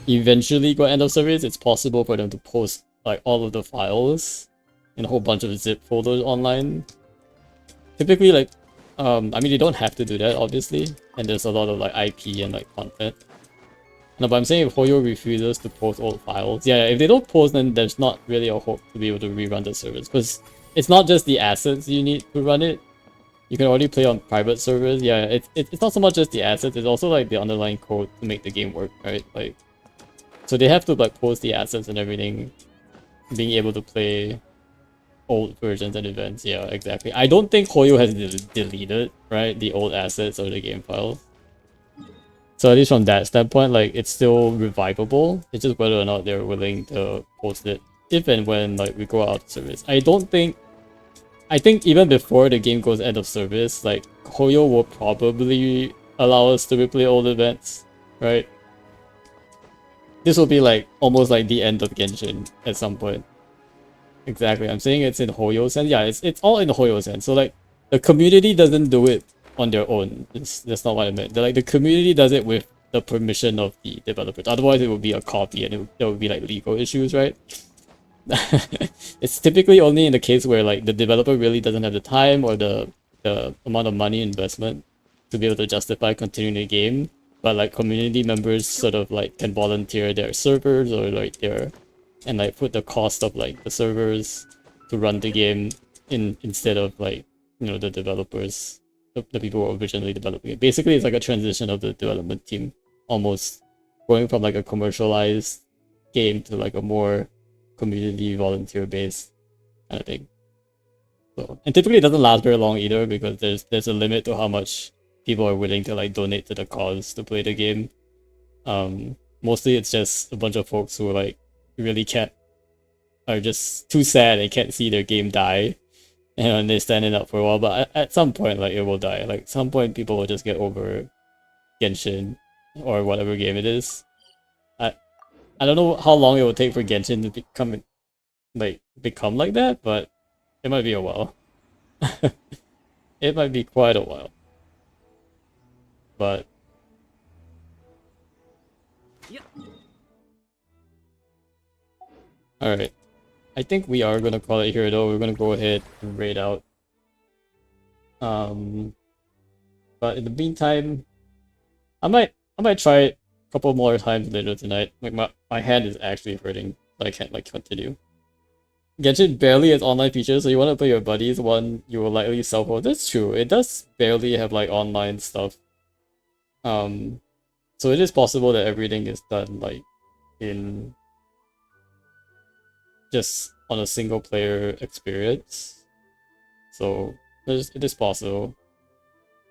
[SPEAKER 1] eventually go end of service, it's possible for them to post like all of the files in a whole bunch of zip folders online. Typically, like, I mean, they don't have to do that, obviously, and there's a lot of like IP and like content. No, but I'm saying if Hoyo refuses to post old files, yeah, if they don't post, then there's not really a hope to be able to rerun the servers, because it's not just the assets you need to run it. You can already play on private servers. Yeah, it's not so much just the assets, it's also like the underlying code to make the game work, right? Like, so they have to like post the assets and everything, being able to play old versions and events. Yeah, exactly. I don't think Hoyo has deleted, right, the old assets or the game files. So at least from that standpoint, like, it's still revivable. It's just whether or not they're willing to post it if and when like we go out of service. I think even before the game goes end of service, like, Hoyo will probably allow us to replay old events, right? This will be like almost like the end of Genshin at some point. Exactly, I'm saying it's in Hoyo sense. Yeah, it's all in the Hoyo sense. So like the community doesn't do it on their own. That's not what I meant. The community does it with the permission of the developers. Otherwise, it would be a copy and there would be like legal issues, right? It's typically only in the case where like the developer really doesn't have the time or the amount of money investment to be able to justify continuing the game. But like community members sort of like can volunteer their servers or like and like put the cost of like the servers to run the game instead of like the developers, the people who are originally developing it. Basically, it's like a transition of the development team, almost going from like a commercialized game to like a more community volunteer based kind of thing. So, and typically it doesn't last very long either because there's a limit to how much people are willing to like donate to the cause to play the game. Mostly it's just a bunch of folks who like really are just too sad and can't see their game die, and they're standing up for a while. But at some point, like, it will die. Like, at some point, people will just get over Genshin or whatever game it is. I don't know how long it will take for Genshin to become like that, but it might be a while. It might be quite a while. But alright. I think we are gonna call it here though. We're gonna go ahead and raid out. But in the meantime, I might try it a couple more times later tonight. Like my hand is actually hurting, so I can't like continue. Genshin barely has online features, so you want to play your buddies, one you will likely self-host. That's true. It does barely have like online stuff. So it is possible that everything is done like in just on a single player experience. So it is possible.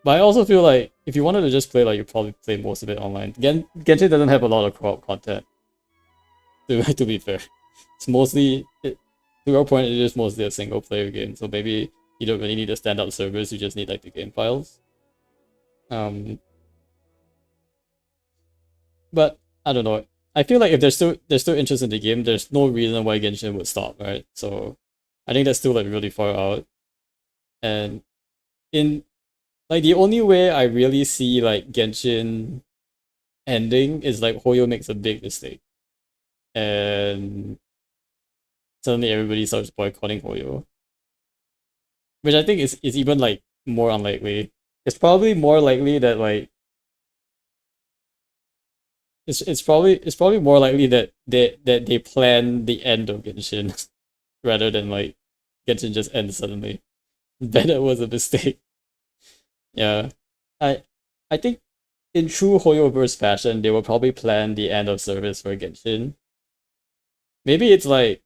[SPEAKER 1] But I also feel like if you wanted to just play, like, you probably play most of it online. Genshin doesn't have a lot of co-op content. To be fair, it's mostly to your point. It is mostly a single player game. So maybe you don't really need to stand up servers. You just need like the game files. But I don't know. I feel like if there's still interest in the game, there's no reason why Genshin would stop, right? So I think that's still like really far out. And in like the only way I really see like Genshin ending is like Hoyo makes a big mistake. And suddenly everybody starts boycotting Hoyo. Which I think is even like more unlikely. It's probably more likely that like it's probably more likely that they plan the end of Genshin rather than like Genshin just ends suddenly. Then it was a mistake. Yeah. I I think in true Hoyoverse fashion, they will probably plan the end of service for Genshin. Maybe it's like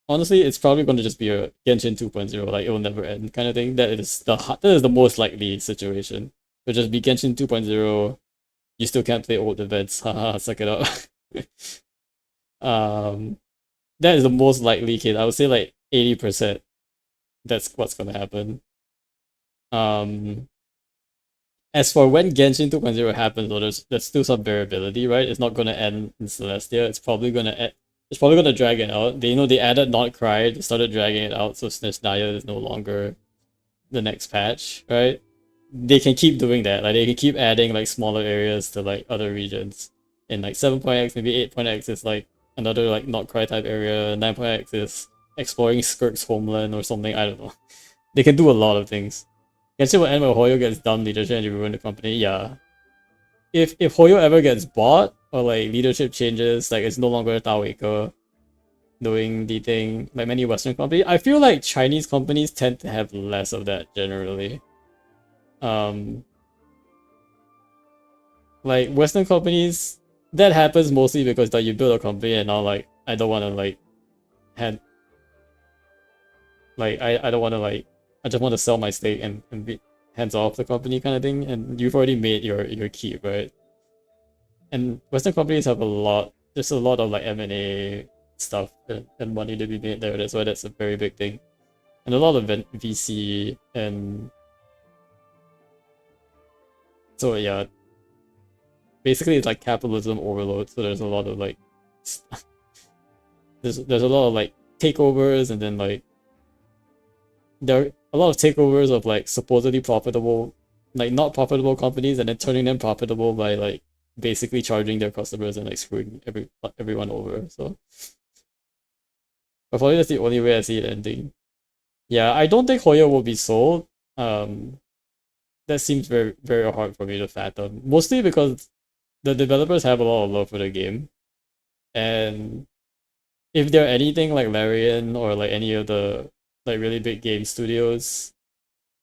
[SPEAKER 1] honestly, it's probably going to just be a Genshin 2.0, like it will never end kind of thing. That is the most likely situation. It'll just be Genshin 2.0. You still can't play old events. Haha, suck it up. um, that is the most likely case. I would say like 80%. That's what's gonna happen. Um, as for when Genshin 2.0 happens, though, there's still some variability, right? It's not gonna end in Celestia. It's probably gonna drag it out. They added Not Cry. They started dragging it out, so Snezhnaya is no longer the next patch, right? They can keep doing that. Like they can keep adding like smaller areas to like other regions. In like 7.x, maybe 8.x is like another like Not Cry type area. 9.x is exploring Skirk's homeland or something. I don't know. They can do a lot of things. Genshin will end when Hoyo gets dumb leadership and you ruin the company. Yeah. If Hoyo ever gets bought or like leadership changes, like it's no longer Taoika doing the thing like many Western companies. I feel like Chinese companies tend to have less of that generally. Um, like Western companies, that happens mostly because like you build a company and now like I don't want to like hand like I don't want to like I just want to sell my stake and be hands off the company kind of thing, and you've already made your keep, right? And Western companies have a lot. There's a lot of like M&A stuff and money to be made there. That's why that's a very big thing, and a lot of VC and so yeah. Basically, it's like capitalism overload. So there's a lot of like there's a lot of like takeovers, and then like there are a lot of takeovers of like supposedly profitable, like not profitable companies, and then turning them profitable by like basically charging their customers and like screwing everyone over. So, but probably that's the only way I see it ending. Yeah, I don't think Hoyo will be sold. Um, that seems very hard for me to fathom. Mostly because the developers have a lot of love for the game, and if they're anything like Larian or like any of the like really big game studios,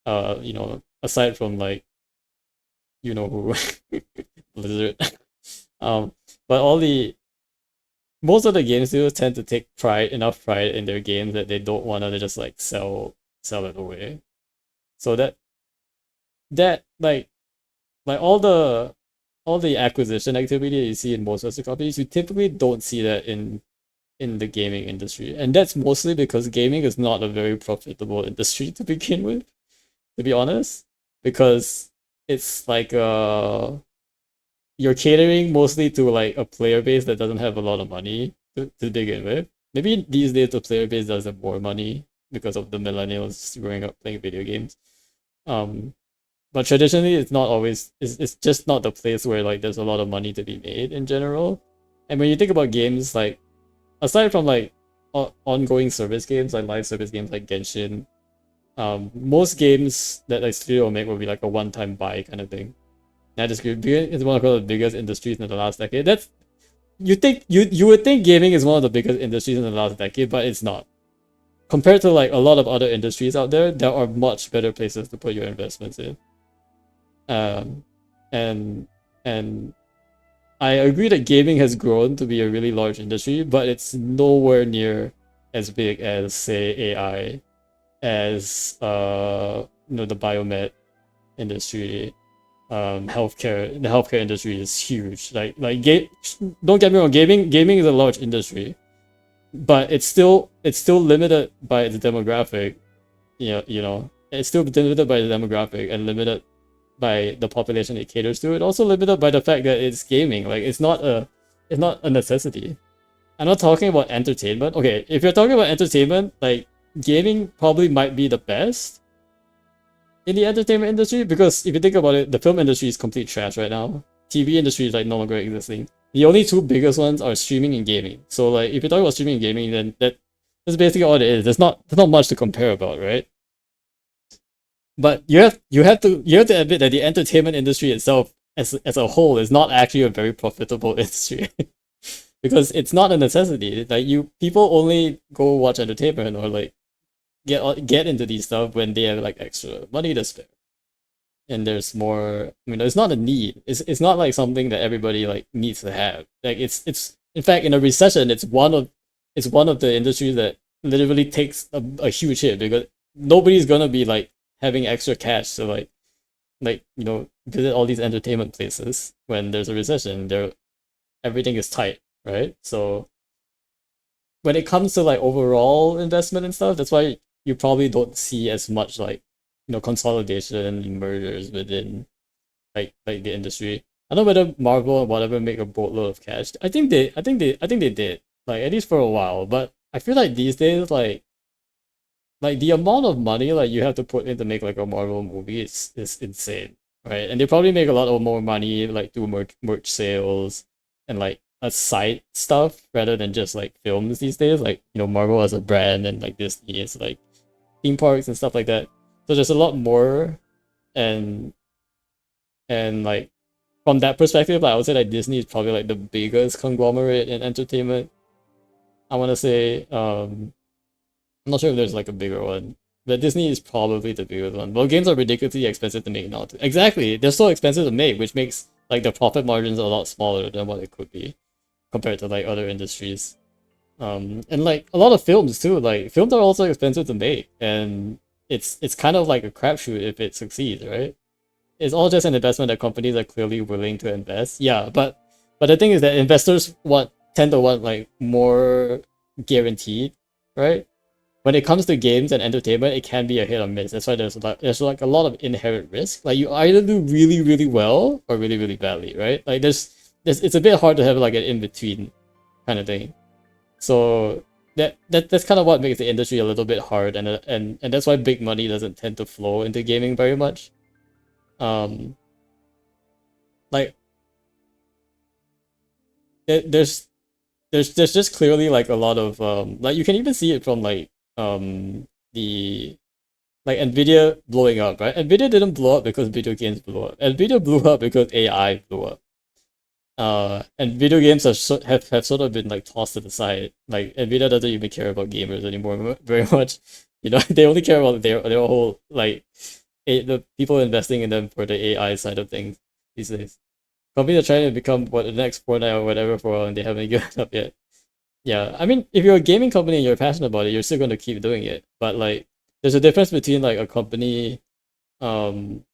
[SPEAKER 1] aside from like you know who Blizzard, um, but most of the game studios tend to take enough pride in their games that they don't want to just like sell it away. So that like all the acquisition activity you see in most of the companies, you typically don't see that in the gaming industry. And that's mostly because gaming is not a very profitable industry to begin with, to be honest. Because it's like you're catering mostly to like a player base that doesn't have a lot of money to begin with. Maybe these days the player base does have more money because of the millennials growing up playing video games. Um, but traditionally it's not always it's just not the place where like there's a lot of money to be made in general. And when you think about games like aside from like ongoing service games like live service games like Genshin, most games that like studio will make will be like a one-time buy kind of thing. That is good. It's one of the biggest industries in the last decade. That's you would think gaming is one of the biggest industries in the last decade, but it's not. Compared to like a lot of other industries out there, there are much better places to put your investments in. Um, and and I agree that gaming has grown to be a really large industry, but it's nowhere near as big as, say, AI, as the biomed industry, healthcare. The healthcare industry is huge. Don't get me wrong, gaming is a large industry, but it's still limited by the demographic. It's still limited by the demographic and limited by the population it caters to. It's also limited by the fact that it's gaming. Like it's not a necessity. I'm not talking about entertainment. Okay, if you're talking about entertainment, like gaming probably might be the best in the entertainment industry, because if you think about it, the film industry is complete trash right now. TV industry is like no longer existing. The only two biggest ones are streaming and gaming. So like if you're talking about streaming and gaming, then that's basically all it is. There's not much to compare about, right? But you have to admit that the entertainment industry itself as a whole is not actually a very profitable industry. Because it's not a necessity. Like people only go watch entertainment or like get into these stuff when they have like extra money to spare. And there's more, it's not a need. It's not like something that everybody like needs to have. Like it's in fact, in a recession, it's one of the industries that literally takes a huge hit, because nobody's gonna be like having extra cash to visit all these entertainment places when there's a recession. Everything is tight, right? So when it comes to like overall investment and stuff, that's why you probably don't see as much like consolidation and mergers within like the industry. I don't know whether Marvel and whatever make a boatload of cash. I think they did, like, at least for a while. But I feel like these days, like the amount of money like you have to put in to make like a Marvel movie is insane, right? And they probably make a lot of more money like through merch sales and like a side stuff rather than just like films these days. Like Marvel as a brand, and like Disney is like theme parks and stuff like that. So there's a lot more, and like from that perspective, I would say like Disney is probably like the biggest conglomerate in entertainment. I want to say I'm not sure if there's like a bigger one, but Disney is probably the biggest one. Well, games are ridiculously expensive to make now. Too. Exactly, they're so expensive to make, which makes like the profit margins a lot smaller than what it could be compared to like other industries. And like a lot of films too. Like films are also expensive to make, and it's kind of like a crapshoot if it succeeds, right? It's all just an investment that companies are clearly willing to invest. Yeah, but the thing is that investors tend to want like more guaranteed, right? When it comes to games and entertainment, it can be a hit or miss. That's why there's like a lot of inherent risk. Like you either do really really well or really really badly, right? Like there's it's a bit hard to have like an in between kind of thing. So that's kind of what makes the industry a little bit hard, and that's why big money doesn't tend to flow into gaming very much. Um, like there's there's just clearly like a lot of like you can even see it from like the like Nvidia blowing up, right? Nvidia didn't blow up because video games blew up. Nvidia blew up because AI blew up. And video games have sort of been like tossed to the side. Like Nvidia doesn't even care about gamers anymore very much. They only care about their whole like the people investing in them for the AI side of things these days. Companies are trying to become what the next Fortnite or whatever for, and they haven't given up yet. Yeah, I mean, if you're a gaming company and you're passionate about it, you're still going to keep doing it. But like, there's a difference between like a company, um,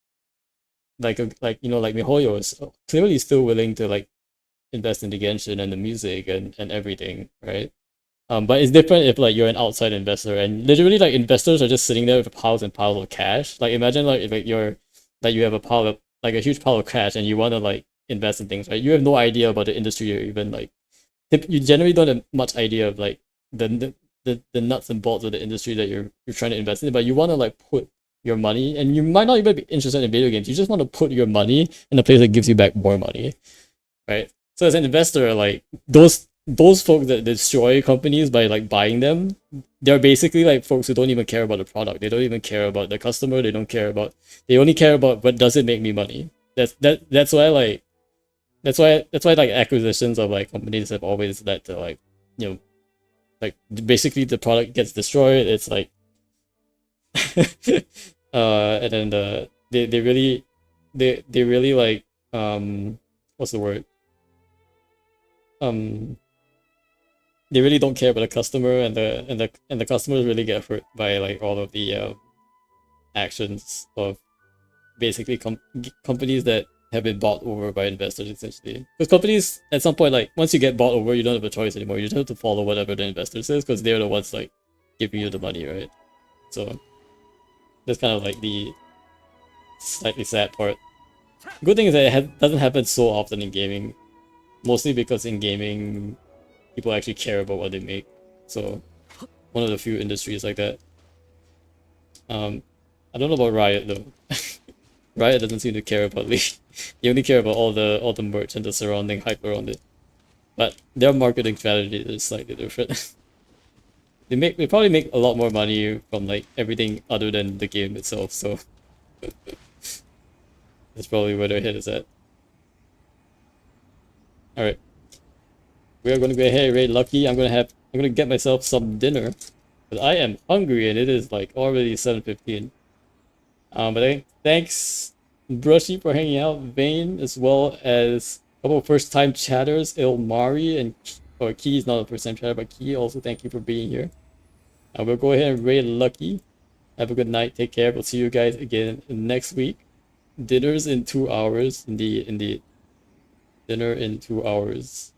[SPEAKER 1] like MiHoYo is clearly still willing to like invest in the Genshin and the music and everything, right? But it's different if like you're an outside investor, and literally like investors are just sitting there with piles and piles of cash. Like imagine like if like you have a pile of like a huge pile of cash and you want to like invest in things, right? You have no idea about the industry, or even like you generally don't have much idea of like the nuts and bolts of the industry that you're trying to invest in, but you want to like put your money, and you might not even be interested in video games. You just want to put your money in a place that gives you back more money, right? So as an investor, like those folks that destroy companies by like buying them, they're basically like folks who don't even care about the product. They don't even care about the customer. They only care about what does it make me money. That's why like that's why like acquisitions of like companies have always led to like you know like basically the product gets destroyed. It's like and then they really like what's the word? they really don't care about the customer, and the customers really get hurt by like all of the actions of basically companies that have been bought over by investors, essentially. Because companies at some point, like once you get bought over, you don't have a choice anymore. You just have to follow whatever the investor says, because they're the ones like giving you the money, right? So that's kind of like the slightly sad part. Good thing is that it doesn't happen so often in gaming, mostly because in gaming people actually care about what they make. So one of the few industries like that. I don't know about Riot though. Riot doesn't seem to care about League. They only care about all the merch and the surrounding hype around it. But their marketing strategy is slightly different. They probably make a lot more money from like everything other than the game itself, so that's probably where their head is at. Alright. We are gonna go ahead and raid Lucky. I'm gonna get myself some dinner. But I am hungry and it is like already 7:15. But thanks Brushy for hanging out, Vane, as well as a couple of first time chatters, Ilmari and Key is not a first time chatter, but Key also thank you for being here. We'll go ahead and raid Lucky. Have a good night, take care. We'll see you guys again next week. Dinner's in 2 hours, indeed. Dinner in 2 hours.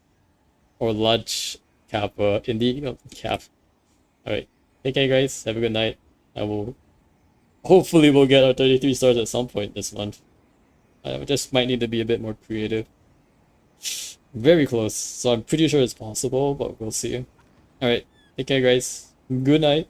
[SPEAKER 1] Or lunch, Kappa, indeed, Cap. Alright, take care guys, have a good night. Hopefully we'll get our 33 stars at some point this month. I just might need to be a bit more creative. Very close, so I'm pretty sure it's possible, but we'll see. Alright, take care guys. Good night.